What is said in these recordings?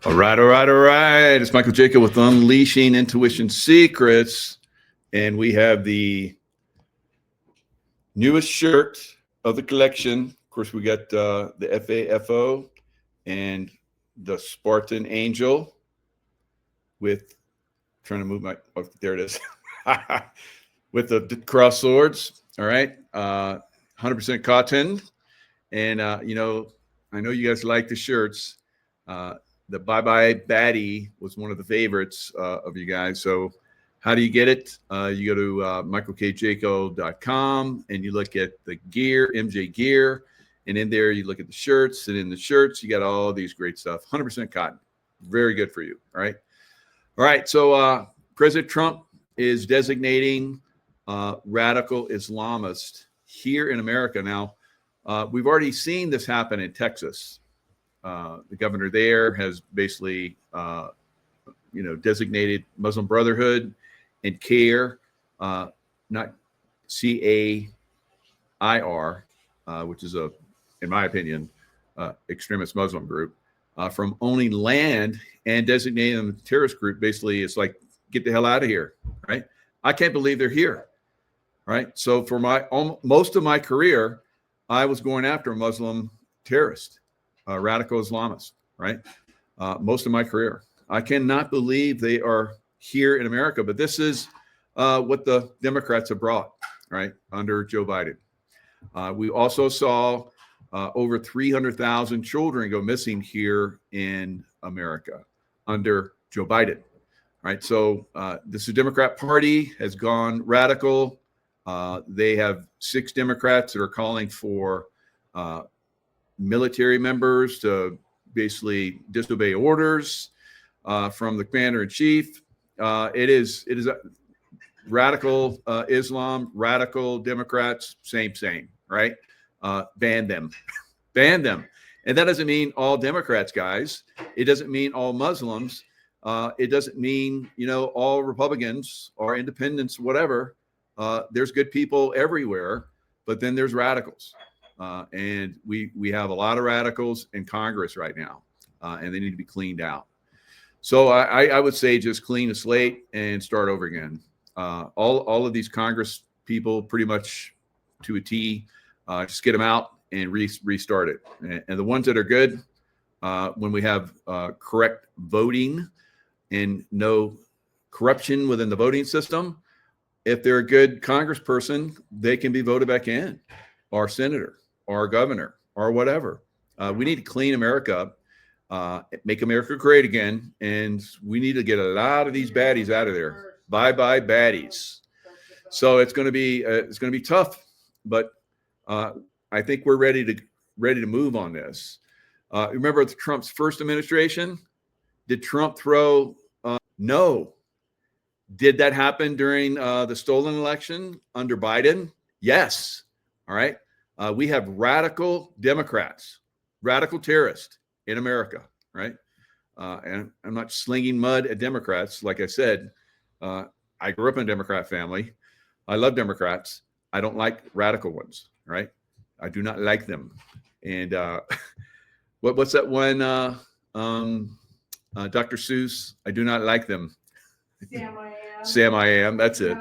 All right, all right, all right. It's Michael Jacob with Unleashing Intuition Secrets, and we have the newest shirt of the collection. Of course, we got the FAFO and the Spartan Angel with, trying to move my, oh, there it is, with the cross swords. All right, 100% cotton, and I know you guys like the shirts. The Bye Bye Baddie was one of the favorites of you guys. So how do you get it? You go to michaelkjaco.com and you look at the gear, MJ gear. And in there, you look at the shirts. And in the shirts, you got all these great stuff. 100% cotton. Very good for you. All right. All right. So President Trump is designating radical Islamists here in America. Now, we've already seen this happen in Texas. The governor there has basically, designated Muslim Brotherhood and CAIR, not CAIR, which is in my opinion, extremist Muslim group, from owning land and designating them a terrorist group. Basically, it's like, get the hell out of here, right? I can't believe they're here, right? So for most of my career, I was going after a Muslim terrorist. Radical Islamists, right? Most of my career. I cannot believe they are here in America, but this is what the Democrats have brought, right, under Joe Biden. We also saw over 300,000 children go missing here in America under Joe Biden, right? So this Democrat Party has gone radical. They have 6 Democrats that are calling for military members to basically disobey orders from the commander in chief. It is a radical Islam, radical Democrats, same, right? Ban them, ban them. And that doesn't mean all Democrats, guys. It doesn't mean all Muslims. It doesn't mean, all Republicans or independents, whatever. There's good people everywhere, but then there's radicals. And we have a lot of radicals in Congress right now, and they need to be cleaned out. So I would say just clean the slate and start over again. All of these Congress people, pretty much to a T, just get them out and restart it. And the ones that are good, when we have correct voting and no corruption within the voting system, if they're a good congressperson, they can be voted back in, or senator, or governor, or whatever. We need to clean America up, make America great again, and we need to get a lot of these baddies out of there. Bye bye baddies. So it's going to be tough, but I think we're ready to move on this. Remember Trump's first administration? Did Trump throw? No. Did that happen during the stolen election under Biden? Yes. All right. We have radical Democrats, radical terrorists in America, right? And I'm not slinging mud at Democrats. Like I said, I grew up in a Democrat family. I love Democrats. I don't like radical ones, right? I do not like them. And what's that one? Dr. Seuss, I do not like them. Sam I Am. Sam I Am. That's it.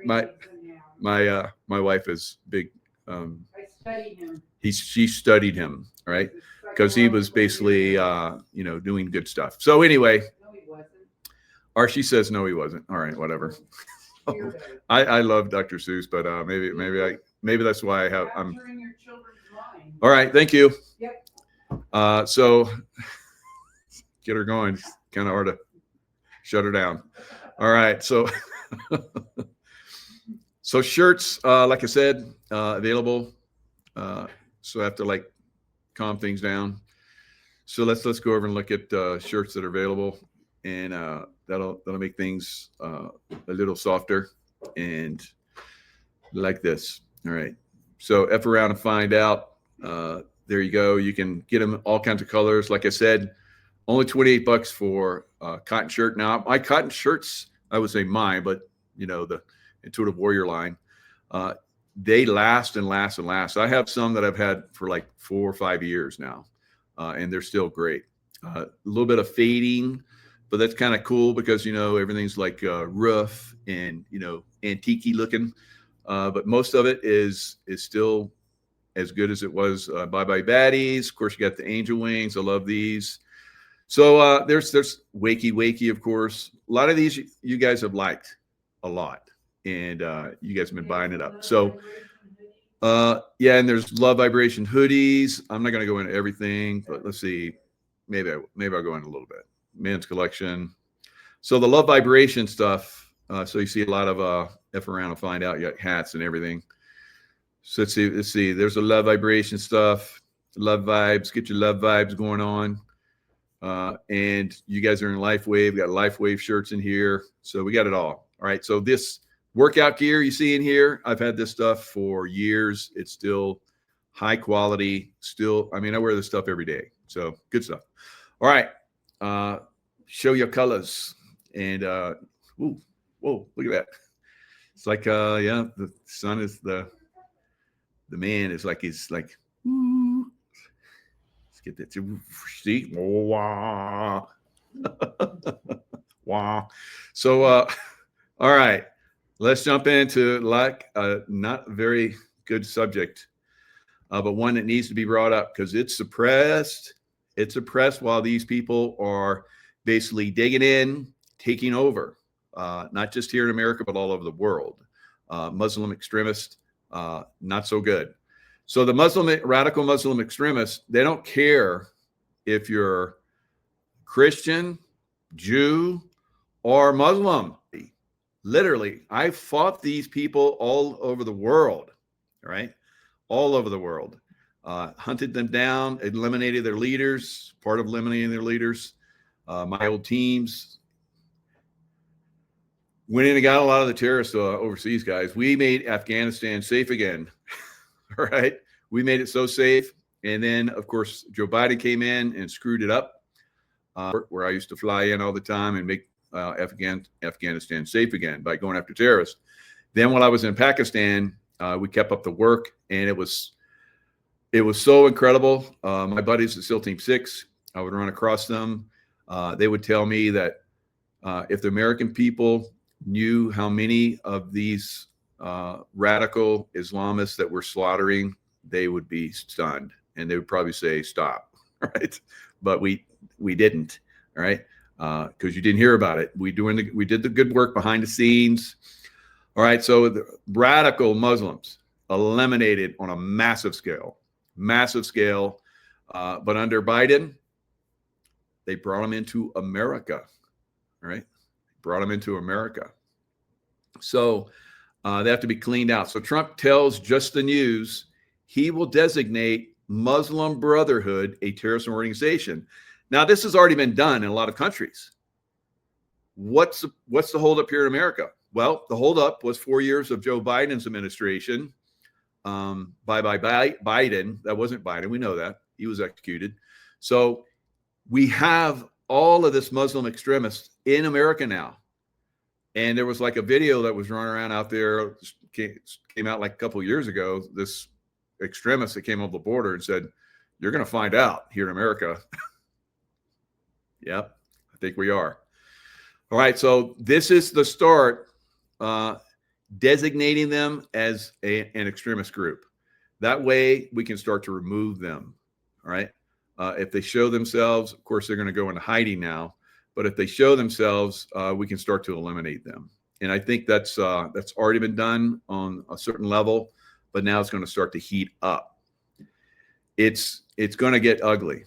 Like my wife is big. I studied him. She studied him, right? Because he was basically, doing good stuff. So anyway, No, he wasn't. or she says no, he wasn't. All right, whatever. I love Dr. Seuss, but maybe that's why I'm. Capturing your children's mind. All right, thank you. Yep. So get her going. Kind of hard to shut her down. All right, so so shirts, like I said, available. So I have to calm things down. So let's go over and look at shirts that are available, and that'll make things a little softer and like this. All right. So F around and find out. There you go. You can get them all kinds of colors. Like I said, only $28 for cotton shirt. Now my cotton shirts, I would say mine, but the Intuitive Warrior line, they last and last and last. I have some that I've had for like 4 or 5 years now, and they're still great. A little bit of fading, but that's kind of cool because, you know, everything's like rough and, you know, antique looking. But most of it is still as good as it was. Bye Bye Baddies. Of course, you got the Angel Wings. I love these. So there's Wakey Wakey, of course. A lot of these you guys have liked a lot, and you guys have been buying it up. So yeah, and there's Love Vibration hoodies. I'm not going to go into everything, but let's see. Maybe I'll go into a little bit. Men's collection. So the Love Vibration stuff. So you see a lot of F around and find out. You got hats and everything. So let's see. There's a Love Vibration stuff. Love vibes. Get your love vibes going on. And you guys are in LifeWave. We got LifeWave shirts in here. So we got it all. All right. So this workout gear you see in here, I've had this stuff for years. It's still high quality. Still, I mean, I wear this stuff every day. So good stuff. All right. Show your colors. And ooh, whoa, look at that. It's like yeah, the sun is the man is like he's like ooh. Let's get that to see. Wow. Wow. So all right. Let's jump into like a not very good subject, but one that needs to be brought up because it's suppressed. It's suppressed while these people are basically digging in, taking over, not just here in America, but all over the world. Muslim extremists, not so good. So the radical Muslim extremists, they don't care if you're Christian, Jew, or Muslim. Literally, I fought these people all over the world, right? All over the world. Hunted them down, eliminated their leaders, part of eliminating their leaders. My old teams went in and got a lot of the terrorists overseas, guys. We made Afghanistan safe again, all right? We made it so safe. And then, of course, Joe Biden came in and screwed it up, where I used to fly in all the time and make Afghanistan safe again by going after terrorists. Then while I was in Pakistan, we kept up the work, and it was so incredible. My buddies at SEAL Team 6, I would run across them. They would tell me that if the American people knew how many of these radical Islamists that we're slaughtering, they would be stunned, and they would probably say, stop, right? But we didn't, all right? Because you didn't hear about it. We did the good work behind the scenes. All right, so the radical Muslims eliminated on a massive scale. But under Biden, they brought them into America, right? Brought them into America. So they have to be cleaned out. So Trump tells Just the News he will designate Muslim Brotherhood a terrorist organization. Now, this has already been done in a lot of countries. What's the holdup here in America? Well, the holdup was 4 years of Joe Biden's administration. Biden. That wasn't Biden. We know that. He was executed. So we have all of this Muslim extremists in America now. And there was like a video that was running around out there, came out like a couple of years ago, this extremist that came over the border and said, you're going to find out here in America. Yep, I think we are. All right, so this is the start, designating them as an extremist group. That way we can start to remove them, all right? If they show themselves, of course, they're going to go into hiding now. But if they show themselves, we can start to eliminate them. And I think that's already been done on a certain level, but now it's going to start to heat up. It's going to get ugly,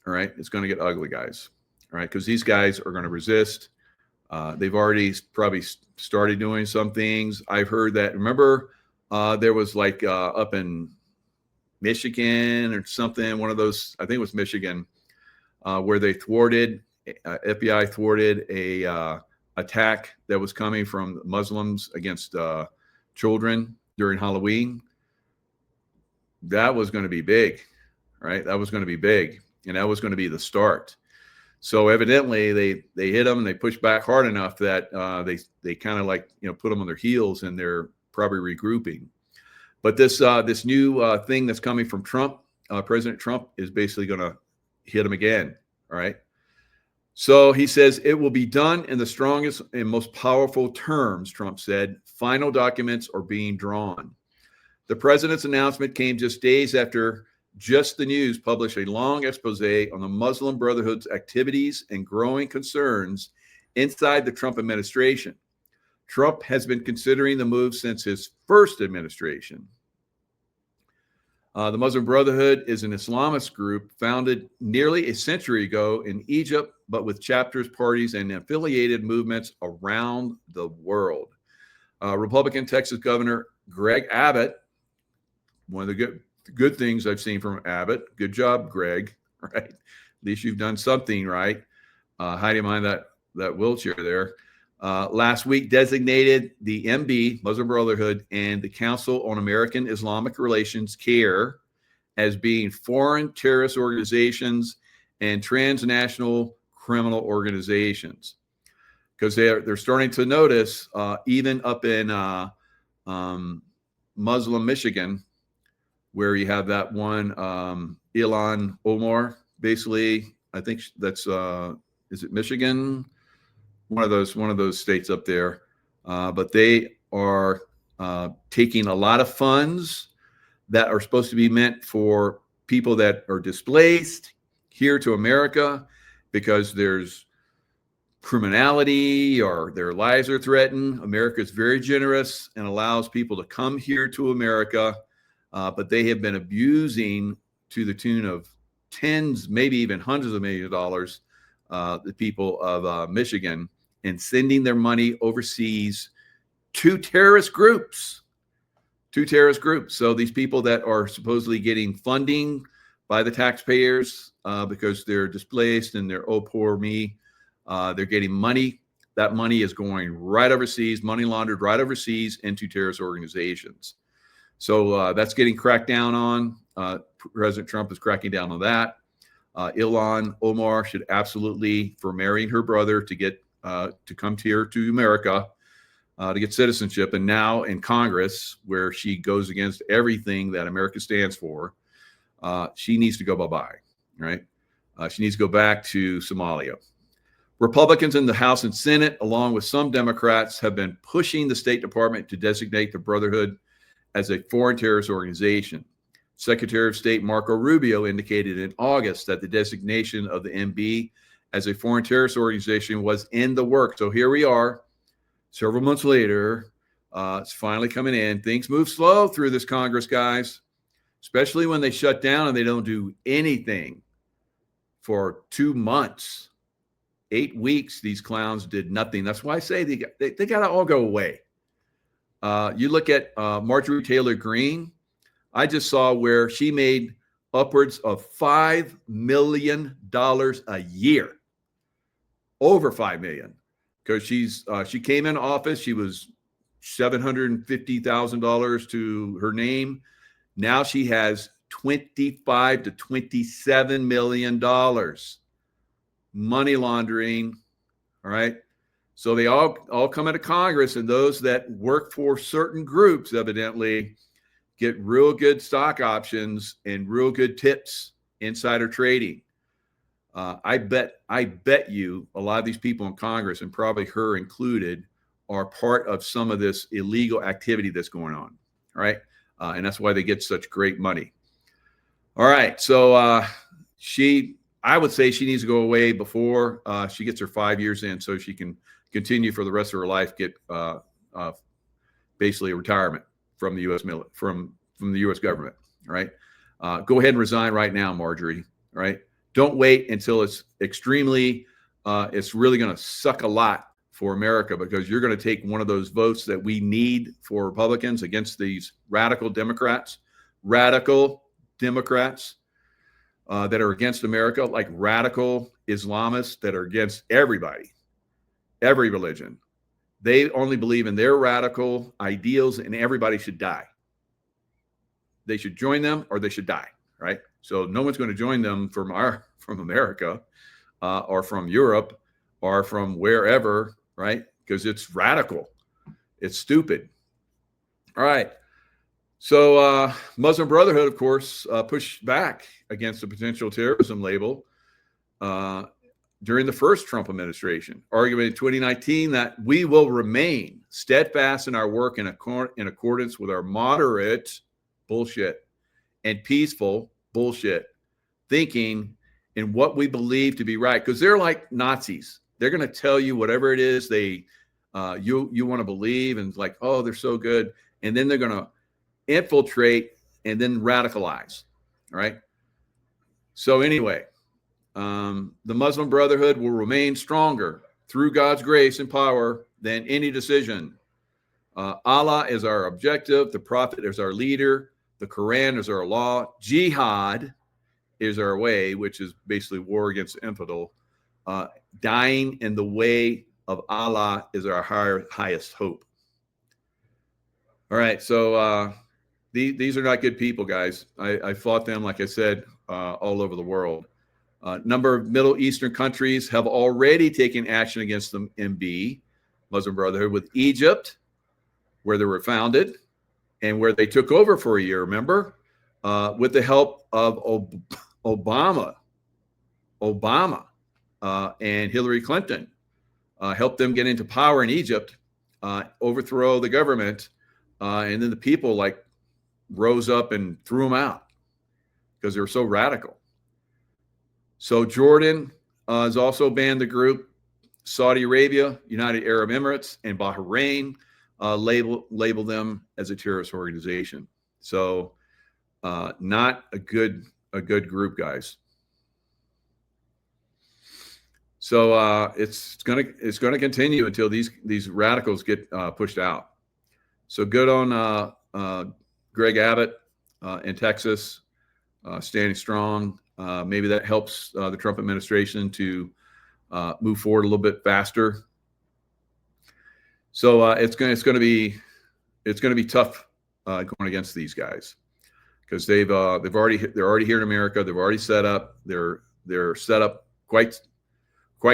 all right? It's going to get ugly, guys, all right? Because these guys are going to resist. They've already probably started doing some things. I've heard that. Remember, there was like up in Michigan or something, one of those, I think it was Michigan, where they FBI thwarted a attack that was coming from Muslims against children during Halloween. That was going to be big, right? That was going to be big, and that was going to be the start. So evidently they hit them and they pushed back hard enough that they kind of like, put them on their heels, and they're probably regrouping. But this new thing that's coming from Trump, President Trump, is basically going to hit them again. All right. So he says it will be done in the strongest and most powerful terms, Trump said. Final documents are being drawn. The president's announcement came just days after Just the News published a long expose on the Muslim Brotherhood's activities and growing concerns inside the Trump administration. Trump has been considering the move since his first administration. The Muslim Brotherhood is an Islamist group founded nearly a century ago in Egypt, but with chapters, parties, and affiliated movements around the world. Republican Texas Governor Greg Abbott, one of the good things I've seen from Abbott. Good job, Greg. Right? At least you've done something right. Hiding behind that wheelchair there. Last week designated the MB, Muslim Brotherhood, and the Council on American Islamic Relations, CARE, as being foreign terrorist organizations and transnational criminal organizations. Because they're starting to notice, even up in Muslim Michigan, where you have that one Ilhan Omar, basically, I think that's is it Michigan? One of those states up there, but they are taking a lot of funds that are supposed to be meant for people that are displaced here to America because there's criminality or their lives are threatened. America is very generous and allows people to come here to America, but they have been abusing to the tune of tens, maybe even hundreds of millions of dollars, the people of Michigan, and sending their money overseas to terrorist groups. So these people that are supposedly getting funding by the taxpayers because they're displaced and they're, oh, poor me, they're getting money. That money is going right overseas, money laundered right overseas into terrorist organizations. So that's getting cracked down on. President Trump is cracking down on that. Ilhan Omar should absolutely, for marrying her brother, to get to come here to America to get citizenship. And now in Congress, where she goes against everything that America stands for, she needs to go bye-bye, right? She needs to go back to Somalia. Republicans in the House and Senate, along with some Democrats, have been pushing the State Department to designate the Brotherhood as a foreign terrorist organization. Secretary of State Marco Rubio indicated in August that the designation of the MB as a foreign terrorist organization was in the works. So here we are, several months later. It's finally coming in. Things move slow through this Congress, guys, especially when they shut down and they don't do anything for 2 months. 8 weeks, these clowns did nothing. That's why I say they got to all go away. You look at Marjorie Taylor Greene. I just saw where she made upwards of $5 million a year. Over $5 million, because she came in office. She was $750,000 to her name. Now she has $25 to $27 million money laundering. All right, so they all come into Congress, and those that work for certain groups evidently get real good stock options and real good tips, insider trading. I bet you a lot of these people in Congress, and probably her included, are part of some of this illegal activity that's going on. All right. And that's why they get such great money. All right. So I would say she needs to go away before she gets her 5 years in, so she can continue for the rest of her life, get basically a retirement from the U.S. from the U.S. government. Right. Go ahead and resign right now, Marjorie. Right. Don't wait until it's extremely, it's really going to suck a lot for America, because you're going to take one of those votes that we need for Republicans against these radical Democrats that are against America, like radical Islamists that are against everybody, every religion. They only believe in their radical ideals, and everybody should die. They should join them or they should die, right? So no one's going to join them from America or from Europe or from wherever, right? Because it's radical. It's stupid. All right. So Muslim Brotherhood, of course, pushed back against the potential terrorism label during the first Trump administration, arguing in 2019 that we will remain steadfast in our work in accordance with our moderate bullshit and peaceful bullshit thinking in what we believe to be right. Because they're like Nazis. They're going to tell you whatever it is you want to believe, and it's like, oh, they're so good. And then they're going to infiltrate and then radicalize. All right. So anyway, the Muslim Brotherhood will remain stronger through God's grace and power than any decision. Allah is our objective. The Prophet is our leader. The Quran is our law. Jihad is our way, which is basically war against the infidel. Dying in the way of Allah is our highest hope. All right, so these are not good people, guys. I fought them, like I said, all over the world. A number of Middle Eastern countries have already taken action against the MB, Muslim Brotherhood, with Egypt, where they were founded and where they took over for a year, remember? With the help of Obama and Hillary Clinton, helped them get into power in Egypt, overthrow the government, and then the people like rose up and threw them out because they were so radical. So Jordan has also banned the group. Saudi Arabia, United Arab Emirates, and Bahrain label them as a terrorist organization. So not a good group, guys. So it's gonna continue until these radicals get pushed out. So good on Greg Abbott in Texas, standing strong. Maybe that helps the Trump administration to move forward a little bit faster. So it's going to be tough going against these guys because they're already here in America. They've already set up. They're set up quite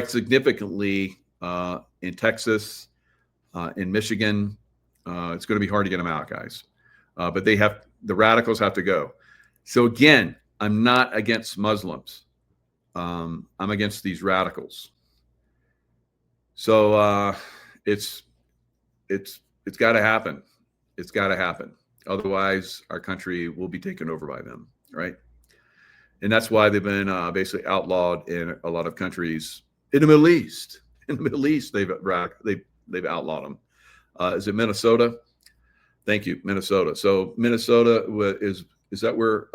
significantly in Texas, in Michigan. It's going to be hard to get them out, guys. But the radicals have to go. So again, I'm not against Muslims. I'm against these radicals. So it's got to happen. It's got to happen. Otherwise, our country will be taken over by them, right? And that's why they've been basically outlawed in a lot of countries in the Middle East. In the Middle East, they've outlawed them. Is it Minnesota? Thank you, Minnesota. So Minnesota is that where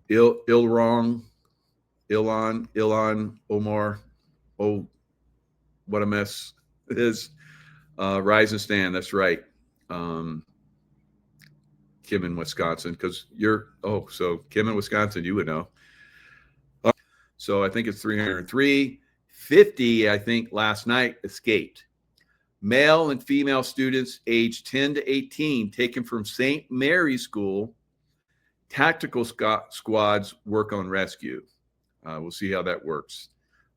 Ilhan Omar, oh, what a mess it is. Rise and stand. That's right. Kim in Wisconsin, because so Kim in Wisconsin, you would know. So I think it's 303. 50, I think, last night escaped. Male and female students aged 10 to 18 taken from St. Mary's School. Tactical squads work on rescue. We'll see how that works.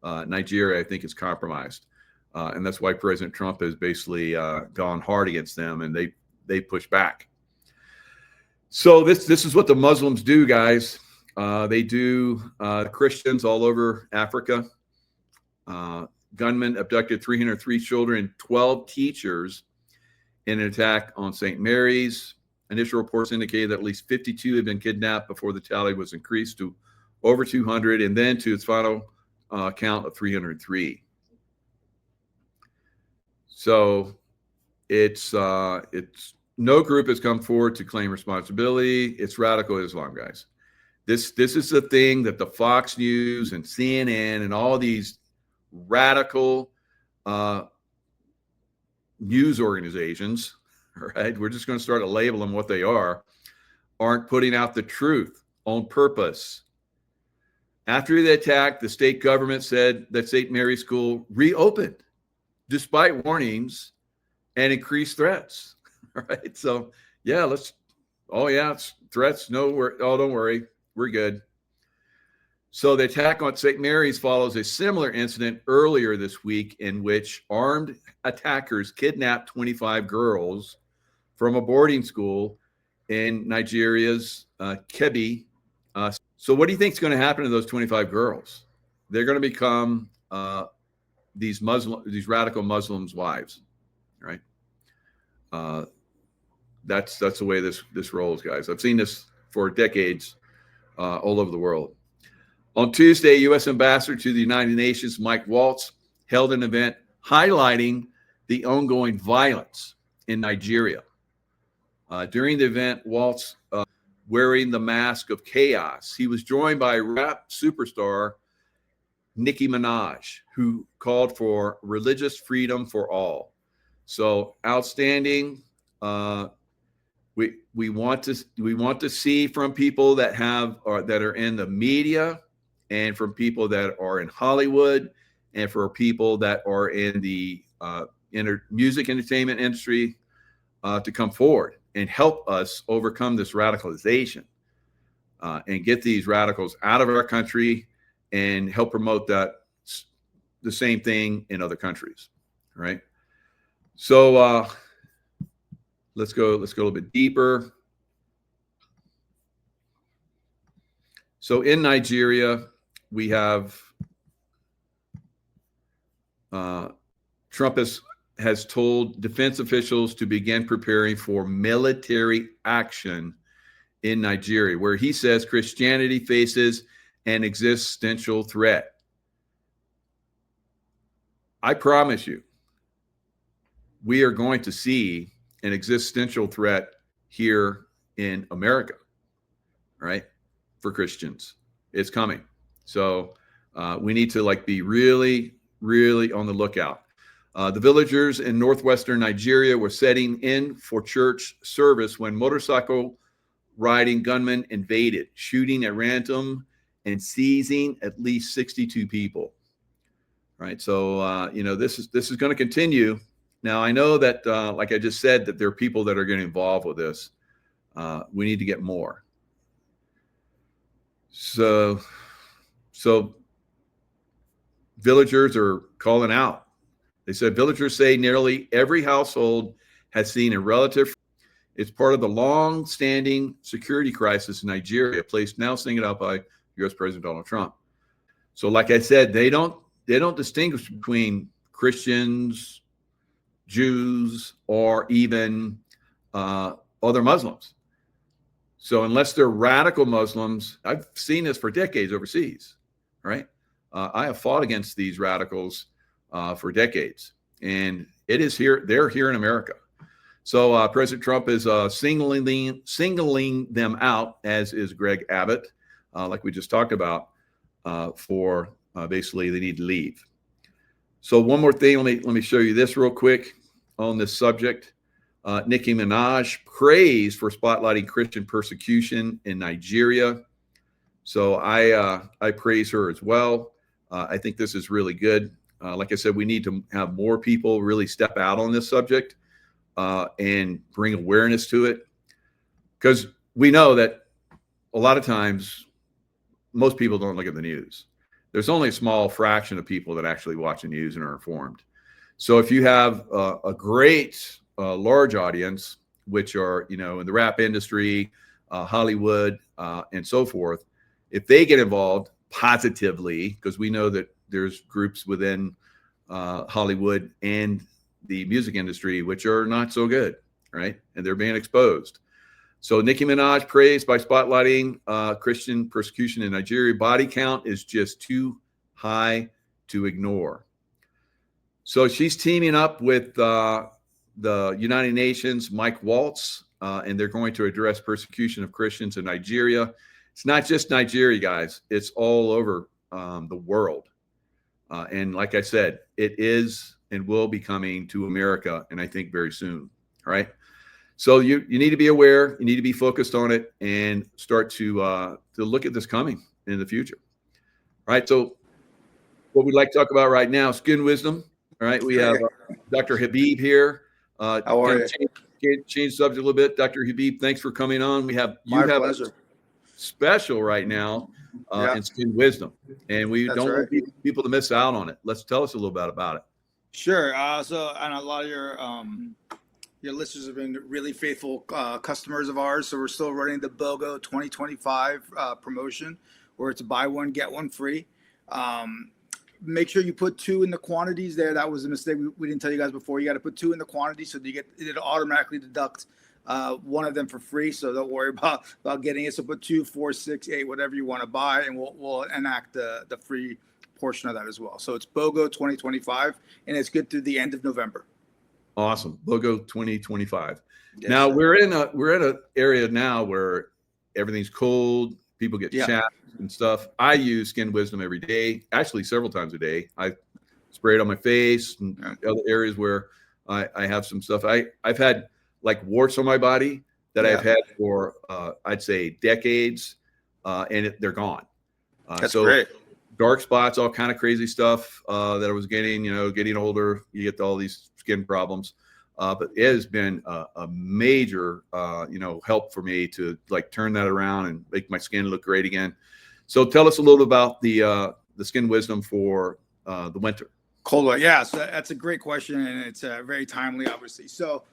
Nigeria, I think, is compromised. And that's why President Trump has basically gone hard against them, and they push back. So this is what the Muslims do, guys. They do Christians all over Africa. Gunmen abducted 303 children and 12 teachers in an attack on St. Mary's. Initial reports indicated that at least 52 had been kidnapped before the tally was increased to over 200, and then to its final count of 303. So it's no group has come forward to claim responsibility. It's radical Islam, guys. This is the thing that the Fox News and CNN and all these radical news organizations, all right, we're just going to start to label them what they are, aren't putting out the truth on purpose. After the attack, the state government said that St. Mary's School reopened despite warnings and increased threats. All right. So, yeah, it's threats. No, don't worry. We're good. So the attack on St. Mary's follows a similar incident earlier this week in which armed attackers kidnapped 25 girls from a boarding school in Nigeria's Kebbi. So what do you think is going to happen to those 25 girls? They're going to become these radical Muslims' wives, right? That's the way this rolls, guys. I've seen this for decades all over the world. On Tuesday, U.S. Ambassador to the United Nations, Mike Waltz, held an event highlighting the ongoing violence in Nigeria. During the event, Waltz wearing the mask of chaos. He was joined by rap superstar Nicki Minaj, who called for religious freedom for all. So outstanding. We want to see from people that are in the media, and from people that are in Hollywood, and for people that are in the music entertainment industry to come forward and help us overcome this radicalization and get these radicals out of our country and help promote the same thing in other countries. All right. So let's go a little bit deeper. So in Nigeria, we have Trump has told defense officials to begin preparing for military action in Nigeria, where he says Christianity faces an existential threat. I promise you, we are going to see an existential threat here in America, right? For Christians, it's coming. So we need to be really, really on the lookout. The villagers in northwestern Nigeria were setting in for church service when motorcycle riding gunmen invaded, shooting at random and seizing at least 62 people. Right. So this is going to continue. Now I know that, like I just said, that there are people that are getting involved with this. We need to get more. So villagers are calling out. They said villagers say nearly every household has seen a relative. It's part of the long-standing security crisis in Nigeria, placed now singled out by U.S. President Donald Trump. So, like I said, they don't distinguish between Christians, Jews, or even other Muslims. So unless they're radical Muslims, I've seen this for decades overseas, right? I have fought against these radicals for decades, and it is here. They're here in America. So President Trump is singling them out, as is Greg Abbott, like we just talked about, for basically they need to leave. So one more thing, let me show you this real quick on this subject. Nicki Minaj praised for spotlighting Christian persecution in Nigeria. So I praise her as well. I think this is really good. Like I said, we need to have more people really step out on this subject and bring awareness to it, because we know that a lot of times most people don't look at the news. There's only a small fraction of people that actually watch the news and are informed. So if you have a great large audience, which are, in the rap industry, Hollywood, and so forth, if they get involved positively, because we know that there's groups within Hollywood and the music industry which are not so good, right? And they're being exposed. So Nicki Minaj praised by spotlighting Christian persecution in Nigeria. Body count is just too high to ignore. So she's teaming up with the United Nations, Mike Waltz, and they're going to address persecution of Christians in Nigeria. It's not just Nigeria, guys. It's all over the world. And like I said, it is and will be coming to America, and I think very soon. All right. So you need to be aware, you need to be focused on it, and start to look at this coming in the future. All right. So what we'd like to talk about right now is skin wisdom. All right. We have Dr. Habib here. How are you? Change the subject a little bit. Dr. Habib, thanks for coming on. My pleasure. A special right now in skin wisdom, and we don't want people to miss out on it. Let's tell us a little bit about it. Sure. So, and a lot of your Your listeners have been really faithful customers of ours. So we're still running the BOGO 2025 promotion, where it's buy one, get one free. Make sure you put 2 in the quantities there. That was a mistake. We didn't tell you guys before. You got to put 2 in the quantity so you get it automatically deduct one of them for free. So don't worry about getting it. So put 2, 4, 6, 8, whatever you want to buy, and we'll enact the free portion of that as well. So it's BOGO 2025, and it's good through the end of November. Awesome. BOGO 2025. Yes, now sir. we're in an area now where everything's cold. People get chapped and stuff. I use Skin Wisdom every day, actually several times a day. I spray it on my face and other areas where I have some stuff. I've had like warts on my body that I've had for I'd say decades, and they're gone. That's great. Dark spots, all kind of crazy stuff that I was getting. Getting older, you get all these skin problems. But it has been a major, help for me to like turn that around and make my skin look great again. So tell us a little about the Skin Wisdom for the winter. Cold weather. Yeah, so that's a great question, and it's very timely, obviously. So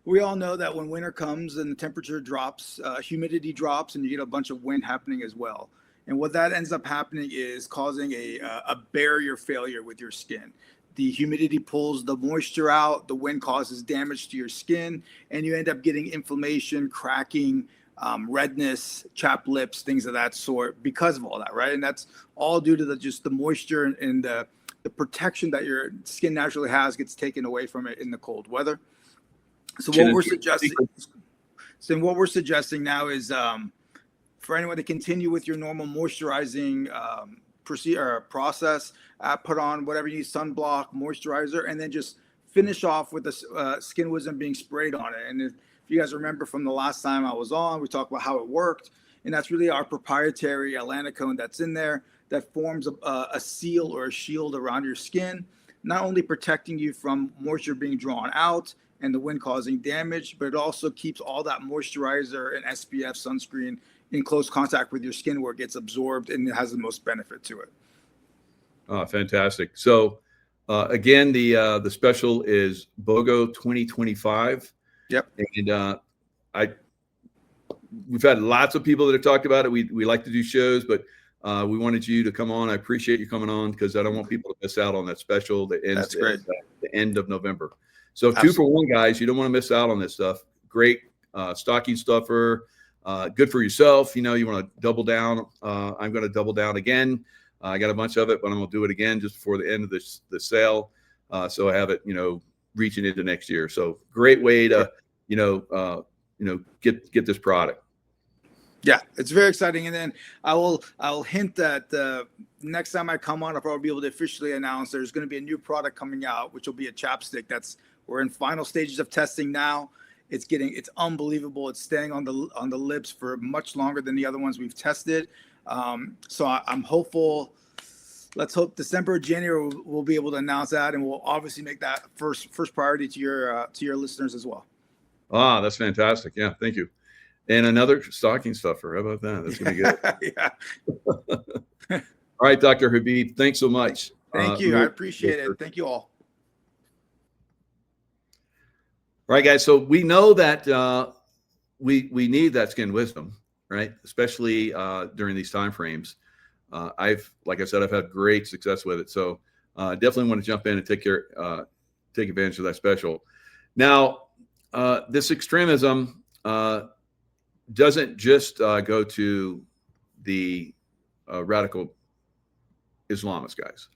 we all know that when winter comes and the temperature drops, humidity drops, and you get a bunch of wind happening as well. And what that ends up happening is causing a barrier failure with your skin. The humidity pulls the moisture out, the wind causes damage to your skin, and you end up getting inflammation, cracking, redness, chapped lips, things of that sort because of all that, right? And that's all due to the moisture and the protection that your skin naturally has gets taken away from it in the cold weather. So what we're suggesting now is for anyone to continue with your normal moisturizing process, put on whatever you need, sunblock, moisturizer, and then just finish off with the Skin Wisdom being sprayed on it. And if you guys remember from the last time I was on, we talked about how it worked, and that's really our proprietary Atlanticone that's in there that forms a seal or a shield around your skin, not only protecting you from moisture being drawn out and the wind causing damage, but it also keeps all that moisturizer and SPF sunscreen in close contact with your skin where it gets absorbed and it has the most benefit to it. Oh, fantastic. So again, the special is BOGO 2025. Yep. And we've had lots of people that have talked about it. We like to do shows, but we wanted you to come on. I appreciate you coming on because I don't want people to miss out on that special that ends at the end of November. So Absolutely. 2 for 1, guys. You don't want to miss out on this stuff. Great stocking stuffer. Good for yourself. You want to double down. I'm going to double down again. I got a bunch of it, but I'm going to do it again just before the end of the sale. So I have it, reaching into next year. So great way to, get this product. Yeah, it's very exciting. And then I'll hint that next time I come on, I'll probably be able to officially announce there's going to be a new product coming out, which will be a chapstick. We're in final stages of testing now. It's unbelievable. It's staying on the lips for much longer than the other ones we've tested. So I'm hopeful. Let's hope December, January we'll be able to announce that, and we'll obviously make that first priority to your listeners as well. Ah, that's fantastic. Yeah, thank you. And another stocking stuffer. How about that? That's gonna be good. Yeah. All right, Dr. Habib. Thanks so much. Thank you. I appreciate it. Thank you all. All right, guys. So we know that we need that Skin Wisdom, right? Especially during these time frames. Like I said, I've had great success with it. So definitely want to jump in and take advantage of that special. Now, this extremism doesn't just go to the radical Islamist guys.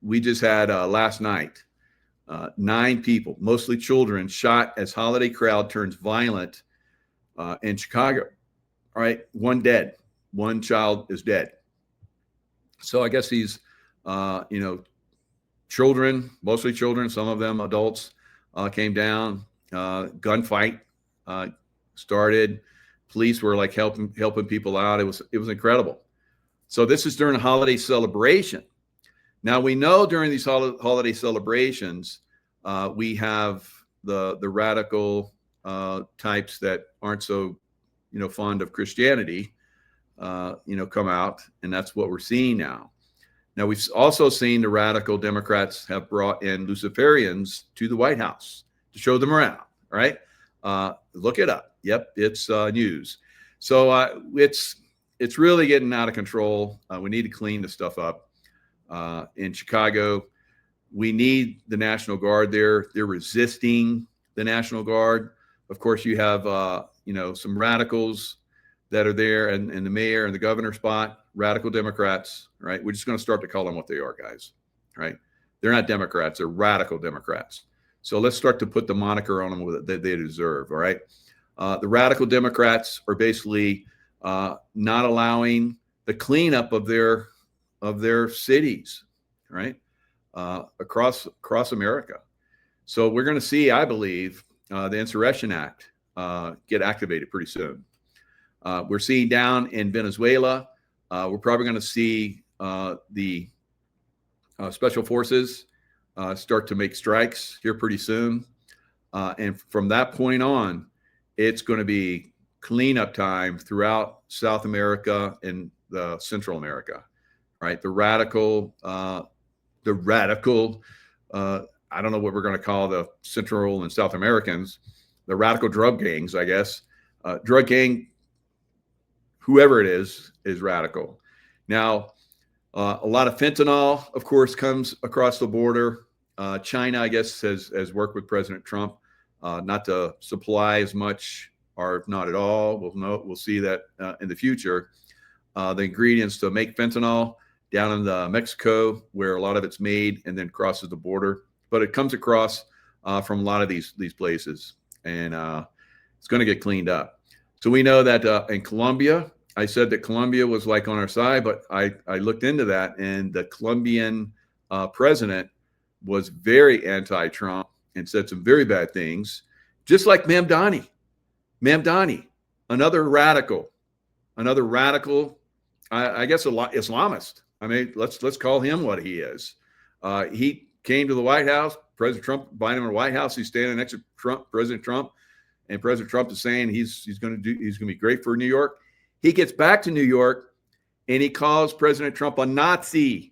We just had last night 9 people, mostly children, shot as holiday crowd turns violent in Chicago. All right, 1 dead. 1 child is dead. So I guess these, children, mostly children, some of them adults, came down. Gunfight started. Police were like helping people out. It was incredible. So this is during a holiday celebration. Now we know during these holiday celebrations, we have the radical types that aren't so, fond of Christianity, come out, and that's what we're seeing now. Now we've also seen the radical Democrats have brought in Luciferians to the White House show them around, right? Look it up. Yep, it's news. So it's really getting out of control. We need to clean the stuff up. In Chicago, we need the National Guard there. They're resisting the National Guard. Of course, you have some radicals that are there, and the mayor and the governor spot, radical Democrats, right? We're just going to start to call them what they are, guys, right? They're not Democrats, they're radical Democrats. So let's start to put the moniker on them that they deserve, all right? The radical Democrats are basically not allowing the cleanup of their cities, right? Across America. So we're going to see, I believe, the Insurrection Act get activated pretty soon. We're seeing down in Venezuela, we're probably going to see the special forces start to make strikes here pretty soon. And from that point on, it's going to be cleanup time throughout South America and Central America, right? The radical, I don't know what we're going to call the Central and South Americans, the radical drug gangs, I guess. Drug gang, whoever it is radical. Now, a lot of fentanyl, of course, comes across the border. China, I guess, has worked with President Trump not to supply as much, or not at all. We'll see that in the future. The ingredients to make fentanyl down in Mexico, where a lot of it's made and then crosses the border. But it comes across from a lot of these places, and it's going to get cleaned up. So we know that in Colombia, I said that Colombia was like on our side, but I looked into that, and the Colombian president was very anti-Trump and said some very bad things, just like Mamdani, another radical, I guess a lot Islamist. I mean, let's call him what he is. He came to the White House. President Trump invited him to the White House. He's standing next to President Trump, and President Trump is saying he's going to be great for New York. He gets back to New York, and he calls President Trump a Nazi.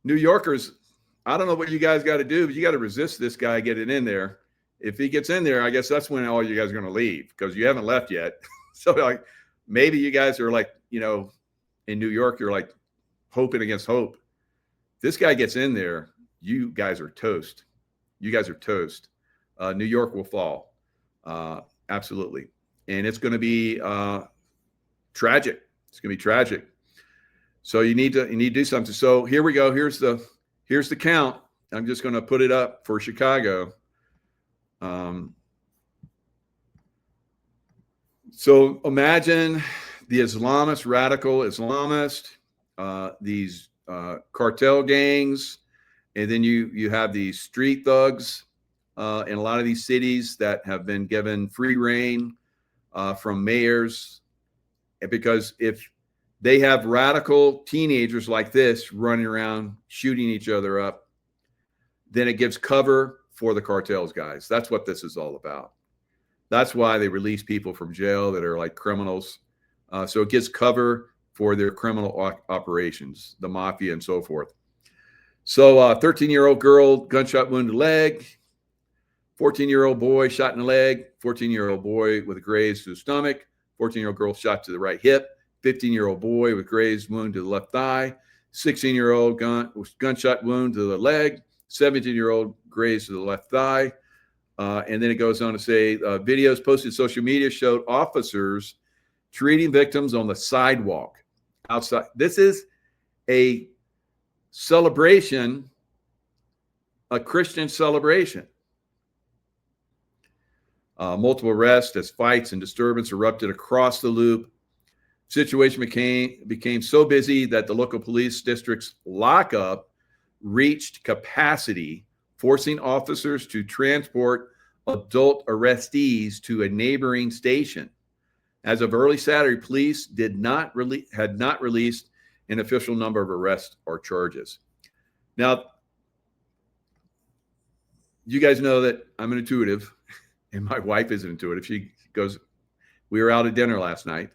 New Yorkers, I don't know what you guys got to do, but you got to resist this guy getting in there. If he gets in there, I guess that's when all you guys are going to leave, because you haven't left yet. So like, maybe you guys are like, in New York, you're like hoping against hope. This guy gets in there, you guys are toast. New York will fall. Absolutely. And it's going to be tragic. It's going to be tragic. So you need to do something. So here we go. Here's the count. I'm just going to put it up for Chicago. So imagine the radical Islamist, these cartel gangs, and then you have these street thugs in a lot of these cities that have been given free reign from mayors, because if they have radical teenagers like this running around shooting each other up, then it gives cover for the cartels, guys. That's what this is all about. That's why they release people from jail that are like criminals. So it gives cover for their criminal operations, the mafia and so forth. So 13-year-old girl, gunshot wound to the leg. 14-year-old boy shot in the leg. 14-year-old boy with a graze to the stomach. 14-year-old girl shot to the right hip. 15-year-old boy with grazed wound to the left thigh. 16-year-old gunshot wound to the leg. 17-year-old grazed to the left thigh. And then it goes on to say, videos posted on social media showed officers treating victims on the sidewalk outside. This is a celebration, a Christian celebration. Multiple arrests as fights and disturbance erupted across the loop. Situation became so busy that the local police district's lockup reached capacity, forcing officers to transport adult arrestees to a neighboring station. As of early Saturday, police had not released an official number of arrests or charges. Now, you guys know that I'm an intuitive, and my wife is an intuitive. She goes, we were out at dinner last night,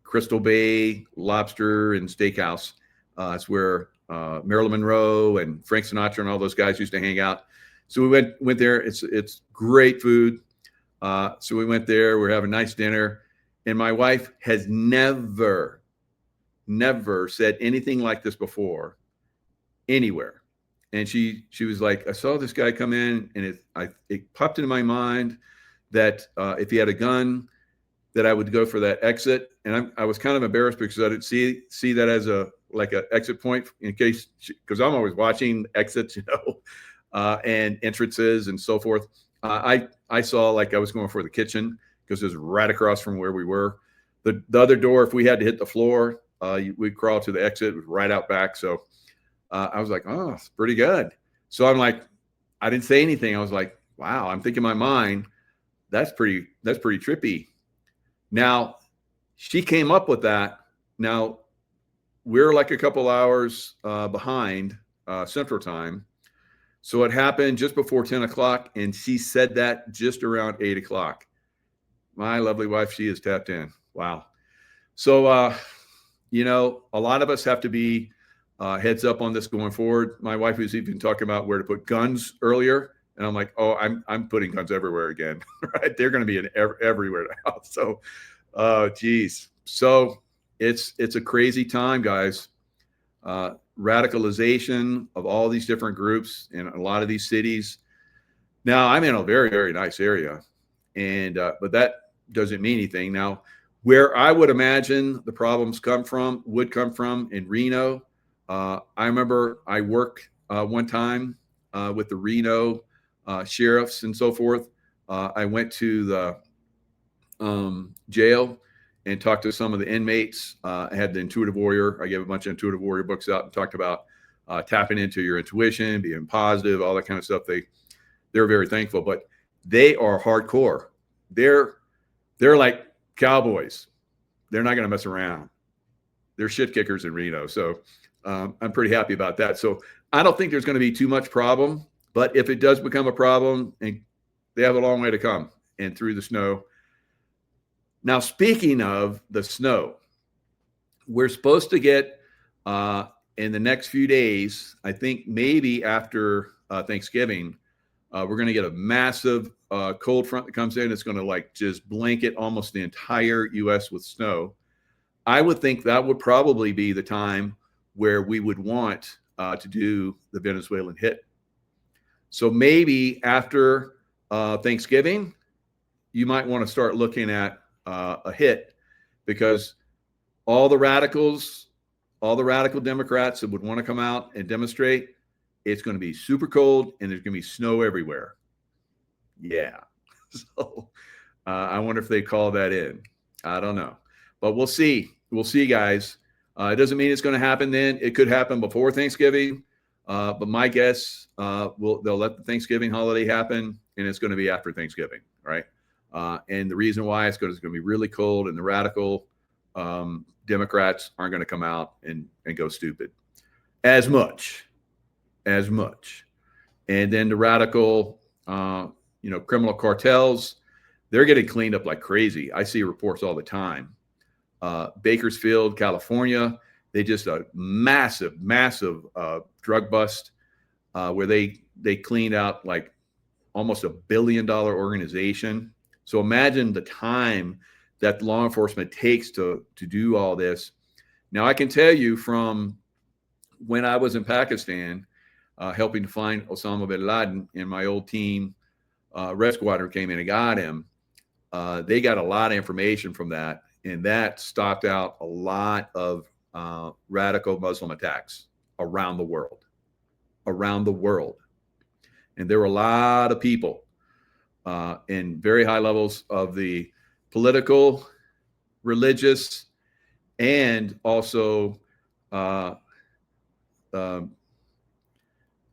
Crystal Bay Lobster and Steakhouse. It's where Marilyn Monroe and Frank Sinatra and all those guys used to hang out. So we went there. It's great food. So we went there. We're having a nice dinner. And my wife has never said anything like this before anywhere. And she was like, I saw this guy come in, and it popped into my mind that if he had a gun, that I would go for that exit. And I was kind of embarrassed because I didn't see that as an exit point in case, because I'm always watching exits, and entrances and so forth. I saw like I was going for the kitchen because it was right across from where we were. The other door, if we had to hit the floor, we'd crawl to the exit. It was right out back. So I was like, oh, it's pretty good. So I'm like, I didn't say anything. I was like, wow, I'm thinking in my mind, that's pretty trippy. Now, she came up with that. Now, we're like a couple hours behind Central Time. So it happened just before 10 o'clock, and she said that just around 8 o'clock. My lovely wife, she is tapped in. Wow. So, a lot of us have to be heads up on this going forward. My wife was even talking about where to put guns earlier. And I'm like, oh, I'm putting guns everywhere again, right? They're going to be everywhere now. So, geez. So it's a crazy time, guys. Radicalization of all these different groups in a lot of these cities. Now, I'm in a very, very nice area, and but that doesn't mean anything. Now, where I would imagine the problems would come from in Reno. I remember I worked one time with the Reno sheriffs and so forth. I went to the jail and talked to some of the inmates. I had the Intuitive Warrior. I gave a bunch of Intuitive Warrior books out and talked about tapping into your intuition, being positive, all that kind of stuff. They're very thankful, but they are hardcore. They're like cowboys. They're not going to mess around. They're shit kickers in Reno. So I'm pretty happy about that. So I don't think there's going to be too much problem, but if it does become a problem, and they have a long way to come and through the snow. Now, speaking of the snow, we're supposed to get in the next few days, I think maybe after Thanksgiving, we're going to get a massive cold front that comes in. It's going to just blanket almost the entire U.S. with snow. I would think that would probably be the time where we would want to do the Venezuelan hit. So maybe after Thanksgiving, you might want to start looking at a hit, because all the radical Democrats that would want to come out and demonstrate, it's going to be super cold and there's going to be snow everywhere. Yeah. So I wonder if they call that in. I don't know, but we'll see. We'll see, guys. It doesn't mean it's going to happen then. It could happen before Thanksgiving. But my guess, they'll let the Thanksgiving holiday happen, and it's going to be after Thanksgiving, right? And the reason why is because it's going to be really cold, and the radical Democrats aren't going to come out and go stupid as much. And then the radical, criminal cartels, they're getting cleaned up like crazy. I see reports all the time. Bakersfield, California, they just a massive drug bust where they cleaned out like almost $1 billion organization. So imagine the time that law enforcement takes to do all this. Now, I can tell you from when I was in Pakistan, helping to find Osama bin Laden, and my old team, Red Squadron, came in and got him. They got a lot of information from that, and that stopped out a lot of radical Muslim attacks around the world. And there were a lot of people in very high levels of the political, religious, and also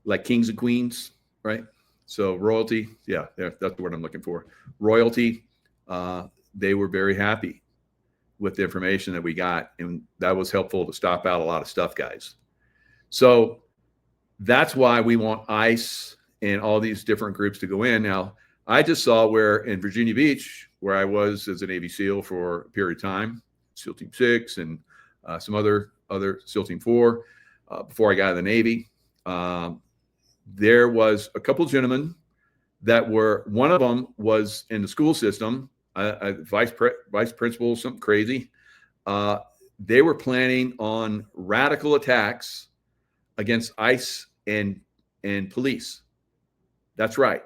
like kings and queens, right? So royalty, yeah, that's the word I'm looking for. Royalty, they were very happy with the information that we got, and that was helpful to stop out a lot of stuff, guys. So that's why we want ICE and all these different groups to go in. Now, I just saw where in Virginia Beach, where I was as a Navy SEAL for a period of time, SEAL Team 6 and some other other SEAL Team 4 before I got out of the Navy. There was a couple of gentlemen that were, one of them was in the school system, vice principal, something crazy. They were planning on radical attacks against ICE and police. That's right.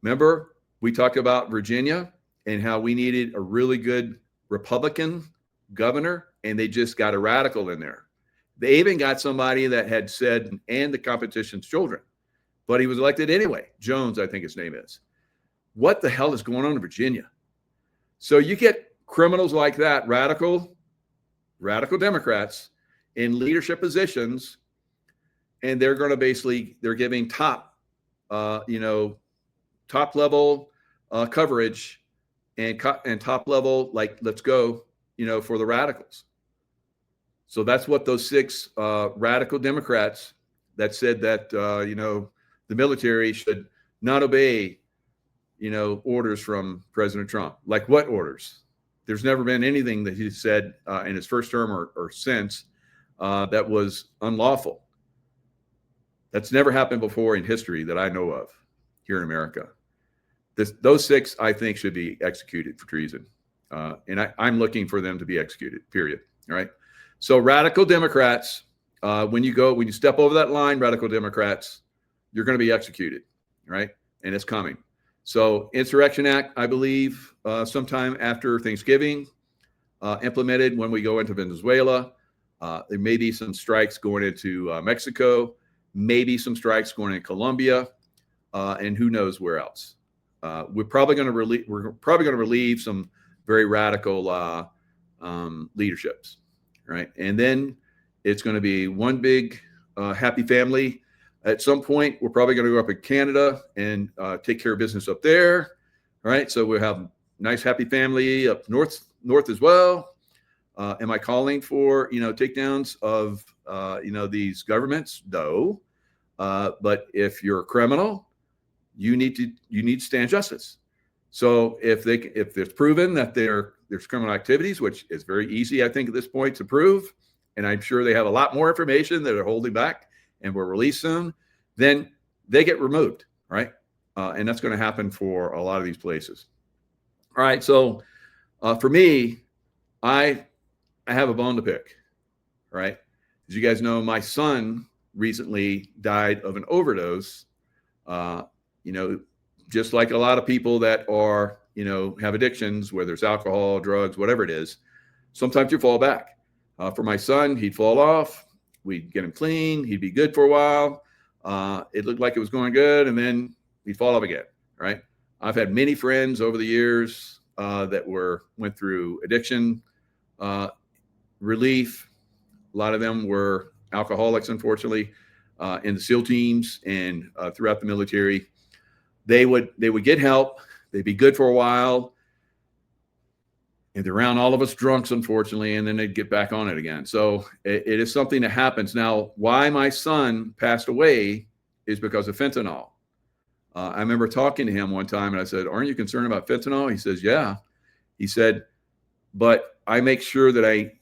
Remember, we talked about Virginia and how we needed a really good Republican governor, and they just got a radical in there. They even got somebody that had said, and the competition's children, but he was elected anyway. Jones, I think his name is. What the hell is going on in Virginia? So you get criminals like that, radical Democrats in leadership positions, and they're going to basically, they're giving top level coverage and top level, like, let's go, for the radicals. So that's what those 6 radical Democrats that said that, the military should not obey, orders from President Trump. Like what orders? There's never been anything that he said in his first term or since that was unlawful. That's never happened before in history that I know of here in America. Those 6, I think, should be executed for treason. And I'm looking for them to be executed, period. All right. So radical Democrats, when you step over that line, radical Democrats, you're going to be executed. Right. And it's coming. So Insurrection Act, I believe, sometime after Thanksgiving, implemented when we go into Venezuela. There may be some strikes going into Mexico, maybe some strikes going into Colombia, and who knows where else. We're probably going to relieve some very radical leaderships, right? And then it's going to be one big happy family. At some point, we're probably going to go up in Canada and take care of business up there, right? So we'll have nice happy family up north as well. Am I calling for takedowns of these governments? No, but if you're a criminal, you need to stand justice. So if it's proven that there's criminal activities, which is very easy, I think, at this point to prove, and I'm sure they have a lot more information that are holding back and will release soon, then they get removed, right? And that's going to happen for a lot of these places. All right, so for me, I have a bone to pick, right? As you guys know, my son recently died of an overdose. Just like a lot of people that are, have addictions, whether it's alcohol, drugs, whatever it is, sometimes you fall back. For my son, he'd fall off. We'd get him clean. He'd be good for a while. It looked like it was going good, and then he'd fall off again, right? I've had many friends over the years that went through addiction relief. A lot of them were alcoholics, unfortunately, in the SEAL teams and throughout the military. They would get help. They'd be good for a while. And they're around all of us drunks, unfortunately, and then they'd get back on it again. So it is something that happens. Now, why my son passed away is because of fentanyl. I remember talking to him one time, and I said, "Aren't you concerned about fentanyl?" He says, "Yeah." He said, "But I make sure that I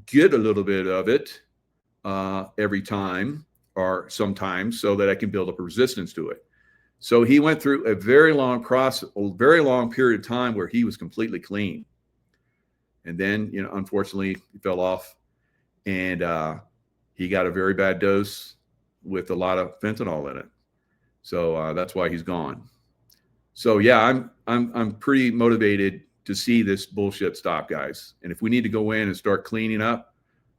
get a little bit of it every time or sometimes so that I can build up a resistance to it." So he went through a very long process, a very long period of time where he was completely clean. And then, unfortunately, he fell off, and he got a very bad dose with a lot of fentanyl in it. So that's why he's gone. So yeah, I'm pretty motivated to see this bullshit stop, guys. And if we need to go in and start cleaning up,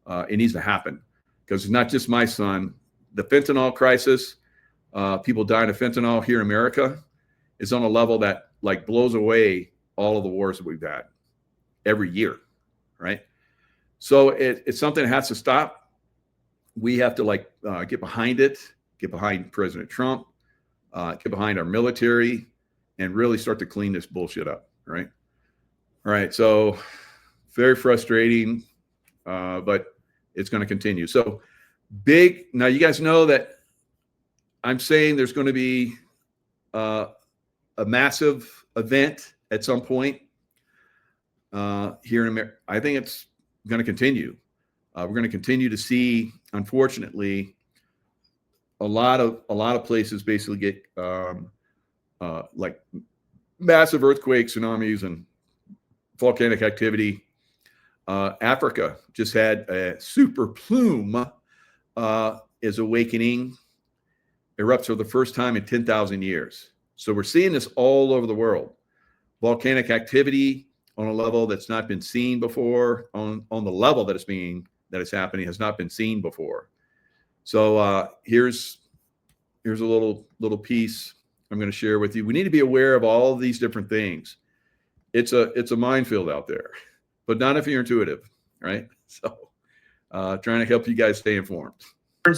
it needs to happen, because it's not just my son. The fentanyl crisis, people dying of fentanyl here in America, is on a level that like blows away all of the wars that we've had every year, right? So it's something that has to stop. We have to get behind it, get behind President Trump, get behind our military, and really start to clean this bullshit up, right? All right, so very frustrating, but it's going to continue. So now you guys know that I'm saying there's going to be a massive event at some point here in America. I think it's going to continue. We're going to continue to see, unfortunately, a lot of places basically get like massive earthquakes, tsunamis, and volcanic activity. Africa just had a super plume is awakening, erupts for the first time in 10,000 years. So we're seeing this all over the world. Volcanic activity on a level that's not been seen before, on the level that it's happening has not been seen before. So here's a little piece I'm going to share with you. We need to be aware of all of these different things. It's a minefield out there, but not if you're intuitive, right? So trying to help you guys stay informed.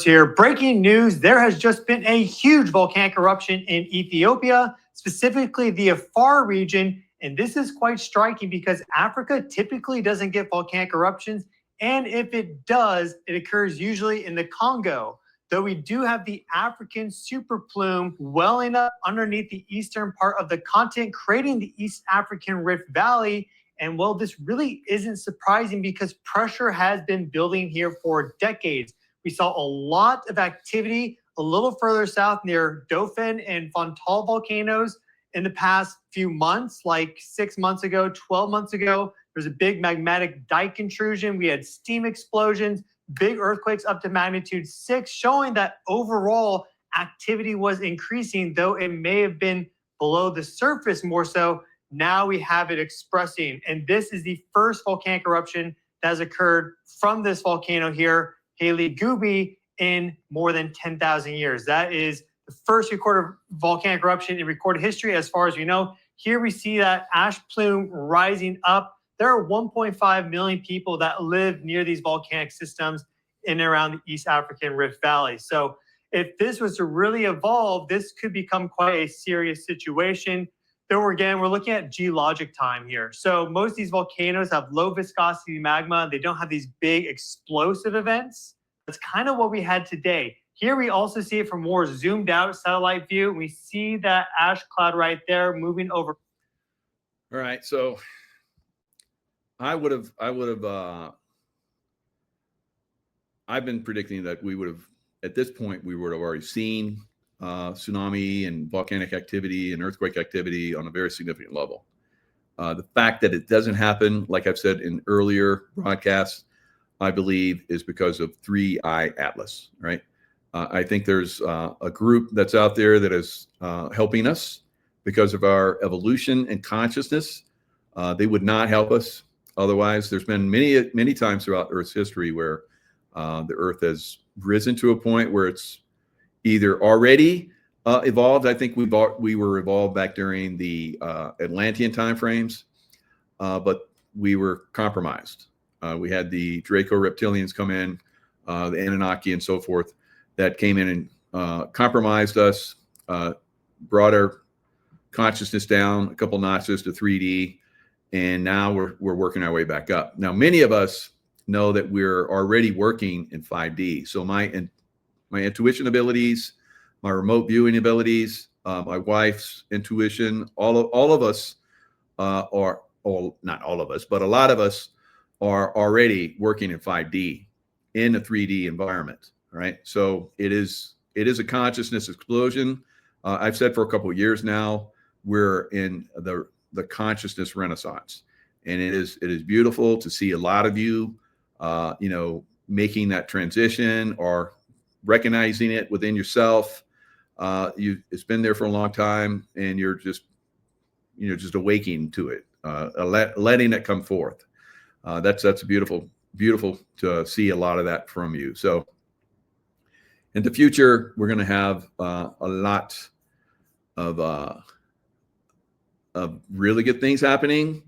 Here, breaking news, there has just been a huge volcanic eruption in Ethiopia, specifically the Afar region. And this is quite striking because Africa typically doesn't get volcanic eruptions. And if it does, it occurs usually in the Congo. Though we do have the African super plume welling up underneath the eastern part of the continent, creating the East African Rift Valley. And well, this really isn't surprising because pressure has been building here for decades. We saw a lot of activity a little further south near Dauphin and Fontal volcanoes in the past few months, like 6 months ago, 12 months ago. There's a big magmatic dike intrusion. We had steam explosions, big earthquakes up to magnitude 6, showing that overall activity was increasing, though it may have been below the surface more so. Now we have it expressing. And this is the first volcanic eruption that has occurred from this volcano here, Haley Gubi, in more than 10,000 years. That is the first recorded volcanic eruption in recorded history, as far as we know. Here we see that ash plume rising up. There are 1.5 million people that live near these volcanic systems in and around the East African Rift Valley. So if this was to really evolve, this could become quite a serious situation. Though we're looking at geologic time here. So most of these volcanoes have low viscosity magma. They don't have these big explosive events. That's kind of what we had today. Here we also see it from more zoomed out satellite view. We see that ash cloud right there moving over. All right, so I've been predicting that we would have, at this point, we would have already seen tsunami and volcanic activity and earthquake activity on a very significant level. The fact that it doesn't happen, like I've said in earlier broadcasts, I believe is because of 3I Atlas, right? I think there's a group that's out there that is helping us because of our evolution and consciousness. They would not help us otherwise. There's been many times throughout Earth's history where the Earth has risen to a point where it's either already evolved. I think we were evolved back during the Atlantean timeframes, but we were compromised. We had the Draco reptilians come in, the Anunnaki and so forth, that came in and compromised us, brought our consciousness down a couple notches to 3D, and now we're working our way back up. Now, many of us know that we're already working in 5D. So my intuition abilities, my remote viewing abilities, my wife's intuition, all of us are, not all of us, but a lot of us are already working in 5D in a 3D environment, right? So it is a consciousness explosion. I've said for a couple of years now, we're in the consciousness renaissance, and it is beautiful to see a lot of you, making that transition or recognizing it within yourself. It's been there for a long time, and you're just awakening to it, letting it come forth. That's beautiful to see a lot of that from you. So in the future, we're going to have a lot of really good things happening.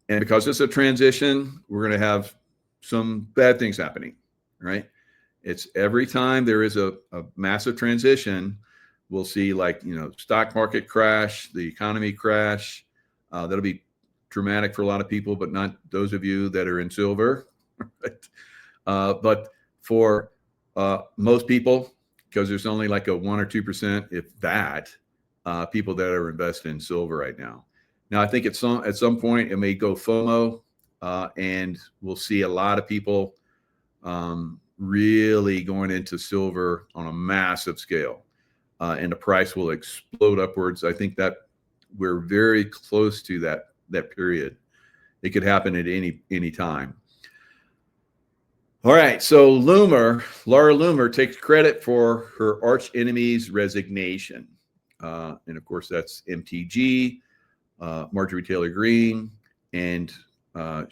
And because it's a transition, we're going to have some bad things happening, right? It's every time there is a massive transition, we'll see stock market crash, the economy crash. That'll be dramatic for a lot of people, but not those of you that are in silver. Right? But for most people, because there's only like a 1 or 2%, if that, people that are invested in silver right now. Now, I think at some point it may go FOMO, and we'll see a lot of people really going into silver on a massive scale, and the price will explode upwards. I think that we're very close to that period. It could happen at any time. All right, so Laura Loomer takes credit for her arch enemy's resignation, and of course that's MTG, Marjorie Taylor Greene, and I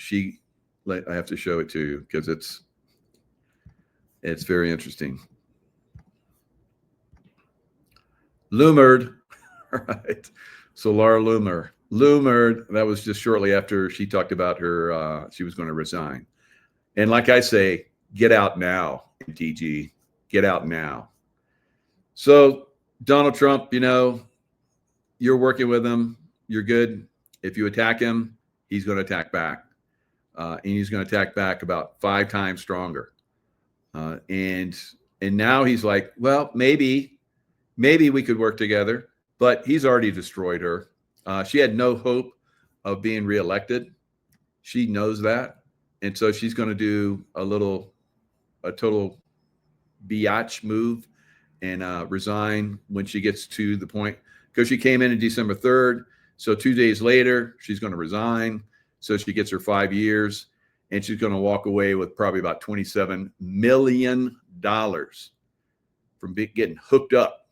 have to show it to you because it's very interesting. Loomered, all right. So Laura Loomered, that was just shortly after she talked about her, she was going to resign. And like I say, get out now, MTG, get out now. So Donald Trump, you're working with him, you're good. If you attack him, he's going to attack back. And he's going to attack back about 5 times stronger. And now he's like, well, maybe we could work together, but he's already destroyed her. She had no hope of being reelected. She knows that. And so she's going to do a total biatch move and resign when she gets to the point, because she came in December 3rd. So 2 days later, she's going to resign. So she gets her 5 years, and she's going to walk away with probably about $27 million from getting hooked up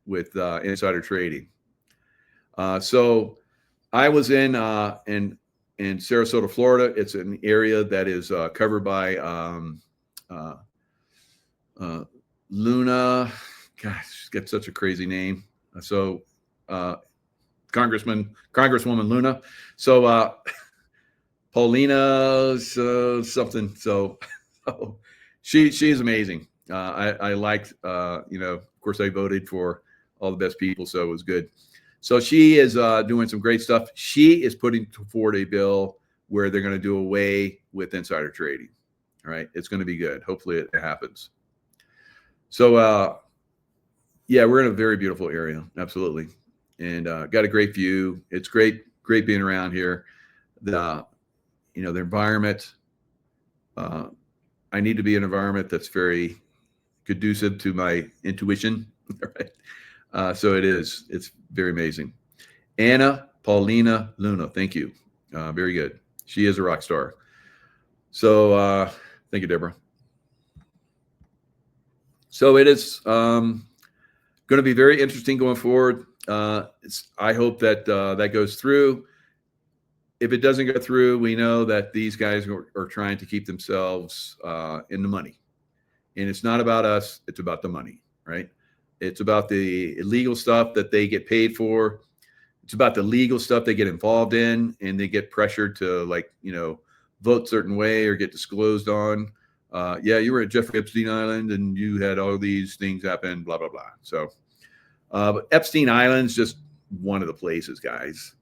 with insider trading. So I was in Sarasota, Florida. It's an area that is covered by Luna. Gosh, she's got such a crazy name. So Congresswoman Luna. So Paulina something. So she's amazing. I liked, of course, I voted for all the best people, so it was good. So she is doing some great stuff. She is putting forward a bill where they're going to do away with insider trading. All right, it's going to be good. Hopefully it happens. So yeah, we're in a very beautiful area, absolutely, and got a great view. It's great being around here. The environment. I need to be in an environment that's very conducive to my intuition. Right. So it's very amazing. Anna Paulina Luna, thank you. Very good. She is a rock star. So thank you, Deborah. So it is going to be very interesting going forward. I hope that that goes through. If it doesn't go through, we know that these guys are trying to keep themselves in the money. And it's not about us. It's about the money, right? It's about the illegal stuff that they get paid for. It's about the legal stuff they get involved in, and they get pressured to vote certain way or get disclosed on. Yeah, you were at Jeffrey Epstein Island and you had all these things happen, blah, blah, blah. So, but Epstein Island's just one of the places, guys.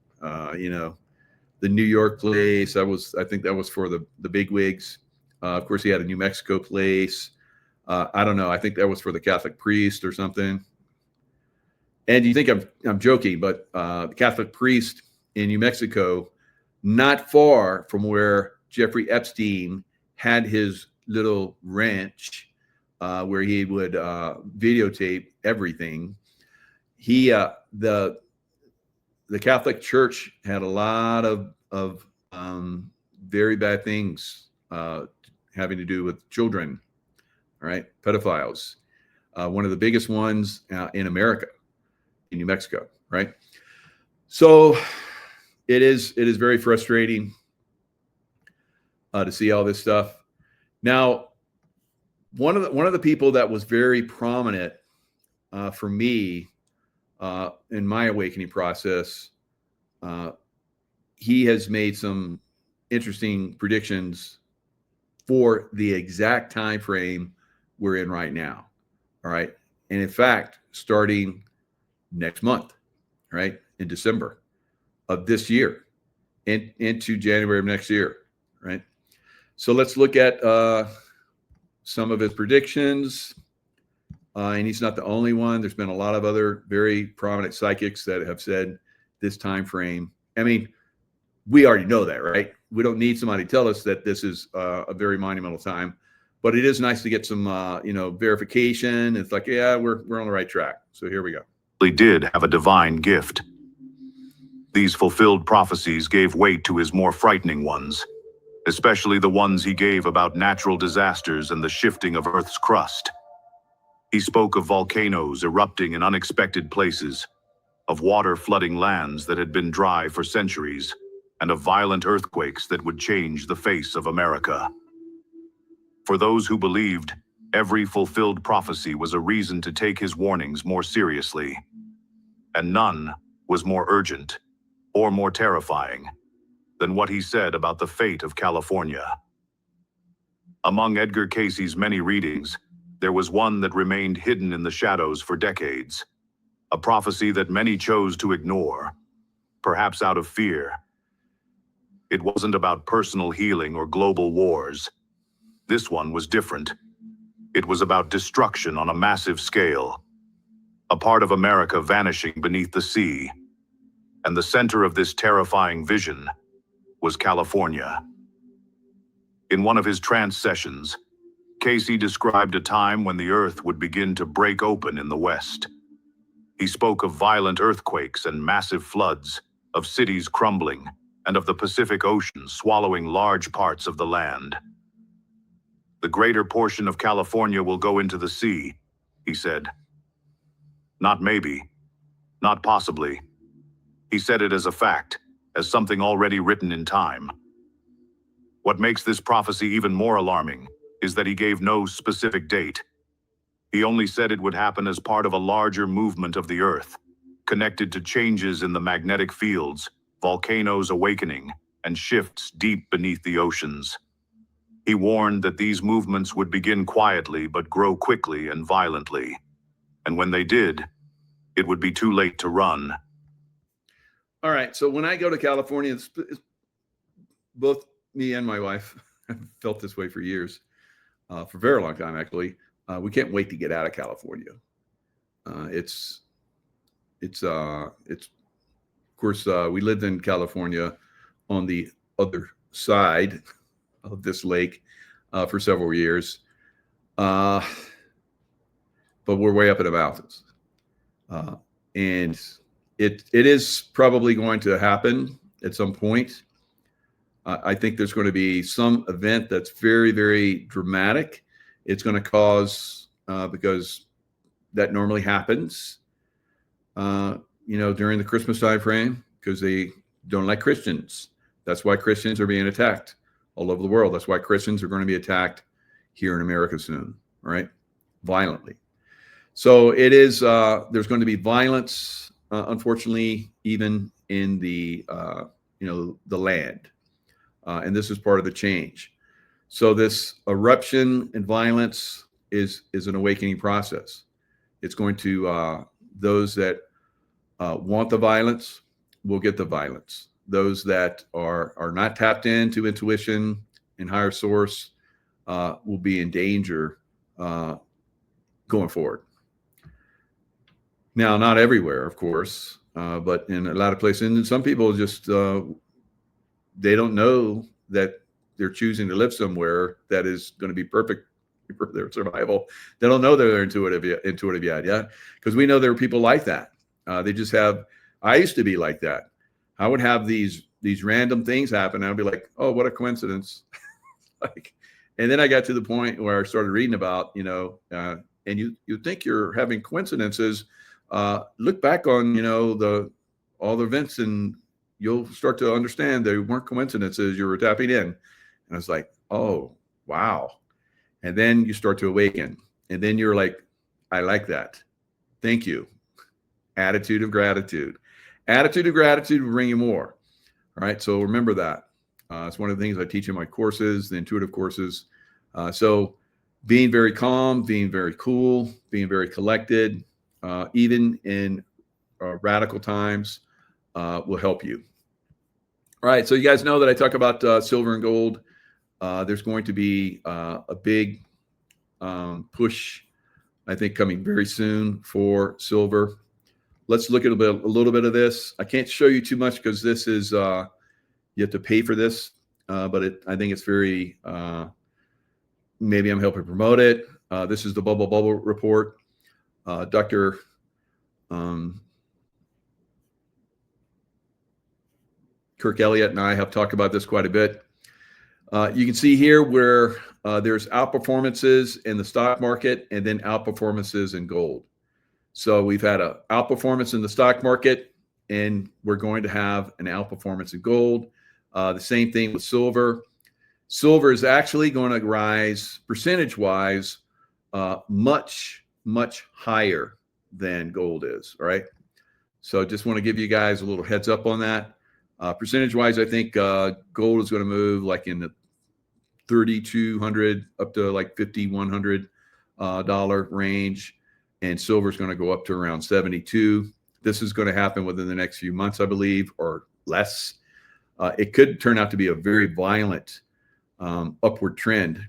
The New York place, I think that was for the big wigs. Of course, he had a New Mexico place. I don't know. I think that was for the Catholic priest or something. And you think I'm joking, but the Catholic priest in New Mexico, not far from where Jeffrey Epstein had his little ranch where he would videotape everything. The Catholic Church had a lot of very bad things having to do with children, all right, pedophiles. One of the biggest ones in America, in New Mexico, right? So it is very frustrating to see all this stuff. Now, one of the people that was very prominent for me in my awakening process, he has made some interesting predictions for the exact time frame we're in right now. All right. And in fact, starting next month, right, in December of this year and into January of next year, right? So let's look at some of his predictions. And he's not the only one. There's been a lot of other very prominent psychics that have said this time frame. I mean, we already know that, right? We don't need somebody to tell us that this is a very monumental time. but it is nice to get some, verification. It's like, yeah, we're on the right track. So here we go. Did have a divine gift. These fulfilled prophecies gave weight to his more frightening ones, especially the ones he gave about natural disasters and the shifting of Earth's crust. He spoke of volcanoes erupting in unexpected places, of water flooding lands that had been dry for centuries, and of violent earthquakes that would change the face of America. For those who believed, every fulfilled prophecy was a reason to take his warnings more seriously, and none was more urgent or more terrifying than what he said about the fate of California. Among Edgar Cayce's many readings, there was one that remained hidden in the shadows for decades, a prophecy that many chose to ignore, perhaps out of fear. It wasn't about personal healing or global wars. This one was different. It was about destruction on a massive scale, a part of America vanishing beneath the sea. And the center of this terrifying vision was California. In one of his trance sessions, Cayce described a time when the earth would begin to break open in the West. He spoke of violent earthquakes and massive floods, of cities crumbling, and of the Pacific Ocean swallowing large parts of the land. The greater portion of California will go into the sea, he said. Not maybe, not possibly. He said it as a fact, as something already written in time. What makes this prophecy even more alarming is that he gave no specific date. He only said it would happen as part of a larger movement of the Earth, connected to changes in the magnetic fields, volcanoes awakening, and shifts deep beneath the oceans. He warned that these movements would begin quietly but grow quickly and violently. And when they did, it would be too late to run. All right. So when I go to California, it's both me and my wife have felt this way for years, for a very long time, actually. We can't wait to get out of California. It's of course, we lived in California on the other side of this lake for several years. But we're way up in the mountains. And it is probably going to happen at some point. I think there's going to be some event that's very, very dramatic. It's going to cause, because that normally happens, during the Christmas time frame, because they don't like Christians. That's why Christians are being attacked all over the world. That's why Christians are going to be attacked here in America soon, right? Violently. So it is, there's going to be violence, unfortunately, even in the land. And this is part of the change. So this eruption and violence is an awakening process. It's going to, those that want the violence will get the violence. Those that are not tapped into intuition and higher source will be in danger going forward. Now, not everywhere, of course, but in a lot of places. And some people just, they don't know that they're choosing to live somewhere that is going to be perfect for their survival. They don't know they're intuitive yet. Yeah. Because we know there are people like that. They just have, I used to be like that. I would have these random things happen. And I'd be like, oh, what a coincidence. And then I got to the point where I started reading about, and you think you're having coincidences. Look back on, all the events, and you'll start to understand they weren't coincidences. You were tapping in. And I was like, oh, wow. And then you start to awaken. And then you're like, I like that. Thank you. Attitude of gratitude. Attitude of gratitude will bring you more. All right. So remember that. It's one of the things I teach in my courses, the intuitive courses. So being very calm, being very cool, being very collected, even in radical times, will help you. All right. So you guys know that I talk about silver and gold. There's going to be a big push, I think, coming very soon for silver. Let's look at a little bit of this. I can't show you too much because this is, you have to pay for this, but I think it's very maybe I'm helping promote it. This is the bubble report. Dr. Kirk Elliott and I have talked about this quite a bit. You can see here where there's outperformances in the stock market and then outperformances in gold. So we've had a outperformance in the stock market, and we're going to have an outperformance in gold. The same thing with silver. Silver is actually going to rise percentage-wise much, much higher than gold is, all right? So just want to give you guys a little heads up on that. Percentage-wise, I think gold is going to move like in the $3,200 up to like $5,100 dollar range, and silver is going to go up to around 72. This is going to happen within the next few months, I believe, or less. It could turn out to be a very violent upward trend.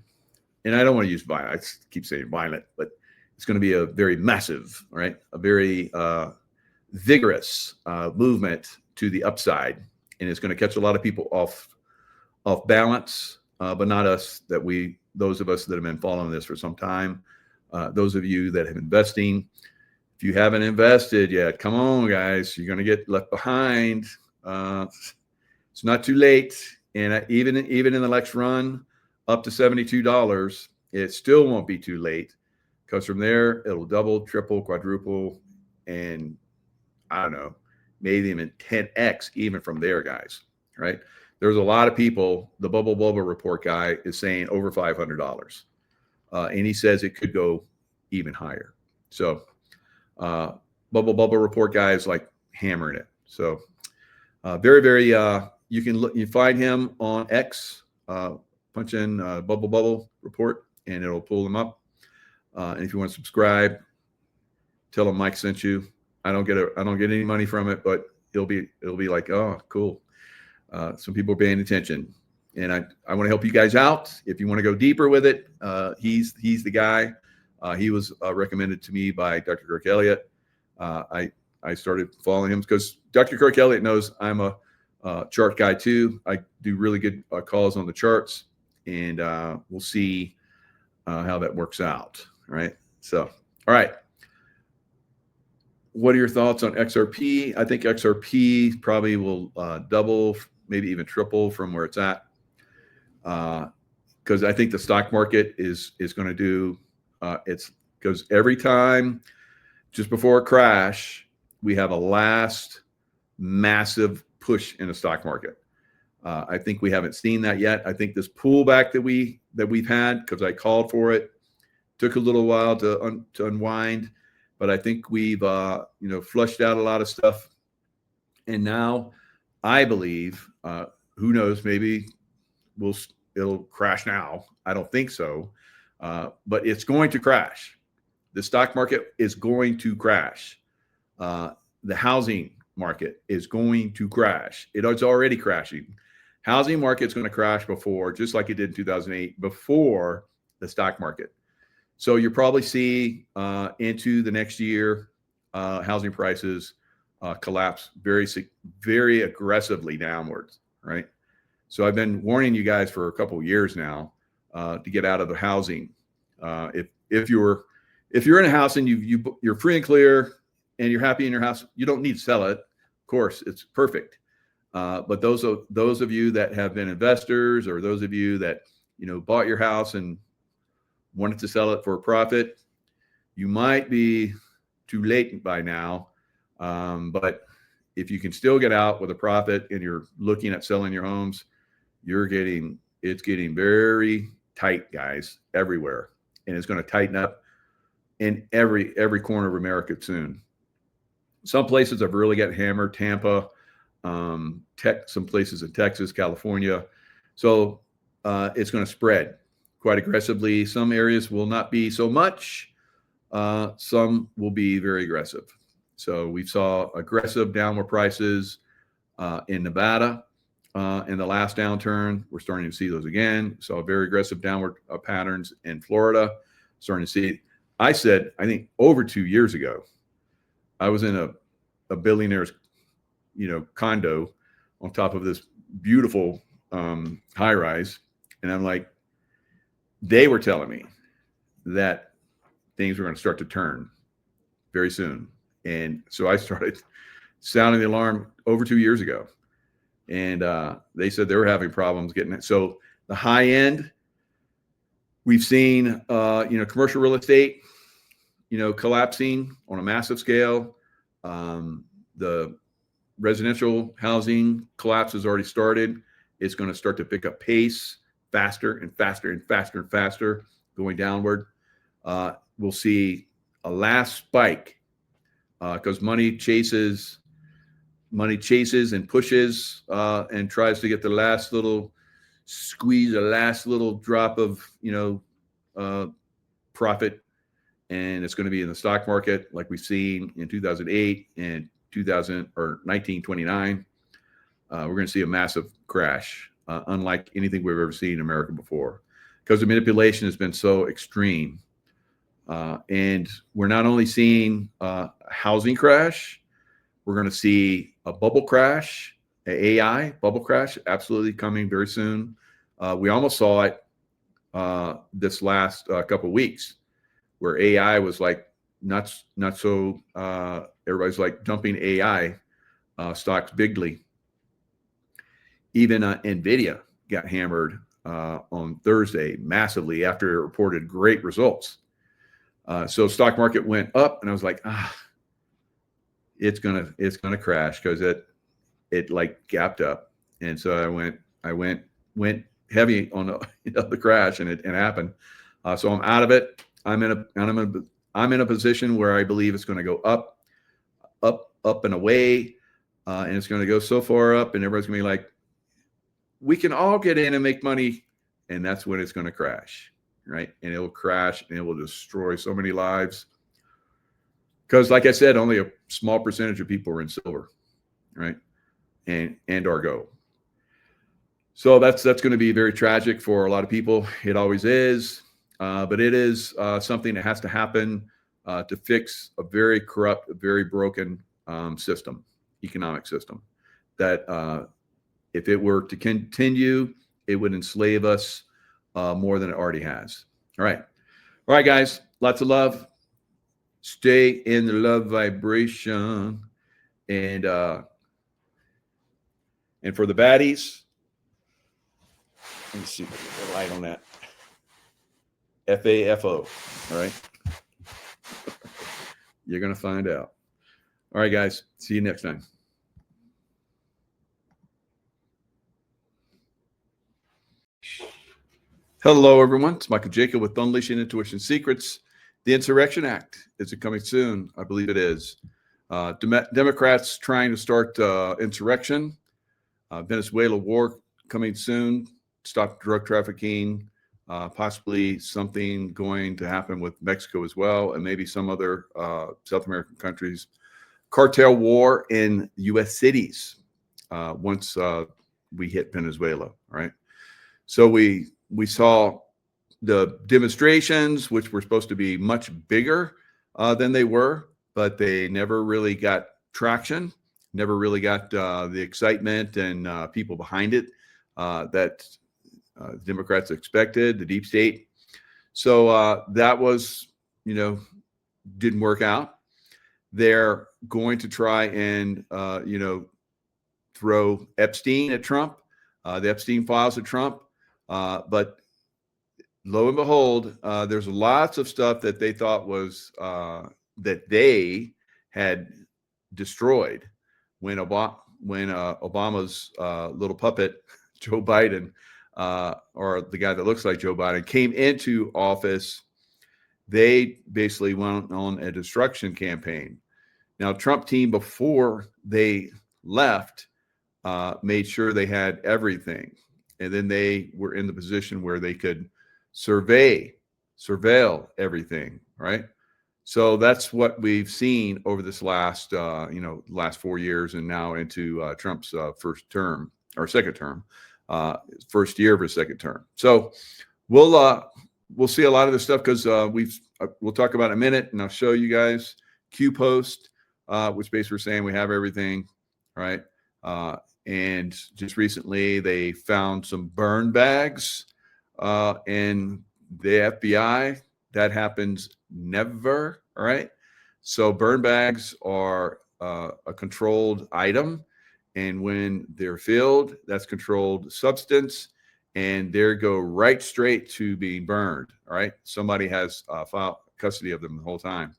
And I don't want to use violent. I keep saying violent, but it's going to be a very massive, right? A very vigorous movement to the upside. And it's going to catch a lot of people off balance, but not us, those of us that have been following this for some time. Those of you that have investing, if you haven't invested yet, come on, guys, you're going to get left behind. It's not too late. And even in the next run up to $72, it still won't be too late, because from there, it'll double, triple, quadruple, and I don't know, maybe even 10x even from there, guys, right? There's a lot of people, the bubble report guy is saying over $500. And he says it could go even higher. So bubble report guy is like hammering it. So very, very, you find him on X, punch in bubble report, and it'll pull them up. And if you want to subscribe, tell them Mike sent you. I don't get any money from it, but it'll be like, oh, cool. Some people are paying attention, and I want to help you guys out. If you want to go deeper with it, he's the guy. He was recommended to me by Dr. Kirk Elliott. I started following him because Dr. Kirk Elliott knows I'm a chart guy too. I do really good calls on the charts, and we'll see how that works out. All right. So, all right. What are your thoughts on XRP? I think XRP probably will double, maybe even triple from where it's at, because I think the stock market is going to do. It's because every time, just before a crash, we have a last massive push in the stock market. I think we haven't seen that yet. I think this pullback that we've had, because I called for it, took a little while to unwind. But I think we've, flushed out a lot of stuff. And now I believe, who knows, maybe it'll crash now. I don't think so. But it's going to crash. The stock market is going to crash. The housing market is going to crash. It is already crashing. Housing market's going to crash before, just like it did in 2008, before the stock market. So you'll probably see into the next year, housing prices collapse very aggressively downwards, right? So I've been warning you guys for a couple of years now to get out of the housing. If you're in a house and you're free and clear and you're happy in your house, you don't need to sell it. Of course, it's perfect. But those of you that have been investors, or those of you that bought your house and wanted to sell it for a profit, you might be too late by now. But if you can still get out with a profit and you're looking at selling your homes, it's getting very tight, guys, everywhere. And it's going to tighten up in every corner of America soon. Some places have really got hammered, Tampa, some places in Texas, California. So it's going to spread quite aggressively. Some areas will not be so much. Some will be very aggressive. So we saw aggressive downward prices in Nevada in the last downturn. We're starting to see those again. Saw very aggressive downward patterns in Florida. Starting to see. I said, I think over 2 years ago, I was in a billionaire's, condo on top of this beautiful high rise, and I'm like, they were telling me that things were going to start to turn very soon. And so I started sounding the alarm over 2 years ago. And they said they were having problems getting it. So the high end, we've seen, commercial real estate, collapsing on a massive scale. The residential housing collapse has already started. It's going to start to pick up pace faster and faster and faster and faster going downward. We'll see a last spike because money chases and pushes and tries to get the last little squeeze, the last little drop of, profit. And it's going to be in the stock market like we've seen in 2008 and 1929. We're going to see a massive crash, unlike anything we've ever seen in America before, because the manipulation has been so extreme. And we're not only seeing a housing crash, we're going to see a bubble crash, an AI bubble crash, absolutely coming very soon. We almost saw it this last couple of weeks, where AI was like not so. Everybody's like dumping AI stocks bigly. Even Nvidia got hammered on Thursday massively after it reported great results. So stock market went up, and I was like, it's gonna crash because it like gapped up, and so I went heavy on the crash, and it happened. So I'm out of it. I'm in a position where I believe it's going to go up and away, and it's going to go so far up, and everybody's going to be like, we can all get in and make money, and that's when it's going to crash, right? And it will crash, and it will destroy so many lives. Because, like I said, only a small percentage of people are in silver, right? And are gold. So that's going to be very tragic for a lot of people. It always is. But it is something that has to happen to fix a very corrupt, very broken economic system, that if it were to continue, it would enslave us more than it already has. All right, guys, lots of love. Stay in the love vibration. And for the baddies, let me see if I can get a light on that. FAFO, all right? You're going to find out. All right, guys. See you next time. Hello, everyone. It's Michael Jacob with Unleashing Intuition Secrets. The Insurrection Act. Is it coming soon? I believe it is. Democrats trying to start insurrection. Venezuela war coming soon. Stop drug trafficking. Possibly something going to happen with Mexico as well, and maybe some other South American countries. Cartel war in U.S. cities once we hit Venezuela, right? So we saw the demonstrations, which were supposed to be much bigger than they were, but they never really got traction, never really got the excitement and people behind it that Democrats expected, the deep state. So that was, didn't work out. They're going to try and, throw Epstein at Trump, the Epstein files at Trump. But lo and behold, there's lots of stuff that they thought was that they had destroyed when Obama's little puppet, Joe Biden, or the guy that looks like Joe Biden, came into office. They basically went on a destruction campaign. Now, Trump team, before they left, made sure they had everything. And then they were in the position where they could surveil everything, right? So that's what we've seen over this last 4 years, and now into Trump's first term or second term, first year of his second term. So we'll see a lot of this stuff because we'll talk about it in a minute, and I'll show you guys Q Post, which basically we're saying we have everything, right? And just recently they found some burn bags in the FBI, that happens never, all right? So burn bags are a controlled item. And when they're filled, that's controlled substance. And they go right straight to being burned, all right? Somebody has file custody of them the whole time.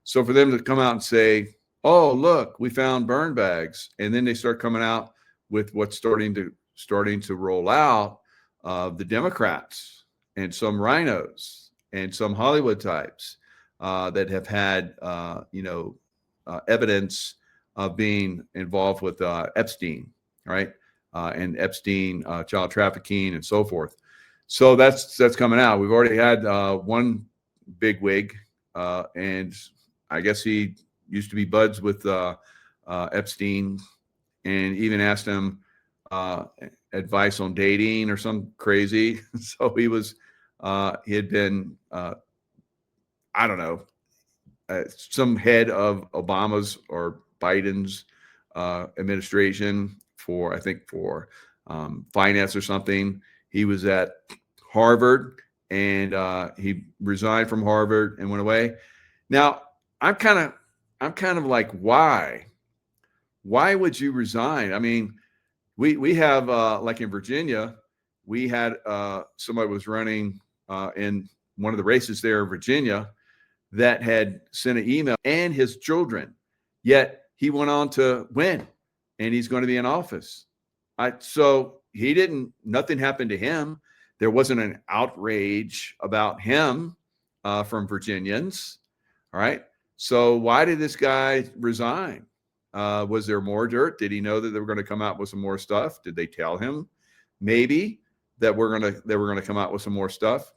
So for them to come out and say, oh, look, we found burn bags. And then they start coming out with what's starting to roll out of the Democrats and some rhinos and some Hollywood types that have had, evidence of being involved with Epstein, right? And Epstein, child trafficking and so forth. So that's coming out. We've already had one bigwig, and I guess he used to be buds with Epstein, and even asked him advice on dating or some crazy. So he had been, I don't know, some head of Obama's or Biden's administration for finance or something. He was at Harvard, and he resigned from Harvard and went away. Now I'm kind of like, why would you resign? I mean, we have like in Virginia, we had somebody was running in one of the races there in Virginia that had sent an email, and his children, yet he went on to win, and he's going to be in office. So nothing happened to him. There wasn't an outrage about him from Virginians. All right. So why did this guy resign? Was there more dirt? Did he know that they were going to come out with some more stuff? Did they tell him maybe that they were going to come out with some more stuff?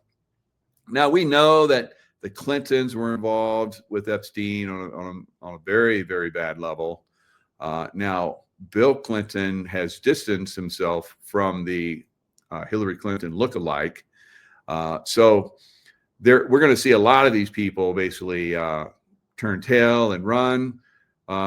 Now we know that the Clintons were involved with Epstein on a very, very bad level. Now, Bill Clinton has distanced himself from the Hillary Clinton lookalike. So we're going to see a lot of these people basically turn tail and run.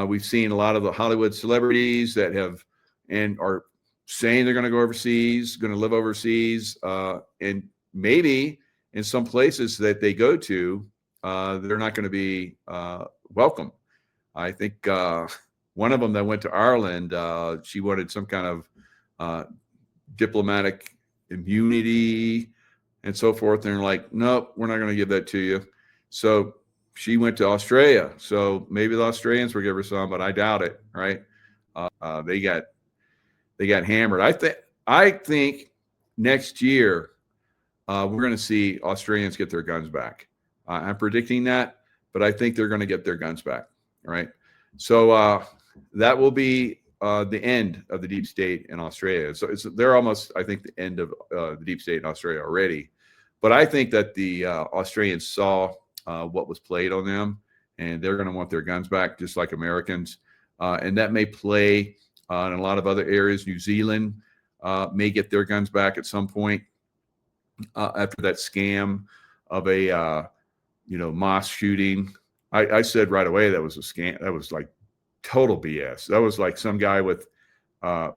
We've seen a lot of the Hollywood celebrities that have and are saying they're going to go overseas, going to live overseas, and maybe in some places that they go to, they're not going to be welcome. I think one of them that went to Ireland, she wanted some kind of diplomatic immunity and so forth. And they're like, nope, we're not going to give that to you. So she went to Australia. So maybe the Australians will give her some, but I doubt it. Right? They got hammered. I think next year we're going to see Australians get their guns back. I'm predicting that, but I think they're going to get their guns back. Right? So that will be the end of the deep state in Australia. So they're almost, I think, the end of the deep state in Australia already. But I think that the Australians saw what was played on them, and they're going to want their guns back, just like Americans. And that may play in a lot of other areas. New Zealand may get their guns back at some point after that scam of a mosque shooting. I said right away that was a scam. That was like total BS. That was like some guy with paintball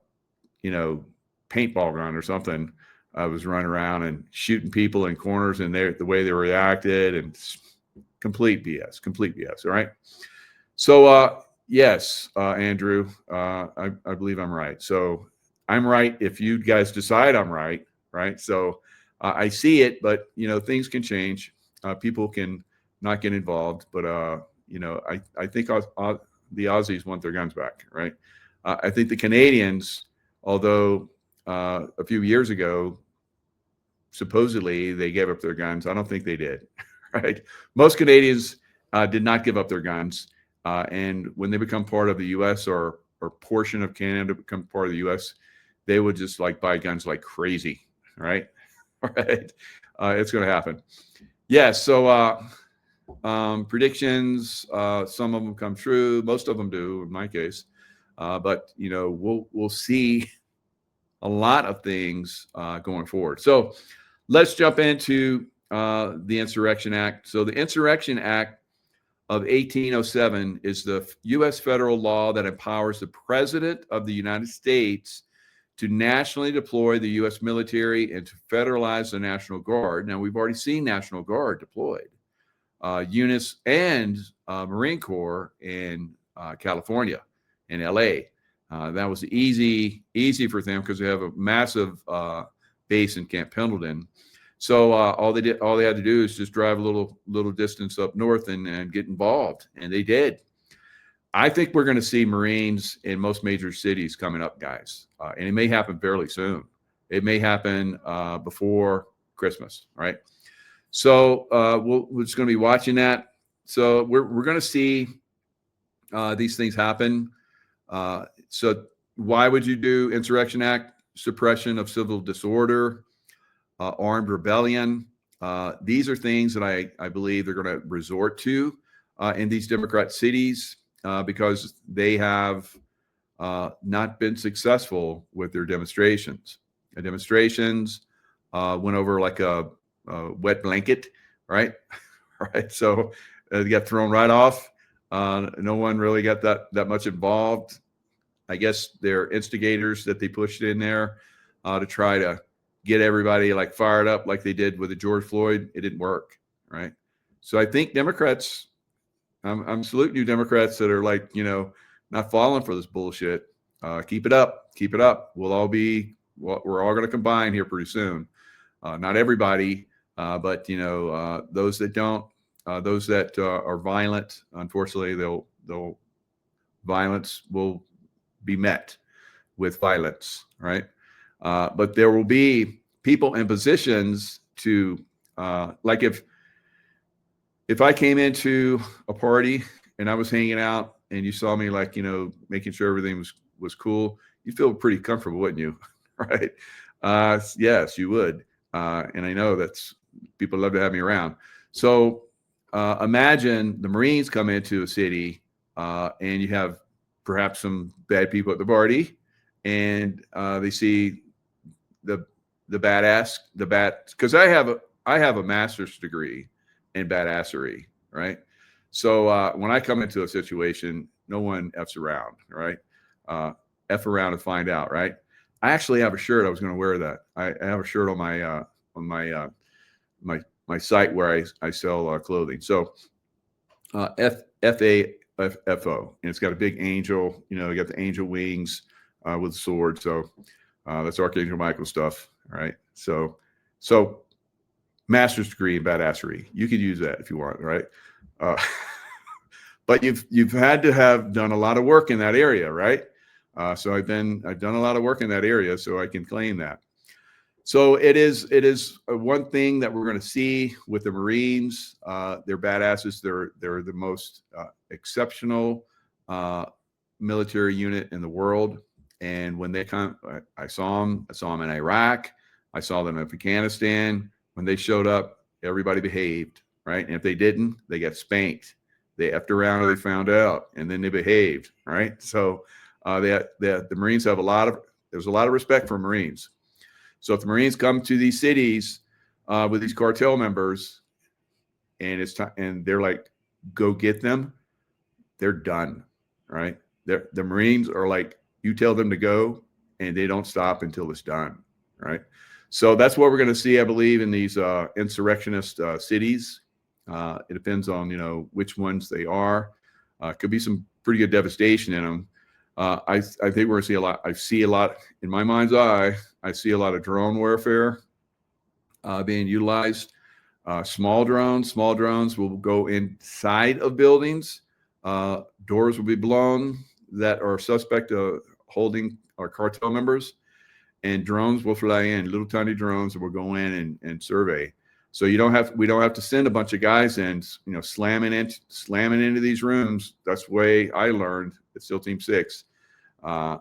gun or something was running around and shooting people in corners, and the way they reacted, and complete BS. All right. So yes, Andrew, I believe I'm right. So I'm right if you guys decide I'm right. Right. So I see it, but things can change. People can not get involved, but I think the Aussies want their guns back. Right. I think the Canadians, although a few years ago, supposedly they gave up their guns, I don't think they did. Right. Most Canadians did not give up their guns. And when they become part of the U.S. or portion of Canada become part of the U.S., they would just like buy guns like crazy. Right. All right. It's going to happen. Yes. So predictions, some of them come true. Most of them do in my case. But, we'll see a lot of things going forward. So let's jump into the Insurrection Act. So the Insurrection Act of 1807 is the U.S. federal law that empowers the President of the United States to nationally deploy the U.S. military and to federalize the National Guard. Now, we've already seen National Guard deployed, units and Marine Corps in California, in L.A. That was easy for them because they have a massive base in Camp Pendleton. So all they had to do is just drive a little distance up north and get involved, and they did. I think we're going to see Marines in most major cities coming up, guys, and it may happen fairly soon. It may happen before Christmas, right? So we're just going to be watching that. So we're going to see these things happen. So why would you do Insurrection Act, suppression of civil disorder, armed rebellion? These are things that I believe they're going to resort to in these Democrat cities because they have not been successful with their demonstrations. The demonstrations went over like a wet blanket, right? Right. So they got thrown right off. No one really got that much involved. I guess they're instigators that they pushed in there to try to get everybody like fired up like they did with the George Floyd. It didn't work, right? So I think Democrats, I'm saluting you Democrats that are like, not falling for this bullshit. Keep it up. Keep it up. We're all going to combine here pretty soon. Not everybody, but those that don't, those that are violent, unfortunately, they'll violence will be met with violence, right? But there will be people in positions to, like if I came into a party and I was hanging out and you saw me like, making sure everything was cool, you'd feel pretty comfortable, wouldn't you? Right? Yes, you would. And I know that's people love to have me around. So imagine the Marines come into a city and you have perhaps some bad people at the party, and they see the badass, because I have a master's degree in badassery, right? So when I come into a situation, no one F's around, right? F around and find out, right? I actually have a shirt. I was going to wear that. I have a shirt on my site where I sell clothing. So FAFO, and it's got a big angel. You got the angel wings with a sword. So that's Archangel Michael stuff. All right. So master's degree in badassery. You could use that if you want, right? But you've had to have done a lot of work in that area, right? So I've done a lot of work in that area, so I can claim that. So it is one thing that we're going to see with the Marines. They're badasses. They're the most exceptional military unit in the world. And when they come, I saw them in Iraq. I saw them in Afghanistan. When they showed up, everybody behaved, right? And if they didn't, they got spanked. They effed around or they found out, and then they behaved, right? So the Marines have there's a lot of respect for Marines. So if the Marines come to these cities with these cartel members, and it's time, and they're like, go get them, they're done, right? The Marines are like, you tell them to go, and they don't stop until it's done, right? So that's what we're going to see, I believe, in these insurrectionist cities. It depends on which ones they are. Could be some pretty good devastation in them. I think we're going to see a lot. I see a lot in my mind's eye. I see a lot of drone warfare being utilized. Small drones will go inside of buildings. Doors will be blown that are suspect of holding our cartel members, and drones will fly in, little tiny drones that will go in and survey. So we don't have to send a bunch of guys in, slamming into these rooms. That's the way I learned at SEAL Team 6.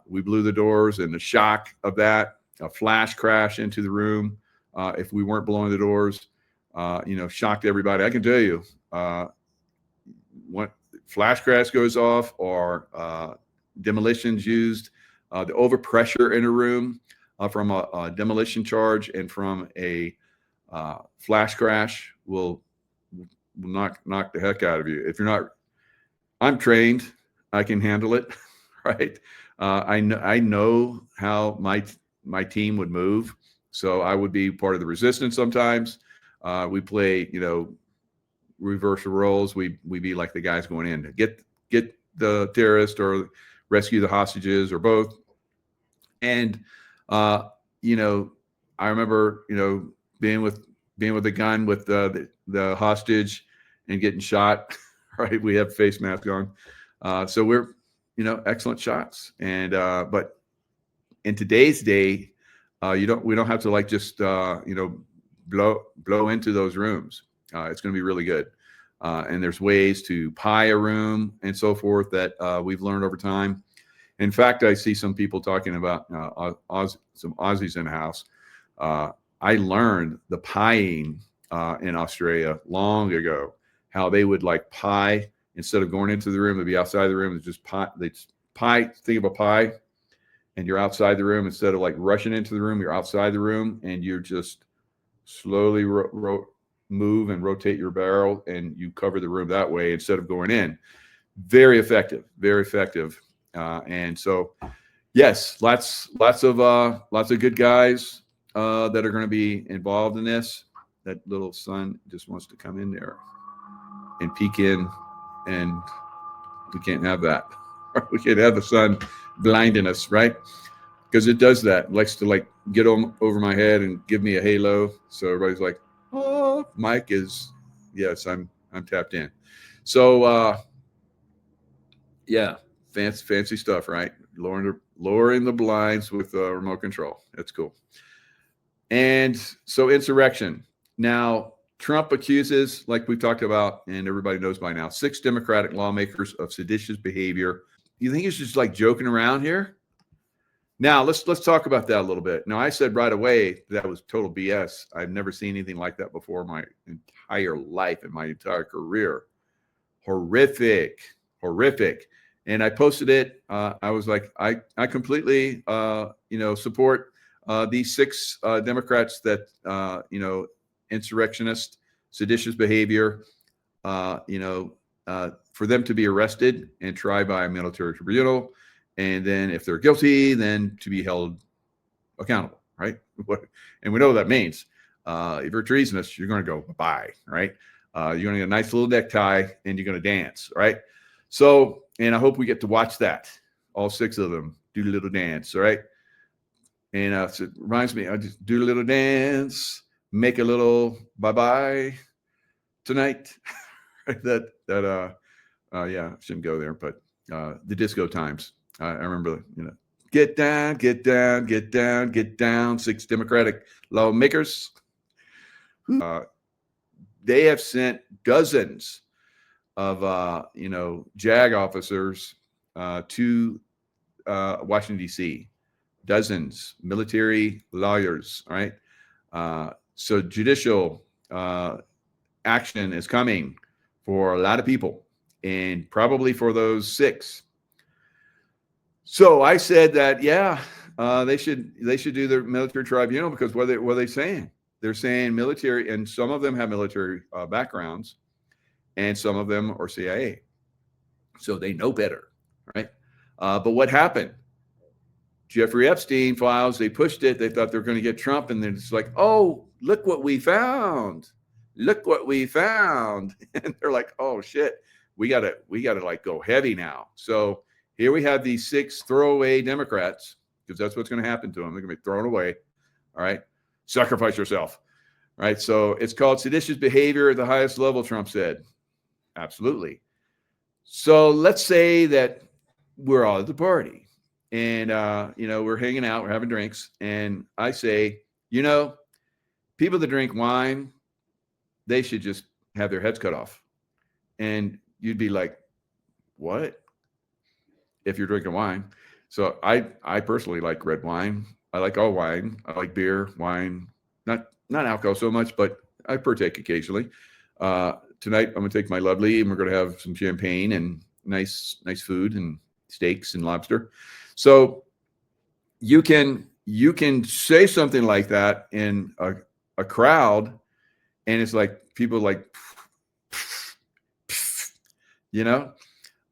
We blew the doors, and the shock of that, a flash crash into the room, if we weren't blowing the doors, shocked everybody. I can tell you, when flash crash goes off or demolitions used, the overpressure in a room from a demolition charge and from a flash crash will knock the heck out of you. If you're not, I'm trained, I can handle it, right? I know how my team would move. So I would be part of the resistance sometimes. We play, reversal roles. We be like the guys going in to get the terrorist or rescue the hostages or both. And I remember being with a gun with the hostage and getting shot. Right, we have face mask on, so we're excellent shots. And but in today's day, we don't have to like just blow into those rooms. It's going to be really good. And there's ways to pie a room and so forth that we've learned over time. In fact, I see some people talking about some Aussies in the house. I learned the pieing in Australia long ago, how they would like pie instead of going into the room, they'd be outside the room. They just pie. They pie. Think of a pie, and you're outside the room instead of like rushing into the room. You're outside the room, and you're just slowly move and rotate your barrel, and you cover the room that way instead of going in. Very effective. Very effective. And so, yes, lots of good guys that are going to be involved in this. That little son just wants to come in there and peek in, and we can't have that. We can't have the sun blinding us, right? Because it does that. It likes to like get over my head and give me a halo. So everybody's like, "Oh, Mike is, yes, I'm tapped in." So yeah, fancy stuff, right? Lowering the blinds with remote control. That's cool. And so insurrection. Now, Trump accuses, like we've talked about, and everybody knows by now, 6 Democratic lawmakers of seditious behavior. You think he's just like joking around here? Now, let's talk about that a little bit. Now, I said right away that was total BS. I've never seen anything like that before in my entire life, in my entire career. Horrific. And I posted it. I was like, I completely, support these 6 Democrats that, insurrectionist, seditious behavior, for them to be arrested and tried by a military tribunal. And then if they're guilty, then to be held accountable, right? And we know what that means. If you're treasonous, you're going to go bye, right? You're going to get a nice little necktie and you're going to dance, right? So, and I hope we get to watch that. All 6 of them do a little dance, all right? And so it reminds me, I just do a little dance, make a little bye-bye tonight. Yeah, I shouldn't go there, but the disco times. I remember, get down, get down, get down, get down. 6 Democratic lawmakers. They have sent dozens of, JAG officers to Washington, D.C. Dozens, military lawyers, right? So judicial action is coming for a lot of people, and probably for those 6. So I said that, yeah, they should do their military tribunal, because what are they saying? They're saying military, and some of them have military backgrounds, and some of them are CIA. So they know better, right? But what happened? Jeffrey Epstein files, they pushed it. They thought they were going to get Trump, and then it's like, oh, look what we found. Look what we found. And they're like, oh shit, we gotta like go heavy now. So here we have these 6 throwaway Democrats, because that's what's going to happen to them. They're going to be thrown away. All right. Sacrifice yourself. Right. So it's called seditious behavior at the highest level, Trump said. Absolutely. So let's say that we're all at the party, and, we're hanging out, we're having drinks. And I say, people that drink wine, they should just have their heads cut off. And you'd be like, what? If you're drinking wine. So I personally like red wine. I like all wine. I like beer, wine, not alcohol so much, but I partake occasionally. Tonight I'm going to take my lovely, and we're going to have some champagne and nice food and steaks and lobster. So you can say something like that in a crowd, and it's like people like,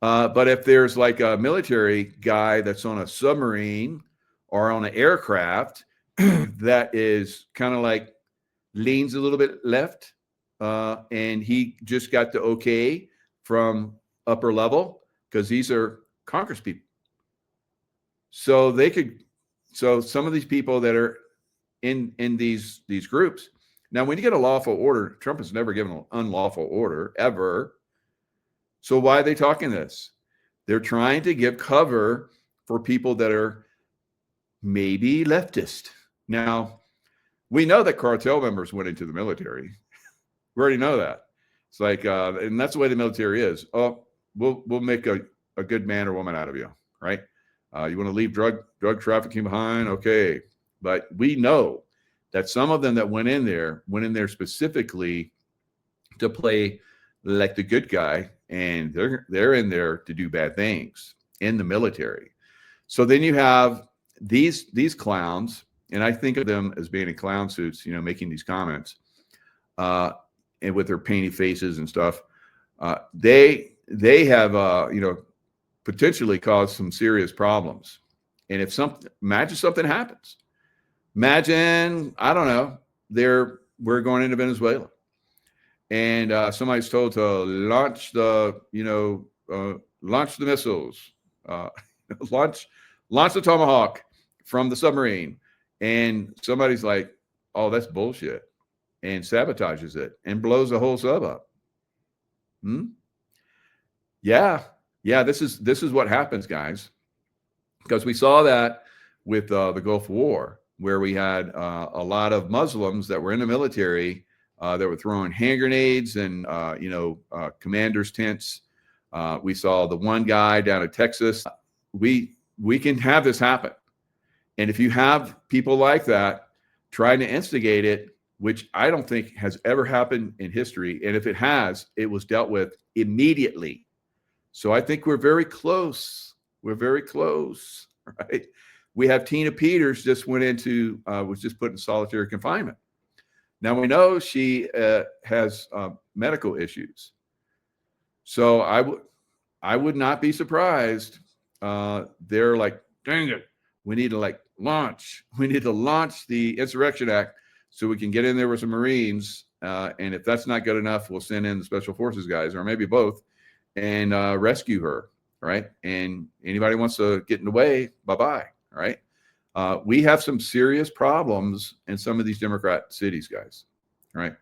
but if there's like a military guy that's on a submarine are on an aircraft that is kind of like leans a little bit left, and he just got the okay from upper level because these are Congress people. So some of these people that are in these groups. Now, when you get a lawful order, Trump has never given an unlawful order ever. So why are they talking this? They're trying to give cover for people that are maybe leftist. Now, we know that cartel members went into the military. We already know that. It's like, and that's the way the military is. Oh, we'll make a good man or woman out of you, right? You want to leave drug trafficking behind? Okay. But we know that some of them that went in there specifically to play like the good guy, and they're in there to do bad things in the military. So then you have these clowns, and I think of them as being in clown suits, making these comments, and with their painted faces and stuff. They have potentially caused some serious problems. And if imagine something happens. Imagine, I don't know, we're going into Venezuela, and somebody's told to launch the missiles, launch the Tomahawk from the submarine, and somebody's like, "Oh, that's bullshit," and sabotages it and blows the whole sub up. Yeah. This is what happens, guys, because we saw that with the Gulf War, where we had a lot of Muslims that were in the military that were throwing hand grenades and commanders' tents. We saw the one guy down in Texas. We can have this happen, and if you have people like that trying to instigate it, which I don't think has ever happened in history, and if it has, it was dealt with immediately. So I think we're very close. We're very close, right? We have Tina Peters was just put in solitary confinement. Now we know she has medical issues. So I would not be surprised. They're like, dang it, we need to launch the Insurrection Act so we can get in there with some Marines. And if that's not good enough, we'll send in the Special Forces guys, or maybe both, and rescue her, right? And anybody wants to get in the way, bye-bye, right? We have some serious problems in some of these Democrat cities, guys, right?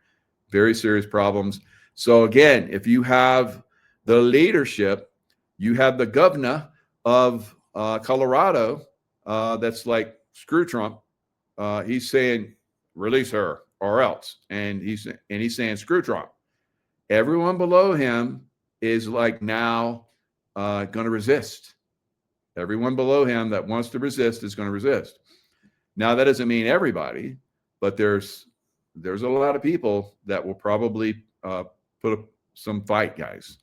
Very serious problems. So again, if you have the leadership, you have the governor of Colorado that's like, screw Trump. He's saying, release her or else. And he's saying, screw Trump. Everyone below him is like now going to resist. Everyone below him that wants to resist is going to resist. Now, that doesn't mean everybody, but there's a lot of people that will probably put up some fight, guys.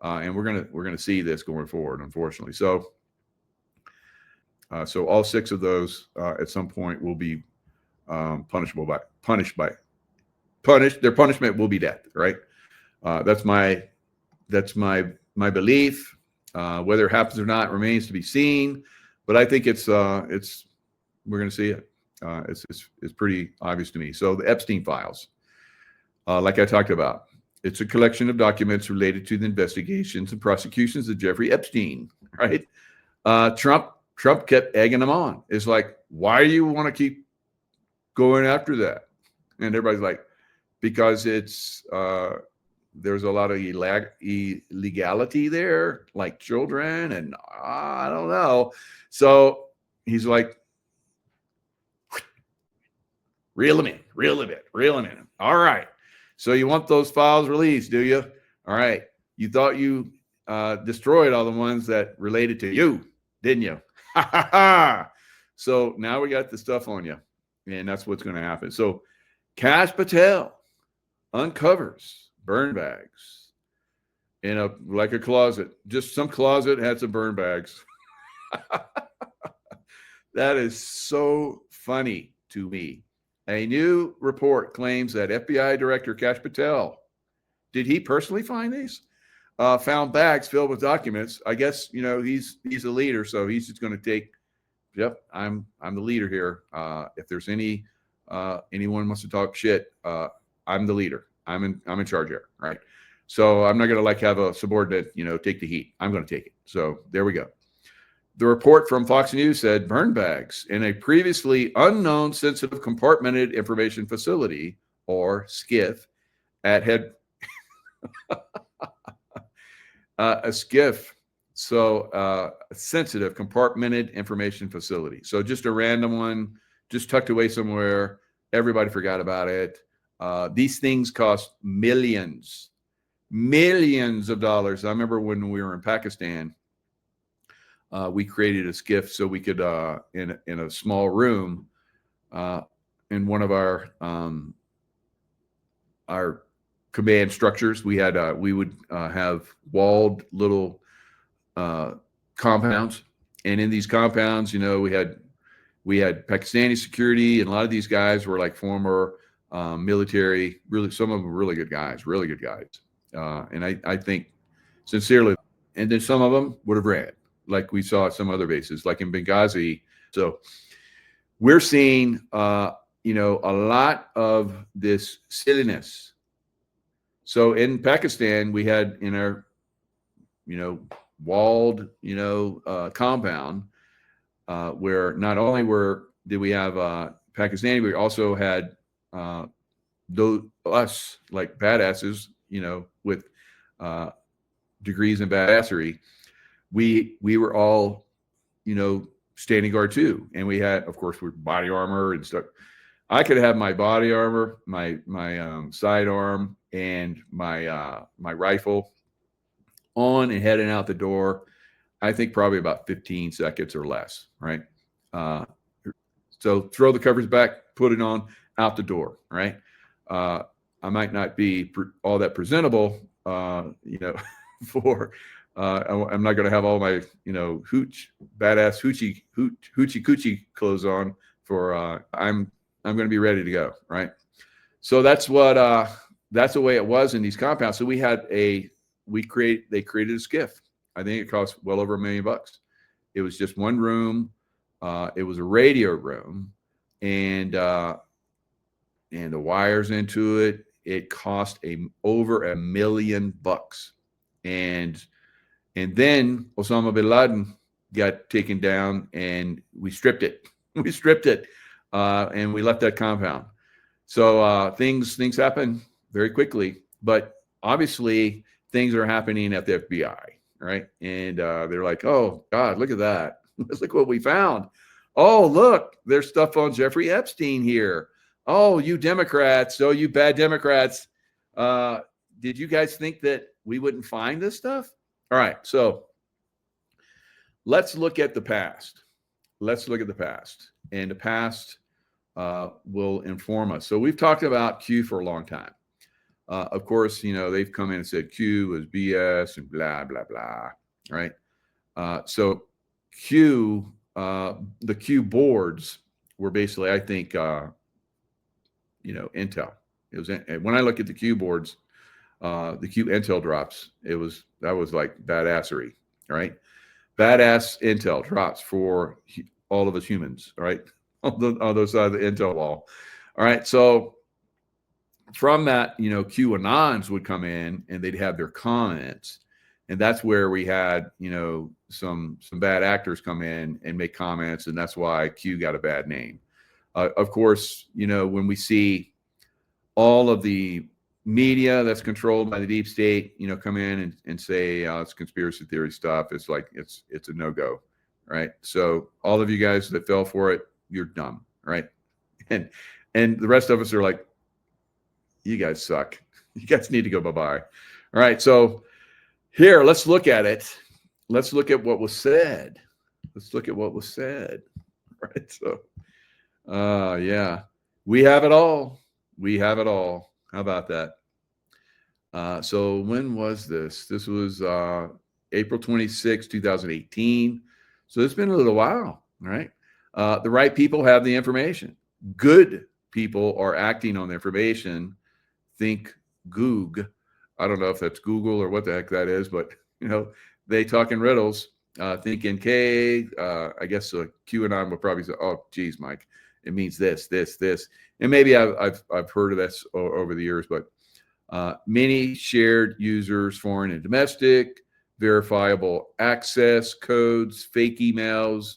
And we're gonna see this going forward, unfortunately. So all six of those at some point will be punished. Their punishment will be death, right? That's my belief. Whether it happens or not remains to be seen. But I think we're going to see it. It's pretty obvious to me. So the Epstein files, like I talked about, it's a collection of documents related to the investigations and prosecutions of Jeffrey Epstein, right? Trump kept egging them on. It's like, why do you want to keep going after that? And everybody's like, because it's there's a lot of illegality there, like children, and I don't know. So he's like, reel him in. All right. So you want those files released, do you? All right. You thought you destroyed all the ones that related to you, didn't you? So now we got the stuff on you, and that's what's going to happen. So Kash Patel uncovers burn bags in a closet. Just some closet had some burn bags. That is so funny to me. A new report claims that FBI Director Kash Patel, did he personally find these? Found bags filled with documents. I guess, he's a leader, so he's just going to take yep, I'm the leader here. If there's anyone wants to talk shit, I'm the leader. I'm in charge here, right? So I'm not going to like have a subordinate, take the heat. I'm going to take it. So there we go. The report from Fox News said burn bags in a previously unknown sensitive compartmented information facility, or SCIF, at head a SCIF. So a sensitive compartmented information facility. So just a random one, just tucked away somewhere. Everybody forgot about it. These things cost millions of dollars. I remember when we were in Pakistan, we created a SCIF so we could, in a small room, in one of our command structures, we would have walled little compounds, and in these compounds, we had Pakistani security, and a lot of these guys were like former military. Really, some of them were really good guys. And I think sincerely, and then some of them would have ran, like we saw at some other bases, like in Benghazi. So we're seeing, a lot of this silliness. So in Pakistan, we had in our, walled, compound, where not only did we have Pakistani, we also had us like badasses, with degrees in badassery. We were all, standing guard too, and we had, of course, with body armor and stuff. I could have my body armor, my sidearm, and my rifle on and heading out the door. I think probably about 15 seconds or less, right? So throw the covers back, put it on, out the door, right? I might not be all that presentable, for. I'm not going to have all my, badass hoochie coochie clothes on for. I'm going to be ready to go, right? So that's the way it was in these compounds. So they created a SCIF. I think it cost well over $1 million. It was just one room. It was a radio room, and the wires into it. It cost over $1 million, and then Osama bin Laden got taken down, and we stripped it. And we left that compound. So things happen very quickly, but obviously things are happening at the FBI, right? And they're like, oh God, look at that. Look what we found. Oh, look, there's stuff on Jeffrey Epstein here. Oh, you Democrats, you bad Democrats. Did you guys think that we wouldn't find this stuff? All right, so let's look at the past. And the past will inform us. So we've talked about Q for a long time. Of course, they've come in and said Q was BS and blah, blah, blah, right? So Q, the Q boards were basically, I think, Intel. It was when I look at the Q boards, the Q Intel drops, that was like badassery, right? Badass Intel drops for all of us humans, right? On the other side of the Intel wall. All right. So from that, QAnons would come in and they'd have their comments. And that's where we had, some bad actors come in and make comments. And that's why Q got a bad name. Of course, when we see all of the media that's controlled by the deep state, come in and say it's conspiracy theory stuff. It's like it's a no-go, right? So all of you guys that fell for it, you're dumb, right? And the rest of us are like, you guys suck. You guys need to go bye-bye. All right, so here, let's look at it. Let's look at what was said. Right? So, yeah, we have it all. How about that? So when was this? This was April 26, 2018. So it's been a little while, right? The right people have the information. Good people are acting on the information. Think Goog. I don't know if that's Google or what the heck that is, but they talk in riddles. think NK. I guess QAnon would probably say, "Oh, geez, Mike, it means this, and maybe I've heard of this over the years, but many shared users, foreign and domestic, verifiable access codes, fake emails,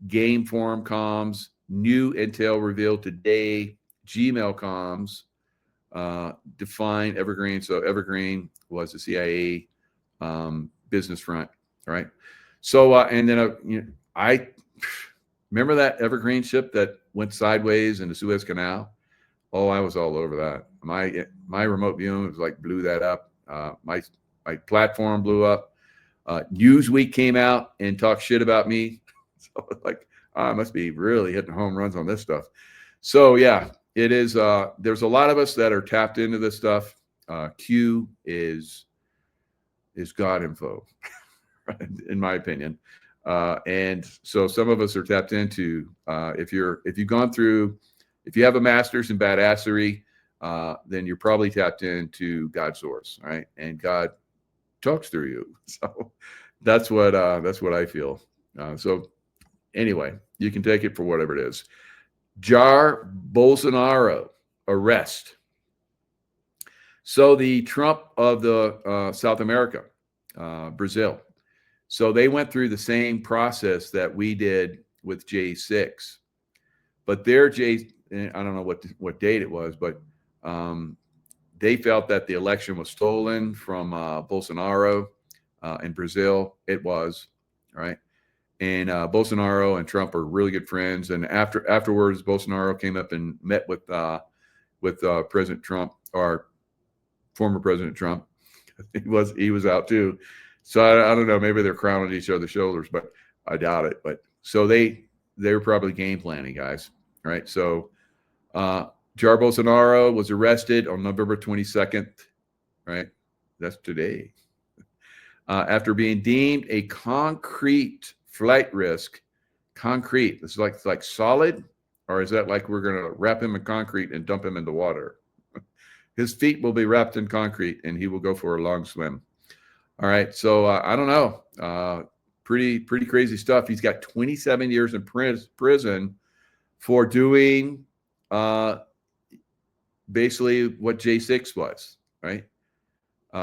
game forum comms, new intel revealed today, Gmail comms, define Evergreen. So Evergreen was the CIA business front, right? So and then I remember that Evergreen ship that went sideways in the Suez Canal. Oh, I was all over that. My remote viewing was like blew that up. My platform blew up. Newsweek came out and talked shit about me. So like, I must be really hitting home runs on this stuff. So yeah, it is. There's a lot of us that are tapped into this stuff. Q is God info, in my opinion. And so some of us are tapped into. If you have a master's in badassery, then you're probably tapped into God's source, right? And God talks through you. So that's what I feel. So anyway, you can take it for whatever it is. Jair Bolsonaro arrest. So the Trump of the South America, Brazil. So they went through the same process that we did with J6, but their I don't know what date it was, but they felt that the election was stolen from Bolsonaro in Brazil. It was, right? And Bolsonaro and Trump are really good friends. And afterwards, Bolsonaro came up and met with President Trump, or former President Trump. He was out too. So I don't know. Maybe they're crowning each other's shoulders, but I doubt it. But so they were probably game planning, guys. Right? So Jair Bolsonaro was arrested on November 22nd. Right? That's today. After being deemed a concrete flight risk. Concrete. It's like solid, or is that like we're going to wrap him in concrete and dump him into water? His feet will be wrapped in concrete, and he will go for a long swim. All right. So I don't know. Pretty crazy stuff. He's got 27 years in prison for doing basically what J6 was, right?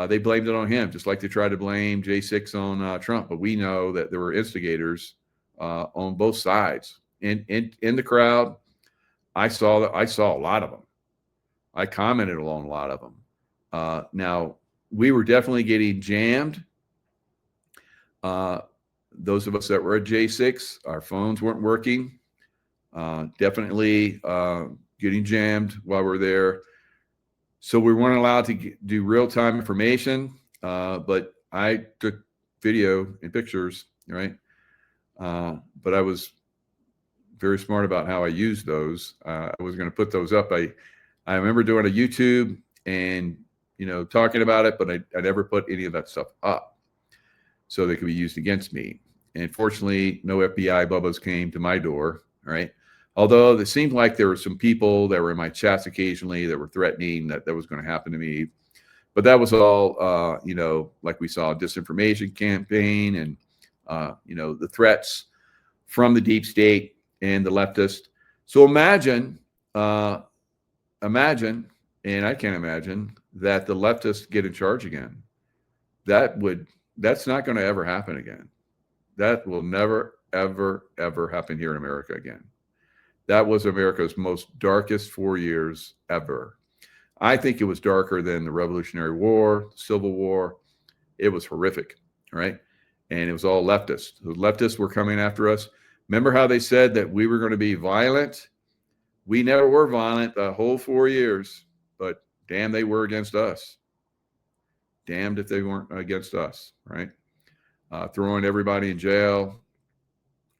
They blamed it on him, just like they tried to blame J6 on Trump. But we know that there were instigators on both sides. In the crowd, I saw a lot of them. I commented on a lot of them. Now, we were definitely getting jammed. Those of us that were at J6, our phones weren't working. Definitely getting jammed while we're there. So we weren't allowed to do real-time information, but I took video and pictures, right? But I was very smart about how I used those. I was going to put those up. I remember doing a YouTube and talking about it, but I never put any of that stuff up so they could be used against me. And fortunately, no FBI bubbas came to my door, right? Although it seemed like there were some people that were in my chats occasionally that were threatening that was going to happen to me. But that was all, like we saw a disinformation campaign and, the threats from the deep state and the leftist. So imagine, and I can't imagine that the leftists get in charge again. That's not going to ever happen again. That will never, ever, ever happen here in America again. That was America's most darkest 4 years ever. I think it was darker than the Revolutionary War, Civil War. It was horrific, right? And it was all leftists. The leftists were coming after us. Remember how they said that we were going to be violent? We never were violent the whole 4 years, but damn, they were against us. Damned if they weren't against us, right? Throwing everybody in jail,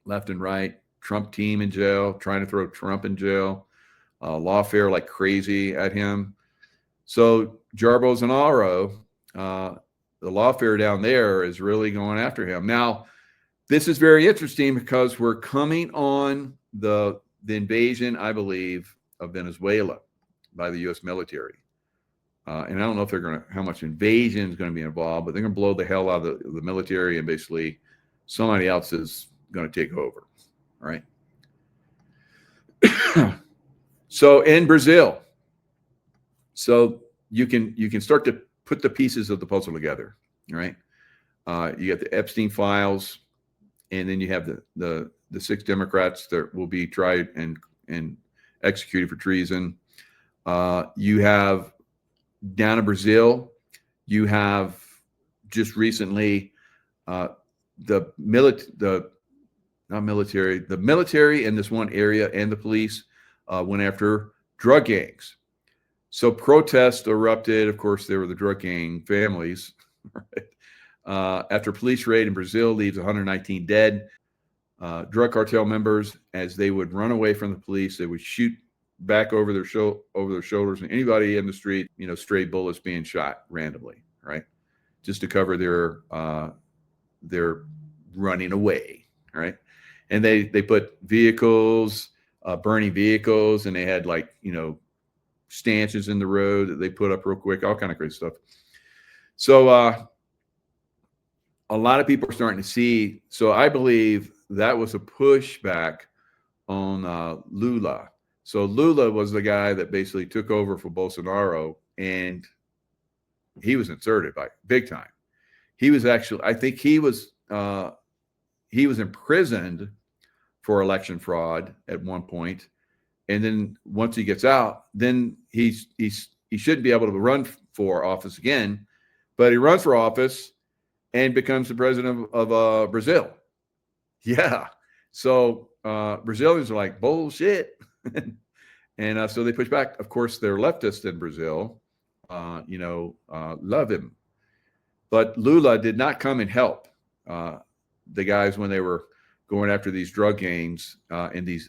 left and right. Trump team in jail, trying to throw Trump in jail, lawfare like crazy at him. So Jair Bolsonaro, the lawfare down there is really going after him. Now, this is very interesting because we're coming on the invasion, I believe, of Venezuela by the U.S. military. And I don't know if how much invasion is going to be involved, but they're going to blow the hell out of the military and basically somebody else is going to take over. All right. So in Brazil, so you can start to put the pieces of the puzzle together. All right. You got the Epstein files, and then you have the 6 Democrats that will be tried and executed for treason. You have down in Brazil, you have just recently the military in this one area and the police went after drug gangs. So protests erupted. Of course, there were the drug gang families. Right? After police raid in Brazil leaves 119 dead. Drug cartel members, as they would run away from the police, they would shoot back over their shoulders, and anybody in the street, stray bullets being shot randomly, right, just to cover their running away, right? And they put vehicles, burning vehicles, and they had stanchions in the road that they put up real quick, all kind of crazy stuff. So a lot of people are starting to see. So I believe that was a pushback on Lula. So Lula was the guy that basically took over for Bolsonaro, and he was inserted by big time. He was actually, I think he was imprisoned for election fraud at one point, and then once he gets out, then he shouldn't be able to run for office again, but he runs for office and becomes the president of Brazil. Yeah. So Brazilians are like, bullshit. And so they push back. Of course, they're leftists in Brazil, love him. But Lula did not come and help the guys when they were going after these drug gangs in these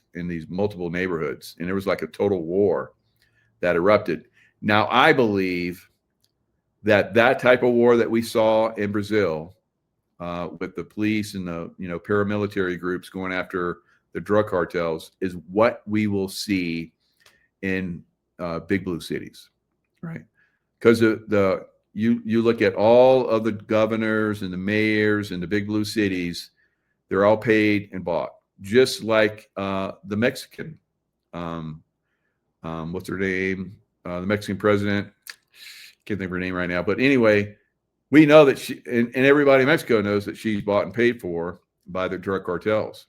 multiple neighborhoods. And there was like a total war that erupted. Now, I believe that type of war that we saw in Brazil with the police and the paramilitary groups going after the drug cartels is what we will see in big blue cities, right? Because you look at all of the governors and the mayors in the big blue cities, they're all paid and bought, just like the Mexican, what's her name? The Mexican president, can't think of her name right now, but anyway, we know that she and everybody in Mexico knows that she's bought and paid for by the drug cartels.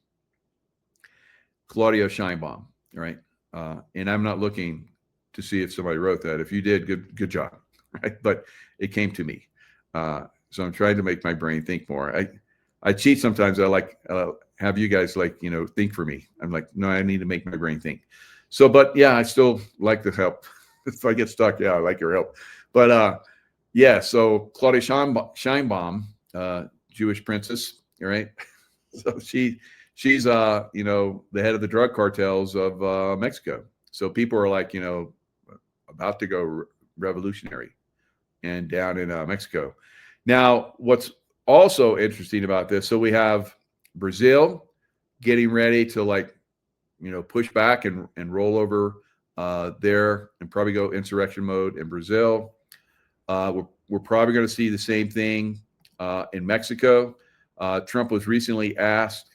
Claudia Sheinbaum, right? And I'm not looking to see if somebody wrote that. If you did, good job, right? But it came to me, so I'm trying to make my brain think more. I cheat sometimes. I like have you guys think for me. I'm like, no, I need to make my brain think. So, but yeah, I still like the help. If I get stuck, yeah, I like your help. But yeah, so Claudia Sheinbaum, Jewish princess, right? So she's the head of the drug cartels of Mexico. So people are like, about to go revolutionary and down in Mexico. Now, what's also interesting about this, so we have Brazil getting ready to push back and roll over there and probably go insurrection mode in Brazil. We're probably going to see the same thing in Mexico. Trump was recently asked,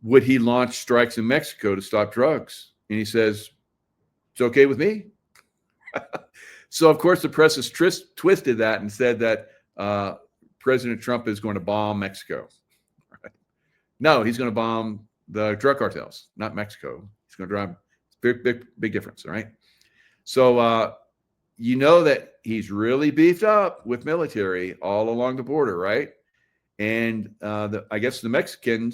would he launch strikes in Mexico to stop drugs? And he says, it's okay with me. So, of course, the press has twisted that and said that President Trump is going to bomb Mexico. Right? No, he's going to bomb the drug cartels, not Mexico. He's going to drive big difference. All right. So, that he's really beefed up with military all along the border, right? And I guess the Mexican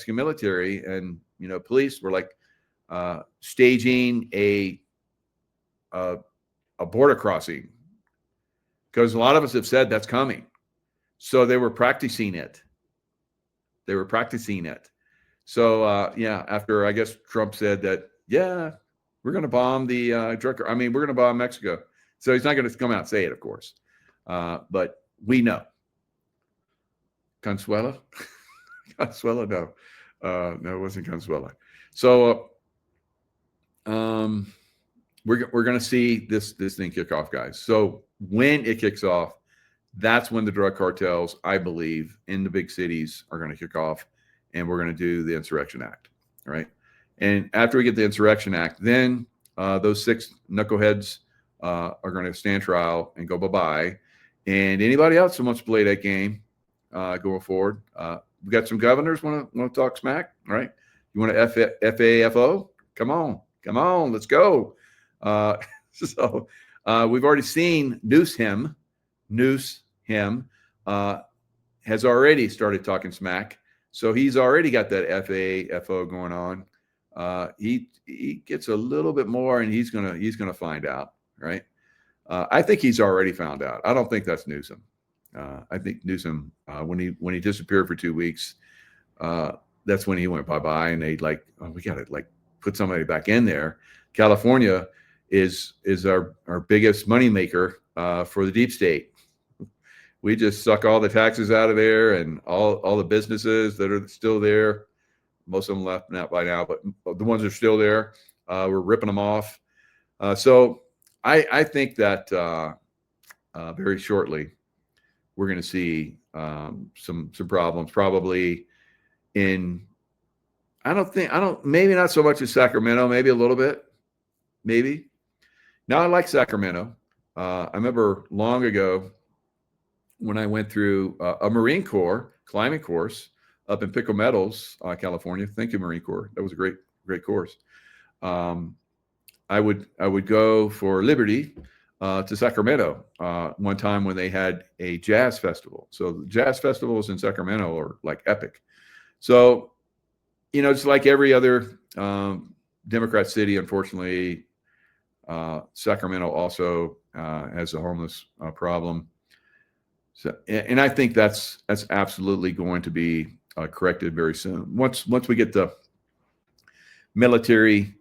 military and police were staging a border crossing, because a lot of us have said that's coming. So they were practicing it. So after I guess Trump said that, yeah, we're going to bomb the drug. I mean, we're going to bomb Mexico. So he's not going to come out and say it, of course. But we know. Consuela? Consuela? No. No, it wasn't Consuela. So we're going to see this thing kick off, guys. So when it kicks off, that's when the drug cartels, I believe, in the big cities are going to kick off, and we're going to do the Insurrection Act, right? And after we get the Insurrection Act, then those 6 knuckleheads are going to stand trial and go bye-bye. And anybody else who wants to play that game going forward, we got some governors want to talk smack, right? You want to FAFO? Come on, let's go. So we've already seen Newsom has already started talking smack. So he's already got that FAFO going on. He gets a little bit more, and he's gonna find out, right? I think he's already found out. I don't think that's Newsom. I think Newsom, when he disappeared for 2 weeks, that's when he went bye-bye, and they like, oh, we got to like put somebody back in there. California is our biggest moneymaker for the deep state. We just suck all the taxes out of there, and all the businesses that are still there. Most of them left by now, but the ones that are still there, we're ripping them off. So I think that very shortly we're going to see some problems, probably in. Maybe not so much in Sacramento, maybe a little bit, maybe. Now I like Sacramento. I remember long ago when I went through a Marine Corps climbing course up in Pico Meadows, California. Thank you, Marine Corps. That was a great course. I would go for Liberty to Sacramento one time when they had a jazz festival. So the jazz festivals in Sacramento are like epic. So, it's like every other Democrat city, unfortunately, Sacramento also has a homeless problem. So, and I think that's absolutely going to be corrected very soon. Once we get the military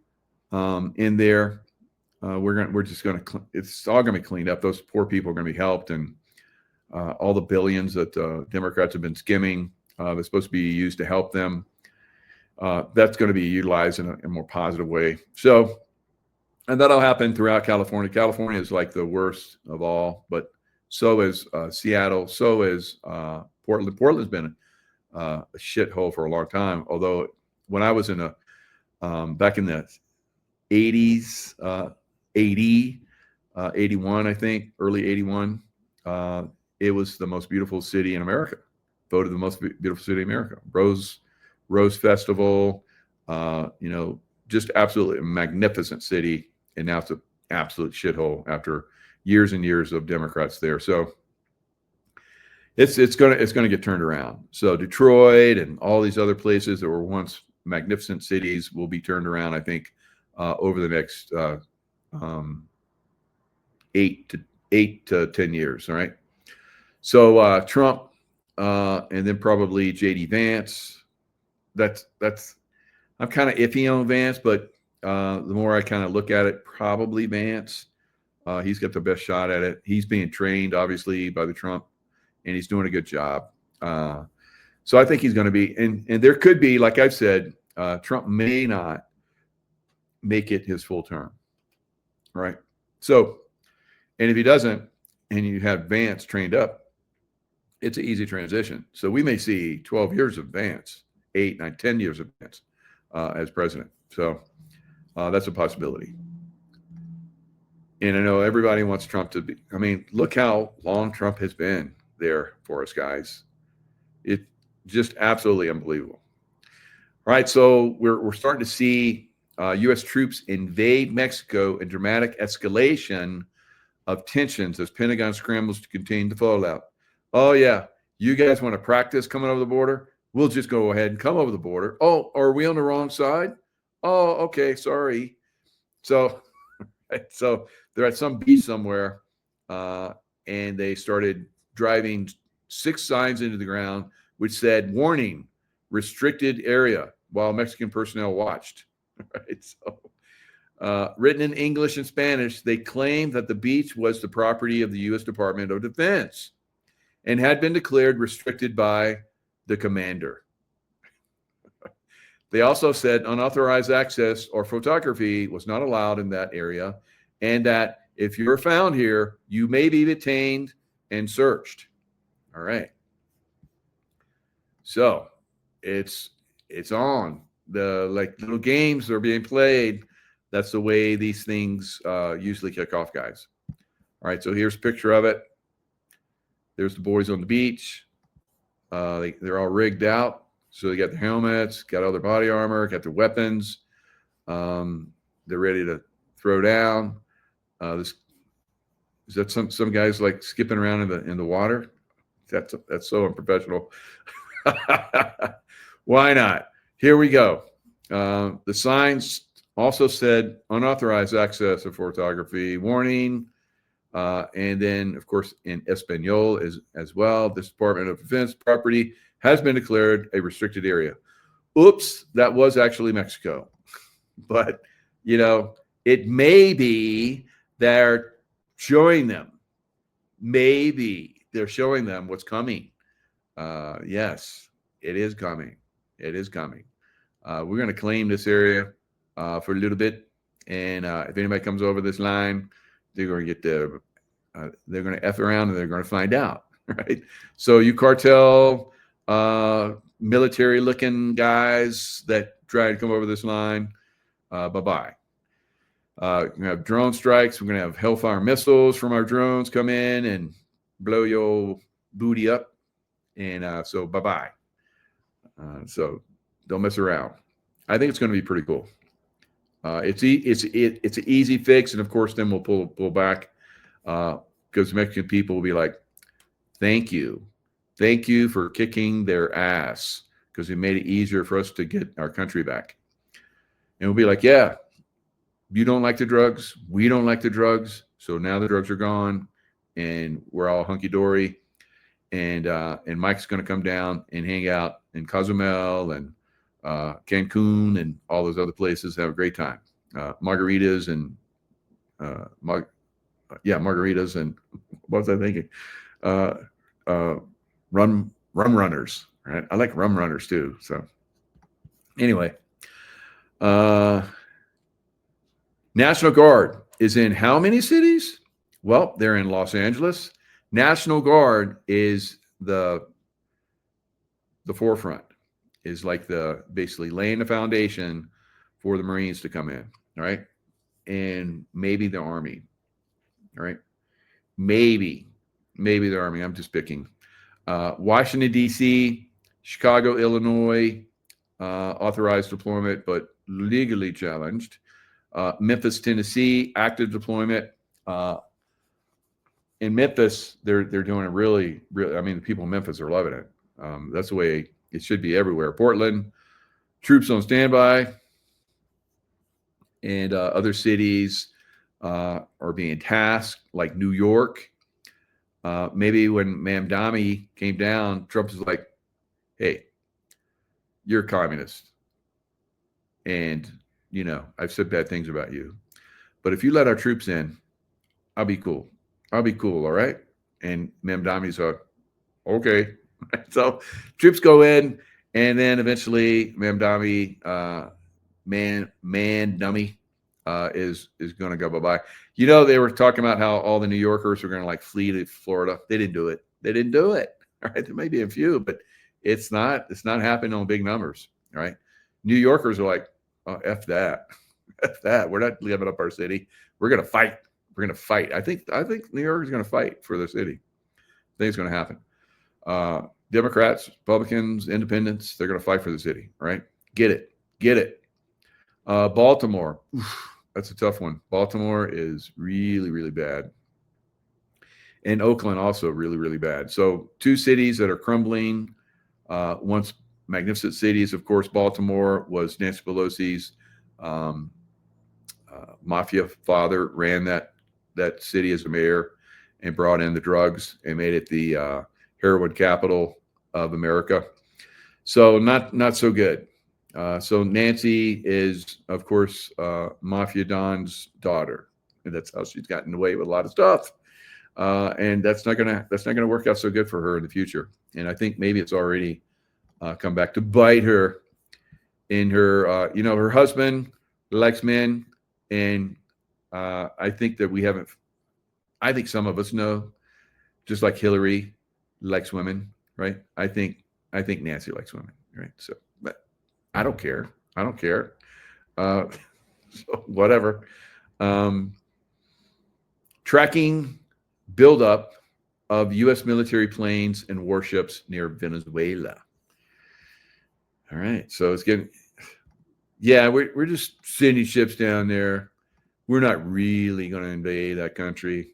in there, it's all gonna be cleaned up. Those poor people are gonna be helped, and all the billions that Democrats have been skimming that's supposed to be used to help them, that's going to be utilized in a more positive way. So, and that'll happen throughout California. California is like the worst of all, but so is Seattle, so is Portland. Portland's been a shithole for a long time. Although when I was in back in the 80s, 81, I think, early 81, it was the most beautiful city in America. Voted the most beautiful city in America. Rose Festival, just absolutely a magnificent city. And now it's an absolute shithole after years and years of Democrats there. So it's gonna get turned around. So Detroit and all these other places that were once magnificent cities will be turned around, I think, over the next 8 to 10 years. All right. So Trump, and then probably JD Vance. That's I'm kind of iffy on Vance, but the more I kind of look at it, probably Vance. He's got the best shot at it. He's being trained, obviously, by the Trump, and he's doing a good job. So I think he's going to be, and there could be, like I've said, Trump may not make it his full term, right? So, and if he doesn't, and you have Vance trained up, it's an easy transition. So we may see 12 years of Vance, 8, 9, 10 years of Vance as president. So that's a possibility. And I know everybody wants Trump to be, look how long Trump has been there for us, guys. It just absolutely unbelievable. All right, so we're starting to see U.S. troops invade Mexico in dramatic escalation of tensions as Pentagon scrambles to contain the fallout. Oh, yeah, you guys want to practice coming over the border? We'll just go ahead and come over the border. Oh, are we on the wrong side? Oh, okay, sorry. So they're at some beach somewhere, and they started driving 6 signs into the ground which said, "Warning, restricted area," while Mexican personnel watched. Right? So, written in English and Spanish, they claimed that the beach was the property of the U.S. Department of Defense and had been declared restricted by the commander. They also said unauthorized access or photography was not allowed in that area, and that if you're found here, you may be detained and searched. All right. So it's on. The like little games are being played. That's the way these things usually kick off, guys. All right. So here's a picture of it. There's the boys on the beach. They're all rigged out. So they got their helmets, got all their body armor, got their weapons. They're ready to throw down. Is that some guys like skipping around in the water? That's so unprofessional. Why not? Here we go. The signs also said unauthorized access of photography warning. And then, of course, in Espanol as well, this Department of Defense property has been declared a restricted area. Oops, that was actually Mexico. But, you know, it may be they're showing them. Maybe they're showing them what's coming. Yes, it is coming. It is coming. We're going to claim this area for a little bit. And if anybody comes over this line, they're going to get they're going to F around and they're going to find out, right? So you cartel, military looking guys that try to come over this line, bye-bye. We're going to have drone strikes. We're going to have Hellfire missiles from our drones come in and blow your booty up. And so bye-bye. So don't mess around. I think it's going to be pretty cool. It's an easy fix. And of course, then we'll pull back because Mexican people will be like, thank you. Thank you for kicking their ass because it made it easier for us to get our country back. And we'll be like, yeah, you don't like the drugs. We don't like the drugs. So now the drugs are gone and we're all hunky-dory. And Mike's going to come down and hang out in Cozumel and Cancun and all those other places, have a great time. Margaritas and margaritas and what was I thinking? Rum runners, right? I like rum runners too. So anyway, National Guard is in how many cities? Well, they're in Los Angeles. National Guard is the forefront, is like basically laying the foundation for the Marines to come in, all right? And maybe the Army, all right? Maybe the Army, I'm just picking. Washington, D.C., Chicago, Illinois, authorized deployment, but legally challenged. Memphis, Tennessee, active deployment. In Memphis, they're doing it really, I mean, the people in Memphis are loving it. That's the way it should be everywhere. Portland, troops on standby, and other cities are being tasked, like New York. Maybe when Mamdani came down, Trump was like, hey, you're a communist. And, you know, I've said bad things about you. But if you let our troops in, I'll be cool. I'll be cool, all right? And Mamdani's like, okay. So troops go in, and then eventually Mamdani, man dummy, is going to go bye-bye. You know, they were talking about how all the New Yorkers were going to like flee to Florida. They didn't do it. They didn't do it. All right. There may be a few, but it's not happening on big numbers. All right. New Yorkers are like, oh, F that. F that. We're not giving up our city. We're going to fight. We're going to fight. I think New York is going to fight for the city. I think it's going to happen. Democrats, Republicans, Independents, they're going to fight for the city. All right. Get it. Baltimore. Oof, that's a tough one. Baltimore is really, really bad. And Oakland also really, really bad. So two cities that are crumbling. Once magnificent cities, of course, Baltimore was Nancy Pelosi's mafia father, ran that city as a mayor and brought in the drugs and made it the heroin capital of America. So not so good. So Nancy is, of course, Mafia Don's daughter, and that's how she's gotten away with a lot of stuff. And that's not gonna work out so good for her in the future. And I think maybe it's already come back to bite her in her. Her husband likes men, and I think that we haven't. I think some of us know just like Hillary likes women, right? I think Nancy likes women, right? So, but I don't care. I don't care. So whatever. Tracking buildup of U.S. military planes and warships near Venezuela. All right, so it's getting, yeah, we're just sending ships down there. We're not really going to invade that country.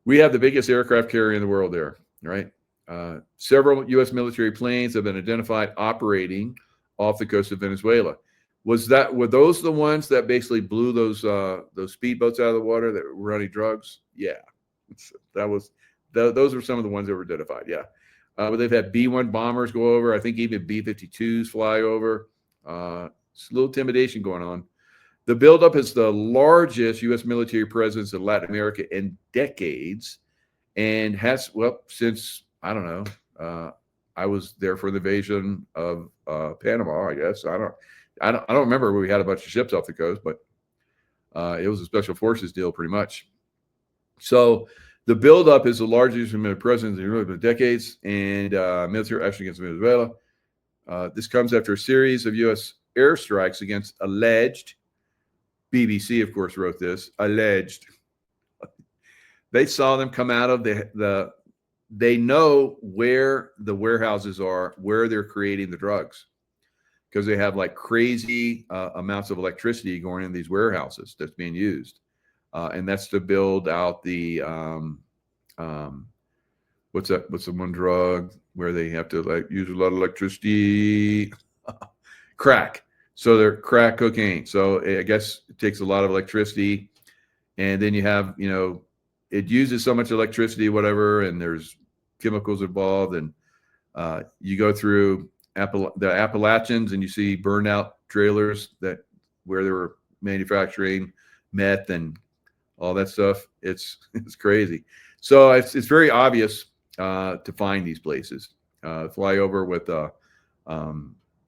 We have the biggest aircraft carrier in the world there, right? Several U.S. military planes have been identified operating off the coast of Venezuela. Were those the ones that basically blew those speedboats out of the water that were running drugs? Yeah, those were some of the ones that were identified. Yeah, but they've had B-1 bombers go over. I think even B-52s fly over. It's a little intimidation going on. The buildup is the largest U.S. military presence in Latin America in decades, and has, well, since, I don't know, I was there for the invasion of Panama, I guess. I don't remember where we had a bunch of ships off the coast, but it was a special forces deal pretty much. So the buildup is the largest military presence in really decades, and military action against Venezuela. This comes after a series of U.S. airstrikes against alleged, BBC, of course, wrote this, alleged. They saw them come out of they know where the warehouses are, where they're creating the drugs, because they have like crazy amounts of electricity going in these warehouses that's being used. And that's to build out the, what's the one drug where they have to like use a lot of electricity? Crack. So they're crack cocaine. So I guess it takes a lot of electricity, and then you have, it uses so much electricity, whatever, and there's chemicals involved, and you go through the Appalachians and you see burned out trailers where they were manufacturing meth and all that stuff. It's crazy. So it's very obvious to find these places. Fly over with a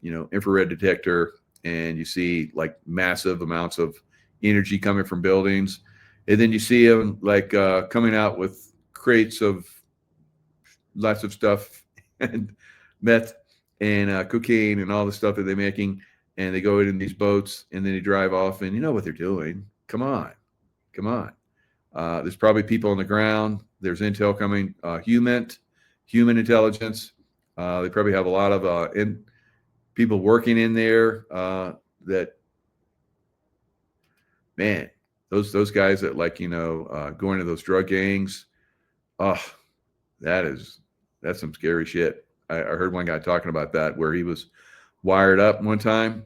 infrared detector, and you see like massive amounts of energy coming from buildings, and then you see them like coming out with crates of lots of stuff and meth and cocaine and all the stuff that they're making, and they go in these boats, and then they drive off, and you know what they're doing. Come on. There's probably people on the ground. There's intel coming, human intelligence. They probably have a lot of people working in there that, man, those guys that go into those drug gangs. Oh, that's some scary shit. I heard one guy talking about that, where he was wired up one time,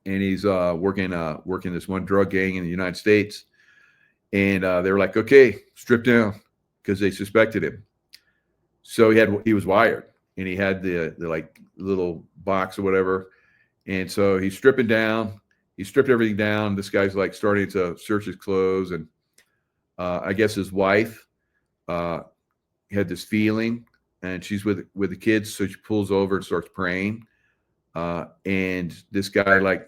and he's working this one drug gang in the United States, and they were like, okay, strip down, because they suspected him. So he was wired, and he had the like little box or whatever, and so he's stripping down. He stripped everything down. This guy's like starting to search his clothes, and I guess his wife had this feeling, and she's with the kids, so she pulls over and starts praying. And this guy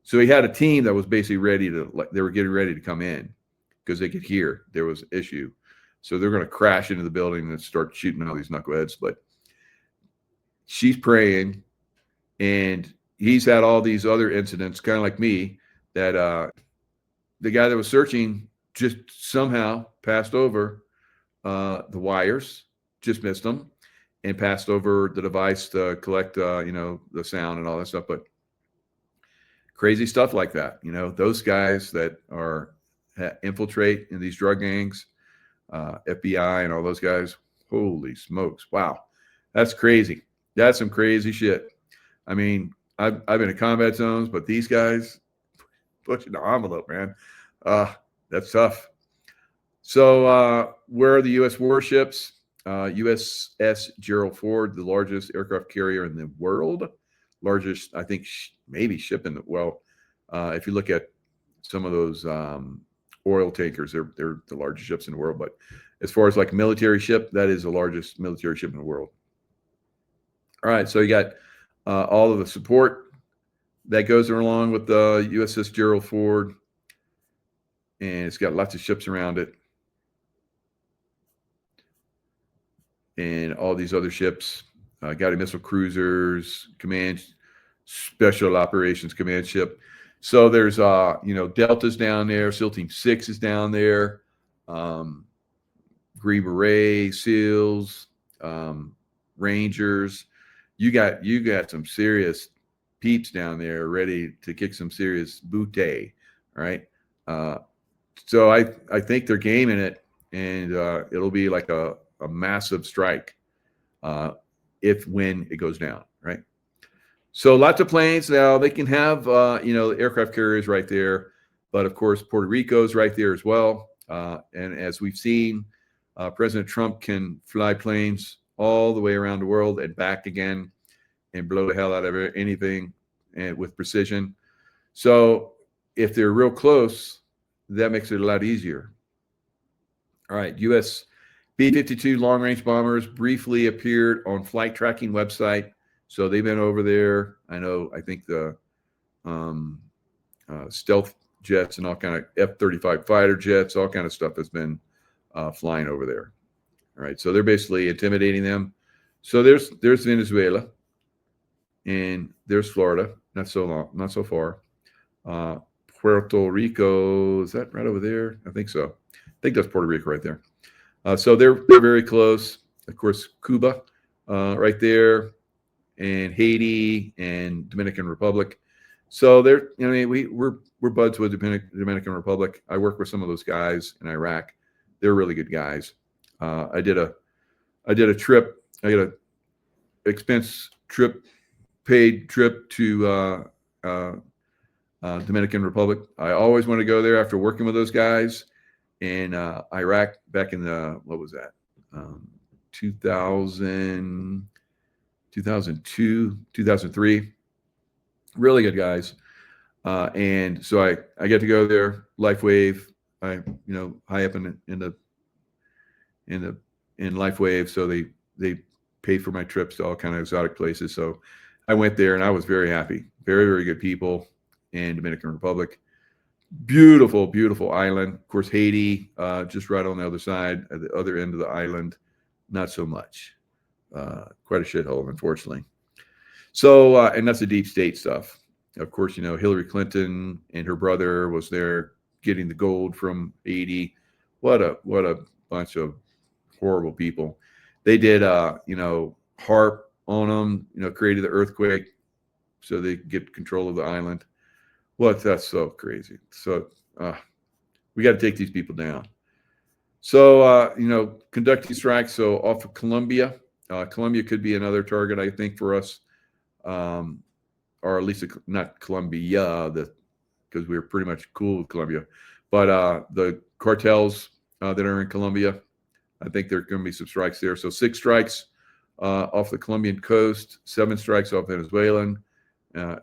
so he had a team that was basically they were getting ready to come in because they could hear there was an issue. So they're going to crash into the building and start shooting all these knuckleheads. But she's praying, and he's had all these other incidents, kind of like me, that the guy that was searching just somehow passed over the wires, just missed them, and passed over the device to collect, the sound and all that stuff. But crazy stuff like that, those guys that infiltrate in these drug gangs, FBI and all those guys, holy smokes. Wow. That's crazy. That's some crazy shit. I mean, I've been in combat zones, but these guys pushing the envelope, man. That's tough. So where are the U.S. warships? USS Gerald Ford, the largest aircraft carrier in the world. Largest, I think, maybe ship in the, well, if you look at some of those oil tankers, they're the largest ships in the world. But as far as like a military ship, that is the largest military ship in the world. All right, so you got all of the support that goes along with the USS Gerald Ford, and it's got lots of ships around it. and all these other ships, guided missile cruisers, special operations command ship. So there's Delta's down there, SEAL Team 6 is down there, Green Beret, SEALs, Rangers. You got some serious peeps down there ready to kick some serious booty, right? So I think they're gaming it, and it'll be like a massive strike when it goes down, right? So lots of planes now. They can have the aircraft carriers right there, but of course Puerto Rico's right there as well. And as we've seen, President Trump can fly planes all the way around the world and back again, and blow the hell out of anything and with precision. So if they're real close, that makes it a lot easier. All right, U.S. B-52 long-range bombers briefly appeared on flight tracking website. So they've been over there. I think the stealth jets and all kind of F-35 fighter jets, all kind of stuff has been flying over there. All right, so they're basically intimidating them. So there's Venezuela, and there's Florida. Not so far. Puerto Rico, is that right over there? I think so. I think that's Puerto Rico right there. So they're very close. Of course, Cuba, right there, and Haiti and Dominican Republic. So we're buds with Dominican Republic. I work with some of those guys in Iraq. They're really good guys. I did a trip. I got a paid trip to Dominican Republic. I always want to go there after working with those guys in Iraq back in the, what was that? 2002, 2003. Really good guys. And so I get to go there, LifeWave. High up in LifeWave. So they pay for my trips to all kind of exotic places. So I went there and I was very happy. Very, very good people in Dominican Republic. Beautiful, beautiful island. Of course, Haiti, just right on the other side, at the other end of the island, not so much. Quite a shithole, unfortunately. So, and that's the deep state stuff. Of course, Hillary Clinton and her brother was there getting the gold from Haiti. What a bunch of horrible people. They did, HARP on them, created the earthquake so they could get control of the island. That's so crazy. So we got to take these people down. So, conducting strikes. So off of Colombia, Colombia could be another target, I think, for us. Or at least not Colombia, because we're pretty much cool with Colombia. But the cartels that are in Colombia, I think there are going to be some strikes there. So 6 strikes off the Colombian coast, 7 strikes off Venezuelan,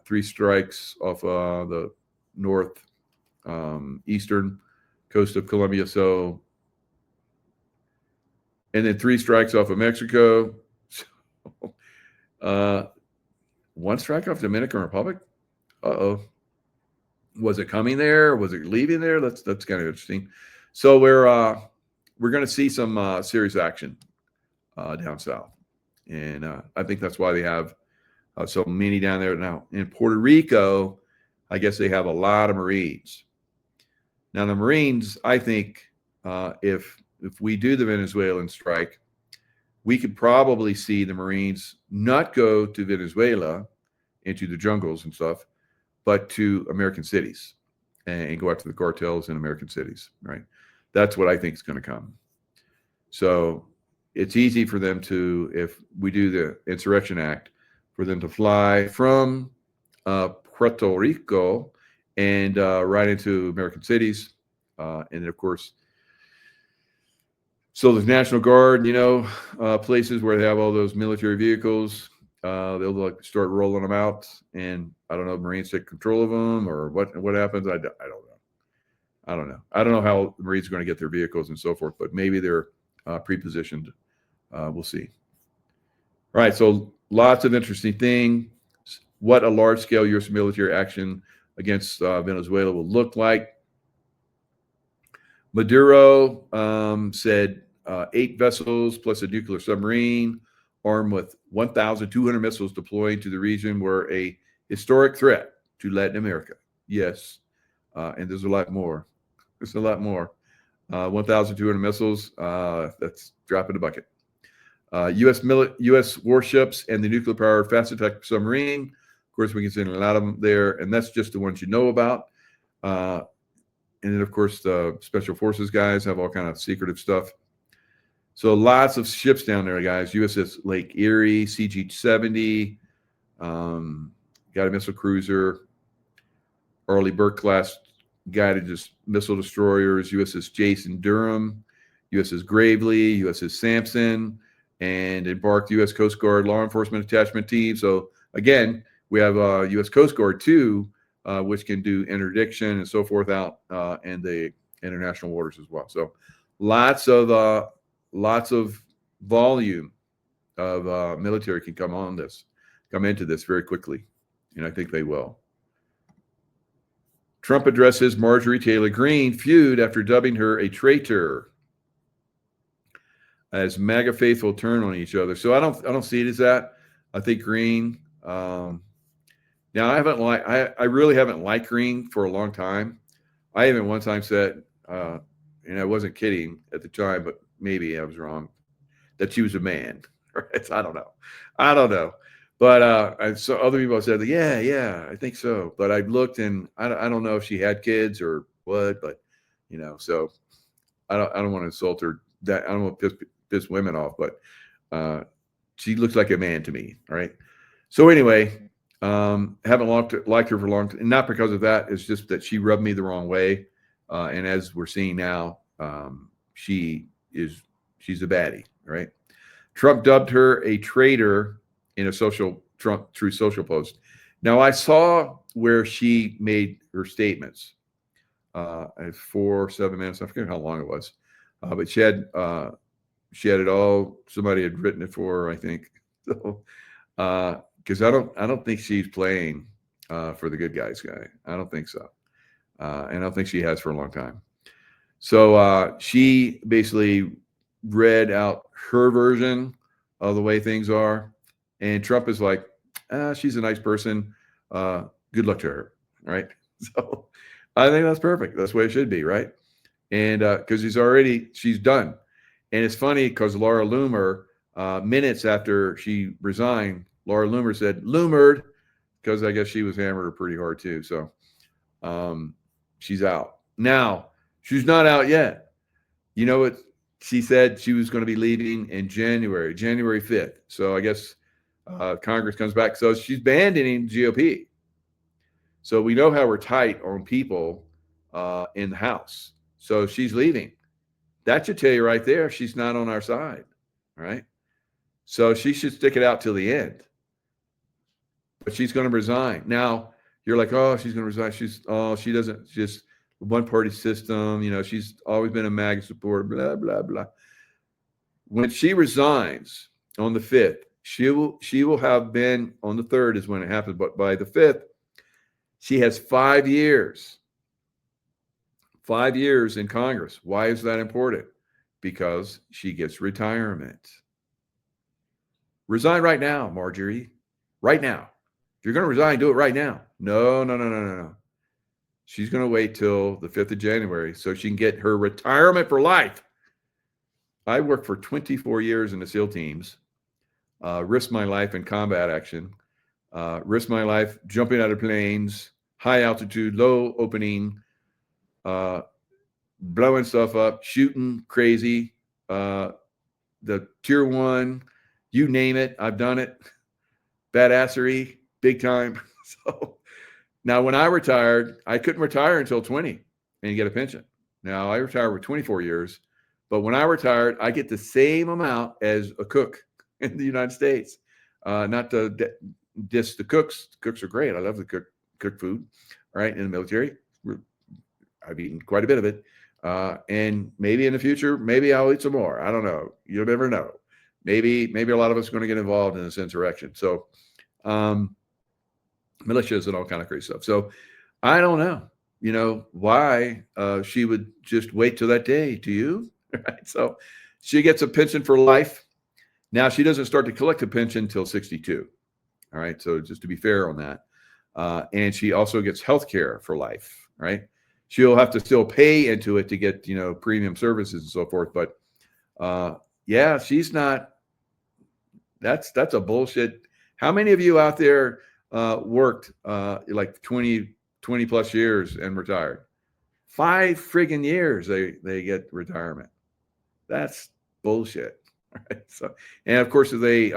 3 strikes off the north eastern coast of Colombia. So, and then 3 strikes off of Mexico. So, 1 strike off Dominican Republic. Was it coming there? Was it leaving there? That's kind of interesting. So we're going to see some serious action down south, and I think that's why they have so many down there now. In Puerto Rico, I guess they have a lot of Marines. Now the Marines, I think, if we do the Venezuelan strike, we could probably see the Marines not go to Venezuela into the jungles and stuff, but to American cities and go after the cartels in American cities, right? That's what I think is going to come. So it's easy for them to, if we do the Insurrection Act, for them to fly from Puerto Rico and right into American cities. And then, of course, so the National Guard, places where they have all those military vehicles, they'll start rolling them out, and I don't know if Marines take control of them or what happens. I don't know. I don't know how the Marines are going to get their vehicles and so forth, but maybe they're pre-positioned. We'll see. All right, so lots of interesting things. What a large-scale U.S. military action against Venezuela will look like. Maduro said 8 vessels plus a nuclear submarine armed with 1,200 missiles deployed to the region were a historic threat to Latin America. Yes. And there's a lot more. There's a lot more. 1,200 missiles. That's drop in the bucket. U.S. warships and the nuclear-powered fast attack submarine. Of course, we can send a lot of them there, and that's just the ones you know about. And then, of course, the Special Forces guys have all kind of secretive stuff. So lots of ships down there, guys. USS Lake Erie, CG-70, got a missile cruiser, Arleigh Burke-class guided missile destroyers, USS Jason Durham, USS Gravely, USS Sampson, and embarked U.S. Coast Guard law enforcement attachment team. So again, we have U.S. Coast Guard too, which can do interdiction and so forth out in the international waters as well. So lots of volume of military can come into this very quickly, and I think they will. Trump addresses Marjorie Taylor Greene feud after dubbing her a traitor as MAGA faithful turn on each other. So I don't see it as that. I think Greene. Now I really haven't liked Greene for a long time. I even one time said, and I wasn't kidding at the time, but maybe I was wrong, that she was a man. Right? I don't know. But so other people have said, yeah, I think so. But I looked, and I don't know if she had kids or what. But so I don't want to insult her. That I don't want to piss women off. But she looks like a man to me. Right. So anyway, haven't liked her for a long time, and not because of that. It's just that she rubbed me the wrong way. And as we're seeing now, she's a baddie. Right. Trump dubbed her a traitor in a True Social post. Now I saw where she made her statements at 4 or 7 minutes. I forget how long it was, but she had it all. Somebody had written it for her, I think. So, because I don't think she's playing for the good guys guy. I don't think so, and I don't think she has for a long time. So she basically read out her version of the way things are. And Trump is like, she's a nice person. Good luck to her, right? So I think that's perfect. That's the way it should be, right? And because she's done. And it's funny because Laura Loomer, minutes after she resigned, Laura Loomer said, "Loomered," because I guess she was hammered pretty hard too. So she's out. Now, she's not out yet. You know what? She said she was going to be leaving in January 5th. So I guess Congress comes back. So she's abandoning GOP. So we know how we're tight on people in the House. So she's leaving. That should tell you right there she's not on our side, right? So she should stick it out till the end. But she's going to resign. Now, you're like, oh, she's going to resign. She doesn't, just one-party system. She's always been a MAGA supporter, blah, blah, blah. When she resigns on the 5th, she will have been on the 3rd is when it happens. But by the 5th, she has 5 years. 5 years in Congress. Why is that important? Because she gets retirement. Resign right now, Marjorie. Right now. If you're going to resign, do it right now. No. She's going to wait till the 5th of January so she can get her retirement for life. I worked for 24 years in the SEAL teams. Risked my life in combat action. Risked my life jumping out of planes, high altitude, low opening, blowing stuff up, shooting crazy, the tier 1, you name it, I've done it. Badassery, big time. So now when I retired, I couldn't retire until 20 and get a pension. Now I retired with 24 years, but when I retired, I get the same amount as a cook in the United States. Not to diss the cooks. The cooks are great. I love the cook food, right? In the military, I've eaten quite a bit of it. And maybe in the future, maybe I'll eat some more. I don't know. You'll never know. Maybe a lot of us are going to get involved in this insurrection. So militias and all kind of crazy stuff. So I don't know, why she would just wait till that day. Do you? Right. So she gets a pension for life. Now she doesn't start to collect a pension until 62. All right. So just to be fair on that. And she also gets health care for life, right? She'll have to still pay into it to get, premium services and so forth. But yeah, she's not, that's a bullshit. How many of you out there worked like 20 plus years and retired? 5 friggin' years they get retirement. That's bullshit. Right? So, and of course, if they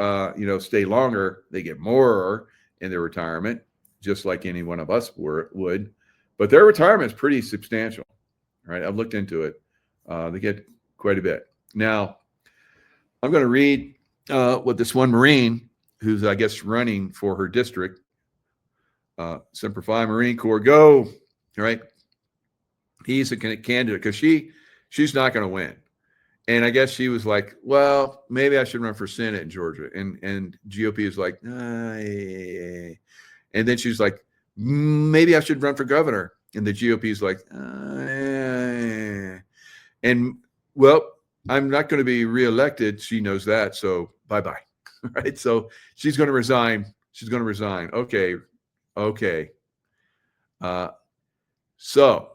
stay longer, they get more in their retirement, just like any one of us would. But their retirement is pretty substantial, right? I've looked into it. They get quite a bit. Now, I'm going to read what this one Marine, who's I guess running for her district, Semper Fi Marine Corps, go, right? He's a candidate because she's not going to win. And I guess she was like, well, maybe I should run for Senate in Georgia. And GOP is like, and then she's like, maybe I should run for governor. And the GOP is like, and well, I'm not going to be reelected. She knows that. So bye-bye. Right. So she's going to resign. She's going to resign. Okay. So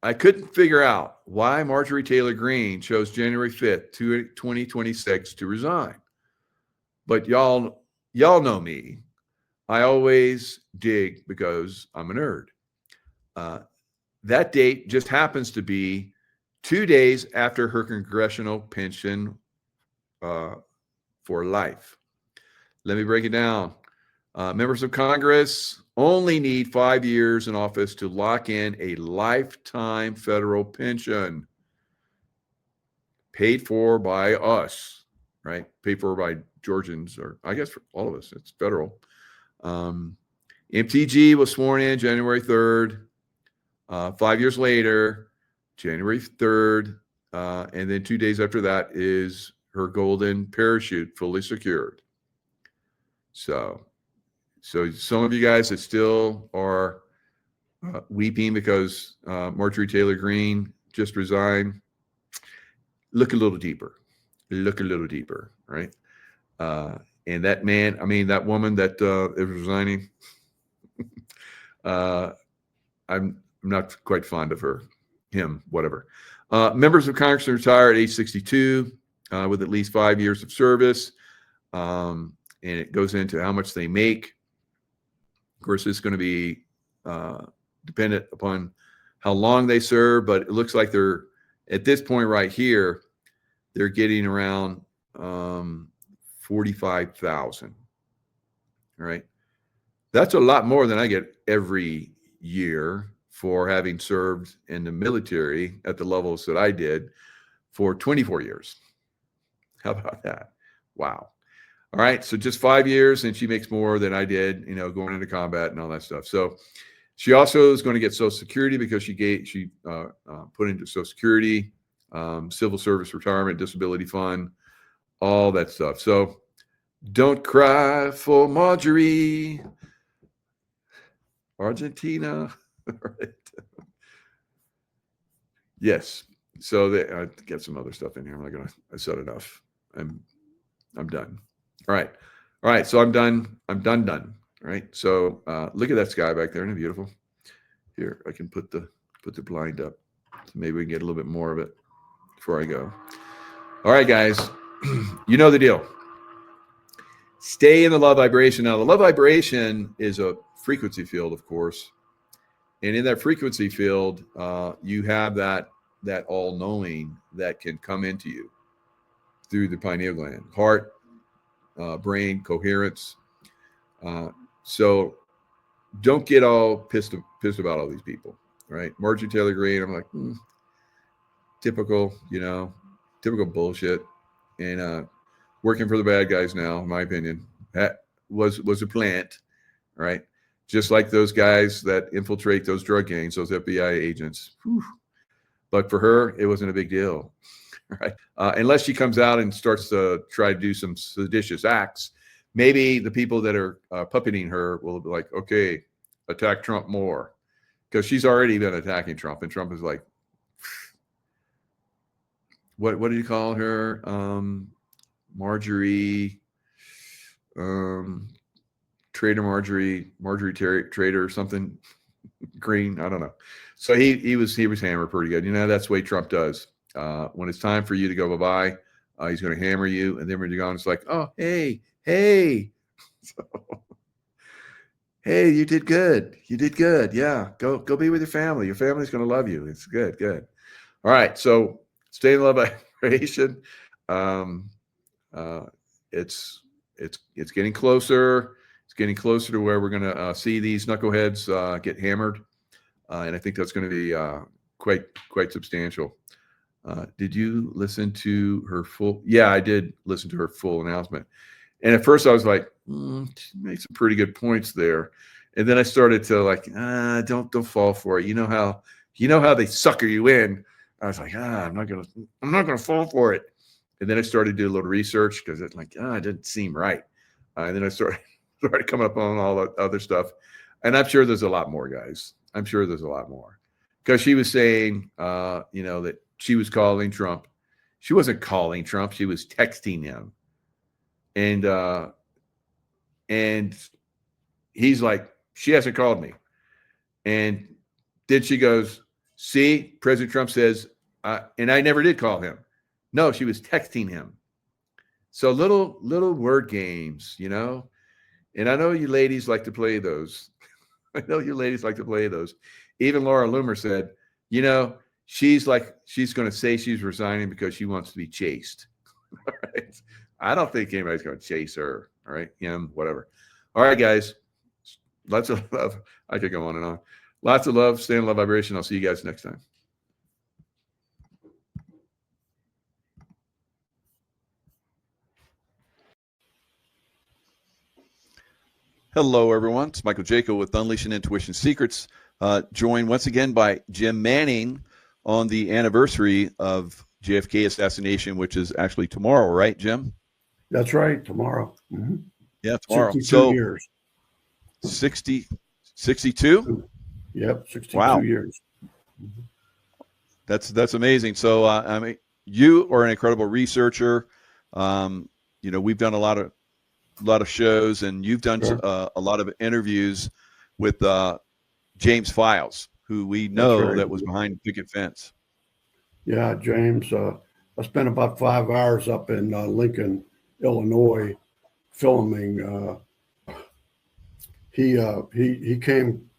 I couldn't figure out why Marjorie Taylor Greene chose January 5th, 2026 to resign. But y'all know me. I always dig because I'm a nerd. That date just happens to be 2 days after her congressional pension for life. Let me break it down. Members of Congress only need 5 years in office to lock in a lifetime federal pension paid for by us, right? Paid for by Georgians, or I guess for all of us. It's federal. MTG was sworn in January 3rd. 5 years later, January 3rd, and then 2 days after that is her golden parachute fully secured. So some of you guys that still are weeping because Marjorie Taylor Greene just resigned, look a little deeper. Right? And that woman that is resigning, I'm not quite fond of him, whatever. Members of Congress can retire at age 62 with at least 5 years of service. And it goes into how much they make. Of course, it's going to be dependent upon how long they serve, but it looks like they're, at this point right here, they're getting around $45,000. All right. That's a lot more than I get every year for having served in the military at the levels that I did for 24 years. How about that? Wow. All right. So just 5 years, and she makes more than I did, going into combat and all that stuff. So she also is going to get Social Security because she put into Social Security, civil service retirement, disability fund, all that stuff. So don't cry for Marjorie. Argentina. Right. Yes. So I get some other stuff in here. I said enough. I'm done. All right. So I'm done. All right. So look at that sky back there. Isn't it beautiful? Here, I can put the blind up. So maybe we can get a little bit more of it before I go. All right, guys. You know the deal. Stay in the love vibration. Now, the love vibration is a frequency field, of course. And in that frequency field, you have that all-knowing that can come into you through the pineal gland, heart, brain, coherence. So don't get all pissed about all these people, right? Marjorie Taylor Greene, I'm like, typical bullshit. And working for the bad guys now, in my opinion, that was a plant, right? Just like those guys that infiltrate those drug gangs, those FBI agents. Whew. But for her, it wasn't a big deal, right? Unless she comes out and starts to try to do some seditious acts, maybe the people that are puppeting her will be like, okay, attack Trump more. Because she's already been attacking Trump, and Trump is like, what did you call her? Marjorie, Trader or something green. I don't know. So he was hammered pretty good. That's the way Trump does. When it's time for you to go bye-bye, he's going to hammer you. And then when you're gone, it's like, oh, hey. So, hey, you did good. You did good. Yeah. Go be with your family. Your family's going to love you. It's good. Good. All right. So stay in love vibration. It's getting closer. It's getting closer to where we're going to see these knuckleheads get hammered. And I think that's going to be quite substantial. Did you listen to her full? Yeah, I did listen to her full announcement. And at first I was like, she made some pretty good points there. And then I started to like, don't fall for it. You know how they sucker you in. I was like, I'm not gonna fall for it. And then I started to do a little research because it's like, it didn't seem right. And then I started coming up on all the other stuff. And I'm sure there's a lot more, guys. I'm sure there's a lot more. Because she was saying, that she was calling Trump. She wasn't calling Trump. She was texting him. And he's like, she hasn't called me. And then she goes, see, President Trump says, and I never did call him. No, she was texting him. So little word games, And I know you ladies like to play those. Even Laura Loomer said, she's going to say she's resigning because she wants to be chased. All right. I don't think anybody's going to chase her. All right. Him, whatever. All right, guys. Lots of love. I could go on and on. Lots of love. Stay in love vibration. I'll see you guys next time. Hello, everyone. It's Michael Jaco with Unleashing Intuition Secrets, joined once again by Jim Manning on the anniversary of JFK assassination, which is actually tomorrow, right, Jim? That's right, tomorrow. Mm-hmm. Yeah, tomorrow. 62 years. 62? Yep, 62 wow. years. That's amazing. So, you are an incredible researcher. We've done a lot of shows, and you've done a lot of interviews with James Files, who we know that was behind picket fence. Yeah, James. I spent about 5 hours up in Lincoln, Illinois, filming. He came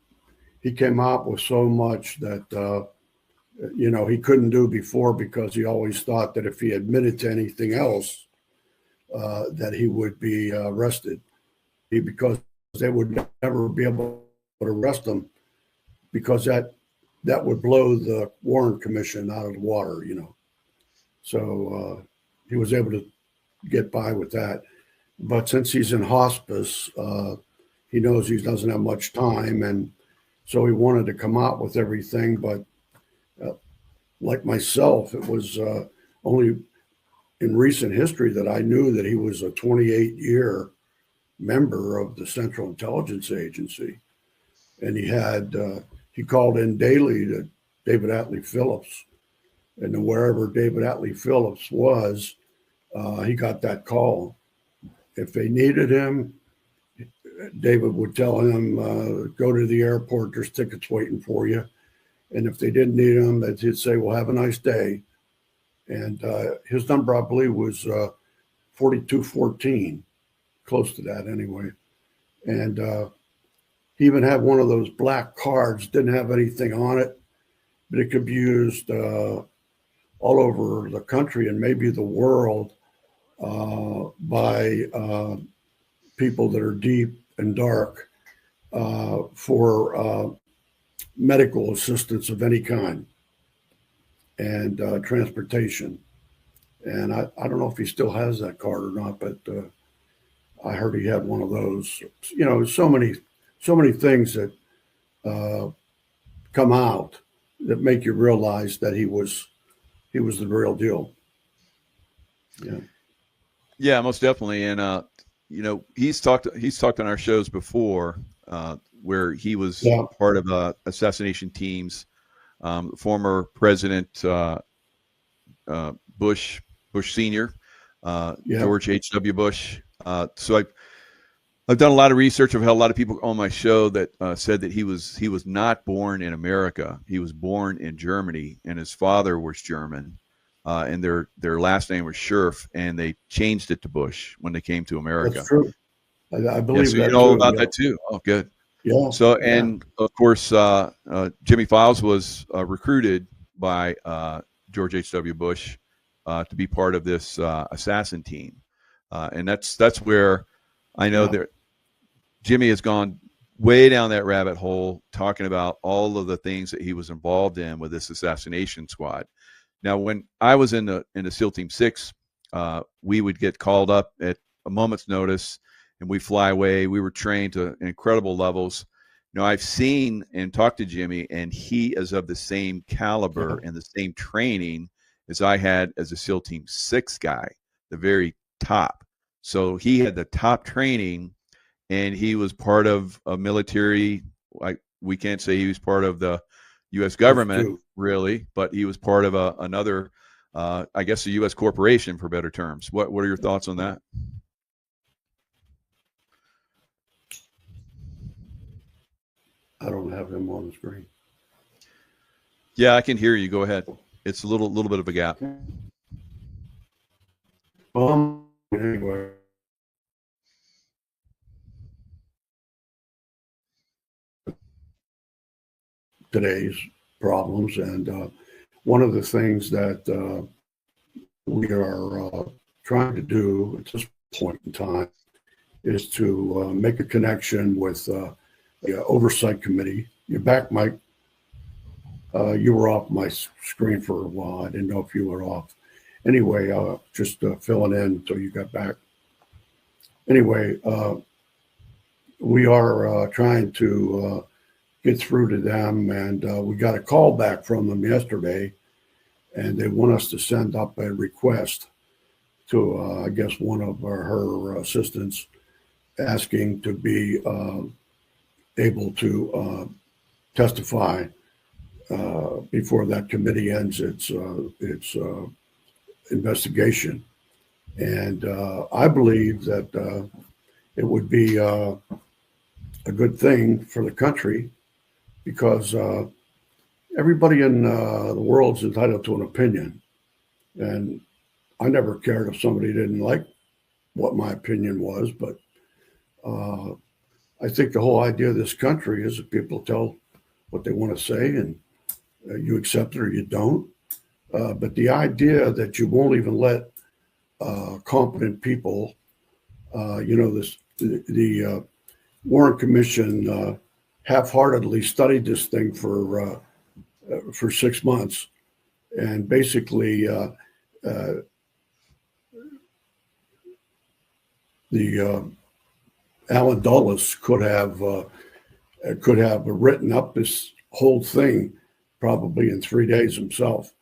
out with so much that he couldn't do before, because he always thought that if he admitted to anything else, that he would be arrested, because they would never be able to arrest him, because that would blow the Warren Commission out of the water, So he was able to get by with that. But since he's in hospice, he knows he doesn't have much time, and so he wanted to come out with everything. But like myself, it was only in recent history that I knew that he was a 28-year member of the Central Intelligence Agency. And he called in daily to David Atlee Phillips. And wherever David Atlee Phillips was, he got that call. If they needed him, David would tell him, go to the airport, there's tickets waiting for you. And if they didn't need him, he'd say, well, have a nice day. And his number, I believe, was 4214, close to that anyway. And he even had one of those black cards, didn't have anything on it, but it could be used all over the country and maybe the world by people that are deep and dark for medical assistance of any kind, and transportation. And I don't know if he still has that card or not, but I heard he had one of those. So many things that come out that make you realize that he was the real deal. Yeah, most definitely. And he's talked on our shows before, where he was part of assassination teams. Former President Bush Senior, Yeah. George H.W. Bush. So I've done a lot of research. I've had a lot of people on my show that said that he was not born in America. He was born in Germany, and his father was German, and their last name was Scherf, and they changed it to Bush when they came to America. That's true. I believe so that you know too. about Yeah. that too. Oh, good. Yeah. So, yeah. and of course, Jimmy Files was recruited by George H.W. Bush to be part of this assassin team, and that's where I know Yeah. that Jimmy has gone way down that rabbit hole, talking about all of the things that he was involved in with this assassination squad. Now, when I was in the SEAL Team 6, we would get called up at a moment's notice, and we fly away. We were trained to incredible levels. I've seen and talked to Jimmy, and he is of the same caliber and the same training as I had as a SEAL Team 6 guy, the very top. So he had the top training, and he was part of a military. Like, we can't say he was part of the U.S. government, really, but he was part of another, I guess, a U.S. corporation, for better terms. What are your thoughts on that? I don't have him on the screen. Yeah, I can hear you. Go ahead. It's a little bit of a gap. Anyway. Today's problems, and one of the things that we are trying to do at this point in time is to make a connection with the oversight committee. You're back, Mike. You were off my screen for a while. I didn't know if you were off. Anyway, just filling in until you got back. Anyway, we are trying to get through to them, and we got a call back from them yesterday, and they want us to send up a request to, I guess, one of her assistants, asking to be able to testify before that committee ends its investigation. And I believe that it would be a good thing for the country, because everybody in the world is entitled to an opinion. And I never cared if somebody didn't like what my opinion was, but I think the whole idea of this country is that people tell what they want to say, and you accept it or you don't. But the idea that you won't even let competent people, the Warren Commission half-heartedly studied this thing for 6 months, and basically the Alan Dulles could have written up this whole thing probably in 3 days himself.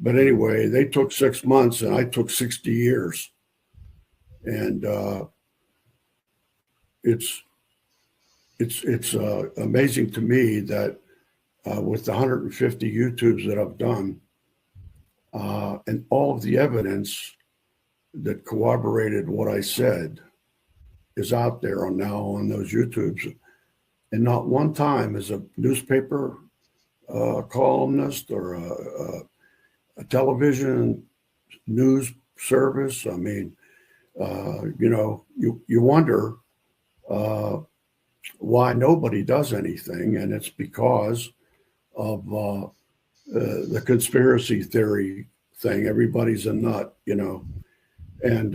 But anyway, they took 6 months, and I took 60 years. And it's amazing to me that with the 150 YouTubes that I've done, and all of the evidence that corroborated what I said is out there now on those YouTubes. And not one time as a newspaper columnist or a television news service. I mean, you wonder why nobody does anything, and it's because of the conspiracy theory thing. Everybody's a nut, and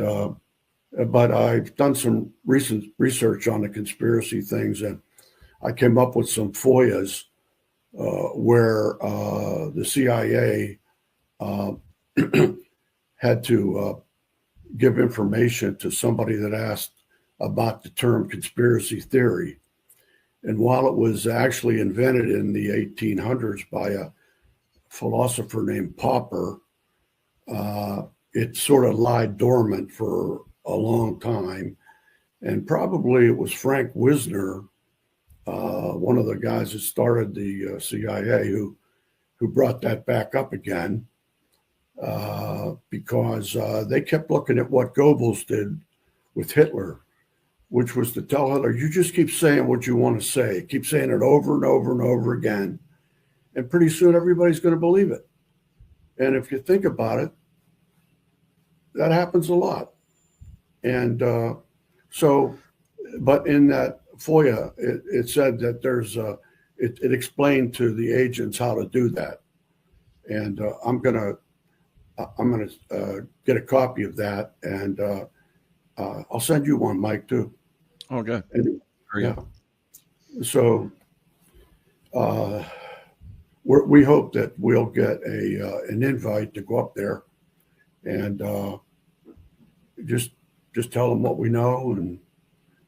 but I've done some recent research on the conspiracy things, and I came up with some FOIAs where the CIA had to give information to somebody that asked about the term conspiracy theory. And while it was actually invented in the 1800s by a philosopher named Popper, it sort of lied dormant for a long time. And probably it was Frank Wisner, one of the guys that started the CIA, who brought that back up again. because they kept looking at what Goebbels did with Hitler, which was to tell Hitler, you just keep saying what you want to say, keep saying it over and over and over again, and pretty soon everybody's going to believe it. And if you think about it, that happens a lot. And but in that FOIA, it said that it explained to the agents how to do that. And I'm gonna get a copy of that, and I'll send you one, Mike, too. Okay. And, Yeah. So we hope that we'll get an invite to go up there and just tell them what we know and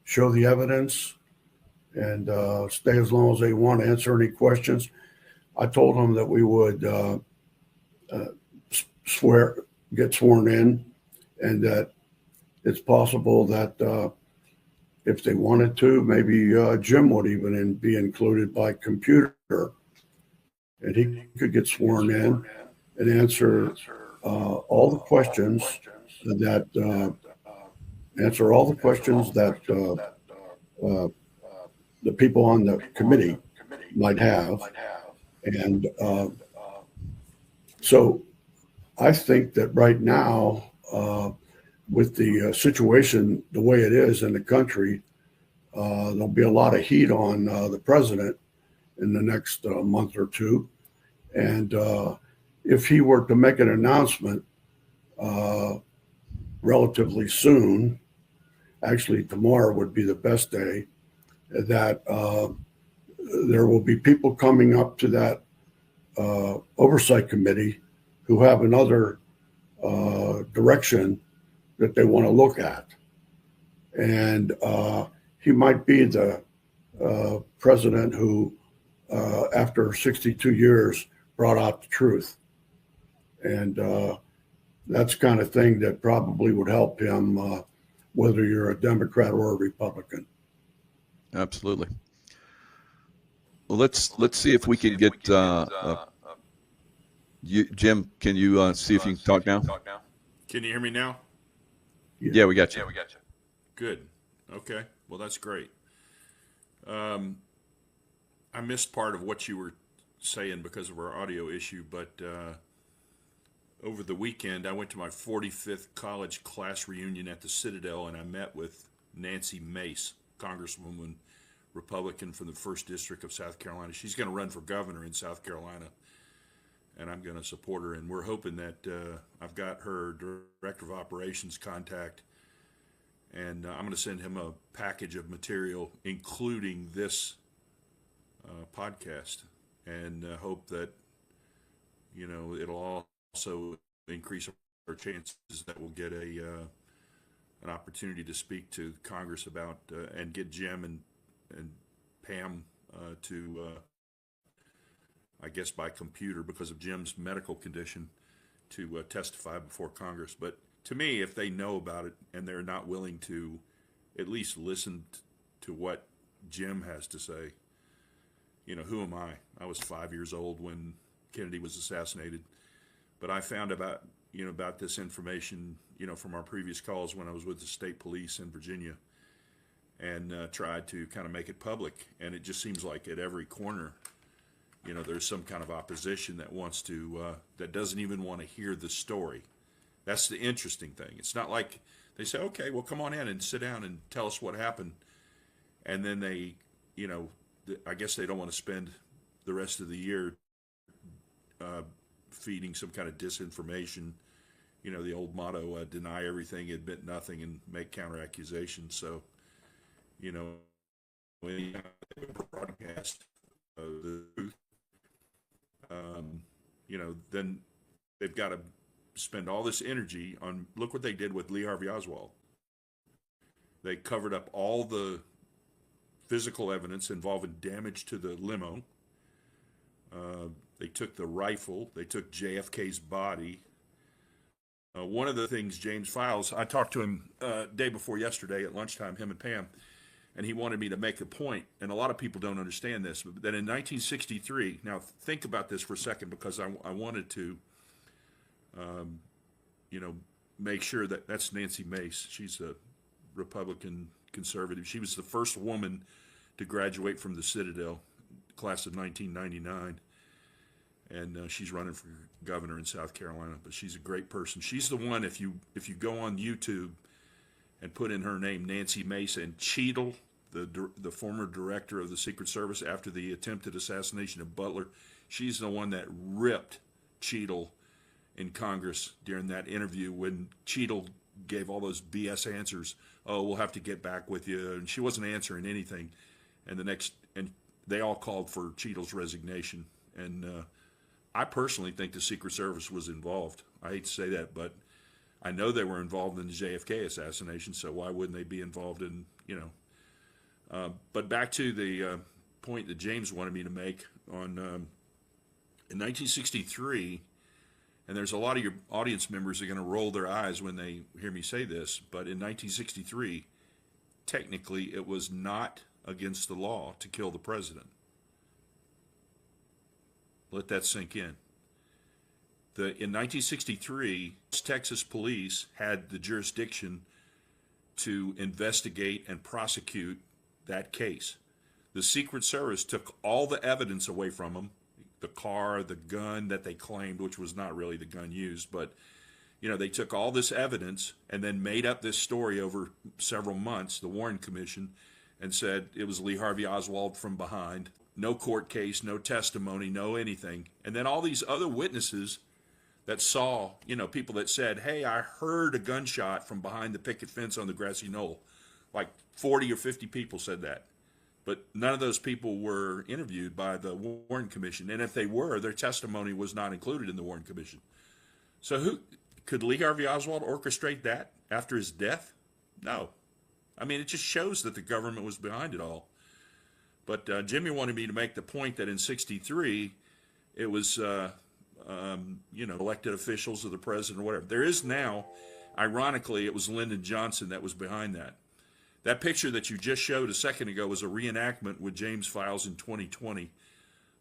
show the evidence and stay as long as they want, answer any questions. I told them that we would get sworn in, and that it's possible that if they wanted to, maybe Jim would even be included by computer, and he could get sworn in and answer all the questions that the people on the committee might have. And so I think that right now, with the situation the way it is in the country, there'll be a lot of heat on the president in the next month or two. And if he were to make an announcement relatively soon, actually tomorrow would be the best day, that there will be people coming up to that oversight committee who have another direction that they want to look at. And he might be the president who, after 62 years, brought out the truth. And that's the kind of thing that probably would help him, whether you're a Democrat or a Republican. Absolutely. Well, let's see if we can get Jim. Can you see if you can talk now? Can you hear me now? Yeah, we got you. Good. Okay. Well, that's great. I missed part of what you were saying because of our audio issue, but over the weekend, I went to my 45th college class reunion at the Citadel, and I met with Nancy Mace, Congresswoman, Republican from the 1st District of South Carolina. She's going to run for governor in South Carolina, and I'm going to support her. And we're hoping that I've got her Director of Operations contact, and I'm going to send him a package of material, including this podcast, and hope that, it'll also increase our chances that we'll get an opportunity to speak to Congress about and get Jim and Pam to, I guess by computer because of Jim's medical condition, to testify before Congress. But to me, if they know about it and they're not willing to at least listen to what Jim has to say, who am I? I was 5 years old when Kennedy was assassinated, but I found about this information, from our previous calls when I was with the state police in Virginia, and tried to kind of make it public. And it just seems like at every corner, there's some kind of opposition that wants to, that doesn't even want to hear the story. That's the interesting thing. It's not like they say, okay, well, come on in and sit down and tell us what happened. And then they, I guess they don't want to spend the rest of the year feeding some kind of disinformation. The old motto, deny everything, admit nothing, and make counter accusations. So, when you broadcast the truth, then they've got to spend all this energy on, look what they did with Lee Harvey Oswald. They covered up all the physical evidence involving damage to the limo. They took the rifle. They took JFK's body. One of the things James Files, I talked to him day before yesterday at lunchtime, him and Pam, and he wanted me to make a point, and a lot of people don't understand this, but that in 1963, now think about this for a second because I wanted to you know, make sure that that's Nancy Mace. She's a Republican conservative. She was the first woman to graduate from the Citadel, class of 1999. And she's running for governor in South Carolina, but she's a great person. She's the one, if you go on YouTube and put in her name, Nancy Mace, and Cheadle, the former director of the Secret Service after the attempted assassination of Butler, she's the one that ripped Cheadle in Congress during that interview when Cheadle gave all those BS answers. Oh, we'll have to get back with you. And she wasn't answering anything. And they all called for Cheadle's resignation. And I personally think the Secret Service was involved. I hate to say that, but I know they were involved in the JFK assassination, so why wouldn't they be involved in, but back to the point that James wanted me to make on, in 1963, and there's a lot of your audience members are going to roll their eyes when they hear me say this, but in 1963, technically it was not against the law to kill the president. Let that sink in. In 1963, Texas police had the jurisdiction to investigate and prosecute that case. The Secret Service took all the evidence away from them, the car, the gun that they claimed, which was not really the gun used, but they took all this evidence and then made up this story over several months, the Warren Commission, and said it was Lee Harvey Oswald from behind. No court case, no testimony, no anything. And then all these other witnesses that saw, people that said, hey, I heard a gunshot from behind the picket fence on the grassy knoll. Like 40 or 50 people said that. But none of those people were interviewed by the Warren Commission. And if they were, their testimony was not included in the Warren Commission. So could Lee Harvey Oswald orchestrate that after his death? No. I mean, it just shows that the government was behind it all. But Jimmy wanted me to make the point that in '63, it was, elected officials or the president or whatever. There is now, ironically, it was Lyndon Johnson that was behind that. That picture that you just showed a second ago was a reenactment with James Files in 2020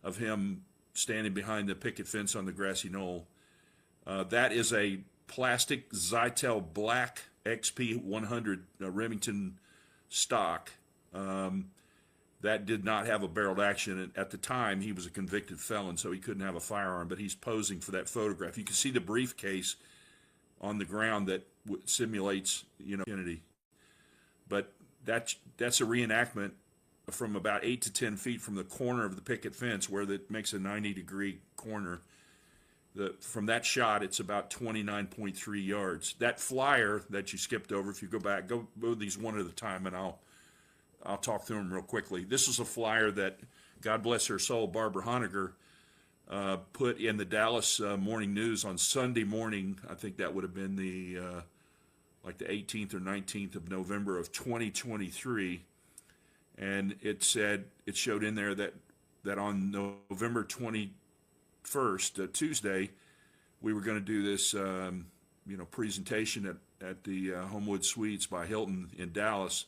of him standing behind the picket fence on the grassy knoll. That is a plastic Zytel Black XP 100 Remington stock. That did not have a barreled action. And at the time, he was a convicted felon, so he couldn't have a firearm, but he's posing for that photograph. You can see the briefcase on the ground that simulates, Kennedy. But that's a reenactment from about 8 to 10 feet from the corner of the picket fence where that makes a 90-degree corner. From that shot, it's about 29.3 yards. That flyer that you skipped over, if you go back, go these one at a time, and I'll talk through them real quickly. This is a flyer that, God bless her soul, Barbara Honegger, put in the Dallas Morning News on Sunday morning. I think that would have been the 18th or 19th of November of 2023. And it showed in there that on November 21st, Tuesday, we were going to do this, presentation at the Homewood Suites by Hilton in Dallas.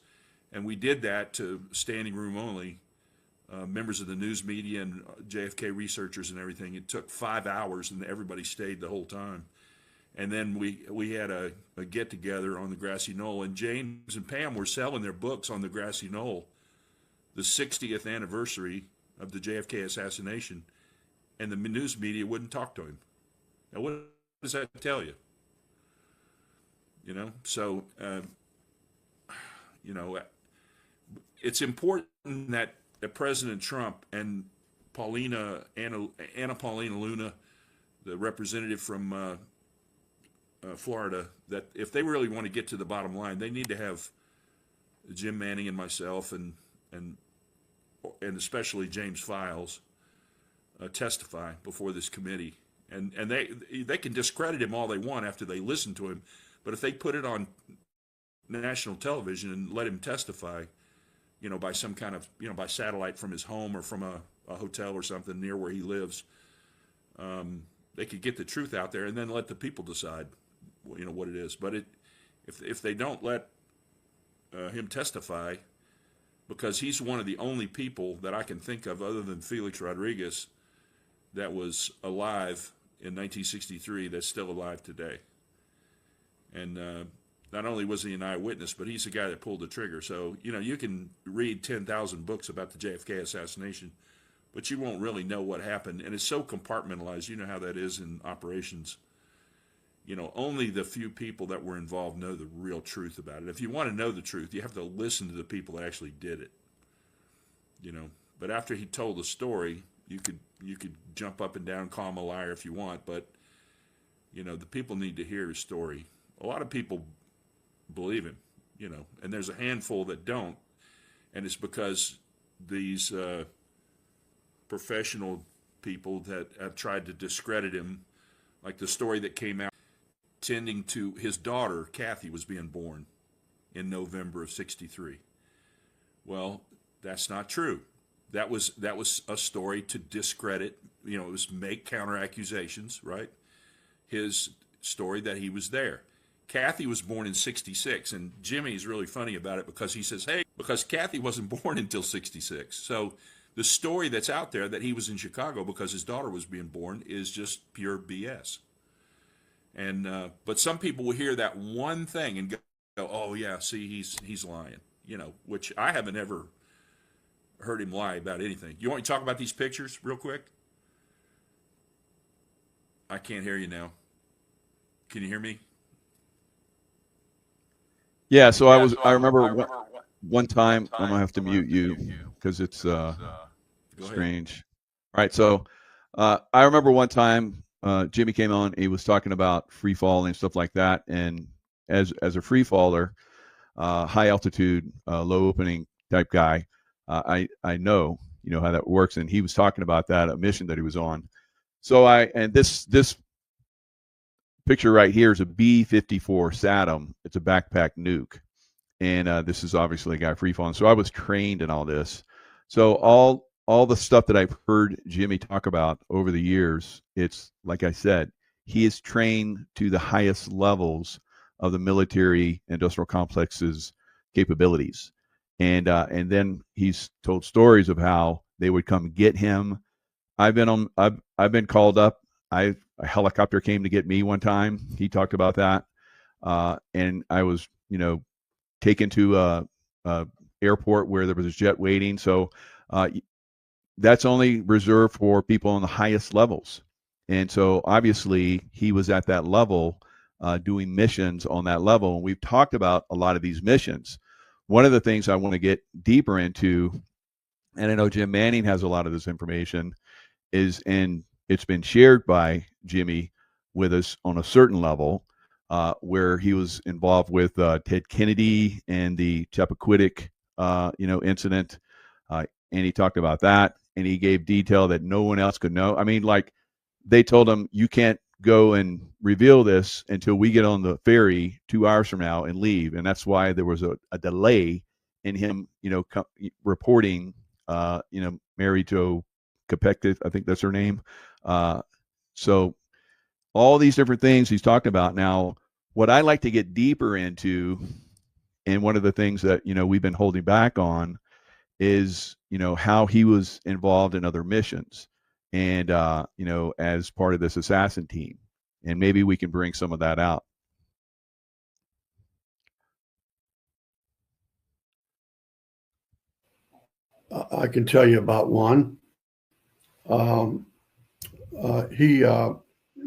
And we did that to standing room only, members of the news media and JFK researchers and everything. It took 5 hours, and everybody stayed the whole time. And then we had a get-together on the grassy knoll, and James and Pam were selling their books on the grassy knoll, the 60th anniversary of the JFK assassination, and the news media wouldn't talk to him. Now, what does that tell you? So, it's important that President Trump and Anna Paulina Luna, the representative from Florida, that if they really want to get to the bottom line, they need to have Jim Manning and myself and especially James Files testify before this committee. And they can discredit him all they want after they listen to him, but if they put it on national television and let him testify, by some kind of, by satellite from his home or from a hotel or something near where he lives, they could get the truth out there and then let the people decide, what it is. But if they don't let him testify, because he's one of the only people that I can think of other than Felix Rodriguez that was alive in 1963 that's still alive today. And not only was he an eyewitness, but he's the guy that pulled the trigger. So, you know, you can read 10,000 books about the JFK assassination, but you won't really know what happened. And it's so compartmentalized. You know how that is in operations. You know, only the few people that were involved know the real truth about it. If you want to know the truth, you have to listen to the people that actually did it. You know, but after he told the story, you could jump up and down, call him a liar if you want, but you know, the people need to hear his story. A lot of people believe him, you know, and there's a handful that don't, and it's because these professional people that have tried to discredit him, like the story that came out tending to his daughter, Kathy, was being born in November of '63. Well, that's not true. That was a story to discredit, you know, it was make counter accusations, right? His story that he was there. Kathy was born in '66, and Jimmy's really funny about it because he says, hey, because Kathy wasn't born until '66. So the story that's out there that he was in Chicago because his daughter was being born is just pure BS. And but some people will hear that one thing and go, oh yeah, see, he's lying, you know, which I haven't ever heard him lie about anything. You want me to talk about these pictures real quick? I can't hear you now. Can you hear me? Yeah, so I remember one time, I'm gonna have to mute you because it's strange. All right, so I remember one time Jimmy came on, he was talking about free falling and stuff like that, and as a free faller, high altitude, low opening type guy, I know, you know, how that works, and he was talking about that, a mission that he was on. So this picture right here is a B-54 Saddam. It's a backpack nuke. And this is obviously a guy free falling. So I was trained in all this. So all the stuff that I've heard Jimmy talk about over the years, it's like I said, he is trained to the highest levels of the military industrial complex's capabilities. And then he's told stories of how they would come get him. I've been called up. A helicopter came to get me one time. He talked about that, and I was, you know, taken to a airport where there was a jet waiting. So that's only reserved for people on the highest levels. And so obviously he was at that level, doing missions on that level. And we've talked about a lot of these missions. One of the things I want to get deeper into, and I know Jim Manning has a lot of this information, is, and it's been shared by Jimmy with us on a certain level, where he was involved with Ted Kennedy and the Chappaquiddick, incident, and he talked about that, and he gave detail that no one else could know. I mean, like, they told him, you can't go and reveal this until we get on the ferry 2 hours from now and leave, and that's why there was a delay in him, reporting, Mary Jo Kopechne, I think that's her name. So all these different things he's talking about. Now, what I like to get deeper into, and one of the things that, we've been holding back on, is, how he was involved in other missions and, as part of this assassin team. And maybe we can bring some of that out. I can tell you about one.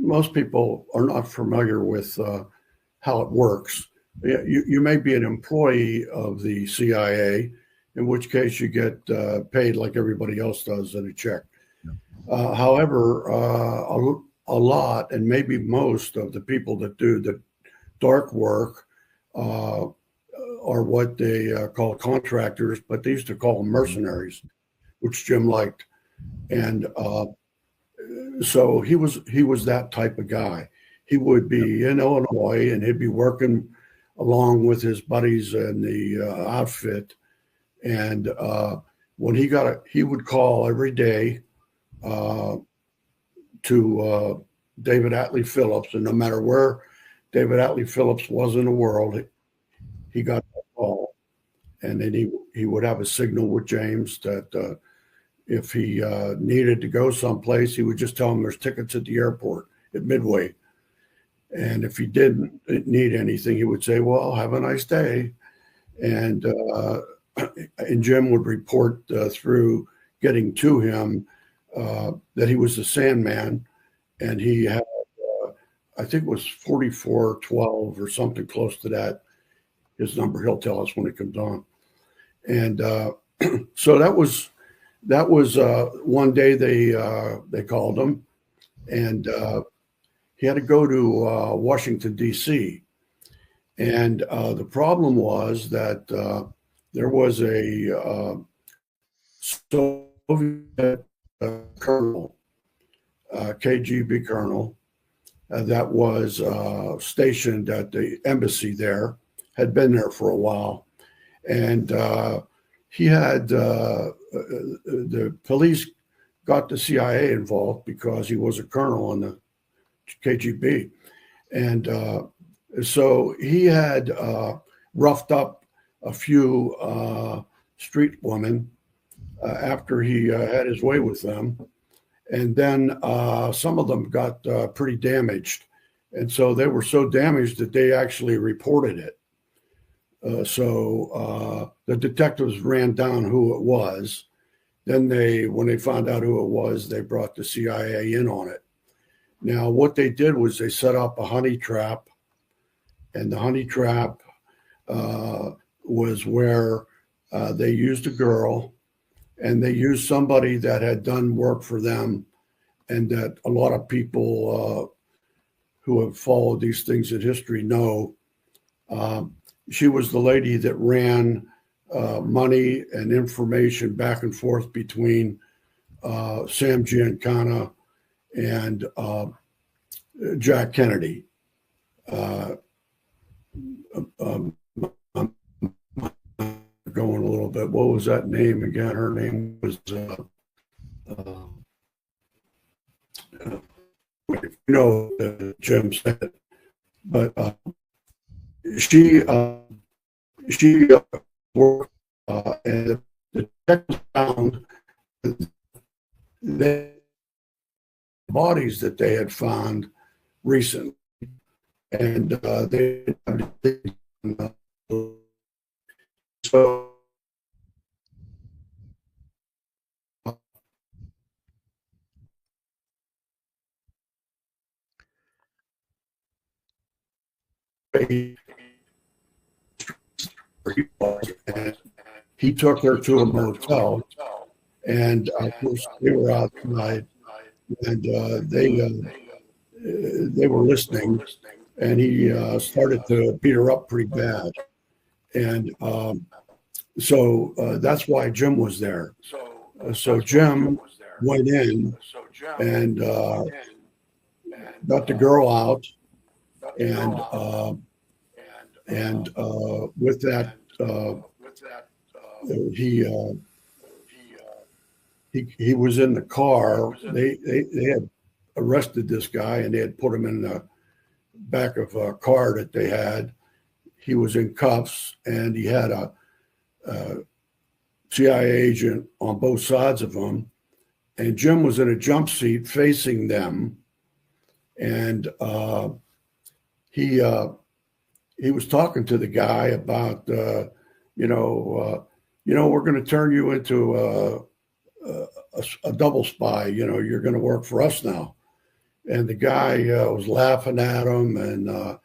Most people are not familiar with how it works. You may be an employee of the CIA, in which case you get paid like everybody else does in a check. However, a lot, and maybe most of the people that do the dark work are what they call contractors, but they used to call them mercenaries, which Jim liked. And so he was that type of guy. He would be in Illinois and he'd be working along with his buddies in the outfit. And when he would call every day to David Atlee Phillips, and no matter where David Atlee Phillips was in the world, he got that call. And then he would have a signal with James that if he needed to go someplace, he would just tell him there's tickets at the airport, at Midway. And if he didn't need anything, he would say, well, have a nice day. And Jim would report through getting to him that he was the Sandman, and he had, I think it was 4412 or something close to that. His number, he'll tell us when it comes on. And so that was one day they called him, and he had to go to Washington, D.C. And the problem was that there was a Soviet colonel, KGB colonel, that was stationed at the embassy there, had been there for a while. And he had, the police got the CIA involved because he was a colonel in the KGB. And so he had roughed up a few street women after he had his way with them. And then some of them got pretty damaged. And so they were so damaged that they actually reported it. So the detectives ran down who it was. Then when they found out who it was, they brought the CIA in on it. Now, what they did was they set up a honey trap, and the honey trap was where they used a girl, and they used somebody that had done work for them, and that a lot of people who have followed these things in history know. She was the lady that ran money and information back and forth between Sam Giancana and Jack Kennedy. I'm going a little bit. What was that name again? Her name was Jim said, but she worked and the detectives found the bodies that they had found recently, and they so and he took her to a motel, and of course they were outside, and they were listening, and he started to beat her up pretty bad, and so that's why Jim was there. So Jim went in and got the girl out, and with that he was in the car. They had arrested this guy, and they had put him in the back of a car that they had. He was in cuffs, and he had a CIA agent on both sides of him, and Jim was in a jump seat facing them, and he was talking to the guy about we're going to turn you into a double spy. You're going to work for us now. And the guy was laughing at him and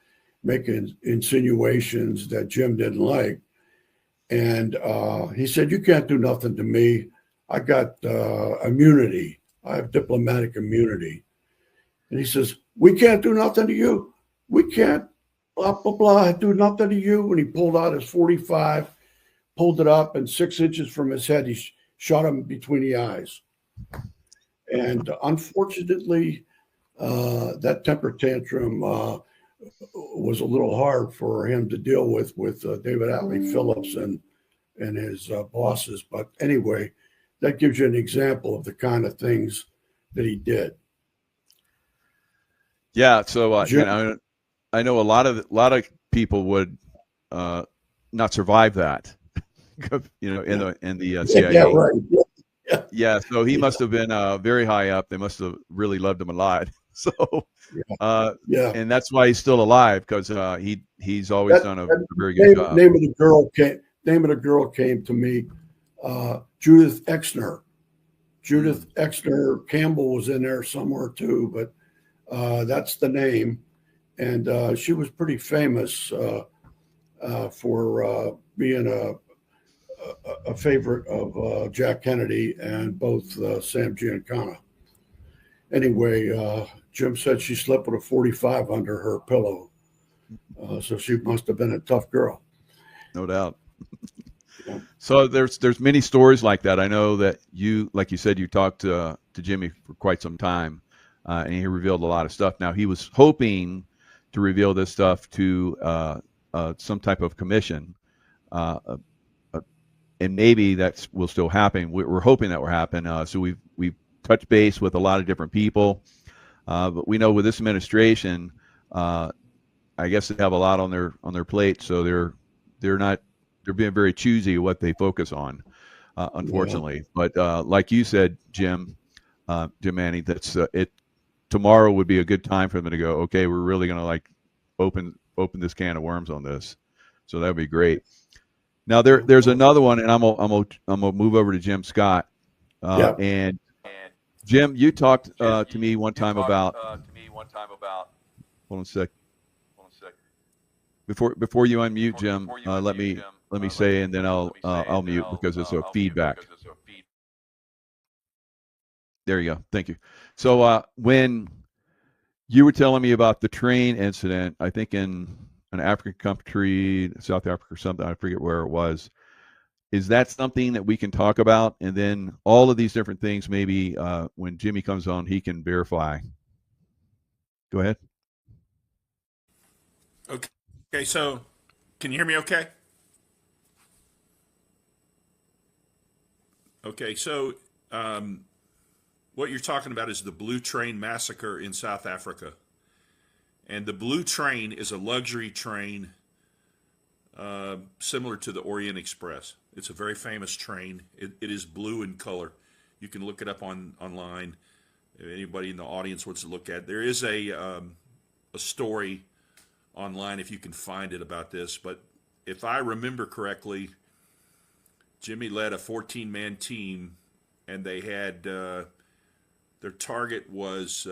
making insinuations that Jim didn't like. And he said, "You can't do nothing to me. I got immunity. I have diplomatic immunity." And he says, "We can't do nothing to you. We can't, blah, blah, blah, do nothing to you." And he pulled out his .45, pulled it up, and 6 inches from his head, he shot him between the eyes. And unfortunately, that temper tantrum was a little hard for him to deal with David Atlee Phillips and his bosses. But anyway, that gives you an example of the kind of things that he did. Yeah. So I know a lot of people would not survive that. In the CIA. Yeah, right. Yeah. So he must have been very high up. They must have really loved him a lot. So, Yeah. and that's why he's still alive, because he's always done a very good job. Name of the girl came to me. Judith Exner. Judith Exner Campbell was in there somewhere too, but that's the name. And she was pretty famous for being a favorite of Jack Kennedy and both Sam Giancana. Anyway, Jim said she slept with a 45 under her pillow. So she must have been a tough girl. No doubt. Yeah. So there's many stories like that. I know that you, like you said, you talked to Jimmy for quite some time, and he revealed a lot of stuff. Now, he was hoping to reveal this stuff to some type of commission, and maybe that will still happen. We're hoping that will happen. So we've touched base with a lot of different people, but we know with this administration, I guess they have a lot on their plate, so they're being very choosy what they focus on, unfortunately. Yeah. But like you said, Jim Manning, that's it. Tomorrow would be a good time for them to go, okay, we're really going to like open this can of worms on this. So that would be great. Now there's another one, and I'm gonna move over to Jim Scott. And Jim, you talked to me one time about. Hold on a sec. Before you unmute, Jim, let me say, and then I'll mute because it's a feedback. There you go. Thank you. So when you were telling me about the train incident, I think in an African country, South Africa or something, I forget where it was. Is that something that we can talk about? And then all of these different things, maybe when Jimmy comes on, he can verify. Go ahead. Okay, so can you hear me okay? Okay, so what you're talking about is the Blue Train massacre in South Africa. And the Blue Train is a luxury train similar to the Orient Express. It's a very famous train. It is blue in color. You can look it up online. If anybody in the audience wants to look at it. There is a story online, if you can find it, about this. But if I remember correctly, Jimmy led a 14-man team, and they had their target was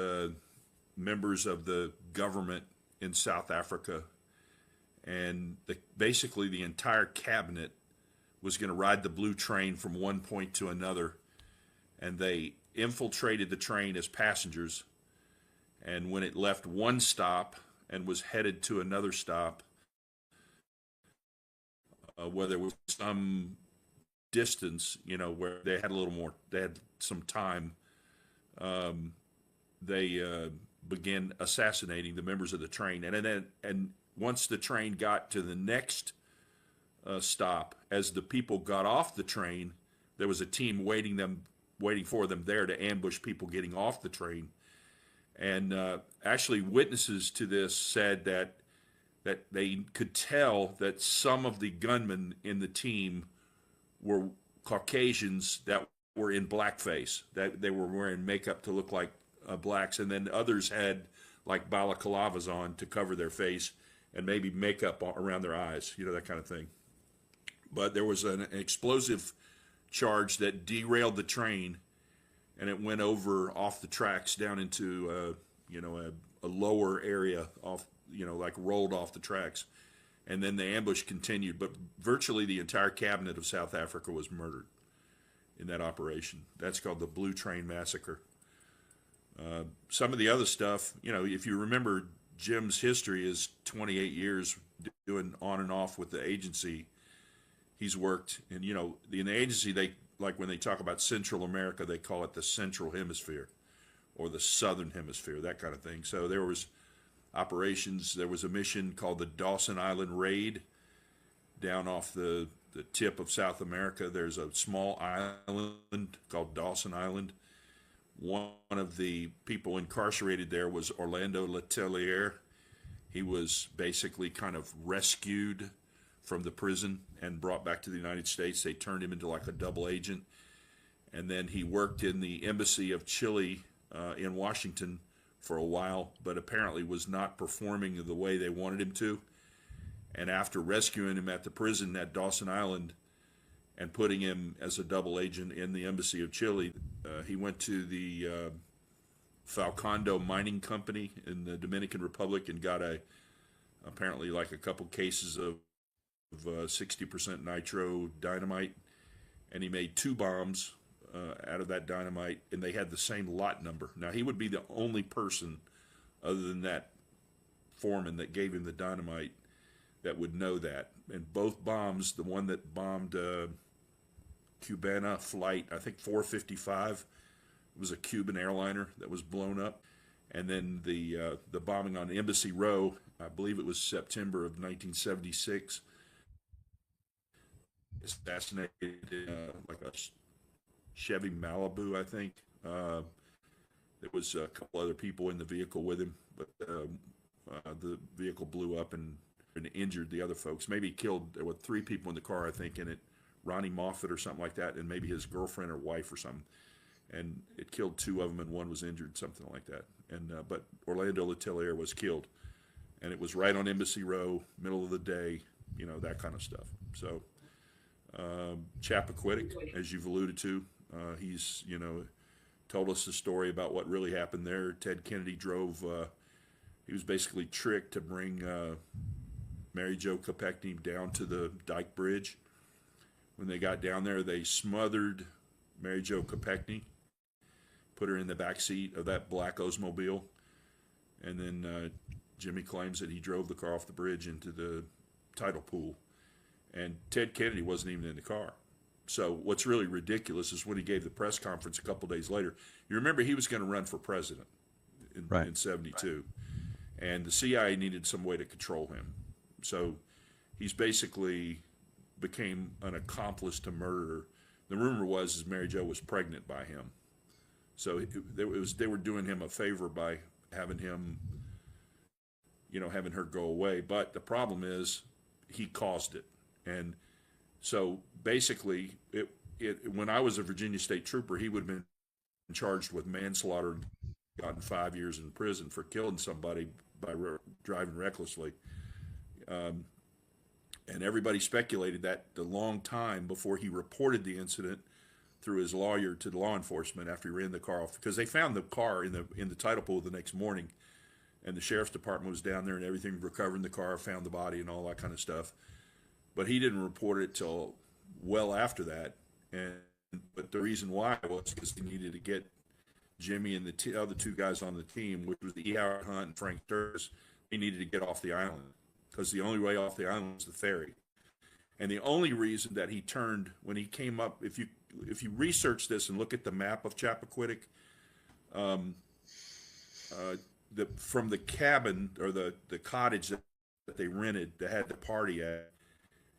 members of the government in South Africa, and basically the entire cabinet was going to ride the Blue Train from one point to another, and they infiltrated the train as passengers, and when it left one stop and was headed to another stop, where there was some distance, where they had they had some time, they began assassinating the members of the train. And once the train got to the next stop, as the people got off the train, there was a team waiting for them there to ambush people getting off the train. And actually, witnesses to this said that they could tell that some of the gunmen in the team were Caucasians that were in blackface, that they were wearing makeup to look like blacks, and then others had like balaclavas on to cover their face and maybe makeup around their eyes, that kind of thing. But there was an explosive charge that derailed the train, and it went off the tracks down into a lower area off, like rolled off the tracks. And then the ambush continued, but virtually the entire cabinet of South Africa was murdered in that operation. That's called the Blue Train Massacre. Some of the other stuff, if you remember, Jim's history is 28 years doing on and off with the agency. He's worked, and in the agency, when they talk about Central America, they call it the Central Hemisphere or the Southern Hemisphere, that kind of thing. So there was operations. There was a mission called the Dawson Island Raid down off the tip of South America. There's a small island called Dawson Island. One of the people incarcerated there was Orlando Letelier. He was basically kind of rescued from the prison and brought back to the United States. They turned him into like a double agent. And then he worked in the embassy of Chile in Washington for a while, but apparently was not performing the way they wanted him to. And after rescuing him at the prison at Dawson Island and putting him as a double agent in the embassy of Chile, he went to the Falcando Mining Company in the Dominican Republic and got apparently like a couple cases of 60% nitro dynamite, and he made 2 bombs out of that dynamite, and they had the same lot number. Now, he would be the only person other than that foreman that gave him the dynamite that would know that. And both bombs, the one that bombed Cubana flight, I think 455, it was a Cuban airliner that was blown up. And then the bombing on Embassy Row, I believe it was September of 1976, assassinated like a Chevy Malibu, I think. There was a couple other people in the vehicle with him, but the vehicle blew up and injured the other folks. Maybe killed, there were 3 people in the car, I think, in it. Ronnie Moffat or something like that, and maybe his girlfriend or wife or something. And it killed 2 of them, and 1 was injured, something like that. And but Orlando Letelier was killed, and it was right on Embassy Row, middle of the day, you know, that kind of stuff. So Chappaquiddick, as you've alluded to, he's, you know, told us the story about what really happened there. Ted Kennedy drove, he was basically tricked to bring Mary Jo Kopechne down to the Dyke Bridge. When they got down there, they smothered Mary Jo Kopechne, put her in the back seat of that black Oldsmobile, and then Jimmy claims that he drove the car off the bridge into the tidal pool, and Ted Kennedy wasn't even in the car. So what's really ridiculous is when he gave the press conference a couple days later. You remember he was going to run for president in 72, and the CIA needed some way to control him. So he's basically became an accomplice to murder. The rumor was Mary Jo was pregnant by him. So they were doing him a favor by having him, you know, having her go away. But the problem is he caused it. And so basically, when I was a Virginia State Trooper, he would have been charged with manslaughter and gotten 5 years in prison for killing somebody by driving recklessly. And everybody speculated that the long time before he reported the incident through his lawyer to the law enforcement after he ran the car off, because they found the car in the tidal pool the next morning, and the sheriff's department was down there and everything, recovering the car, found the body and all that kind of stuff. But he didn't report it till well after that. But the reason why was because he needed to get Jimmy and the other 2 guys on the team, which was E. Howard Hunt and Frank Sturgis, he needed to get off the island, because the only way off the island was the ferry. And the only reason that he turned when he came up, if you research this and look at the map of Chappaquiddick, from the cabin or the cottage that they rented that had the party at,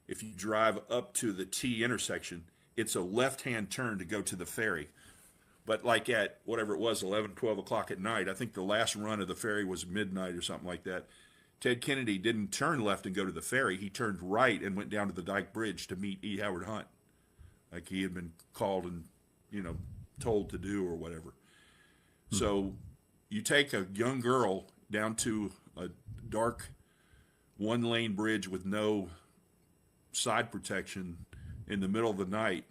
if you drive up to the T intersection, it's a left-hand turn to go to the ferry. But like at whatever it was, 11, 12 o'clock at night, I think the last run of the ferry was midnight or something like that. Ted Kennedy didn't turn left and go to the ferry. He turned right and went down to the Dyke Bridge to meet E. Howard Hunt, like he had been called and, you know, told to do or whatever. So you take a young girl down to a dark 1-lane bridge with no side protection in the middle of the night.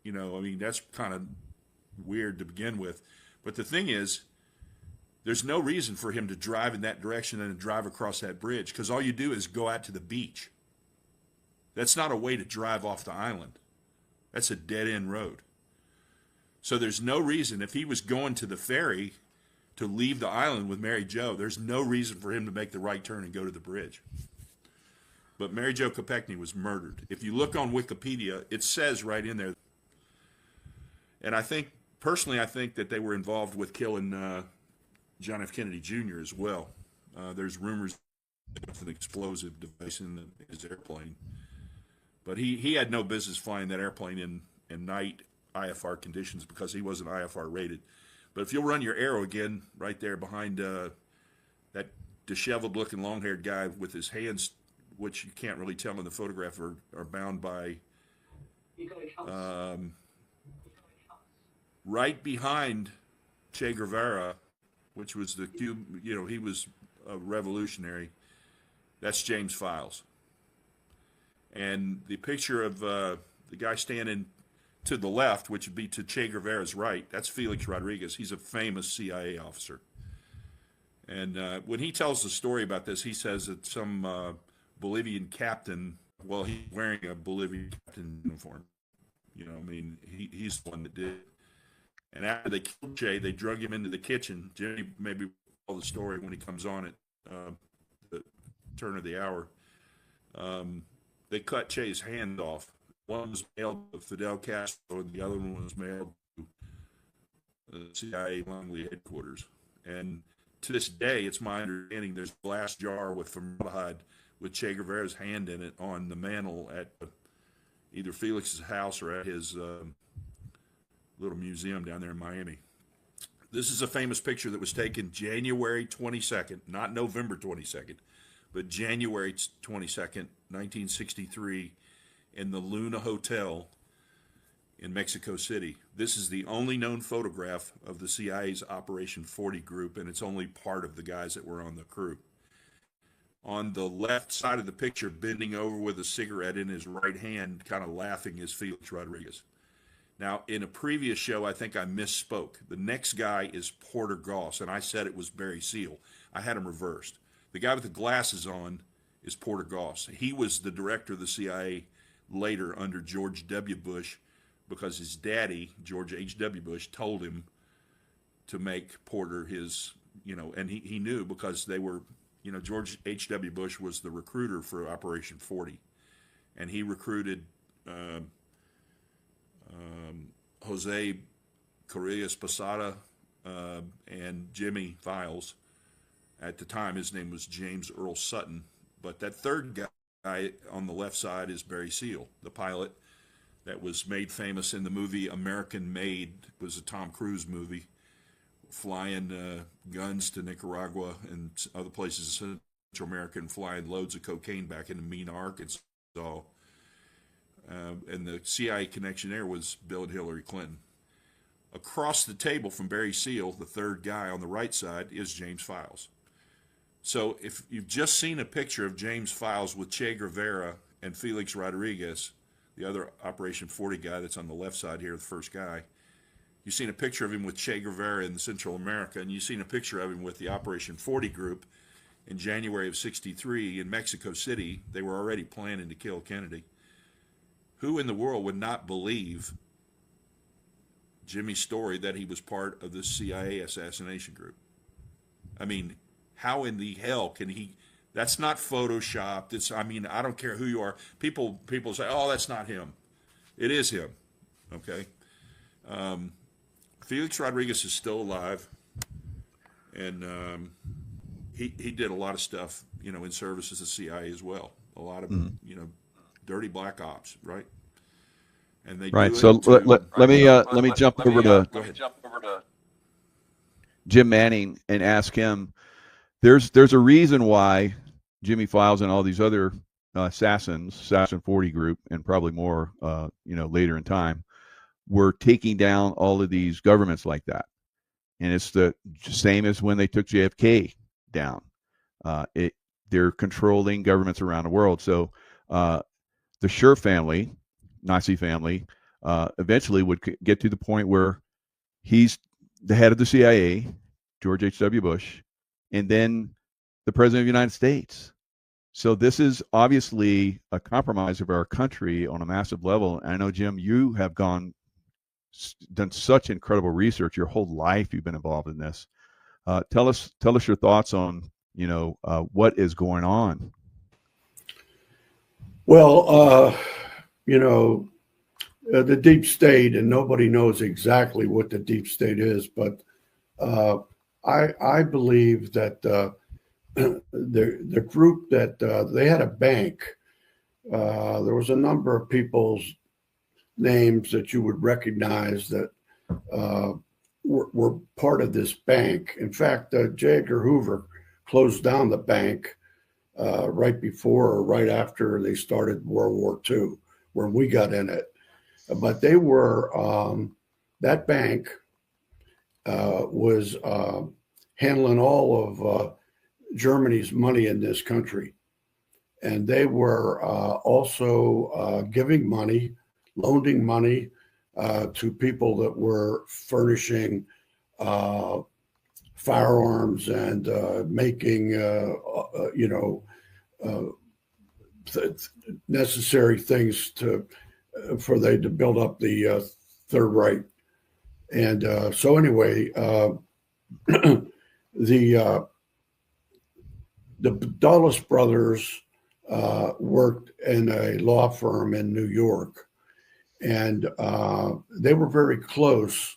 You know, I mean, that's kind of weird to begin with. But the thing is, there's no reason for him to drive in that direction and drive across that bridge, because all you do is go out to the beach. That's not a way to drive off the island. That's a dead-end road. So there's no reason, if he was going to the ferry to leave the island with Mary Jo, there's no reason for him to make the right turn and go to the bridge. But Mary Jo Kopechne was murdered. If you look on Wikipedia, it says right in there. And I think, personally, I think that they were involved with killing John F. Kennedy Jr. as well. There's rumors of an explosive device in his airplane. But he had no business flying that airplane in night IFR conditions, because he wasn't IFR rated. But if you'll run your arrow again right there behind that disheveled-looking long-haired guy with his hands, which you can't really tell in the photograph, are bound by right behind Che Guevara which was the Cube, he was a revolutionary. That's James Files. And the picture of the guy standing to the left, which would be to Che Guevara's right, that's Felix Rodriguez. He's a famous CIA officer. And when he tells the story about this, he says that some Bolivian captain, well, he's wearing a Bolivian captain uniform. He's the one that did it. And after they killed Che, they drug him into the kitchen. Jimmy maybe tell the story when he comes on at the turn of the hour. They cut Che's hand off. One was mailed to Fidel Castro, and the other one was mailed to the CIA Langley headquarters. And to this day, it's my understanding there's a glass jar with formaldehyde with Che Guevara's hand in it on the mantle at either Felix's house or at his little museum down there in Miami. This is a famous picture that was taken January 22nd, not November 22nd, but January 22nd, 1963, in the Luna Hotel in Mexico City. This is the only known photograph of the CIA's Operation 40 group, and it's only part of the guys that were on the crew. On the left side of the picture, bending over with a cigarette in his right hand, kind of laughing, is Felix Rodriguez. Now, in a previous show, I think I misspoke. The next guy is Porter Goss, and I said it was Barry Seal. I had him reversed. The guy with the glasses on is Porter Goss. He was the director of the CIA later under George W. Bush because his daddy, George H.W. Bush, told him to make Porter his, and he knew because they were, George H.W. Bush was the recruiter for Operation 40, and he recruited Jose Corrales Posada and Jimmy Files. At the time, his name was James Earl Sutton. But that third guy on the left side is Barry Seal, the pilot that was made famous in the movie American Made. It was a Tom Cruise movie, flying guns to Nicaragua and other places in Central America and flying loads of cocaine back into Mena, Arkansas. And the CIA connection there was Bill and Hillary Clinton. Across the table from Barry Seal, the third guy on the right side, is James Files. So if you've just seen a picture of James Files with Che Guevara and Felix Rodriguez, the other Operation 40 guy that's on the left side here, the first guy, you've seen a picture of him with Che Guevara in Central America, and you've seen a picture of him with the Operation 40 group in January of '63 in Mexico City. They were already planning to kill Kennedy. Who in the world would not believe Jimmy's story that he was part of the CIA assassination group? I mean, how in the hell can he? That's not photoshopped. I don't care who you are. People say, oh, that's not him. It is him. Okay. Felix Rodriguez is still alive, and he did a lot of stuff, in service as the CIA as well. A lot of, dirty black ops, right? And they Right. do So it let me jump over to Go ahead. Jim Manning and ask him. There's a reason why Jimmy Files and all these other Assassin 40 group, and probably more, later in time, were taking down all of these governments like that. And it's the same as when they took JFK down. They're controlling governments around the world. So the Schur family, Nazi family, eventually would get to the point where he's the head of the CIA, George H.W. Bush, and then the President of the United States. So this is obviously a compromise of our country on a massive level. And I know, Jim, you have done such incredible research. Your whole life you've been involved in this. Tell us your thoughts on, what is going on. Well, the deep state, and nobody knows exactly what the deep state is, but I believe that the group that they had a bank. There was a number of people's names that you would recognize that were part of this bank. In fact, J. Edgar Hoover closed down the bank right before or right after they started World War II, when we got in it. But they were, that bank was handling all of Germany's money in this country. And they were also giving money, loaning money to people that were furnishing firearms and making, necessary things for they to build up the Third Reich. And so anyway, the Dulles brothers worked in a law firm in New York, and they were very close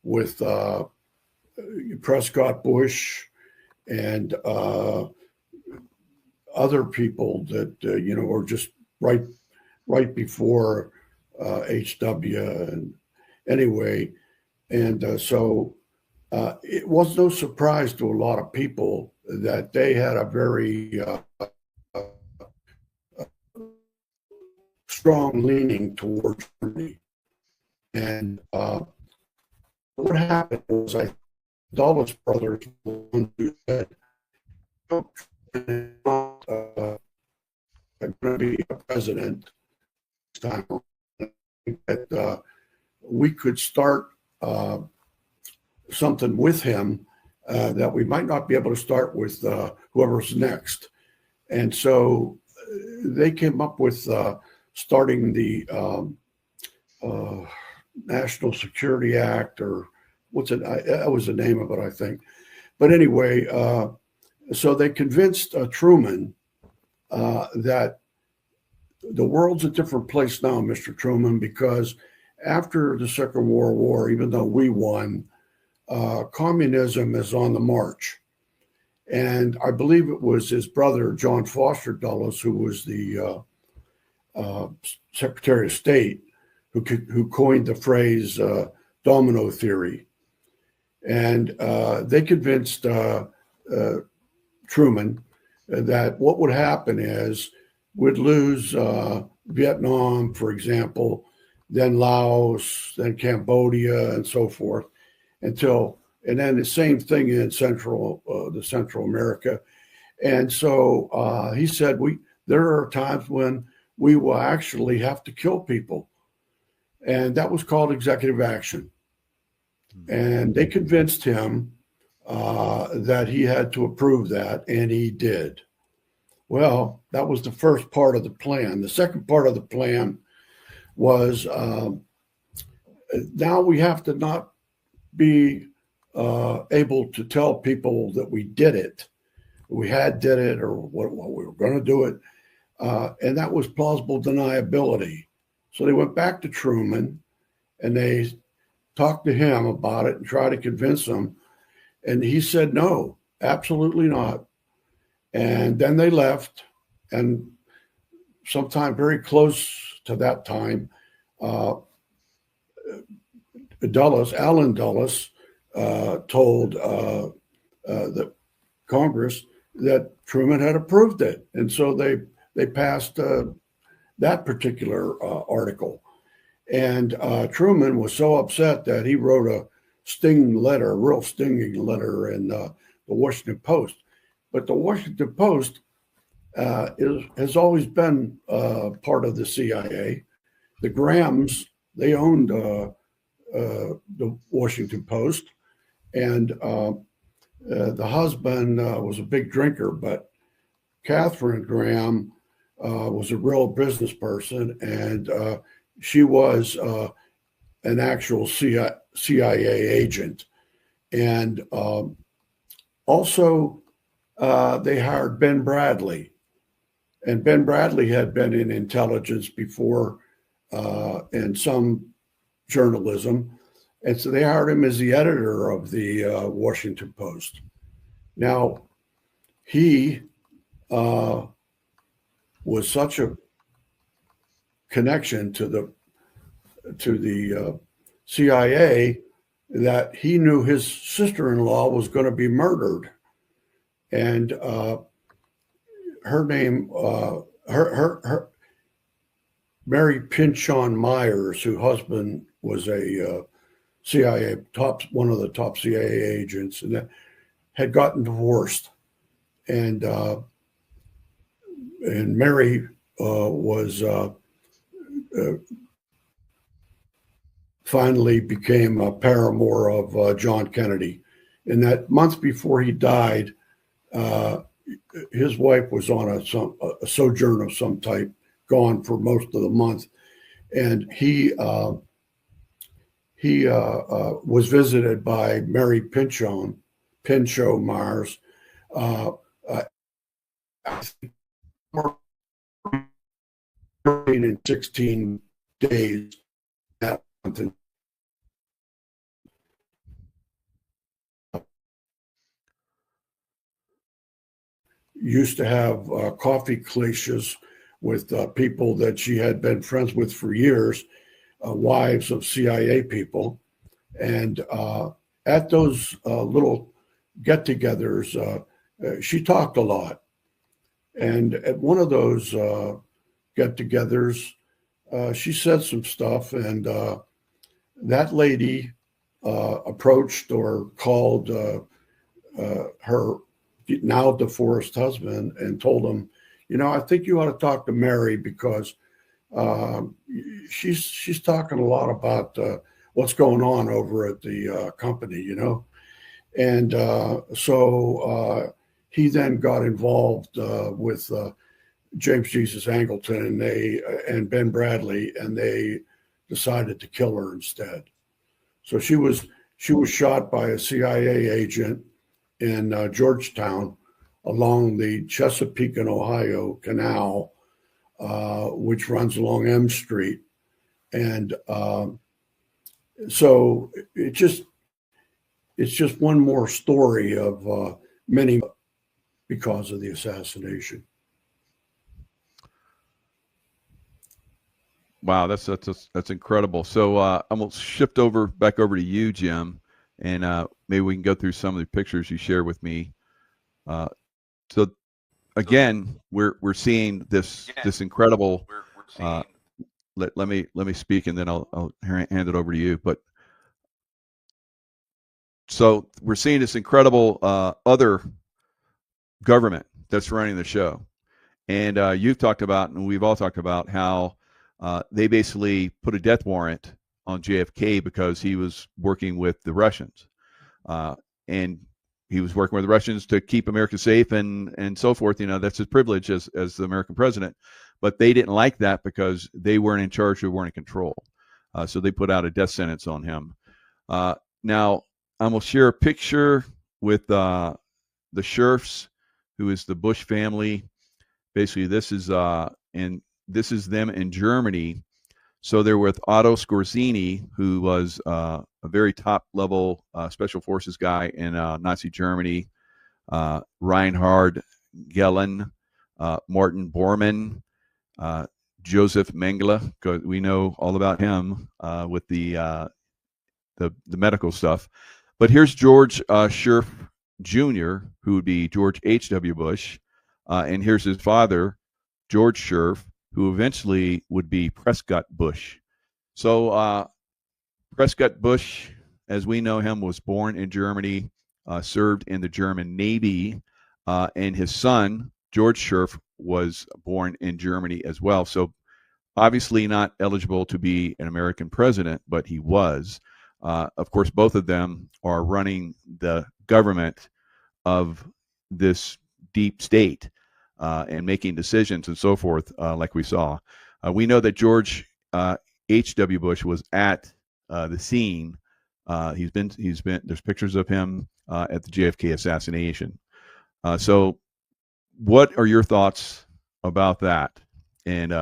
with Prescott Bush and other people that were just right before HW. And anyway, and so it was no surprise to a lot of people that they had a very strong leaning towards Germany. And what happened was, Dulles brothers were the ones who said, I'm going to be a president this time. That we could start something with him that we might not be able to start with whoever's next. And so they came up with starting the National Security Act, or what's it? That was the name of it, I think. But anyway, so they convinced Truman that the world's a different place now, Mr. Truman, because after the Second World War, even though we won, communism is on the march. And I believe it was his brother, John Foster Dulles, who was the Secretary of State, who coined the phrase domino theory. And they convinced Truman that what would happen is we'd lose Vietnam, for example, then Laos, then Cambodia, and so forth, and then the same thing in Central America. And so he said, there are times when we will actually have to kill people. And that was called executive action. And they convinced him that he had to approve that, and he did. Well, that was the first part of the plan. The second part of the plan was now we have to not be able to tell people that we did it, did it, or what we were going to do it. And that was plausible deniability. So they went back to Truman and they talked to him about it and tried to convince him. And he said, no, absolutely not. And then they left. And sometime very close to that time, Alan Dulles, told the Congress that Truman had approved it. And so they passed that particular article. And Truman was so upset that he wrote a real stinging letter in the Washington Post. But the Washington Post has always been part of the CIA. The Grahams, they owned the Washington Post. And the husband was a big drinker, but Catherine Graham was a real business person, and she was an actual CIA agent. And also, they hired Ben Bradley. And Ben Bradley had been in intelligence before and some journalism. And so they hired him as the editor of the Washington Post. Now, he was such a connection to the CIA that he knew his sister-in-law was going to be murdered. And her name, her Mary Pinchon Myers, whose husband was a one of the top CIA agents, and had gotten divorced, and Mary was finally became a paramour of John Kennedy. In that month before he died, his wife was on a sojourn of some type, gone for most of the month, and he was visited by Mary Pinchot Mars. I think 14 and 16 days that month. And used to have coffee cliches with people that she had been friends with for years, wives of CIA people. And at those little get-togethers, she talked a lot. And at one of those get-togethers, she said some stuff, and that lady approached or called her now divorced husband and told him, I think you ought to talk to Mary because she's talking a lot about what's going on over at the company, And so he then got involved with James Jesus Angleton and Ben Bradley, and they decided to kill her instead. So she was shot by a CIA agent in Georgetown along the Chesapeake and Ohio Canal, which runs along M Street. And so it's just one more story of many because of the assassination. Wow, that's incredible. So I'm gonna shift back over to you, Jim, and maybe we can go through some of the pictures you shared with me. So again, we're seeing this incredible. Let me speak, and then I'll hand it over to you. But so we're seeing this incredible other government that's running the show, and you've talked about, and we've all talked about how they basically put a death warrant on JFK because he was working with the Russians, and he was working with the Russians to keep America safe and so forth. That's his privilege as the American president. But they didn't like that because they weren't in charge, they weren't in control. So they put out a death sentence on him. Now, I'm going to share a picture with the Scherfs, who is the Bush family. Basically, this is them in Germany. So they're with Otto Skorzeny, who was a very top-level special forces guy in Nazi Germany. Reinhard Gehlen, Martin Bormann, Joseph Mengele, because we know all about him with the medical stuff. But here's George Scherf Jr., who would be George H.W. Bush, and here's his father, George Scherf, who eventually would be Prescott Bush. So Prescott Bush, as we know him, was born in Germany, served in the German Navy, and his son, George Scherf, was born in Germany as well. So obviously not eligible to be an American president, but he was. Of course, both of them are running the government of this deep state and making decisions and so forth, like we saw. We know that George H.W. Bush was at the scene. He's been. There's pictures of him at the JFK assassination. So, what are your thoughts about that? And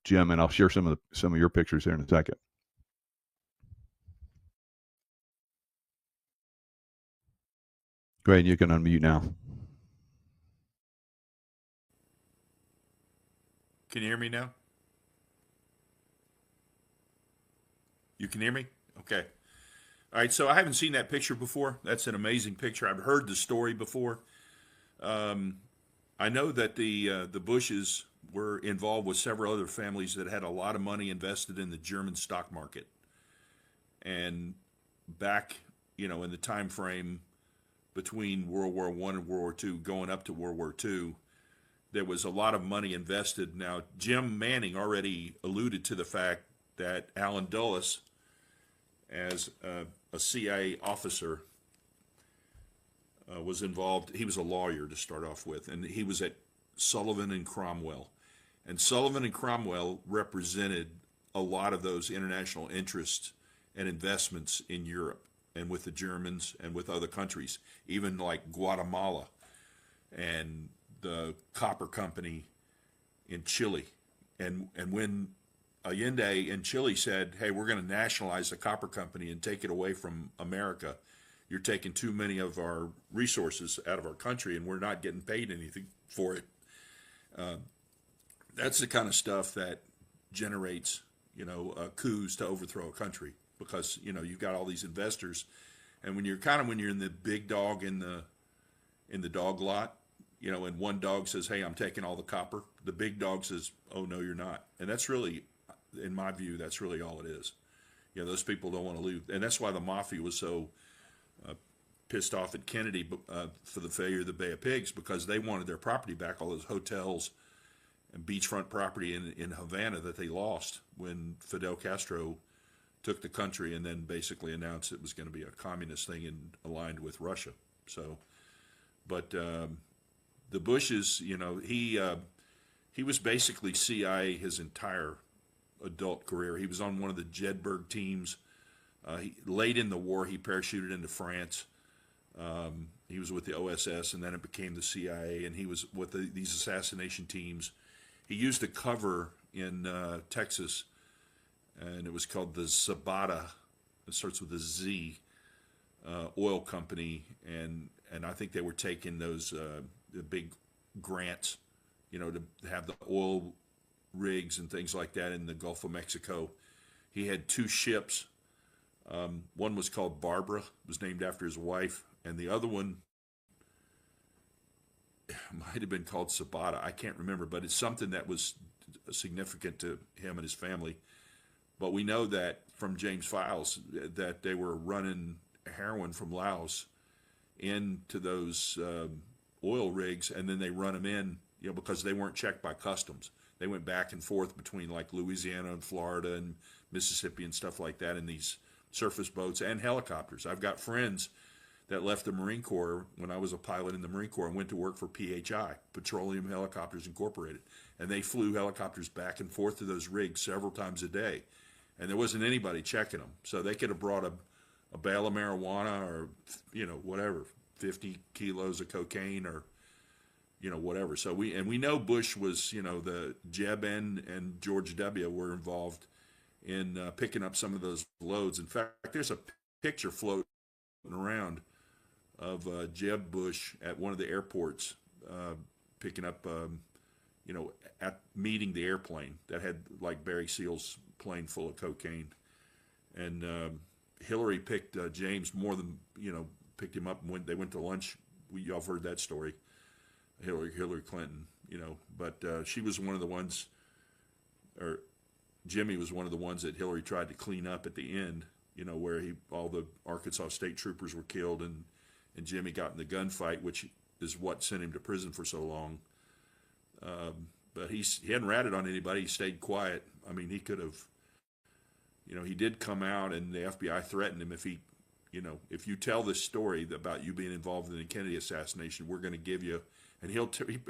Jim, and I'll share some of your pictures here in a second. Go ahead, you can unmute now. Can you hear me now? You can hear me? Okay. All right, so I haven't seen that picture before. That's an amazing picture. I've heard the story before. I know that the Bushes were involved with several other families that had a lot of money invested in the German stock market. And back, in the time frame between World War I and World War II, going up to World War II, there was a lot of money invested. Now, Jim Manning already alluded to the fact that Alan Dulles, as a CIA officer, was involved. He was a lawyer to start off with, and he was at Sullivan and Cromwell. And Sullivan and Cromwell represented a lot of those international interests and investments in Europe and with the Germans and with other countries, even like Guatemala and the copper company in Chile. And when Allende in Chile said, hey, we're going to nationalize the copper company and take it away from America, you're taking too many of our resources out of our country and we're not getting paid anything for it. That's the kind of stuff that generates, coups to overthrow a country, because, you've got all these investors. And when you're in the big dog in the dog lot, and one dog says, hey, I'm taking all the copper, the big dog says, oh, no, you're not. And that's really, in my view, that's really all it is. Those people don't want to lose. And that's why the mafia was so pissed off at Kennedy for the failure of the Bay of Pigs, because they wanted their property back, all those hotels and beachfront property in Havana that they lost when Fidel Castro took the country and then basically announced it was going to be a communist thing and aligned with Russia. So, but the Bushes, he was basically CIA his entire adult career. He was on one of the Jedburgh teams. Late in the war, he parachuted into France. He was with the OSS, and then it became the CIA, and he was with these assassination teams. He used a cover in Texas, and it was called the Zapata. It starts with a Z, oil company, and I think they were taking those the big grants, to have the oil rigs and things like that in the Gulf of Mexico. He had two ships. One was called Barbara, was named after his wife, and the other one might have been called Sabata. I can't remember, but it's something that was significant to him and his family. But we know that from James Files that they were running heroin from Laos into those oil rigs, and then they run them in, because they weren't checked by customs. They went back and forth between like Louisiana and Florida and Mississippi and stuff like that in these surface boats and helicopters. I've got friends that left the Marine Corps when I was a pilot in the Marine Corps and went to work for PHI, Petroleum Helicopters Incorporated. And they flew helicopters back and forth to those rigs several times a day. And there wasn't anybody checking them. So they could have brought a bale of marijuana or, whatever, 50 kilos of cocaine or, whatever. So we know Bush was, the Jeb and George W. were involved in picking up some of those loads. In fact, there's a picture floating around of Jeb Bush at one of the airports picking up, at meeting the airplane that had like Barry Seal's plane full of cocaine. And Hillary picked James more than, picked him up and they went to lunch. Y'all have heard that story. Hillary Clinton, but she was one of the ones, or Jimmy was one of the ones that Hillary tried to clean up at the end, where all the Arkansas state troopers were killed and Jimmy got in the gunfight, which is what sent him to prison for so long. But he hadn't ratted on anybody. He stayed quiet. I mean, he could have, he did come out and the FBI threatened him if you tell this story about you being involved in the Kennedy assassination, we're going to give you, and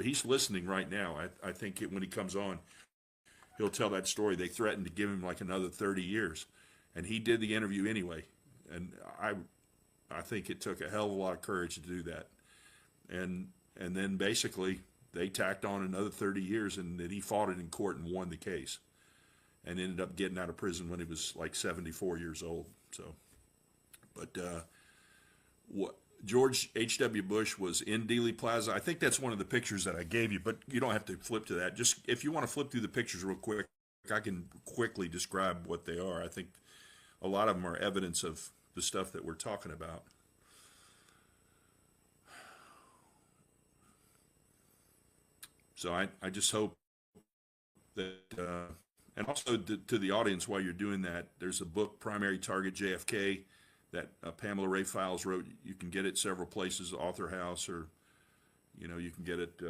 he's listening right now. I think when he comes on, he'll tell that story. They threatened to give him like another 30 years, and he did the interview anyway. And I think it took a hell of a lot of courage to do that. And then basically they tacked on another 30 years, and then he fought it in court and won the case, and ended up getting out of prison when he was like 74 years old. So, but George H.W. Bush was in Dealey Plaza. I think that's one of the pictures that I gave you, but you don't have to flip to that. Just if you want to flip through the pictures real quick, I can quickly describe what they are. I think a lot of them are evidence of the stuff that we're talking about. So I just hope that, and also to the audience while you're doing that, there's a book, Primary Target JFK, that Pamela Ray Files wrote. You can get it several places, Author House, or you can get it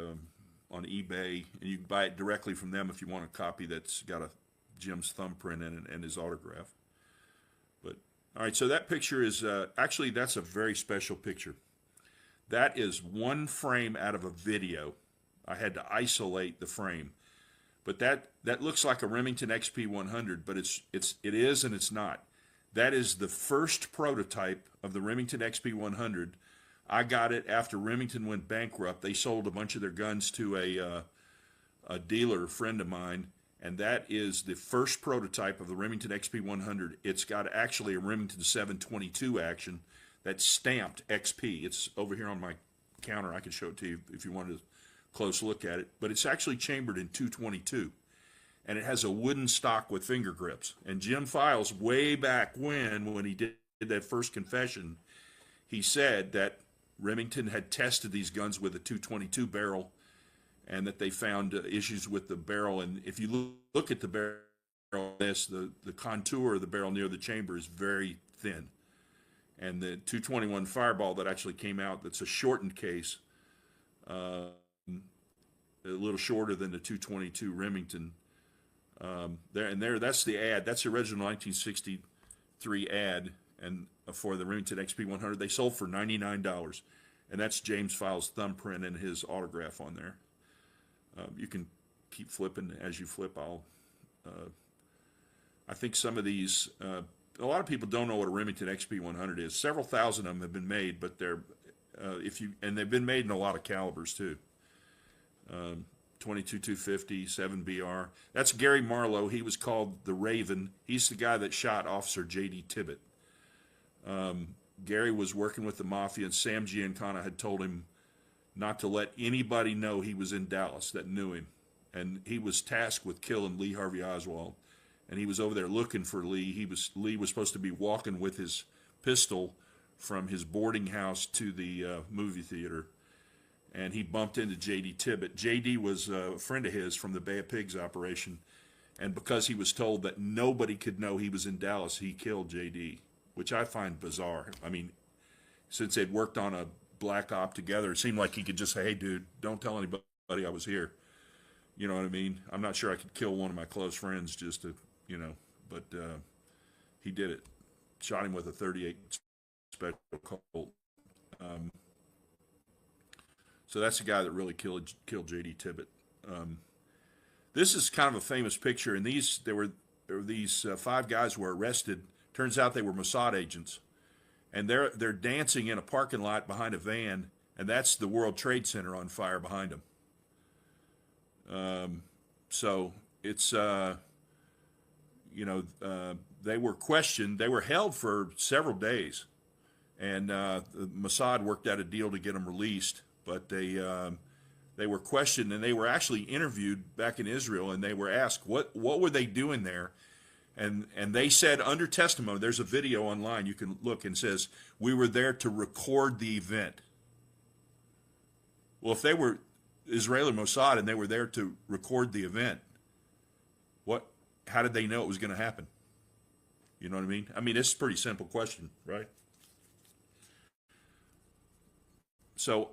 on eBay, and you can buy it directly from them if you want a copy that's got a Jim's thumbprint in it and his autograph. But all right, so that picture is actually, that's a very special picture. That is one frame out of a video. I had to isolate the frame, but that looks like a Remington XP100, but it is and it's not. That is the first prototype of the Remington XP100. I got it after Remington went bankrupt. They sold a bunch of their guns to a dealer, a friend of mine, and that is the first prototype of the Remington XP100. It's got actually a Remington 722 action that's stamped XP. It's over here on my counter. I can show it to you if you wanted a close look at it. But it's actually chambered in 222, and it has a wooden stock with finger grips. And Jim Files, way back when he did that first confession, he said that Remington had tested these guns with a 222 barrel, and that they found issues with the barrel. And if you look at the barrel, the contour of the barrel near the chamber is very thin. And the 221 Fireball that actually came out, that's a shortened case, a little shorter than the 222 Remington. That's the ad. That's the original 1963 ad, and for the Remington XP100, they sold for $99, and that's James Files' thumbprint and his autograph on there. You can keep flipping as you flip. I think some of these, a lot of people don't know what a Remington XP100 is. Several thousand of them have been made, but and they've been made in a lot of calibers too. 22 250, 7BR. That's Gary Marlowe. He was called the Raven. He's the guy that shot Officer J.D. Tibbet. Gary was working with the Mafia, and Sam Giancana had told him not to let anybody know he was in Dallas that knew him. And he was tasked with killing Lee Harvey Oswald. And he was over there looking for Lee. Lee was supposed to be walking with his pistol from his boarding house to the movie theater. And he bumped into J.D. Tibbet. J.D. was a friend of his from the Bay of Pigs operation. And because he was told that nobody could know he was in Dallas, he killed J.D., which I find bizarre. I mean, since they'd worked on a black op together, it seemed like he could just say, hey, dude, don't tell anybody I was here. You know what I mean? I'm not sure I could kill one of my close friends just to, but he did it. Shot him with a .38 Special Colt. So that's the guy that really killed J.D. Tibbet. This is kind of a famous picture, and there were these 5 guys who were arrested. Turns out they were Mossad agents, and they're dancing in a parking lot behind a van, and that's the World Trade Center on fire behind them. So it's they were questioned. They were held for several days, and the Mossad worked out a deal to get them released. But they were questioned, and they were actually interviewed back in Israel, and they were asked what were they doing there, and they said under testimony, there's a video online you can look, and says, we were there to record the event. Well, if they were Israeli Mossad and they were there to record the event, how did they know it was going to happen? You know what I mean? I mean, it's a pretty simple question, right? So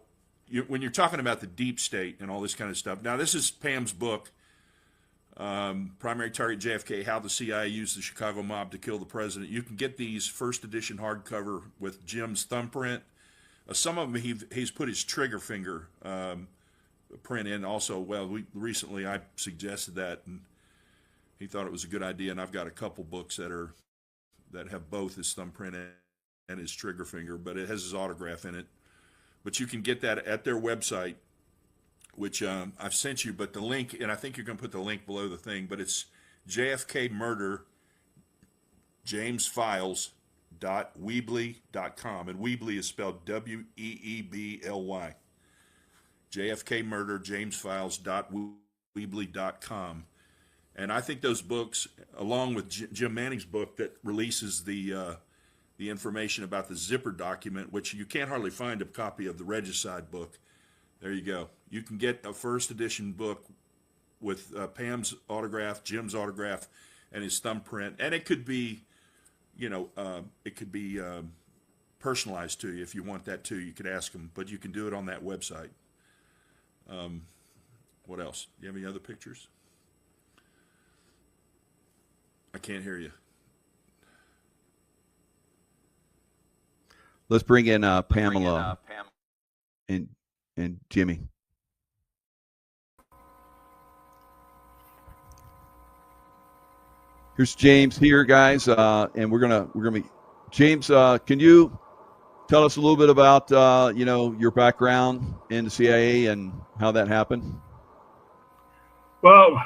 when you're talking about the deep state and all this kind of stuff, now this is Pam's book, Primary Target JFK, How the CIA Used the Chicago Mob to Kill the President. You can get these first edition hardcover with Jim's thumbprint. Some of them he's put his trigger finger print in also. Well, recently I suggested that, and he thought it was a good idea, and I've got a couple books that have both his thumbprint and his trigger finger, but it has his autograph in it. But you can get that at their website, which I've sent you, but the link, and I think you're going to put the link below the thing, but it's JFK Murder, jamesfiles.weebly.com, and Weebly is spelled W-E-E-B-L-Y. JFK Murder, jamesfiles.weebly.com. And I think those books, along with Jim Manning's book that releases the information about the zipper document, which you can't hardly find a copy of the Regicide book. There you go. You can get a first edition book with Pam's autograph, Jim's autograph, and his thumbprint. And it could be, personalized to you if you want that too. You could ask them, but you can do it on that website. What else? Do you have any other pictures? I can't hear you. Let's bring in Pamela and Jimmy. Here's James here, guys, and we're gonna be James. Can you tell us a little bit about your background in the CIA and how that happened? Well,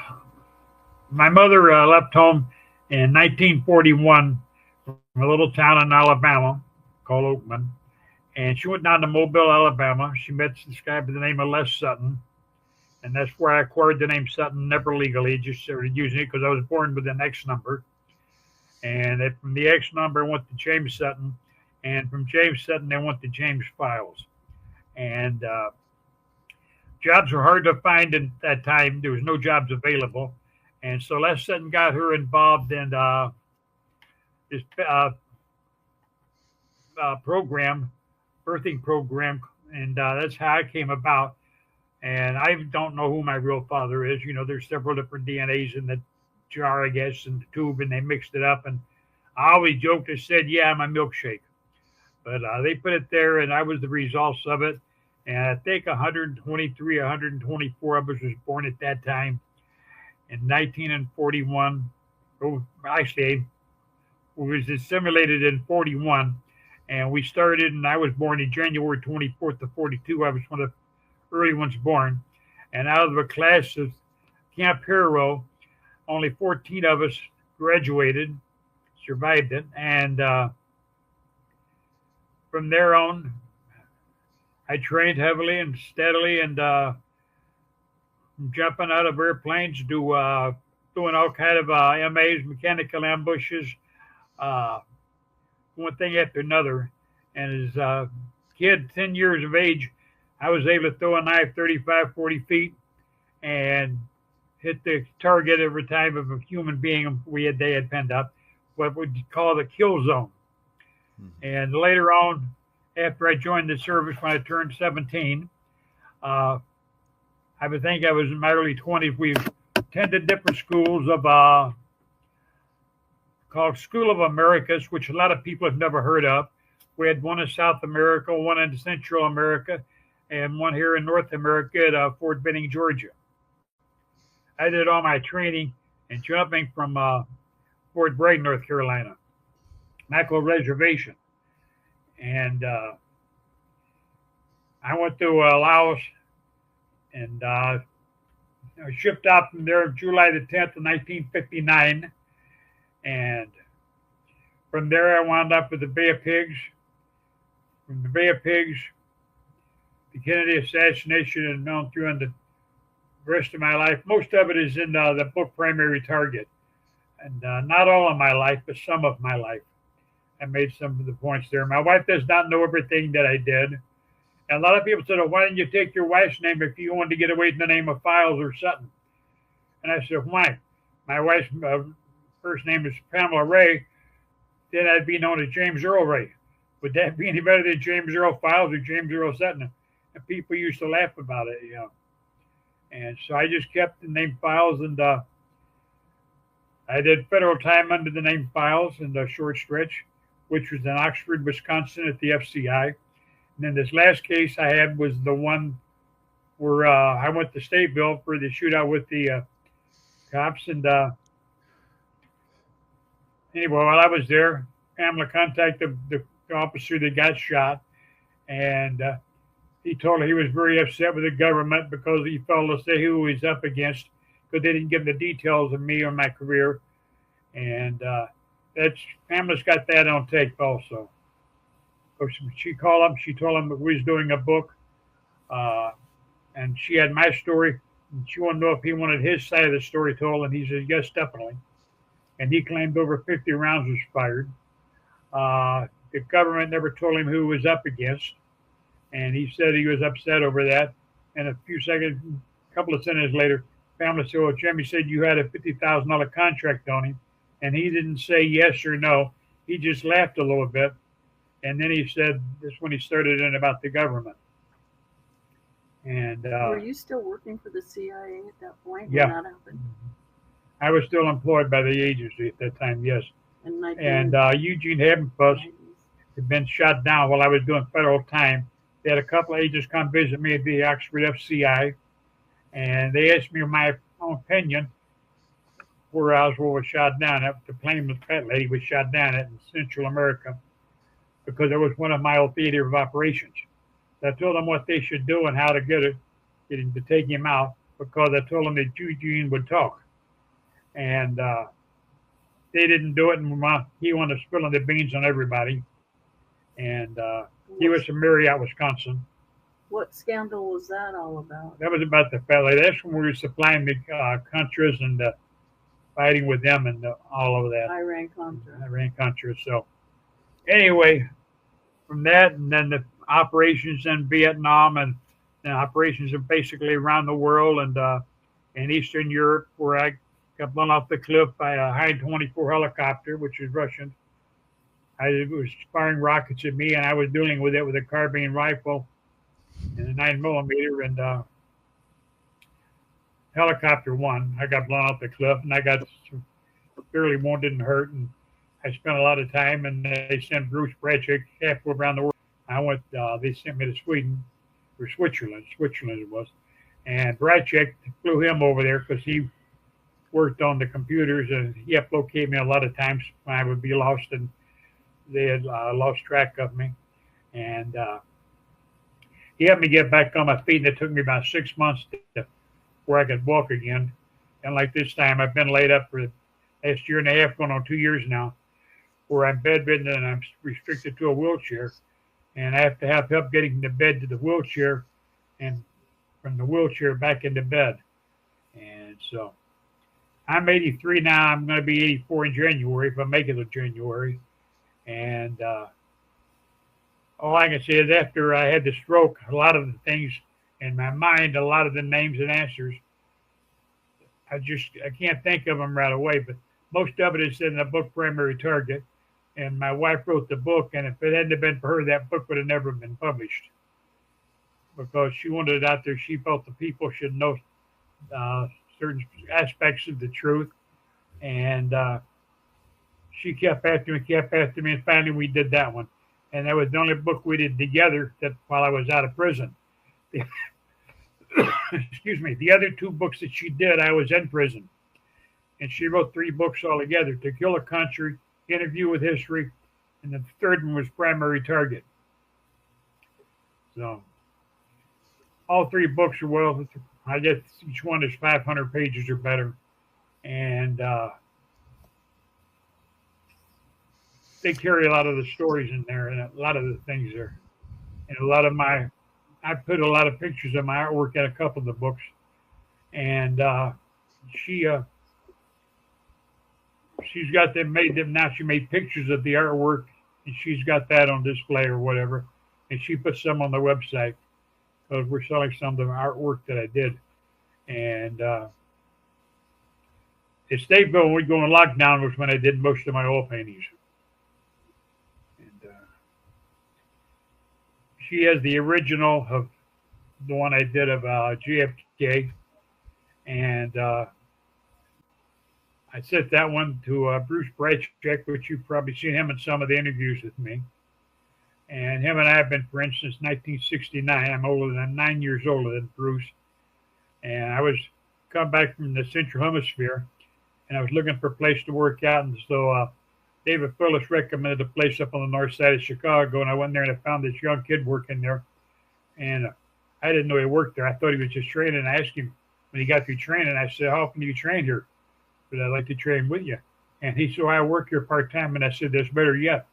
my mother left home in 1941 from a little town in Alabama called Oakman, and she went down to Mobile, Alabama. She met this guy by the name of Les Sutton, and that's where I acquired the name Sutton, never legally, just started using it because I was born with an X number. And from the X number, I went to James Sutton, and from James Sutton, I went to James Files. And jobs were hard to find at that time. There was no jobs available. And so Les Sutton got her involved in this program, birthing program, and that's how I came about. And I don't know who my real father is. There's several different DNAs in the jar, I guess, in the tube, and they mixed it up. And I always joked and said, yeah, I'm a milkshake. But they put it there, and I was the results of it. And I think 123, 124 of us was born at that time. In 1941, actually, it was assimilated in 41. And we started, and I was born in January 24th of 42. I was one of the early ones born. And out of a class of Camp Hero, only 14 of us graduated, survived it. And from there on, I trained heavily and steadily, and jumping out of airplanes to doing all kind of MAs, mechanical ambushes, one thing after another. And as a kid, 10 years of age, I was able to throw a knife 35, 40 feet and hit the target every time of a human being they had pinned up, what we'd call the kill zone. And later on, after I joined the service when I turned 17, I would think I was in my early 20s. We attended different schools of called School of Americas, which a lot of people have never heard of. We had one in South America, one in Central America, and one here in North America at Fort Benning, Georgia. I did all my training and jumping from Fort Bragg, North Carolina, Mackerel Reservation. And I went to Laos, and I shipped out from there July the 10th of 1959. And from there, I wound up with the Bay of Pigs. From the Bay of Pigs, the Kennedy assassination is known through in the rest of my life. Most of it is in the book Primary Target. And not all of my life, but some of my life. I made some of the points there. My wife does not know everything that I did. And a lot of people said, well, why didn't you take your wife's name if you wanted to get away from the name of Files or Sutton? And I said, why? My wife's first name is Pamela Ray. Then I'd be known as James Earl Ray. Would that be any better than James Earl Files or James Earl Sutton? And people used to laugh about it, And so I just kept the name Files, and I did federal time under the name Files in the short stretch, which was in Oxford, Wisconsin at the FCI. And then this last case I had was the one where I went to Stateville for the shootout with the cops. And anyway, while I was there, Pamela contacted the officer that got shot. And he told her he was very upset with the government because he felt to say who he was up against because they didn't give him the details of me or my career. And Pamela's got that on tape also. So she called him. She told him that we was doing a book, and she had my story. And she wanted to know if he wanted his side of the story told, and he said yes, definitely. And he claimed over 50 rounds was fired. The government never told him who he was up against, and he said he was upset over that. And a couple of sentences later, Pamela said, "Well, Jimmy said you had a $50,000 contract on him." And he didn't say yes or no. He just laughed a little bit. And then he said this when he started in about the government. And Were you still working for the CIA at that point Yeah. when that happened? I was still employed by the agency at that time, yes. In And Eugene Habenfuss had been shot down while I was doing federal time. They had a couple of agents come visit me at the Oxford FCI, and they asked me my own opinion where Oswald was shot down at. The plane with that lady was shot down at in Central America because it was 1 mile theater of operations. So I told them what they should do and how to get him to take him out, because I told them that Eugene would talk. And they didn't do it, and he wanted to spill the beans on everybody. And he was from Marriott, Wisconsin. What scandal was that all about? That was about the fella. That's when we were supplying the Contras and fighting with them and all of that. Iran-Contra. So anyway, from that, and then the operations in Vietnam, and operations in basically around the world, and in Eastern Europe, where I got blown off the cliff by a Hi-24 helicopter, which is Russian. It was firing rockets at me, and I was dealing with it with a carbine rifle and a 9mm, and helicopter won. I got blown off the cliff, and I got severely wounded and hurt, and I spent a lot of time, and they sent Bruce Bradchick halfway around the world. I went, they sent me to Sweden, or Switzerland it was, and Bradchick flew him over there because he worked on the computers, and he helped locate me a lot of times when I would be lost, and they had lost track of me. And he helped me get back on my feet, and it took me about 6 months where I could walk again. And like this time, I've been laid up for the last year and a half, going on 2 years now, where I'm bedridden and I'm restricted to a wheelchair. And I have to have help getting from the bed to the wheelchair, and from the wheelchair back into bed. And so I'm 83 now. I'm going to be 84 in January, if I make it to January. And all I can say is after I had the stroke, a lot of the things in my mind, a lot of the names and answers, I can't think of them right away, but most of it is in the book Primary Target. And my wife wrote the book, and if it hadn't been for her, that book would have never been published, because she wanted it out there. She felt the people should know certain aspects of the truth. And she kept after me, and finally we did that one. And that was the only book we did together that while I was out of prison. Excuse me. The other 2 books that she did, I was in prison. And she wrote 3 books altogether: To Kill a Country, Interview with History, and the third one was Primary Target. So all 3 books are, well, I guess each one is 500 pages or better. And they carry a lot of the stories in there, and a lot of the things there. And a lot of I put a lot of pictures of my artwork in a couple of the books. And she's got them, made them now. She made pictures of the artwork, and she's got that on display or whatever. And she put some on the website, because we're selling some of the artwork that I did. And at Stateville, when we go in lockdown, was when I did most of my oil paintings. And she has the original of the one I did of JFK. And I sent that one to Bruce Bradchick, which you've probably seen him in some of the interviews with me. And him and I have been friends since 1969. I'm 9 years older than Bruce. And I was come back from the Central Hemisphere, and I was looking for a place to work out. And so David Phillips recommended a place up on the north side of Chicago, and I went there and I found this young kid working there. And I didn't know he worked there. I thought he was just training. I asked him when he got through training, I said, "How often do you train here? But I'd like to train with you." And he said, "I work here part-time." And I said, "That's better yet."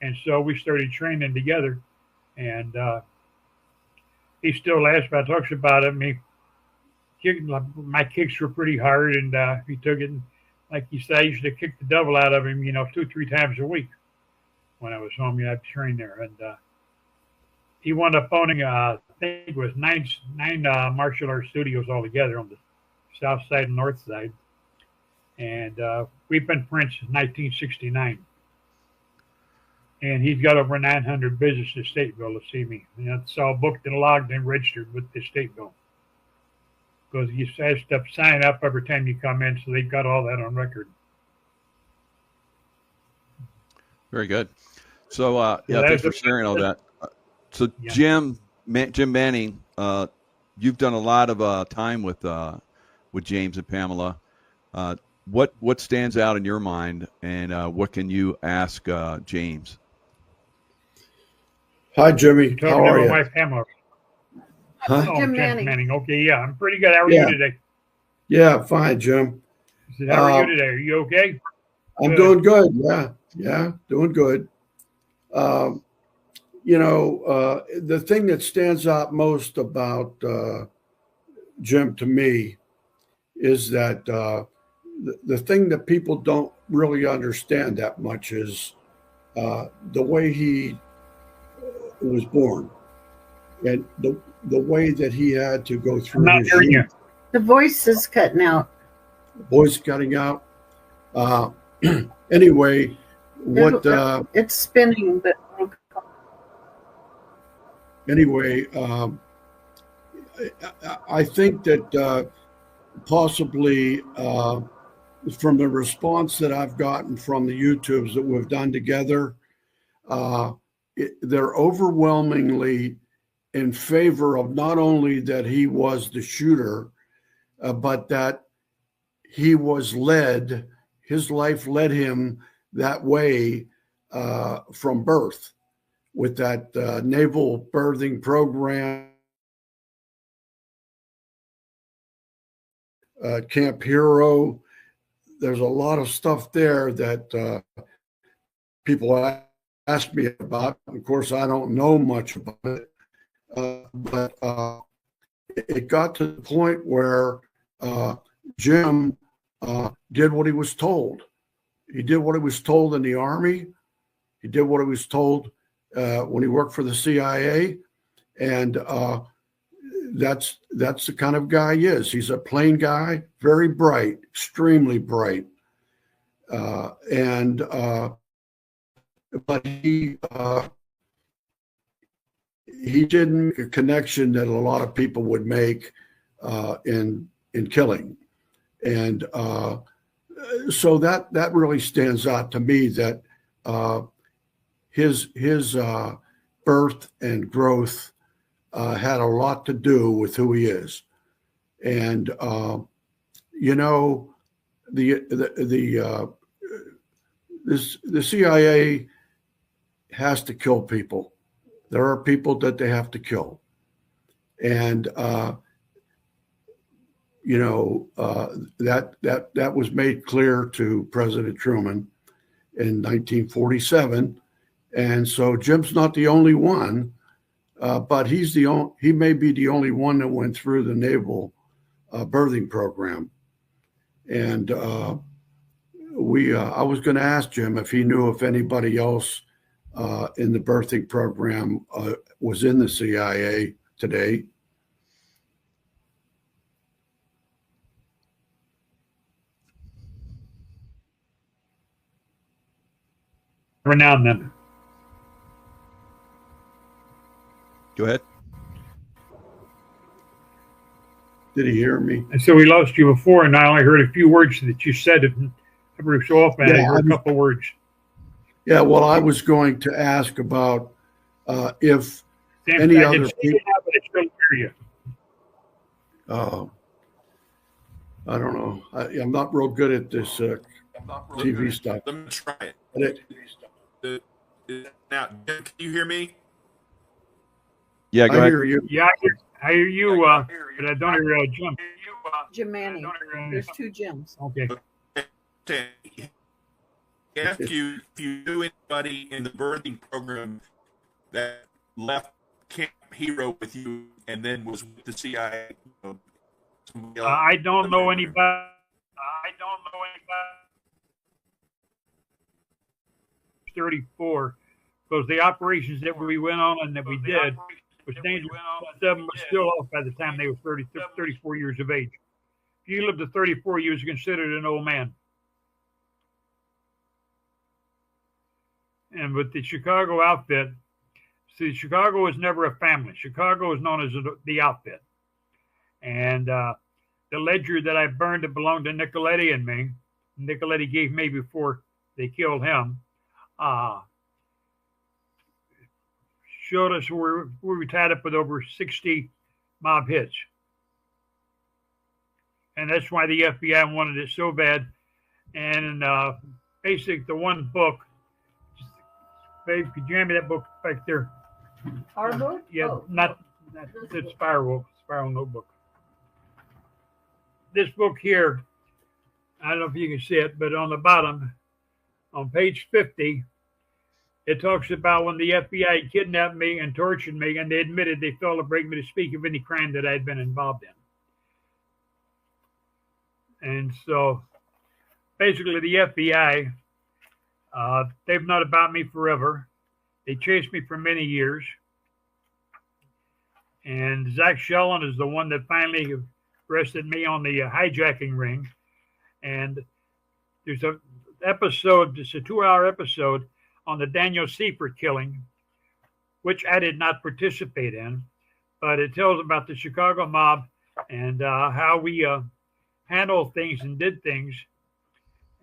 And so we started training together. And he still laughs about, talks about it. I mean, my kicks were pretty hard, and he took it. And like he said, I used to kick the devil out of him, 2-3 times a week when I was home. I'd train there. And he wound up owning, I think it was nine martial arts studios altogether on the south side and north side. And we've been friends since 1969. And he's got over 900 visits to Stateville to see me. And that's all booked and logged and registered with the Stateville. Because you have to sign up every time you come in, so they've got all that on record. Very good. So, Yeah, thanks for sharing all that. So, Yeah. Jim Manning, you've done a lot of time with James and Pamela. What stands out in your mind, and what can you ask James? Hi, Jimmy. Talking How to are my you? wife Pamela. Huh? Oh, Jim Jim Manning. Okay, yeah, I'm pretty good. How are Yeah. you today? Yeah, fine, Jim. I said, how are you today? Are you okay? I'm Good. doing good. Yeah, doing good. The thing that stands out most about Jim to me is that the thing that people don't really understand that much is the way he was born and the way that he had to go I'm through not his hearing you. youth. The voice is cutting out. Voice cutting out. Anyway, what? It's spinning, but Anyway, I think that possibly from the response that I've gotten from the YouTubes that we've done together, they're overwhelmingly in favor of not only that he was the shooter, but that he was led, his life led him that way from birth with that naval birthing program, Camp Hero. There's a lot of stuff there that people ask me about. Of course, I don't know much about it, but it got to the point where Jim did what he was told. He did what he was told in the Army. He did what he was told when he worked for the CIA, and that's the kind of guy he is. He's a plain guy, very bright, extremely bright, but he didn't make a connection that a lot of people would make in killing, and so that really stands out to me. That his birth and growth had a lot to do with who he is, and the CIA has to kill people. There are people that they have to kill, and that was made clear to President Truman in 1947. And so Jim's not the only one, but he may be the only one that went through the naval birthing program. And I was going to ask Jim if he knew if anybody else in the birthing program was in the CIA today. Every now and then. Go ahead. Did he hear me? And so we lost you before, and I only heard a few words that you said. Every so often, I heard a couple words. Yeah, well, I was going to ask about if Sam, any I other can see people. you now, but I still hear you. I don't know. I'm not real good at this TV stuff. Let me try it. But Now, can you hear me? Yeah, go I ahead. hear you. Yeah, I hear you, but I don't hear Jim. Jim Manning. There's two Jims. Okay. Ask you if you knew anybody in the birthing program that left Camp Hero with you and then was with the CIA. I don't know anybody. 34, because the operations that we went on and that we did was dangerous. Some of them were still off by the time they were 34 years of age. If you lived to 34, you was considered an old man. And with the Chicago outfit, see, Chicago was never a family. Chicago was known as the outfit. And the ledger that I burned that belonged to Nicoletti and me, Nicoletti gave me before they killed him, showed us where we were tied up with over 60 mob hits. And that's why the FBI wanted it so bad. And basically, the one book, babe, could you hand me that book back there? Our book? Yeah, Oh, not the spiral notebook. This book here, I don't know if you can see it, but on the bottom, on page 50, it talks about when the FBI kidnapped me and tortured me, and they admitted they failed to bring me to speak of any crime that I'd been involved in. And so, basically, the FBI, they've known about me forever. They chased me for many years. And Zach Shellen is the one that finally arrested me on the hijacking ring. And there's a episode, it's a 2-hour episode on the Daniel Seifert killing, which I did not participate in, but it tells about the Chicago mob and how we handled things and did things.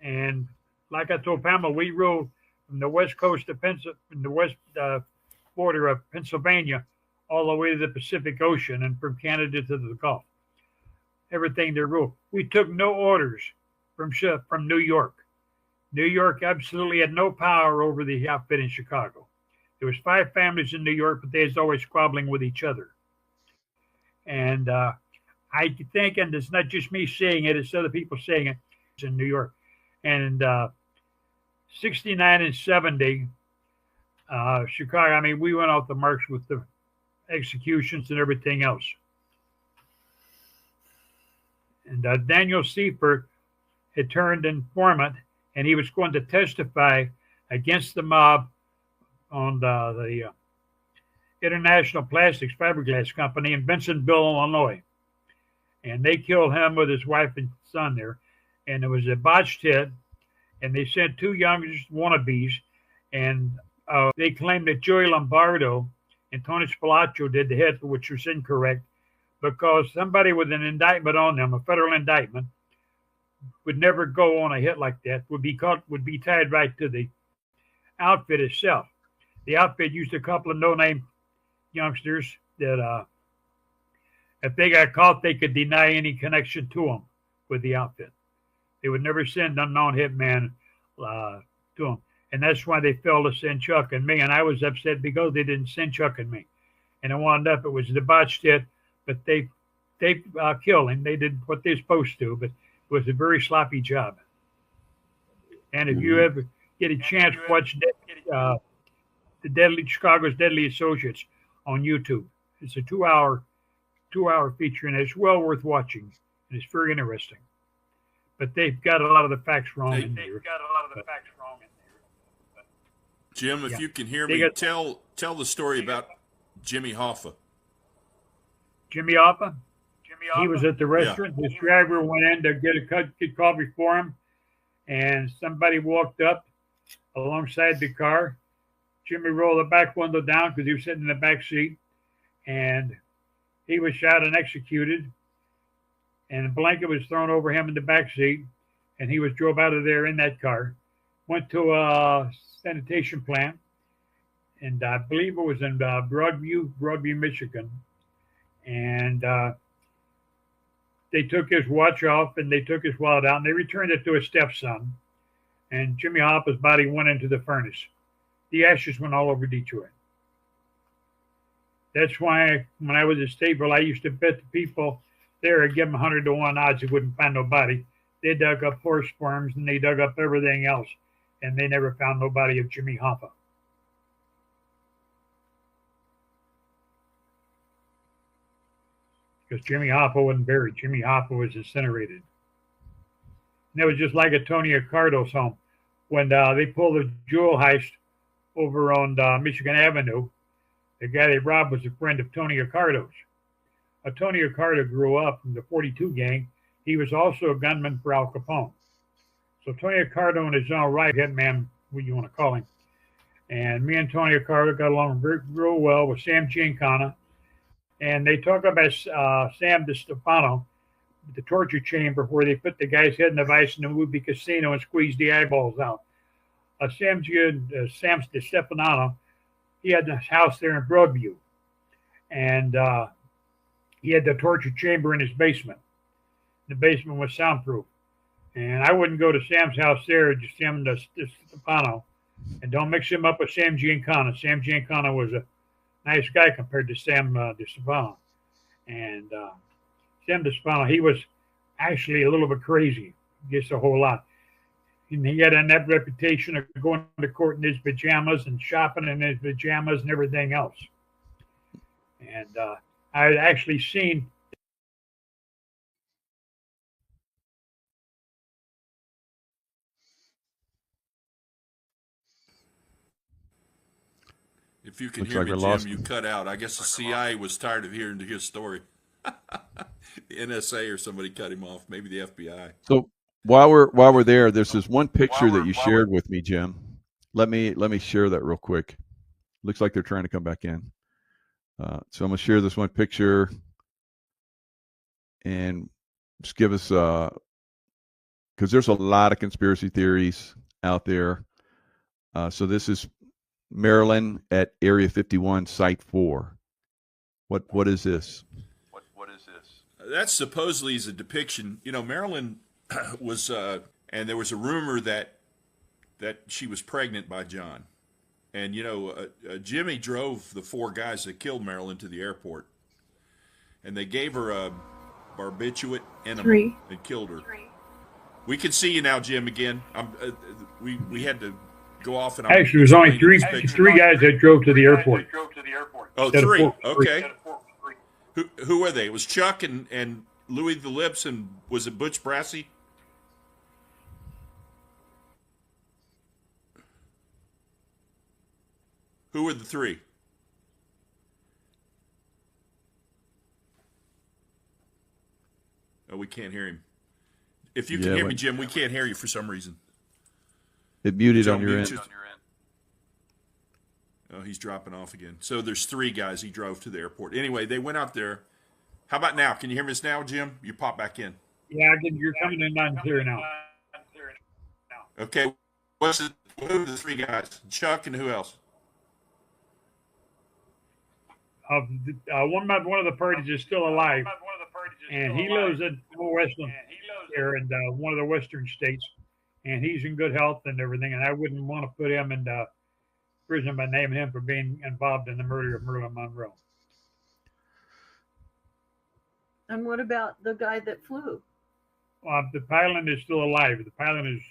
And like I told Pamela, we ruled from the west coast of from the west border of Pennsylvania all the way to the Pacific Ocean and from Canada to the Gulf. Everything they ruled. We took no orders from New York. New York absolutely had no power over the outfit in Chicago. There was 5 families in New York, but they was always squabbling with each other. And I think, and it's not just me saying it, it's other people saying it, it's in New York. And 69 and 70, Chicago, I mean, we went off the marks with the executions and everything else. And Daniel Seifert had turned informant, and he was going to testify against the mob on the International Plastics Fiberglass Company in Bensenville, Illinois. And they killed him with his wife and son there. And it was a botched hit, and they sent 2 young wannabes, and they claimed that Joey Lombardo and Tony Spilaccio did the hit, which was incorrect, because somebody with an indictment on them, a federal indictment, would never go on a hit like that, would be tied right to the outfit itself. The outfit used a couple of no-name youngsters that if they got caught, they could deny any connection to them with the outfit. They would never send unknown hitman to them. And that's why they failed to send Chuck and me. And I was upset because they didn't send Chuck and me. And it wound up, it was a debauched hit, but they killed him. They did what they're supposed to, but it was a very sloppy job. And if you ever get a chance, watch the Chicago's Deadly Associates on YouTube. It's a 2-hour feature, and it's well worth watching. And it's very interesting. But they've got a lot of the facts wrong in there. Jim, if you can hear me, tell the story about Jimmy Hoffa. Jimmy Hoffa? He was at the restaurant. Yeah. This driver went in to get coffee for him, and somebody walked up alongside the car. Jimmy rolled the back window down because he was sitting in the back seat, and he was shot and executed. And a blanket was thrown over him in the back seat, and he was drove out of there in that car. Went to a sanitation plant, and I believe it was in Broadview, Michigan. And they took his watch off, and they took his wallet out, and they returned it to his stepson. And Jimmy Hoffa's body went into the furnace. The ashes went all over Detroit. That's why when I was at Stateville, I used to bet the people there, I'd give them 100-to-1 odds they wouldn't find nobody. They dug up horse sperms, and they dug up everything else, and they never found nobody of Jimmy Hoffa. Because Jimmy Hoffa wasn't buried. Jimmy Hoffa was incinerated. And it was just like at Tony Accardo's home. When they pulled the jewel heist over on Michigan Avenue, the guy they robbed was a friend of Tony Accardo's. Tony Accardo grew up in the 42 gang. He was also a gunman for Al Capone. So Tony Accardo in his own right, hitman, what you want to call him, And me and Tony Carter got along real well with Sam Giancana. And they talk about Sam DiStefano, the torture chamber where they put the guy's head in the vice in the movie Casino and squeeze the eyeballs out. Sam DiStefano, he had this house there in Broadview. And he had the torture chamber in his basement. The basement was soundproof. And I wouldn't go to Sam's house there, just Sam DiStefano. And don't mix him up with Sam Giancana. Sam Giancana was a nice guy compared to Sam DiStefano. And Sam DiStefano, he was actually a little bit crazy, just a whole lot. And he had that reputation of going to court in his pajamas and shopping in his pajamas and everything else. And I had actually seen If you can Looks hear like me, I Jim, lost you him. cut out. I guess the CIA was tired of hearing his story. The NSA or somebody cut him off. Maybe the FBI. So while we're there, there's this one picture that you shared with me, Jim. Let me share that real quick. Looks like they're trying to come back in. So I'm gonna share this one picture and just give us because there's a lot of conspiracy theories out there. So this is Maryland at Area 51, Site 4. What is this? What is this? That supposedly is a depiction. You know, Marilyn was, and there was a rumor that she was pregnant by John. And, you know, Jimmy drove the 4 guys that killed Marilyn to the airport. And they gave her a barbiturate enema and killed her. We can see you now, Jim, again. We had to go off and actually, it was only three guys that drove to the airport. Oh, 3. Okay. Who were they? It was Chuck and Louis the Lips, and was it Butch Brassey? Who were the 3? Oh, we can't hear him. If you can hear me, Jim, we can't hear you for some reason. It muted on your end. Oh, he's dropping off again. So there's 3 guys he drove to the airport. Anyway, they went out there. How about now? Can you hear me now, Jim? You pop back in. Yeah, you're coming in loud and clear now. Okay. Who are the 3 guys? Chuck and who else? One of the parties is still alive, and he lives in Westland here in one of the western states, and he's in good health and everything. And I wouldn't want to put him in prison by naming him for being involved in the murder of Marilyn Monroe. And what about the guy that flew? The pilot is still alive. The pilot is.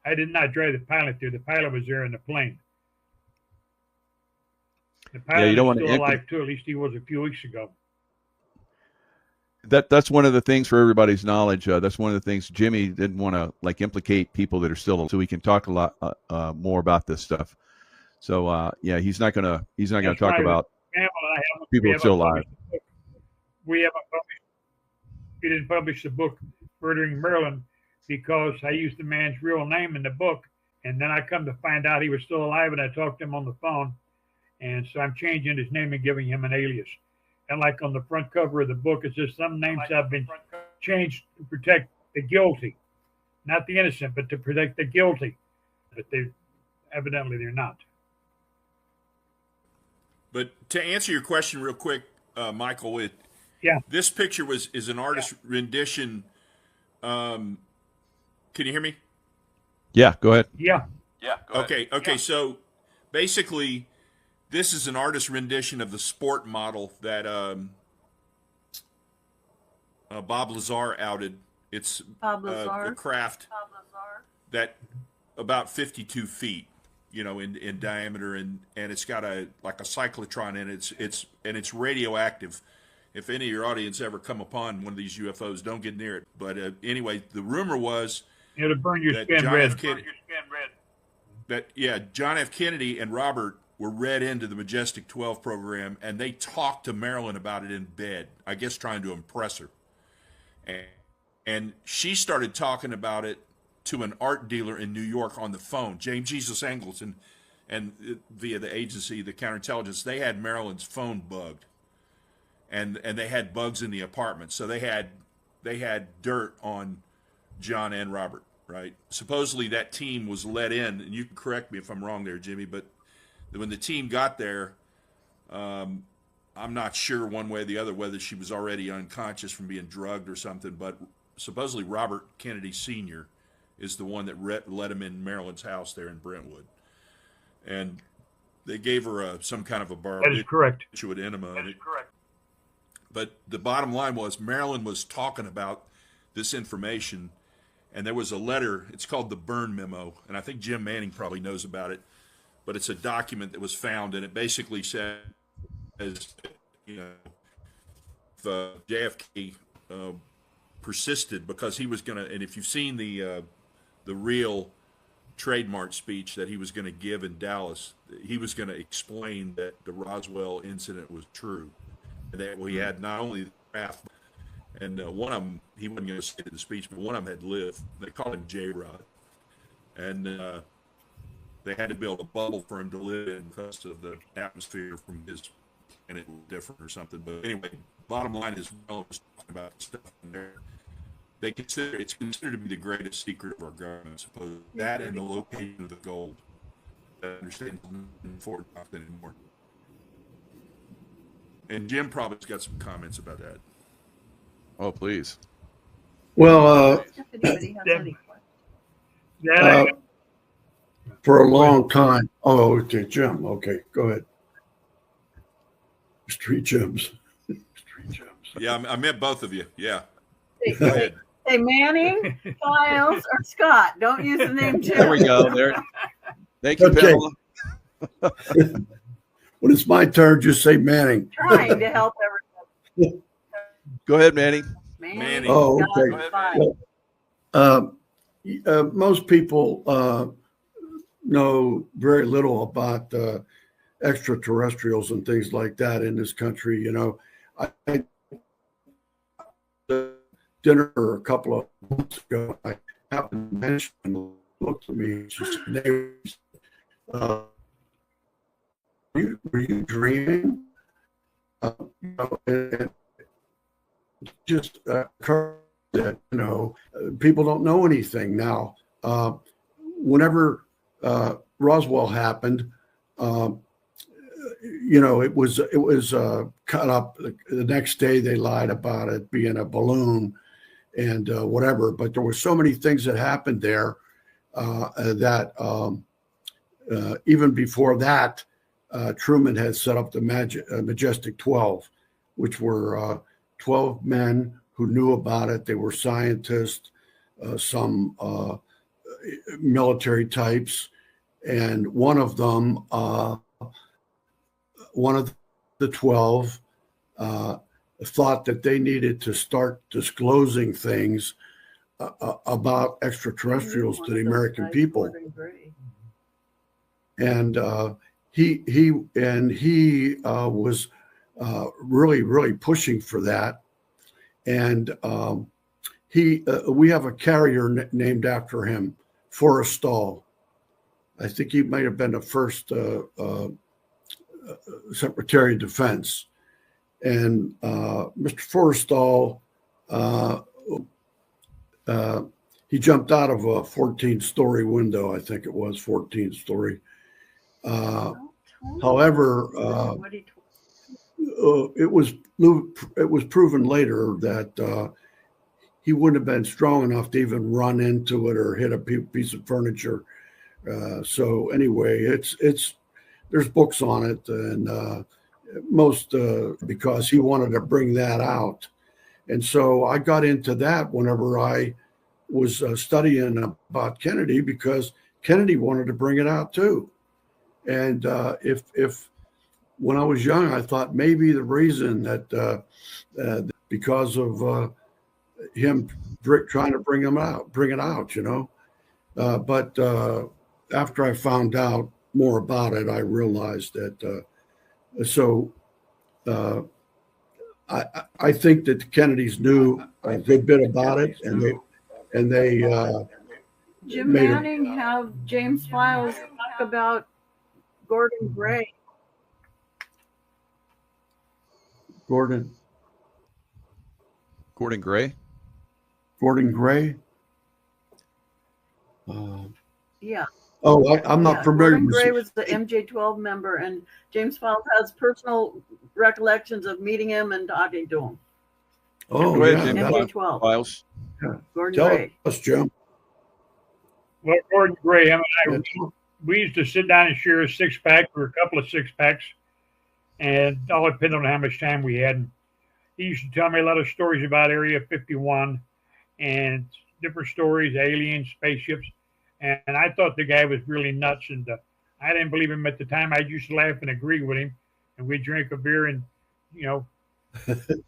I did not drive the pilot there. The pilot was there in the plane. The pilot is still alive too. At least he was a few weeks ago. That's one of the things for everybody's knowledge. That's one of the things Jimmy didn't want to implicate people that are still alive, so we can talk a lot more about this stuff. So he's not gonna talk about people still alive. We didn't publish the book Murdering Marilyn because I used the man's real name in the book, and then I come to find out he was still alive, and I talked to him on the phone, and so I'm changing his name and giving him an alias. And like on the front cover of the book, it says some names have been changed to protect the guilty, not the innocent, but to protect the guilty. But evidently they're not. But to answer your question real quick, Michael, this picture is an artist rendition. Can you hear me? Yeah, go ahead. Yeah. Okay. So basically, this is an artist rendition of the sport model that Bob Lazar outed. It's the craft that about 52 feet, in diameter, and it's got a cyclotron in it. It's radioactive. If any of your audience ever come upon one of these UFOs, don't get near it. But anyway, the rumor was it'll burn your skin red. John F. Kennedy and Robert were read into the Majestic 12 program, and they talked to Marilyn about it in bed, I guess trying to impress her. And she started talking about it to an art dealer in New York on the phone, James Jesus Angleton, and via the agency, the counterintelligence, they had Marilyn's phone bugged, and they had bugs in the apartment, so they had dirt on John and Robert, right? Supposedly that team was let in, and you can correct me if I'm wrong there, Jimmy, but when the team got there, I'm not sure one way or the other whether she was already unconscious from being drugged or something, but supposedly Robert Kennedy Sr. is the one that let him in Marilyn's house there in Brentwood. And they gave her some kind of a That is correct. barbiturate enema. That is correct. But the bottom line was Marilyn was talking about this information, and there was a letter. It's called the Byrne Memo, and I think Jim Manning probably knows about it. But it's a document that was found, and it basically says, you know, if JFK persisted because he was going to, and if you've seen the real trademark speech that he was going to give in Dallas, he was going to explain that the Roswell incident was true, and that we had not only the craft, and one of them, he wasn't going to say the speech, but one of them had lived. They called him J-Rod, and they had to build a bubble for him to live in because of the atmosphere from his planet was different or something. But anyway, bottom line is, well, was talking about stuff in there. It's considered to be the greatest secret of our government, suppose that and the location of the gold. I understand Fort Knox anymore. And Jim probably's got some comments about that. Oh, please. Well, If anybody has any questions. Yeah, for a long time. Oh, okay, Jim. Okay, go ahead. Street Gems. Street Gems. Yeah, I meant both of you. Yeah. Hey, Go ahead. hey, Manning, Files, or Scott. Don't use the name Jim. There we go. There. Thank you, Okay. Pamela. When it's my turn, just say Manning. Trying to help everyone. Go ahead, Manny. Manning. Oh, Scott, okay. Files. Most people know very little about extraterrestrials and things like that in this country. You know, I dinner a couple of months ago. I happened to mention, looked at me, she said, were you dreaming? You know, and just occurred that, you know, people don't know anything now. Whenever Roswell happened, you know, it was cut up. The next day they lied about it being a balloon and whatever. But there were so many things that happened there that even before that, Truman had set up the Majestic 12, which were 12 men who knew about it. They were scientists, some military types, and one of them, one of the 12, thought that they needed to start disclosing things about extraterrestrials to the American people. And he was really pushing for that. And we have a carrier named after him, Forrestal. I think he might have been the first Secretary of Defense. And Mr. Forrestal, he jumped out of a 14-story window. I think it was 14-story. However, it was proven later that he wouldn't have been strong enough to even run into it or hit a piece of furniture. So anyway, there's books on it, and most because he wanted to bring that out. And so I got into that whenever I was studying about Kennedy, because Kennedy wanted to bring it out too. And if when I was young, I thought maybe the reason that because of him trying to bring it out, you know. But after I found out more about it, I realized that. I think that the Kennedys knew a good bit about it, and they Jim made Manning have James Files talk about Gordon Gray? Gordon Gray. Gordon Gray. Yeah. Oh, I'm not familiar Gordon with Gray it. was the MJ-12 member, and James Files has personal recollections of meeting him and talking to him. Oh, Go ahead, yeah. Jim. that- MJ-12. Files. Gordon Tell Gray. us, Jim. Well, Gordon Gray, him and I, That's- we used to sit down and share a six-pack or a couple of six-packs, and all depended on how much time we had. And he used to tell me a lot of stories about Area 51 and different stories, aliens, spaceships. And I thought the guy was really nuts, and I didn't believe him at the time. I used to laugh and agree with him, and we drink a beer, and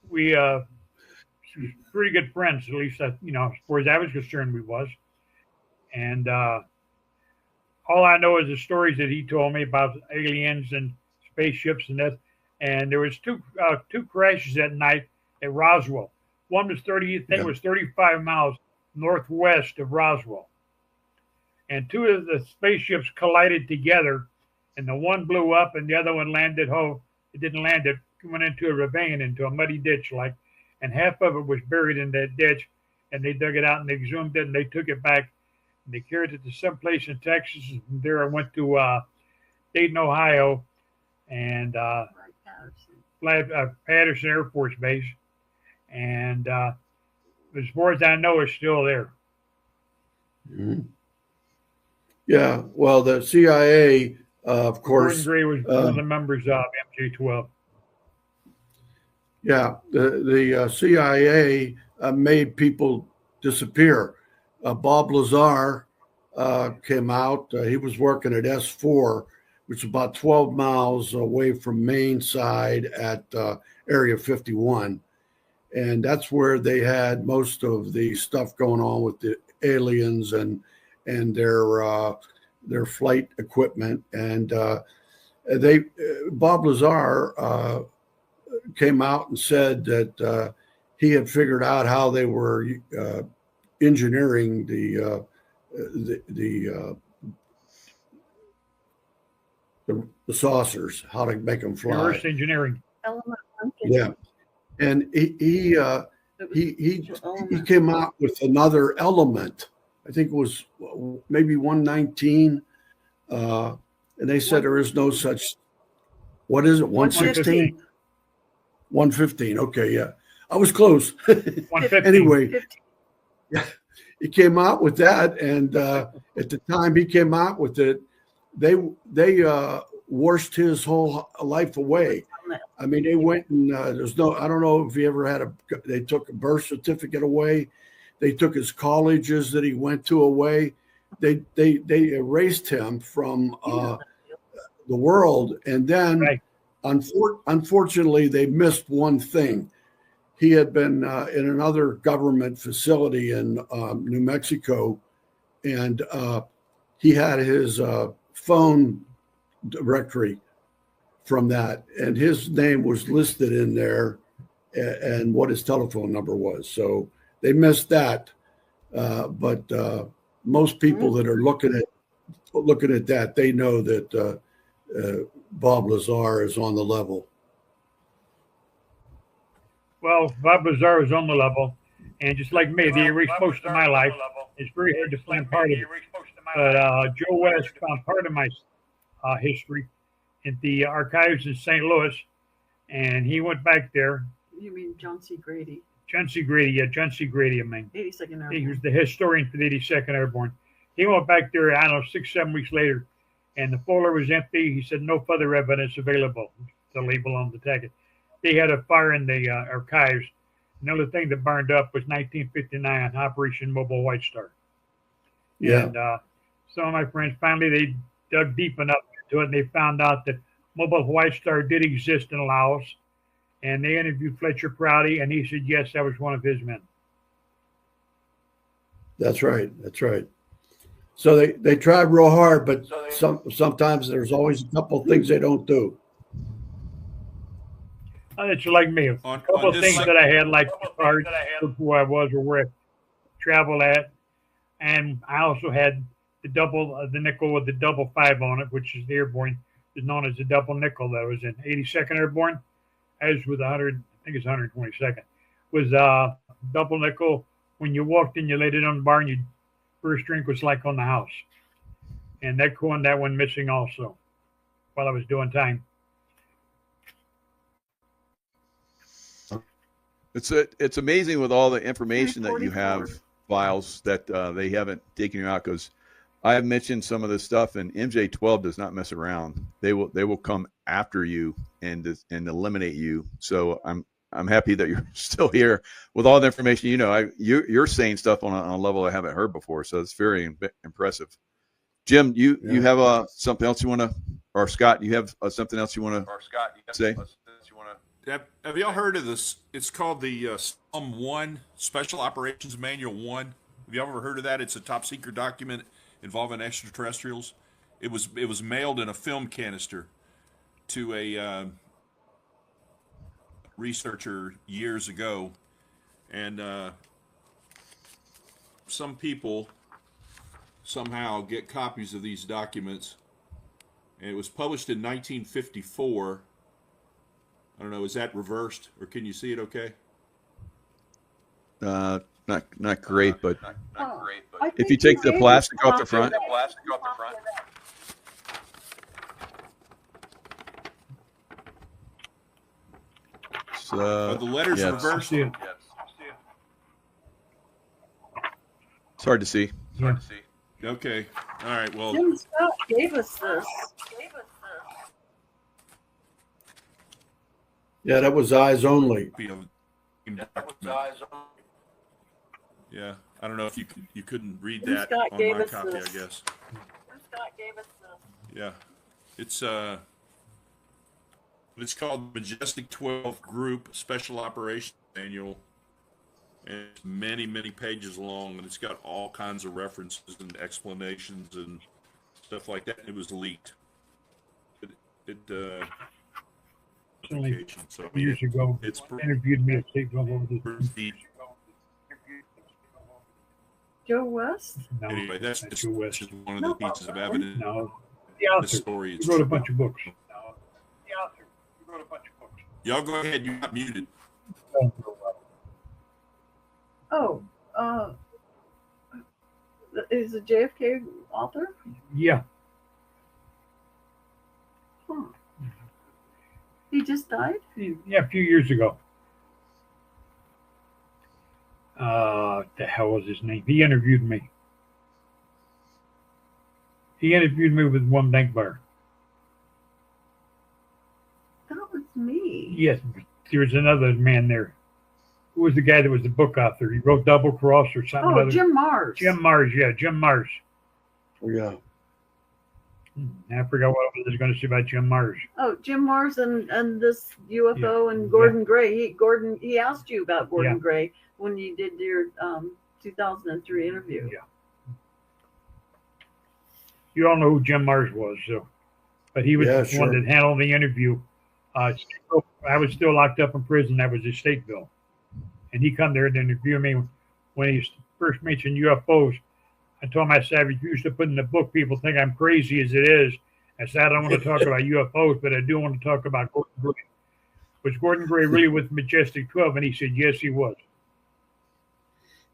we pretty good friends, at least as far as I was concerned, we was. And all I know is the stories that he told me about aliens and spaceships and that. And there was two crashes that night at Roswell. One was 35 miles northwest of Roswell. And two of the spaceships collided together, and the one blew up and the other one landed. It didn't land. It went into a ravine, into a muddy ditch, and half of it was buried in that ditch. And they dug it out and they exhumed it and they took it back. And they carried it to someplace in Texas. And from there, I went to Dayton, Ohio, and Patterson Air Force Base. And as far as I know, it's still there. Mhm. Yeah, well, the CIA, of course. Gordon Gray was one of the members of MJ-12. Yeah, the CIA made people disappear. Bob Lazar came out. He was working at S4, which is about 12 miles away from Main side at Area 51. And that's where they had most of the stuff going on with the aliens and their flight equipment. And Bob Lazar came out and said that he had figured out how they were engineering the saucers, how to make them fly. Reverse engineering. Element Yeah, and he came out with another element. I think it was maybe 119, and they said there is no such. What is it? 116. 115. Okay, yeah, I was close. 115. Anyway, yeah, he came out with that, and at the time he came out with it, they washed his whole life away. I mean, they went and there's no. I don't know if he ever had they took a birth certificate away. They took his colleges that he went to away. They erased him from the world, and then. Right. Unfortunately, they missed one thing. He had been in another government facility in New Mexico, and he had his phone directory from that, and his name was listed in there and what his telephone number was. So they missed that. But most people that are looking at that, they know that Bob Lazar is on the level. Well, Bob Lazar is on the level, and just like me, they erased most of my life. It's very hard to find part of it. But Joe West found part of my history in the archives in St. Louis, and he went back there. You mean John C. Grady? John C. Grady, I mean. 82nd Airborne. He was the historian for the 82nd Airborne. He went back there, I don't know, 6-7 weeks later, and the folder was empty. He said, no further evidence available, the label on the ticket. They had a fire in the archives. Another thing that burned up was 1959, Operation Mobile White Star. Yeah. And some of my friends, finally, they dug deep enough into it, and they found out that Mobile White Star did exist in Laos. And they interviewed Fletcher Prouty, and he said, yes, that was one of his men. That's right. That's right. So they tried real hard, but sometimes there's always a couple of things they don't do. It's like me. A couple of things that I had, like cards who I was or where I traveled at. And I also had the nickel with the 5 on it, which is the airborne, is known as the double nickel. That was in 82nd Airborne, as with 100, I think it's 122nd, was double nickel. When you walked in, you laid it on the bar, and your first drink was like on the house. And that went missing also while I was doing time. It's amazing with all the information that you 344. have, files that they haven't taken you out, because I have mentioned some of this stuff, and MJ12 does not mess around. They will come after you and eliminate you. So I'm happy that you're still here with all the information. You're saying stuff on a level I haven't heard before, so it's very impressive. Jim, you have something else you want to, or Scott, you have something else you want to say? Have y'all heard of this? It's called the Psalm 1 Special Operations Manual 1. Have you ever heard of that? It's a top secret document involving extraterrestrials. It was mailed in a film canister to a researcher years ago, and some people somehow get copies of these documents, and it was published in 1954. I don't know, is that reversed, or can you see it okay? Not great, but I if you think take the gave plastic us off the front. Are the letters yeah, reversed? Yeah. it's hard to see. Yeah. Okay. All right. Well, Jim Scott gave us this. Yeah, that was eyes only. yeah. I don't know if you couldn't read Jim that Scott on gave my us copy, this. I guess. Scott gave us this. Yeah. It's called Majestic 12 Group Special Operations Manual. And it's many, many pages long, and it's got all kinds of references and explanations and stuff like that. It was leaked. Only So years ago, it's interviewed me at State Level over this. pretty. Joe West? No, Anyway, that's not just, Joe West. just one of the pieces of evidence. No, the The author. story He is wrote a true. bunch of books. Y'all go ahead. You're not muted. Oh, is a JFK author? Yeah, Huh. He just died? yeah, a few years ago. The hell was his name? He interviewed me. He interviewed me with one bank bar. That was me. Yes, there was another man there. Who was the guy that was the book author? He wrote Double Cross or something. Oh, Jim Mars. Jim Mars, yeah, Jim Mars. Yeah. I forgot what I was going to say about Jim Mars. Oh, Jim Mars and this UFO and Gordon Gray. He asked you about Gordon Yeah. Gray when you did your 2003 interview. Yeah. You all know who Jim Mars was, so, but he was Yeah, the one sure. that handled the interview. I was still locked up in prison. That was his Stateville, and he come there to interview me when he first mentioned UFOs. I told him, I said, I refuse to put in the book. People think I'm crazy as it is. I said, I don't want to talk about UFOs, but I do want to talk about Gordon Gray. Was Gordon Gray really with Majestic 12? And he said, yes, he was.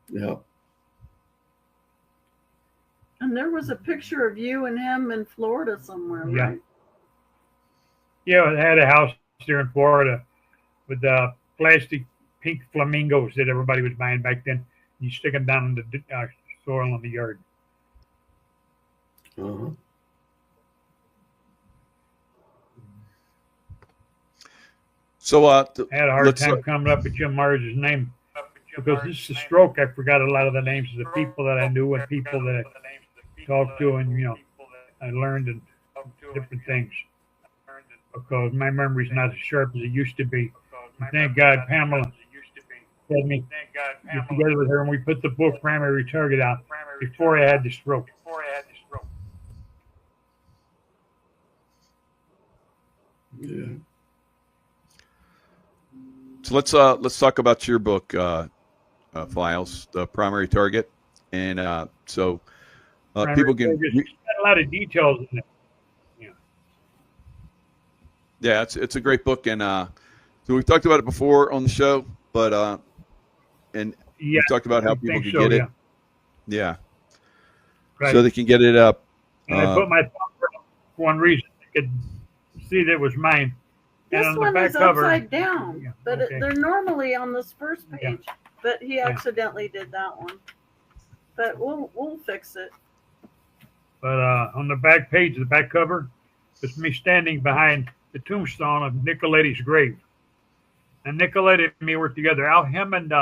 Yeah. And there was a picture of you and him in Florida somewhere, Yeah. right? Yeah, I had a house there in Florida with plastic pink flamingos that everybody was buying back then. You stick them down in the soil in the yard. Uh-huh. So I had a hard let's time coming up with Jim Mars' name because this is a stroke. I forgot a lot of the names of the people that I knew and people that I talked to, and I learned and different things because my memory's not as sharp as it used to be. And thank God Pamela had me get together with her, and we put the book Primary Target out before I had the stroke. Yeah. So let's talk about your book, Files, the Primary Target, and people Primary can. Target, it's got a lot of details in it. Yeah, it's a great book, and so we've talked about it before on the show, but and Yeah, we've talked about how I people think can so, get it. yeah. Yeah, Right. so they can get it up. And I put my thumb for one reason. I could see that it was mine. And This on the one back is cover, upside down, yeah, but okay. they're normally on this first page. But he Yeah. accidentally did that one. But we'll fix it. But on the back page, the back cover, it's me standing behind the tombstone of Nicoletti's grave. And Nicoletti and me were together. Him and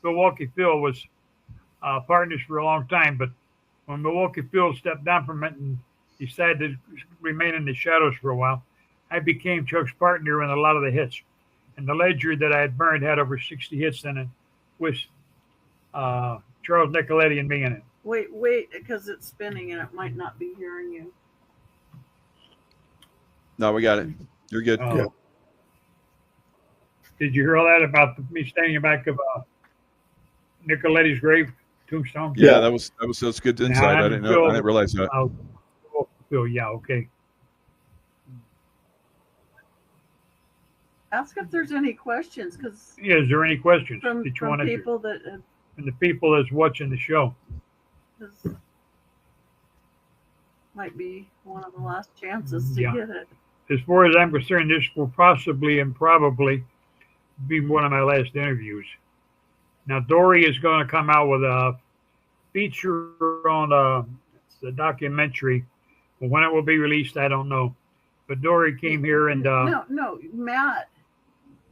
Milwaukee Phil was partners for a long time, but when Milwaukee Phil stepped down from it and decided to remain in the shadows for a while, I became Chuck's partner in a lot of the hits. And the ledger that I had burned had over 60 hits in it with Charles Nicoletti and me in it. Wait, because it's spinning and it might not be hearing you. No, we got it. You're good. Yeah. Did you hear all that about me standing in back of Nicoletti's grave tombstone? Yeah, that's good insight. I didn't realize that. Phil, yeah, okay. Ask if there's any questions, because Yeah, is there any questions from that you want to people that and the people that's watching the show? this might be one of the last chances to Yeah. get it. As far as I'm concerned, this will possibly and probably be one of my last interviews. Now, Dory is going to come out with a feature on the documentary. But when it will be released, I don't know. But Dory came here and No, Matt,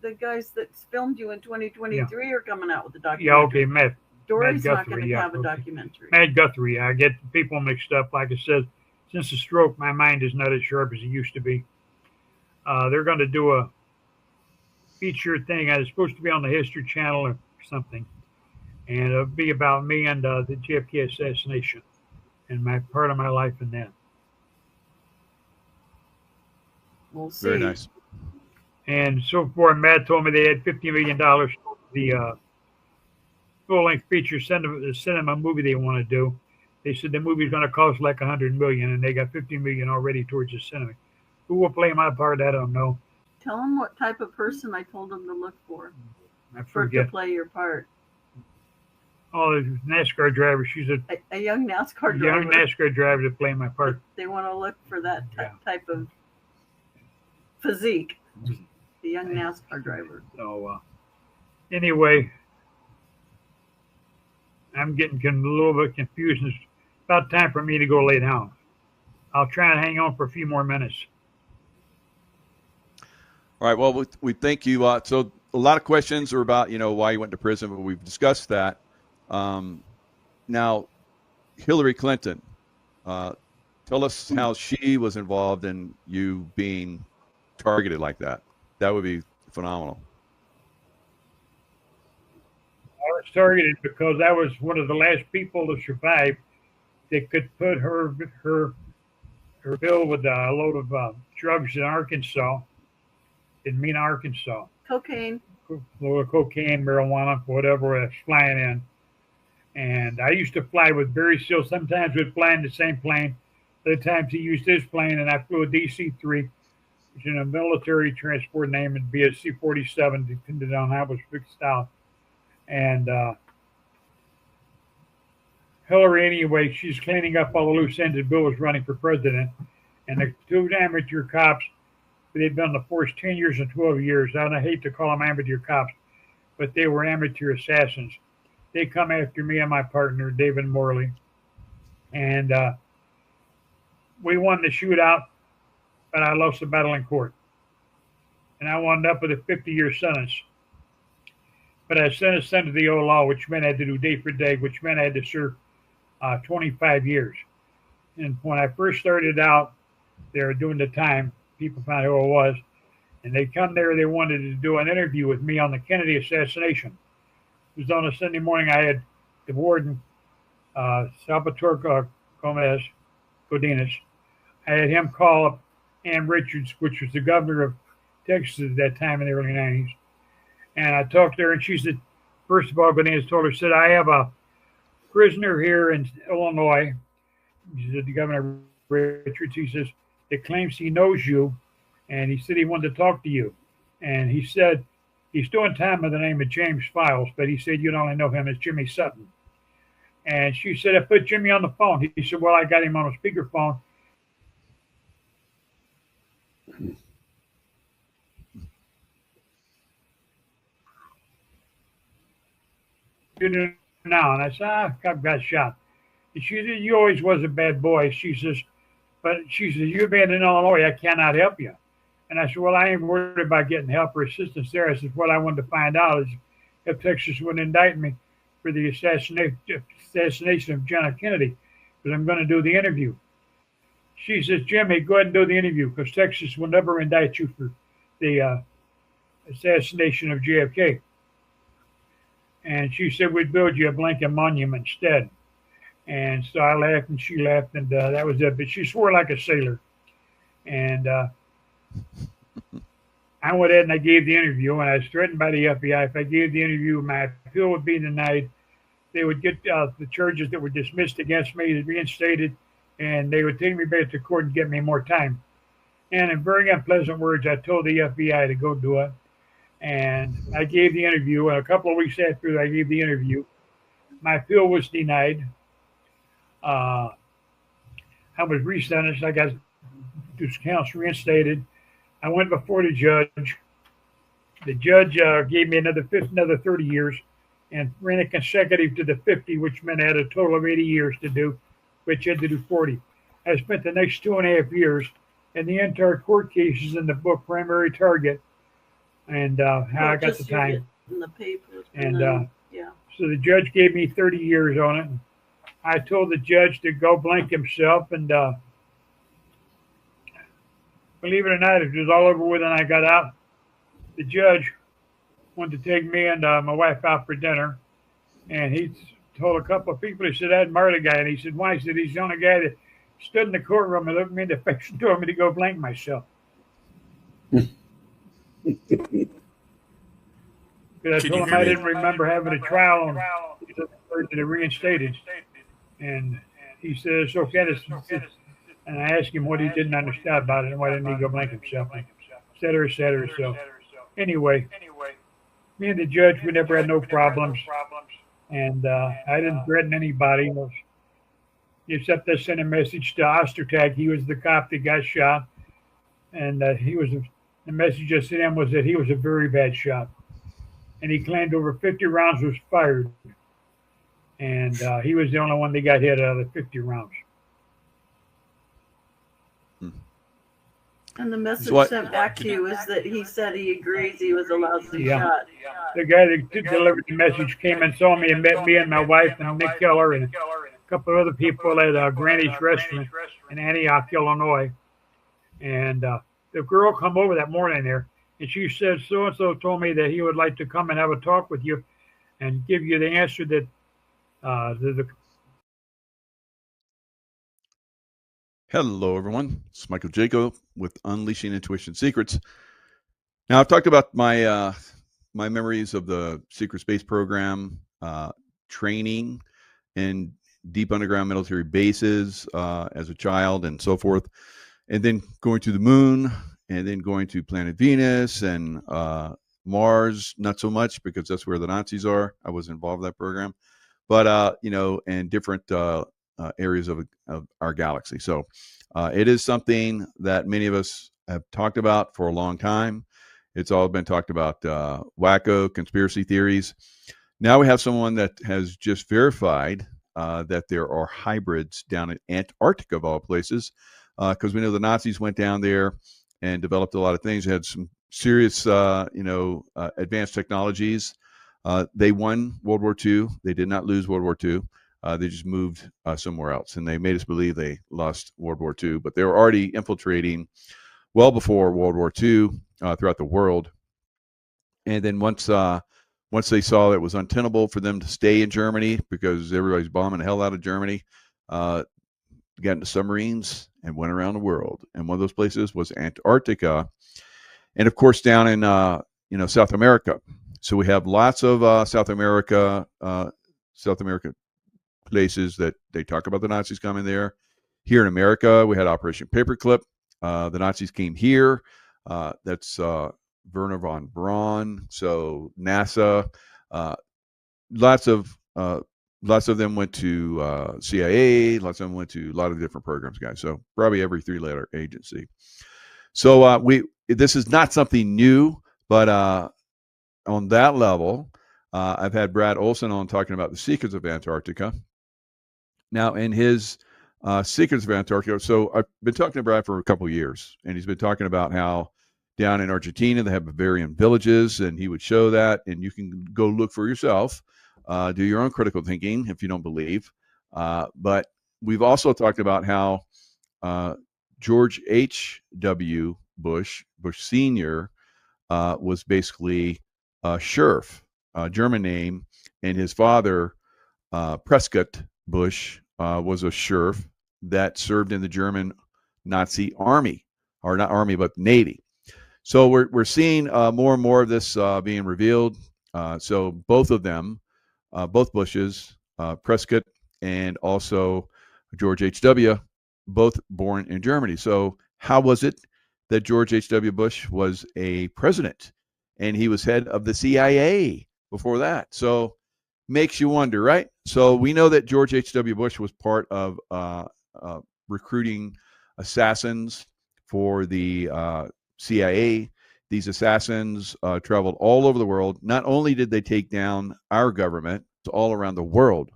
the guys that filmed you in 2023 are coming out with the documentary. yeah, okay, Matt Dory's not Guthrie, going to yeah, have a okay. documentary. Matt Guthrie. I get people mixed up. Like I said, since the stroke, my mind is not as sharp as it used to be. They're going to do a feature thing. It's supposed to be on the History Channel or something. And it'll be about me and the JFK assassination and my part of my life in that. We'll see. Very nice. And so far, Matt told me they had $50 million for the full-length feature cinema movie they want to do. They said the movie's going to cost like $100 million, and they got $50 million already towards the cinema. Who will play my part? I don't know. Tell them what type of person I told them to look for I to forget. play your part. Oh, the NASCAR driver. She's A young NASCAR driver. young NASCAR driver to play my part. They want to look for that Yeah. type of physique. The young NASCAR driver. So anyway, I'm getting a little bit confused. It's about time for me to go lay down. I'll try and hang on for a few more minutes. All right. Well, we thank you. So a lot of questions are about, why you went to prison, but we've discussed that. Now, Hillary Clinton, tell us how she was involved in you being targeted like that. That would be phenomenal. I was targeted because I was one of the last people to survive that could put her bill with a load of drugs in Arkansas, in Mena, Arkansas. Cocaine. Load of cocaine, marijuana, whatever was flying in. And I used to fly with Barry Seal. Sometimes we'd fly in the same plane. Other times he used his plane, and I flew a DC-3, which is a military transport name, would be a C-47, depending on how it was fixed out. And Hillary, anyway, she's cleaning up all the loose ends. Bill was running for president. And the two amateur cops, they'd been on the force 10 years and 12 years. I hate to call them amateur cops, but they were amateur assassins. They come after me and my partner, David Morley. And we won the shootout, but I lost the battle in court. And I wound up with a 50-year sentence. But I was sentenced under the old law, which meant I had to do day for day, which meant I had to serve 25 years. And when I first started out there doing the time, people found out who I was. And they come there, they wanted to do an interview with me on the Kennedy assassination. It was on a Sunday morning. I had the warden, Salvatore Godinez. I had him call up Ann Richards, which was the governor of Texas at that time in the early 90s. And I talked to her, and she said, first of all, Godinez told her, said, I have a prisoner here in Illinois. She said, the governor Richards, he says, that claims he knows you, and he said he wanted to talk to you. And he said he's doing time by the name of James Files, but he said you'd only know him as Jimmy Sutton. And she said, I put Jimmy on the phone. He said, well, I got him on a speakerphone. Now, and I said, I got shot. And she said, you always was a bad boy. She says, but she says, you've been in Illinois, I cannot help you. And I said, well, I ain't worried about getting help or assistance there. I said, what I wanted to find out is if Texas would indict me for the assassination of John F. Kennedy, because I'm going to do the interview. She says, Jimmy, go ahead and do the interview, because Texas will never indict you for the assassination of JFK. And she said, we'd build you a blanket monument instead. And so I laughed and she laughed, and that was it. But she swore like a sailor. And I went ahead and I gave the interview, and I was threatened by the FBI. If I gave the interview, my appeal would be denied. They would get the charges that were dismissed against me reinstated, and they would take me back to court and get me more time. And in very unpleasant words, I told the FBI to go do it. And I gave the interview, and a couple of weeks after I gave the interview, my appeal was denied. I was resentenced. I got those counts reinstated. I went before the judge. The judge gave me another 30 years and ran it consecutive to the 50, which meant I had a total of 80 years to do, which had to do 40. I spent the next 2.5 years, and the entire court case is in the book Primary Target, and how I got the time. In the papers. And yeah. So the judge gave me 30 years on it. I told the judge to go blank himself, and believe it or not, it was all over with and I got out. The judge wanted to take me and my wife out for dinner, and he told a couple of people, he said, I admire the guy. And he said, why? He said, he's the only guy that stood in the courtroom and looked me in the face and told me to go blank myself. Because I told him I didn't remember having a trial on Thursday reinstated. And he said, it's okay. And I asked him what he didn't understand about it and why didn't he go blank himself, et cetera, et cetera. So anyway, me and the judge, we never had no problems. And I didn't threaten anybody, except I sent a message to Ostertag. He was the cop that got shot. And the message I sent him was that he was a very bad shot. And he claimed over 50 rounds was fired. And he was the only one that got hit out of the 50 rounds. And the message sent back to you is that he said he agrees he was allowed to be shot. The guy that delivered the message came and saw me and met me and my wife and Nick Keller and a couple of other people at Granny's Restaurant in Antioch, Illinois. And the girl come over that morning there, and she said, so-and-so told me that he would like to come and have a talk with you and give you the answer that Hello, everyone. It's Michael Jaco with Unleashing Intuition Secrets. Now, I've talked about my my memories of the secret space program, training in deep underground military bases as a child and so forth, and then going to the moon, and then going to planet Venus and Mars, not so much because that's where the Nazis are. I wasn't involved in that program, but and different areas of our galaxy. So it is something that many of us have talked about for a long time. It's all been talked about, wacko conspiracy theories. Now we have someone that has just verified that there are hybrids down in Antarctica, of all places, because we know the Nazis went down there and developed a lot of things. They had some serious, advanced technologies. They won World War II. They did not lose World War II. They just moved somewhere else, and they made us believe they lost World War II. But they were already infiltrating well before World War II throughout the world. And then once they saw that it was untenable for them to stay in Germany because everybody's bombing the hell out of Germany, got into submarines and went around the world. And one of those places was Antarctica, and of course down in South America. So we have lots of South America places that they talk about the Nazis coming there. Here in America, we had Operation Paperclip. The Nazis came here. That's Werner von Braun. So NASA, lots of them went to CIA. Lots of them went to a lot of different programs, guys. So probably every 3-letter agency. So this is not something new, but on that level, I've had Brad Olson on talking about the secrets of Antarctica. Now, in his secrets of Antarctica, so I've been talking to Brad for a couple of years, and he's been talking about how down in Argentina they have Bavarian villages, and he would show that, and you can go look for yourself, do your own critical thinking if you don't believe. But we've also talked about how George H.W. Bush Sr., was basically Schurf, German name, and his father, Prescott Bush, was a Schurf that served in the German Nazi army, or not army, but Navy. So we're seeing more and more of this being revealed. So both of them, both Bushes, Prescott and also George H.W., both born in Germany. So how was it that George H.W. Bush was a president and he was head of the CIA before that? So makes you wonder, right? So we know that George H.W. Bush was part of recruiting assassins for the CIA. These assassins traveled all over the world. Not only did they take down our government, all around the world,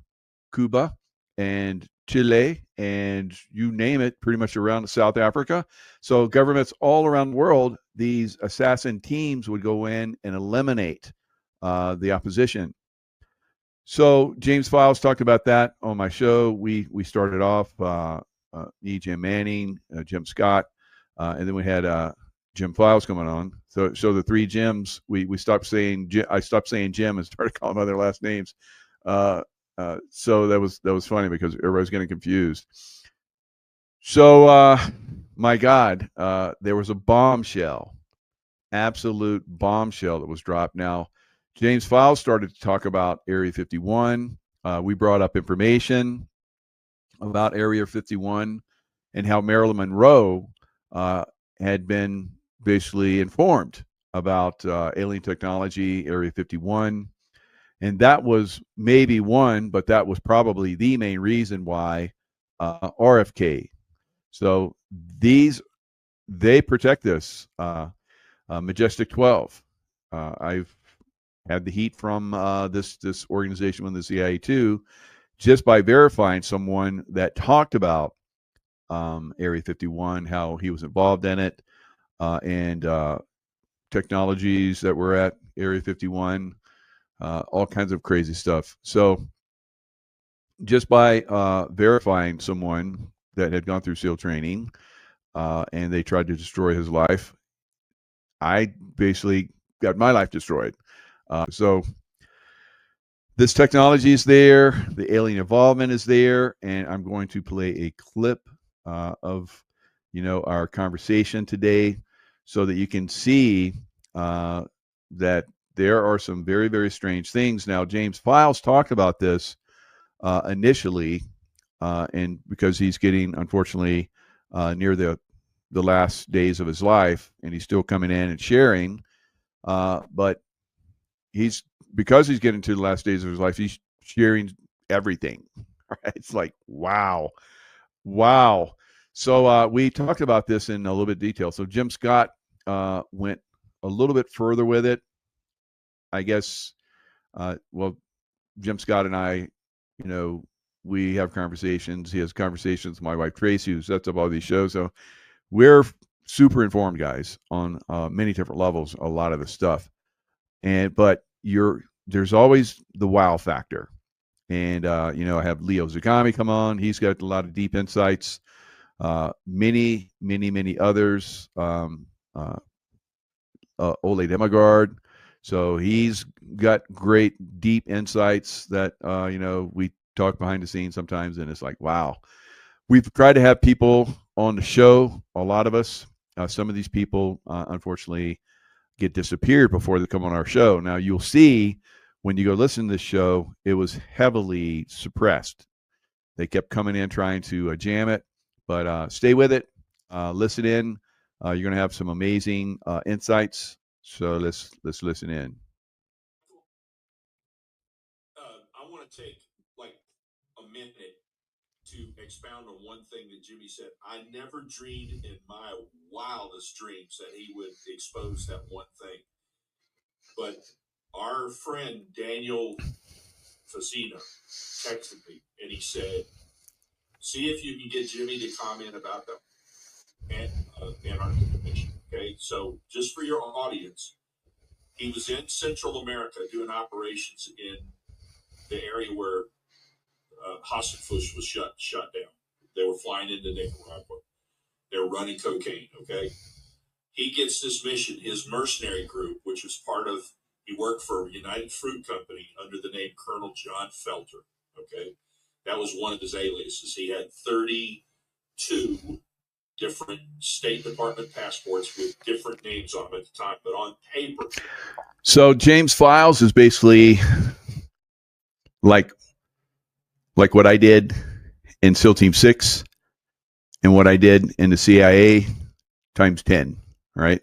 Cuba and Chile, and you name it, pretty much around South Africa. So governments all around the world, these assassin teams would go in and eliminate the opposition. So James Files talked about that on my show. We started off Jim Manning, Jim Scott, and then we had Jim Files coming on. So the three Jims, we stopped saying I stopped saying Jim and started calling them other last names. So that was funny because everybody's getting confused. So my God, there was a bombshell, absolute bombshell that was dropped. Now, James Files started to talk about Area 51. We brought up information about Area 51 and how Marilyn Monroe had been basically informed about alien technology, Area 51. And that was maybe one, but that was probably the main reason why RFK. So they protect this. Majestic 12. I've had the heat from this organization with the CIA too, just by verifying someone that talked about Area 51, how he was involved in it, and technologies that were at Area 51, all kinds of crazy stuff. So just by verifying someone that had gone through SEAL training and they tried to destroy his life, I basically got my life destroyed. So this technology is there, the alien involvement is there, and I'm going to play a clip of our conversation today so that you can see that there are some very, very strange things. Now, James Files talked about this initially, and because he's getting, unfortunately, near the last days of his life, and he's still coming in and sharing, but because he's getting to the last days of his life, he's sharing everything. Right? It's like, wow. So we talked about this in a little bit of detail. So Jim Scott went a little bit further with it. I guess, Jim Scott and I, we have conversations. He has conversations with my wife, Tracy, who sets up all these shows. So we're super informed guys on many different levels, a lot of the stuff. But there's always the wow factor. And, I have Leo Zagami come on. He's got a lot of deep insights. Many others. Ole Demogard. So he's got great deep insights that, we talk behind the scenes sometimes. And it's like, wow. We've tried to have people on the show, a lot of us. Some of these people, unfortunately, get disappeared before they come on our show. Now, you'll see when you go listen to this show, it was heavily suppressed. They kept coming in trying to jam it, but stay with it, listen in. You're going to have some amazing insights. So let's listen in. I want to take like a minute to expound on one thing that Jimmy said. I never dreamed in my wildest dreams that he would expose that one thing. But our friend Daniel Facina texted me and he said, see if you can get Jimmy to comment about the Antarctic Commission. Okay, so just for your audience, he was in Central America doing operations in the area where Hasselbusch was shut down. They were flying into Nicaragua. They were running cocaine. Okay, he gets this mission. His mercenary group, which was part of, he worked for United Fruit Company under the name Colonel John Felter. Okay, that was one of his aliases. He had 32 different State Department passports with different names on them at the time, but on paper. So James Files is basically like what I did in SEAL Team 6 and what I did in the CIA times 10, right?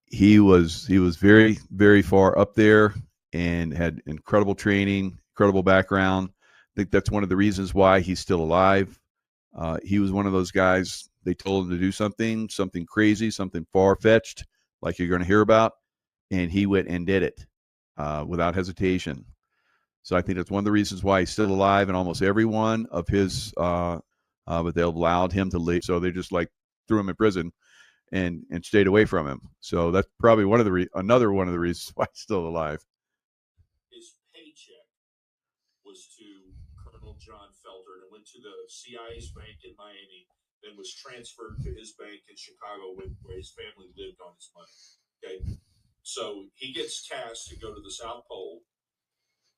He was very, very far up there and had incredible training, incredible background. I think that's one of the reasons why he's still alive. He was one of those guys, they told him to do something crazy, something far-fetched, like you're going to hear about, and he went and did it without hesitation. So I think that's one of the reasons why he's still alive, and almost every one of his, but they allowed him to leave. So they just like threw him in prison and stayed away from him. So that's probably another one of the reasons why he's still alive. His paycheck was to Colonel John Felter, and it went to the CIA's bank in Miami, then was transferred to his bank in Chicago where his family lived on his money. Okay, so he gets tasked to go to the South Pole.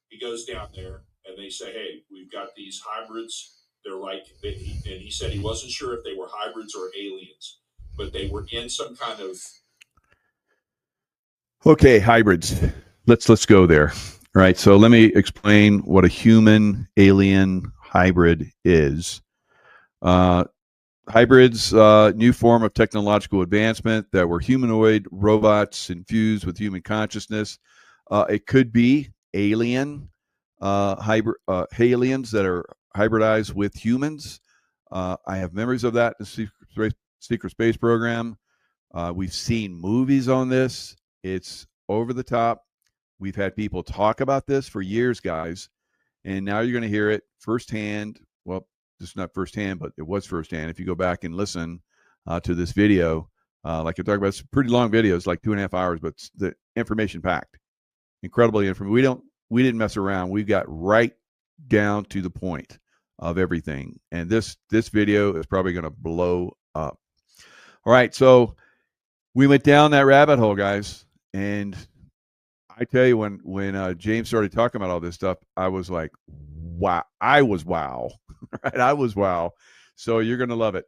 He goes down there, and they say, hey, we've got these hybrids. They're like, and he said he wasn't sure if they were hybrids or aliens, but they were in some kind of. Okay, hybrids. Let's go there. All right, so let me explain what a human alien hybrid is. Hybrids, new form of technological advancement that were humanoid robots infused with human consciousness. It could be alien aliens that are hybridized with humans. I have memories of that in the secret space program. We've seen movies on this. It's over the top. We've had people talk about this for years, guys, and now you're going to hear it firsthand. Well, just not firsthand, but it was firsthand. If you go back and listen to this video, like you're talking about, it's pretty long videos, like 2.5 hours, but the information packed, incredibly information. We didn't mess around. We got right down to the point of everything, and this video is probably going to blow up. All right, so we went down that rabbit hole, guys, and I tell you, when James started talking about all this stuff, I was like, wow. I was wow. Right? I was wow. So you're going to love it.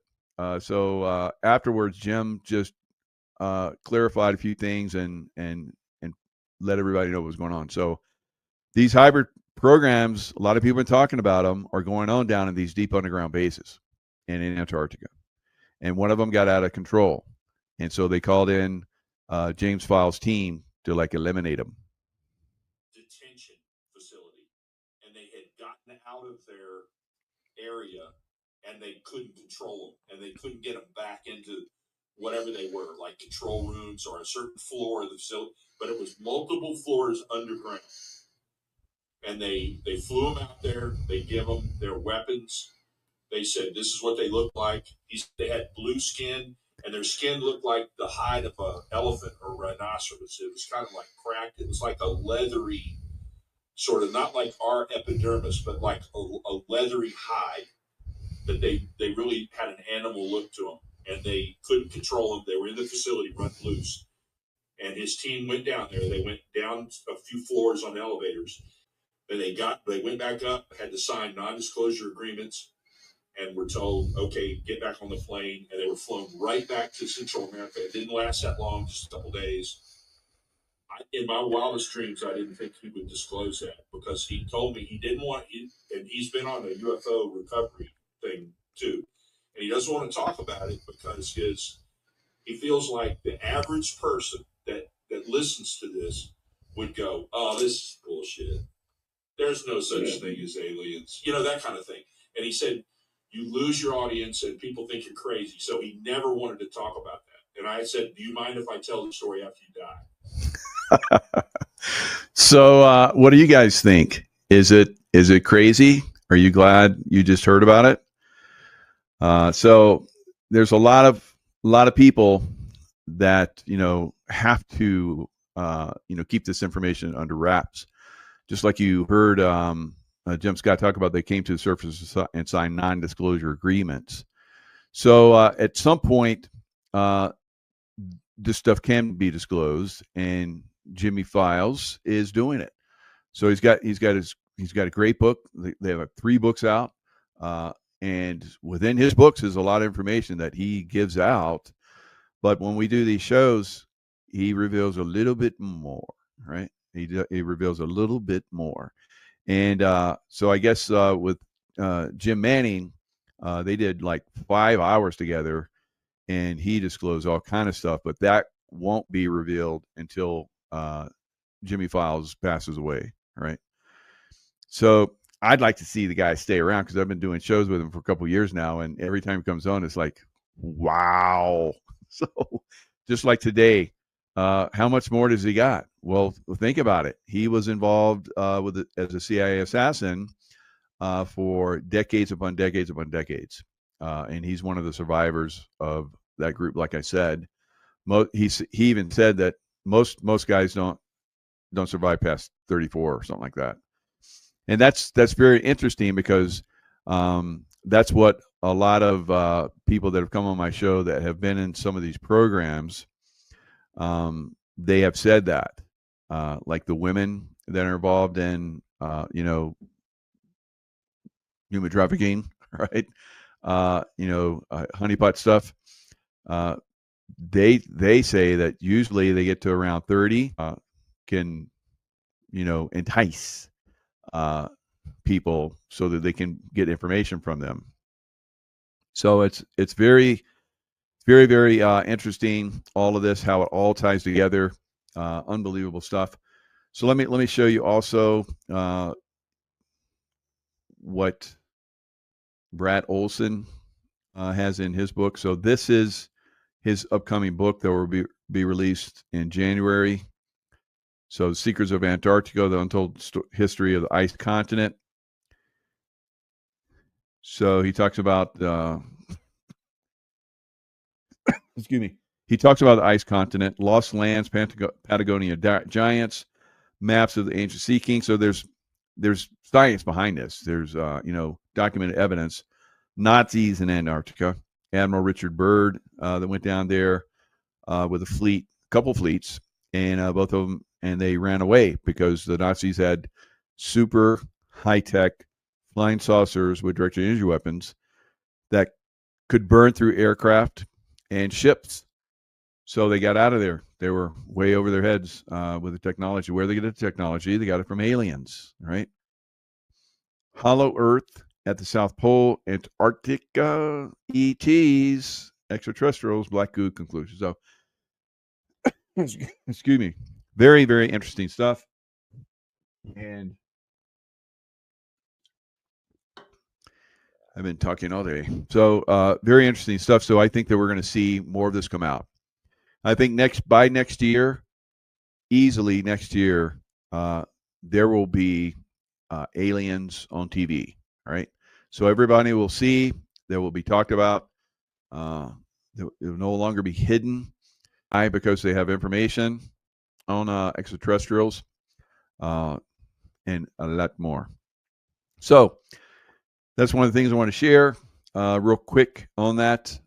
So afterwards, Jim just clarified a few things and let everybody know what was going on. So these hybrid programs, a lot of people have been talking about them, are going on down in these deep underground bases and in Antarctica. And one of them got out of control. And so they called in James Files' team to like eliminate them. Detention facility, and they had gotten out of their area, and they couldn't control them, and they couldn't get them back into whatever they were, like control rooms or a certain floor of the facility. But it was multiple floors underground, and they flew them out there. They give them their weapons. They said this is what they look like. They had blue skin, and their skin looked like the hide of an elephant or rhinoceros. It was kind of like cracked. It was like a leathery, sort of, not like our epidermis, but like a leathery hide. That they really had an animal look to them, and they couldn't control them. They were in the facility, run loose. And his team went down there. They went down a few floors on elevators. Then they went back up, had to sign non-disclosure agreements, and were told, okay, get back on the plane. And they were flown right back to Central America. It didn't last that long, just a couple days. In my wildest dreams, I didn't think he would disclose that, because he told me he didn't want, and he's been on a UFO recovery thing too. And he doesn't want to talk about it because He feels like the average person that listens to this would go, "Oh, this is bullshit. There's no such thing as aliens," that kind of thing. And he said, "You lose your audience, and people think you're crazy." So he never wanted to talk about that. And I said, "Do you mind if I tell the story after you die?" So, what do you guys think? Is it crazy? Are you glad you just heard about it? So there's a lot of people that have to keep this information under wraps. Just like you heard Jim Scott talk about, they came to the surface and signed non-disclosure agreements. So at some point, this stuff can be disclosed, and Jimmy Files is doing it. So he's got a great book. They have 3 books out, and within his books is a lot of information that he gives out. But when we do these shows, he reveals a little bit more, right? He reveals a little bit more, and so I guess with Jim Manning, they did like 5 hours together, and he disclosed all kind of stuff. But that won't be revealed until Jimmy Files passes away, right? So I'd like to see the guy stay around because I've been doing shows with him for a couple of years now, and every time he comes on, it's like, wow. So just like today, how much more does he got? Well, think about it. He was involved as a CIA assassin for decades upon decades upon decades, and he's one of the survivors of that group. Like I said, he even said that most guys don't survive past 34 or something like that. And that's very interesting because that's what a lot of people that have come on my show that have been in some of these programs, they have said that, like the women that are involved in, human trafficking, right? Honeypot stuff. They say that usually they get to around 30, can, entice people so that they can get information from them. So it's very, very, very interesting. All of this, how it all ties together, unbelievable stuff. So let me show you also what Brad Olson has in his book. So this is his upcoming book that will be released in January. So, Secrets of Antarctica: The Untold History of the Ice Continent. So he talks about excuse me. He talks about the ice continent, lost lands, Patagonia giants, maps of the ancient sea kings. So there's science behind this. There's documented evidence. Nazis in Antarctica. Admiral Richard Byrd that went down there with a couple fleets, and both of them, and they ran away because the Nazis had super high-tech flying saucers with directed energy weapons that could burn through aircraft and ships. So they got out of there. They were way over their heads with the technology. Where they get the technology? They got it from aliens, right? Hollow Earth at the South Pole, Antarctica, ETs, extraterrestrials, black goo conclusions. So, excuse me. Very, very interesting stuff. And I've been talking all day. So, very interesting stuff. So I think that we're going to see more of this come out. I think by next year, easily next year, there will be aliens on TV, right? So everybody will see, they will be talked about. It will no longer be hidden because they have information on extraterrestrials and a lot more. So that's one of the things I want to share real quick on that.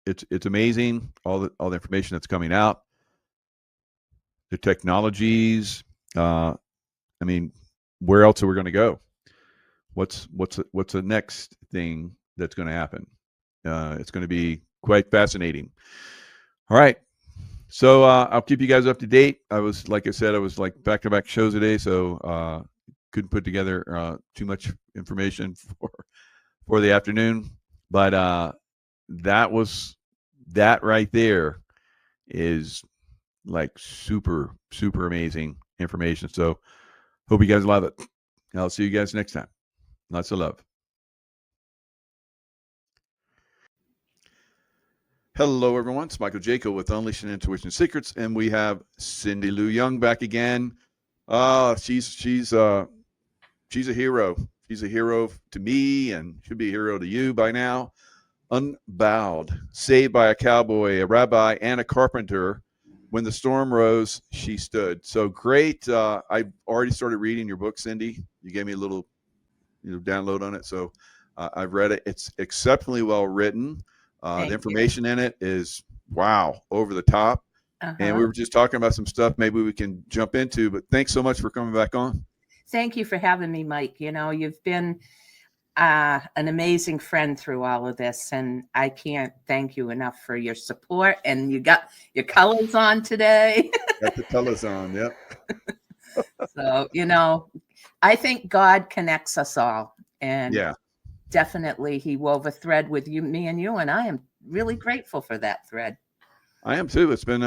It's amazing, all the information that's coming out, the technologies. I mean, where else are we going to go? What's the next thing that's going to happen? It's going to be quite fascinating. All right. So I'll keep you guys up to date. Like I said, I was like back-to-back shows today, so couldn't put together too much information for the afternoon. But that right there is like super, super amazing information. So hope you guys love it. I'll see you guys next time. Lots of love. Hello, everyone. It's Michael Jaco with Unleashing Intuition Secrets, and we have Cindy Lou Young back again. She's a hero. She's a hero to me, and should be a hero to you by now. Unbowed, saved by a cowboy, a rabbi, and a carpenter. When the storm rose, she stood. So great. I've already started reading your book, Cindy. You gave me a little download on it. So I've read it. It's exceptionally well written. The information in it is, wow, over the top. And we were just talking about some stuff maybe we can jump into, but thanks so much for coming back on. Thank you for having me, Mike. You know, you've been an amazing friend through all of this, and I can't thank you enough for your support. And you got your colors on today. Got the colors on, yep. So, you know, I think God connects us all, and yeah, definitely He wove a thread with you, me, and you, and I am really grateful for that thread. I am too. It's been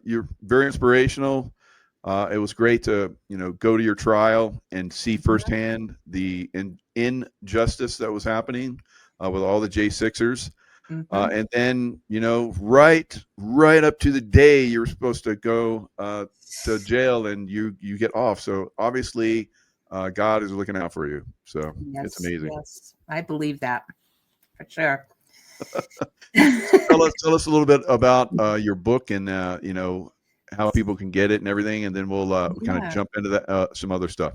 you're very inspirational. It was great to go to your trial and see firsthand the injustice that was happening with all the J6ers, and then right up to the day you're supposed to go to jail and you get off. So obviously, God is looking out for you. So it's amazing. Yes, I believe that for sure. Tell us a little bit about your book and how people can get it and everything, and then we'll kind of jump into that some other stuff.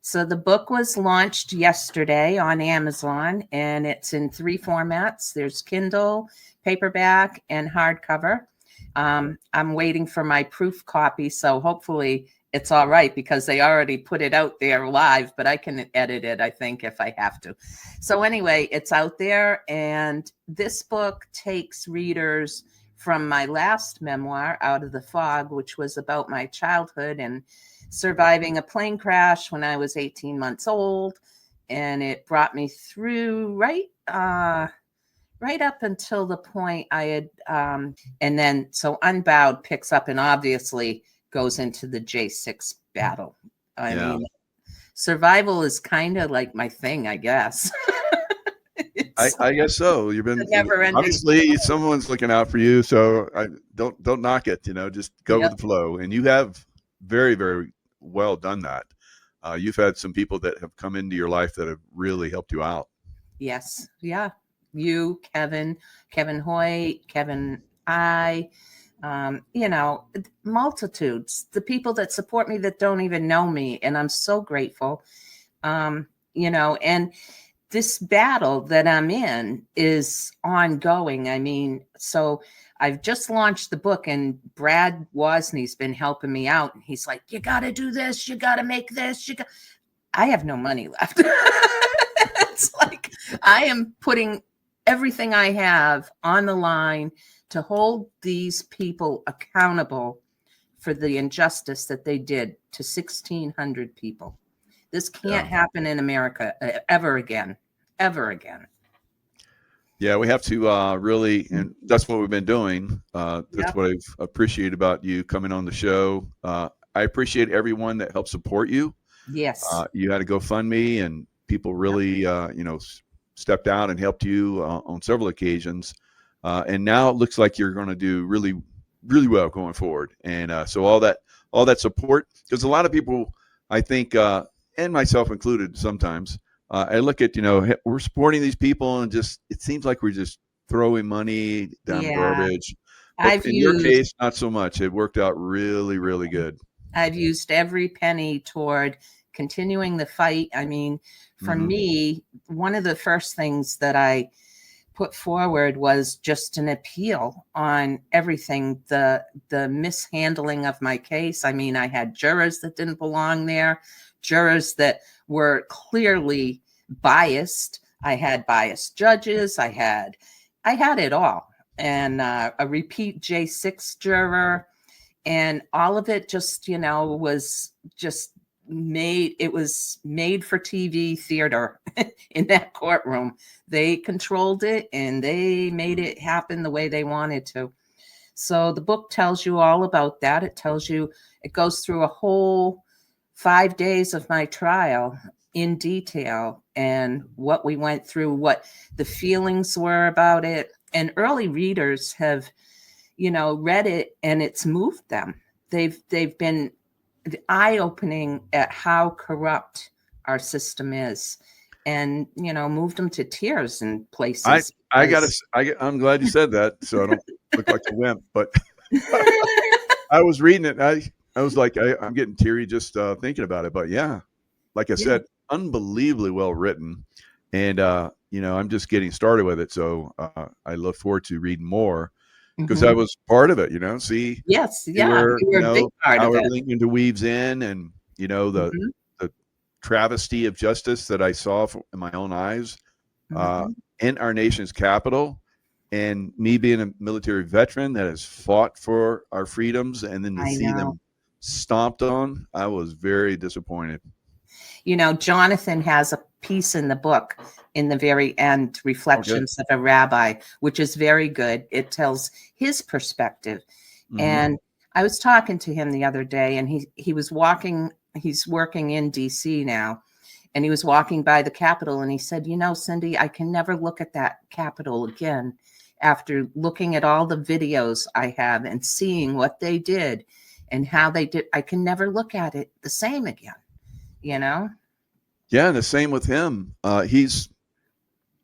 So the book was launched yesterday on Amazon, and it's in 3 formats. There's Kindle, paperback, and hardcover. I'm waiting for my proof copy, so hopefully it's all right because they already put it out there live, but I can edit it, I think, if I have to. So anyway, it's out there, and this book takes readers from my last memoir, Out of the Fog, which was about my childhood and surviving a plane crash when I was 18 months old. And it brought me through right up until the point I had, and then so Unbowed picks up and obviously goes into the J6 battle. I mean, survival is kind of like my thing, I guess. I guess so. You've been obviously someone's looking out for you, so I don't knock it. Just go with the flow, and you have very, very well done that. You've had some people that have come into your life that have really helped you out. Yes, yeah. You, Kevin Hoyt, Kevin I, multitudes. The people that support me that don't even know me, and I'm so grateful. And this battle that I'm in is ongoing. I mean, so I've just launched the book, and Brad Wozney's been helping me out. And he's like, you got to do this. You got to make this. I have no money left. It's like I am putting everything I have on the line to hold these people accountable for the injustice that they did to 1,600 people. This can't happen in America ever again. Yeah, we have to really, and that's what we've been doing. That's what I've appreciated about you coming on the show. I appreciate everyone that helped support you. Yes. You had a GoFundMe, and people really, stepped out and helped you on several occasions. And now it looks like you're going to do really, really well going forward. And so all that support, because a lot of people, I think, and myself included sometimes, I look at, we're supporting these people and it seems like we're just throwing money down the garbage. But in your case, not so much. It worked out really, really good. I've used every penny toward continuing the fight. I mean, for me, one of the first things that I put forward was just an appeal on everything, the mishandling of my case. I mean, I had jurors that didn't belong there, jurors that were clearly biased. I had biased judges. I had it all. And a repeat J6 juror. And all of it just, was just it was made for TV theater in that courtroom. They controlled it and they made it happen the way they wanted to. So the book tells you all about that. It goes through a whole 5 days of my trial in detail and what we went through, what the feelings were about it. And early readers have, read it and it's moved them. They've been eye-opening at how corrupt our system is, and moved them to tears in places. I'm glad you said that, so I don't look like a wimp. But I was reading it. I was like, I'm getting teary just thinking about it. But yeah, like I said, unbelievably well written, and I'm just getting started with it. So I look forward to reading more because I was part of it. See, yes, you yeah, were, you were a big part how of it. everything interweaves in, and the travesty of justice that I saw in my own eyes in our nation's capital. And me being a military veteran that has fought for our freedoms, and then to see them stomped on, I was very disappointed. Jonathan has a piece in the book in the very end, Reflections of a Rabbi, which is very good. It tells his perspective. And I was talking to him the other day, and he was walking, he's working in DC now, and he was walking by the Capitol, and he said, Cindy, I can never look at that Capitol again after looking at all the videos I have and seeing what they did and how they did. I can never look at it the same again, Yeah, and the same with him. He's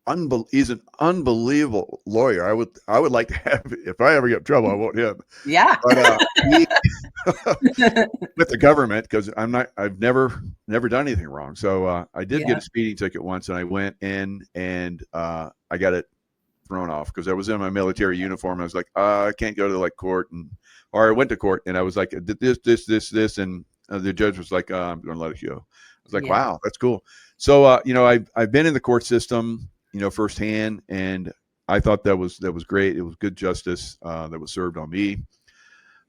an unbelievable lawyer. I would like to have, if I ever get in trouble, I want him. Yeah. But with the government, because I've never done anything wrong. So I did get a speeding ticket once, and I went in and I got it thrown off because I was in my military uniform. I was like, I can't go to court, or I went to court, and I was like, this, and the judge was like, I'm going to let it go. I was like, wow, that's cool. So I've been in the court system, firsthand, and I thought that was great. It was good justice that was served on me.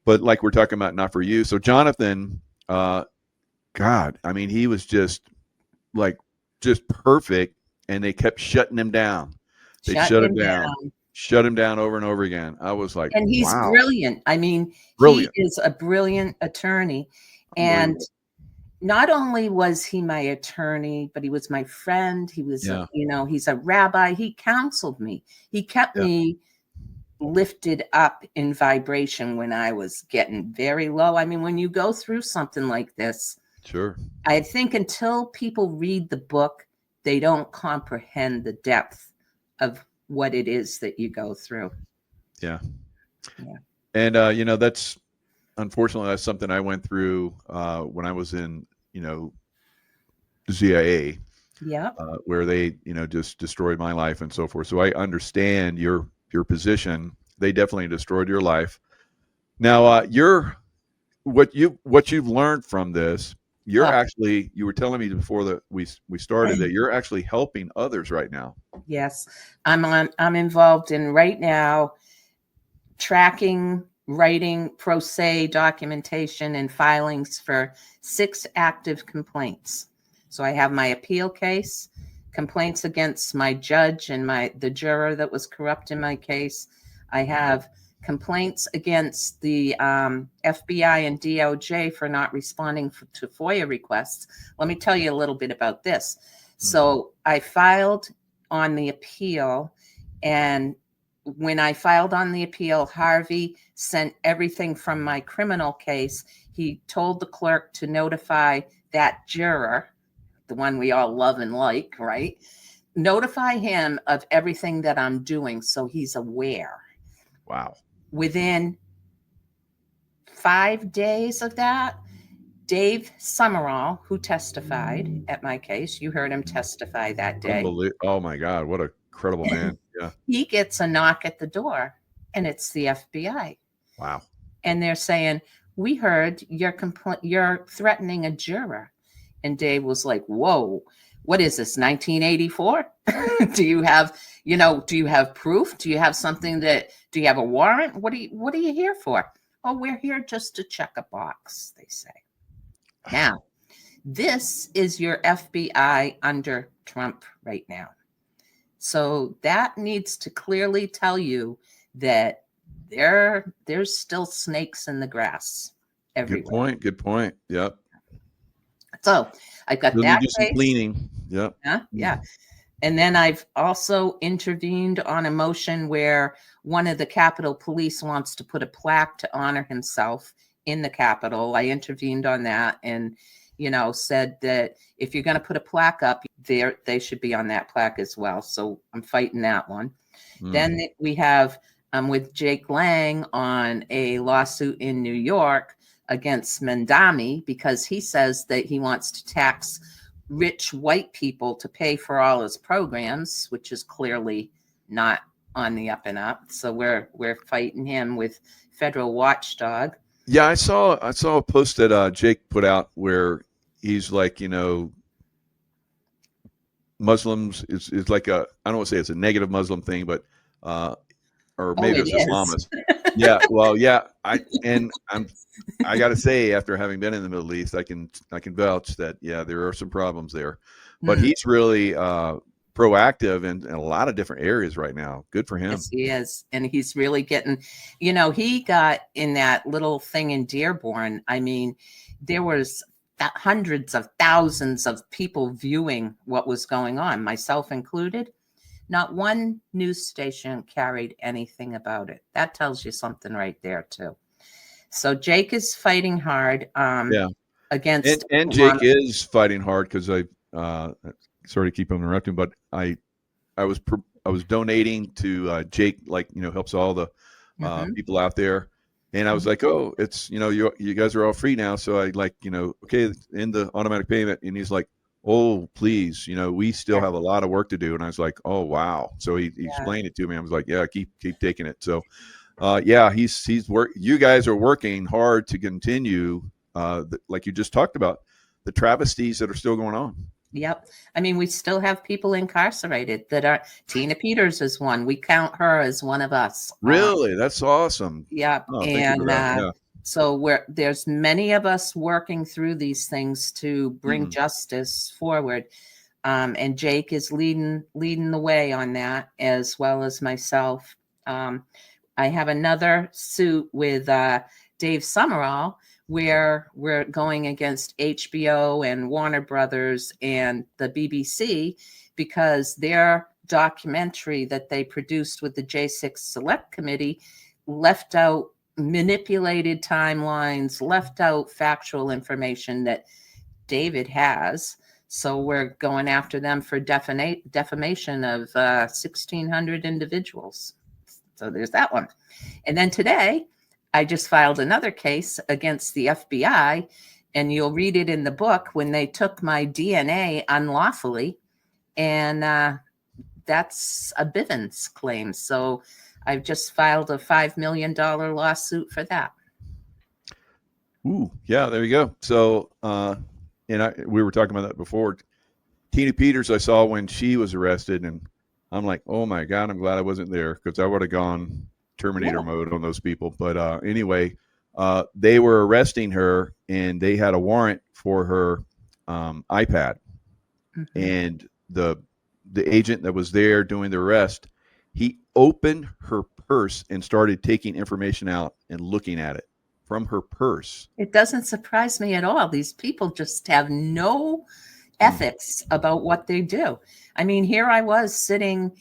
But like we're talking about, not for you. So Jonathan, God, I mean, he was just perfect, and they kept shutting him down. They shut him down over and over again. I was like, and he's wow. brilliant. I mean, Brilliant. He is a brilliant attorney. And not only was he my attorney, but he was my friend. He was, he's a rabbi. He counseled me. He kept me lifted up in vibration when I was getting very low. I mean, when you go through something like this, sure, I think until people read the book, they don't comprehend the depth of what it is that you go through. Yeah. And that's, unfortunately, that's something I went through when I was in the CIA, where they just destroyed my life and so forth. So I understand your position. They definitely destroyed your life. Now what you've learned from this, you're actually, you were telling me before we started that you're actually helping others right now. Yes, I'm involved in right now tracking, writing pro se documentation and filings for 6 active complaints. So I have my appeal case, complaints against my judge and the juror that was corrupt in my case. I have complaints against the FBI and DOJ for not responding to FOIA requests. Let me tell you a little bit about this. So I filed on the appeal, and when I filed on the appeal, Harvey sent everything from my criminal case. He told the clerk to notify that juror, the one we all love and like, right? Notify him of everything that I'm doing so he's aware. Wow. Within 5 days of that, Dave Summerall, who testified at my case, you heard him testify that day. Oh my God, what a credible man. Yeah. He gets a knock at the door, and it's the FBI. Wow. And they're saying, we heard you're threatening a juror. And Dave was like, whoa, what is this, 1984? Do you have proof? Do you have do you have a warrant? What are you here for? Oh, we're here just to check a box, they say. Now, this is your FBI under Trump right now. So that needs to clearly tell you that there's still snakes in the grass everywhere. Good point. Good point. Yep. So I've got You'll that need to do some case. cleaning. Yep. Yeah. And then I've also intervened on a motion where one of the Capitol Police wants to put a plaque to honor himself in the Capitol. I intervened on that and, said that if you're going to put a plaque up there, they should be on that plaque as well. So I'm fighting that one. Then we have with Jake Lang on a lawsuit in New York against Mendami because he says that he wants to tax rich white people to pay for all his programs, which is clearly not on the up and up. So we're fighting him with federal watchdog. Yeah, I saw a post that Jake put out where he's like, Muslims is like I don't want to say it's a negative Muslim thing, but or maybe it's Islamist. Yeah, well, yeah, I got to say, after having been in the Middle East, I can vouch that there are some problems there, but he's really proactive in a lot of different areas right now. Good for him. Yes, he is, and he's really getting. He got in that little thing in Dearborn. I mean, there was hundreds of thousands of people viewing what was going on, myself included. Not one news station carried anything about it. That tells you something right there too. So Jake is fighting hard against and Jake is fighting hard because I sorry to keep him interrupting, but I was donating to Jake, helps all the people out there. And I was like, oh, it's, you guys are all free now. So I okay, in the automatic payment. And he's like, oh, please, we still have a lot of work to do. And I was like, oh, wow. So he explained it to me. I was like, yeah, keep taking it. So, you guys are working hard to continue, like you just talked about, the travesties that are still going on. Yep. I mean, we still have people incarcerated that are. Tina Peters is one. We count her as one of us. Really? That's awesome. Yep. Oh, and so there's many of us working through these things to bring justice forward. And Jake is leading the way on that, as well as myself. I have another suit with Dave Summerall, where we're going against HBO and Warner Brothers and the BBC because their documentary that they produced with the J6 Select Committee left out manipulated timelines, left out factual information that David has. So we're going after them for defamation of 1,600 individuals. So there's that one. And then today, I just filed another case against the FBI, and you'll read it in the book when they took my DNA unlawfully, and that's a Bivens claim. So I've just filed a $5 million lawsuit for that. Ooh, yeah, there you go. So, we were talking about that before. Tina Peters, I saw when she was arrested, and I'm like, oh my God, I'm glad I wasn't there because I would have gone Terminator mode on those people. But anyway, they were arresting her and they had a warrant for her iPad. And the agent that was there doing the arrest, he opened her purse and started taking information out and looking at it from her purse. It doesn't surprise me at all. These people just have no ethics about what they do. I mean, here I was sitting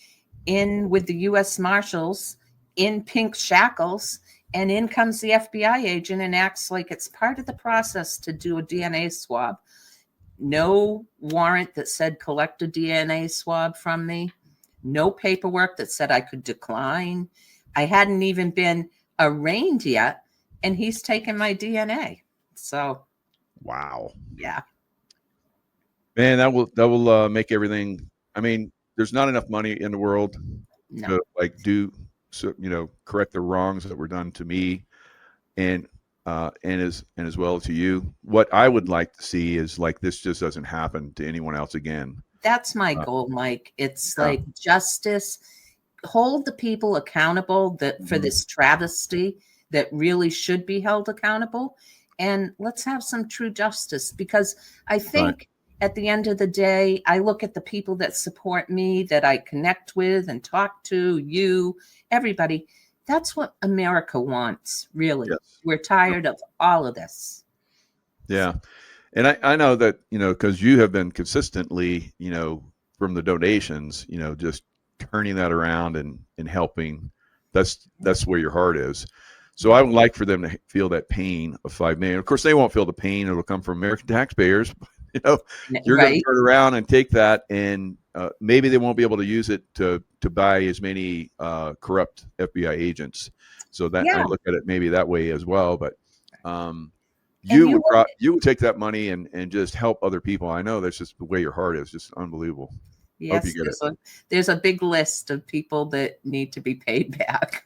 in with the U.S. Marshals in pink shackles, and in comes the FBI agent and acts like it's part of the process to do a DNA swab. No warrant that said collect a DNA swab from me. No paperwork that said I could decline. I hadn't even been arraigned yet, and he's taken my DNA. So, wow. Yeah. Man, that will make everything. I mean, there's not enough money in the world to correct the wrongs that were done to me, and as well to you. What I would like to see is this just doesn't happen to anyone else again. That's my goal, Mike. It's like justice, hold the people accountable for this travesty that really should be held accountable, and let's have some true justice, because I think at the end of the day, I look at the people that support me, that I connect with and talk to, everybody. That's what America wants, really. Yes. We're tired of all of this. Yeah. And I know that, because you have been consistently, from the donations, just turning that around and helping. That's where your heart is. So I would like for them to feel that pain of $5 million. Of course, they won't feel the pain. It'll come from American taxpayers. You're going to Right. turn around and take that, and maybe they won't be able to use it to buy as many corrupt FBI agents. So that I Yeah. look at it maybe that way as well. But you you would take that money and just help other people. I know that's just the way your heart is. Just unbelievable. Yes, Hope you get it. there's a big list of people that need to be paid back.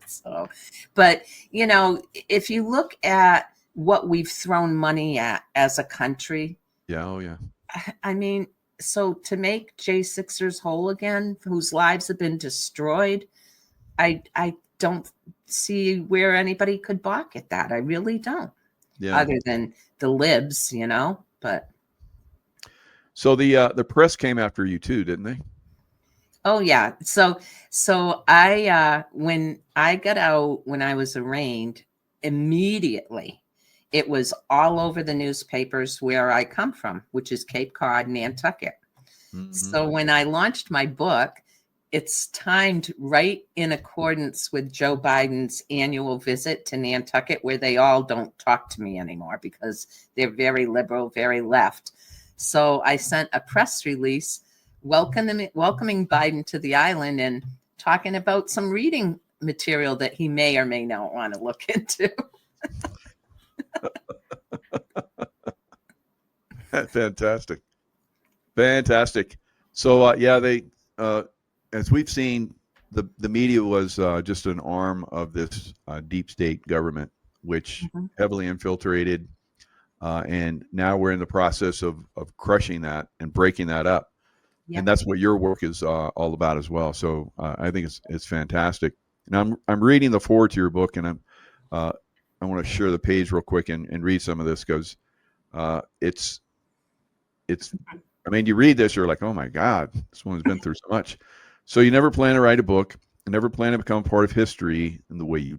So, but if you look at what we've thrown money at as a country, Yeah. Oh yeah. I mean, so to make J6ers whole again, whose lives have been destroyed, I don't see where anybody could balk at that. I really don't. Yeah. Other than the libs, but. So the press came after you too, didn't they? Oh yeah. So I when I got out, when I was arraigned, immediately it was all over the newspapers where I come from, which is Cape Cod, Nantucket. Mm-hmm. So when I launched my book, it's timed right in accordance with Joe Biden's annual visit to Nantucket, where they all don't talk to me anymore because they're very liberal, very left. So I sent a press release welcoming Biden to the island and talking about some reading material that he may or may not want to look into. Fantastic. So they as we've seen, the media was just an arm of this deep state government, which heavily infiltrated, and now we're in the process of crushing that and breaking that up. Yeah. And that's what your work is all about as well. So I think it's fantastic. And I'm reading the foreword to your book, and I want to share the page real quick and read some of this because it's. I mean, you read this, you're like, oh my God, this one's been through so much. So you never plan to write a book, you never plan to become part of history in the way you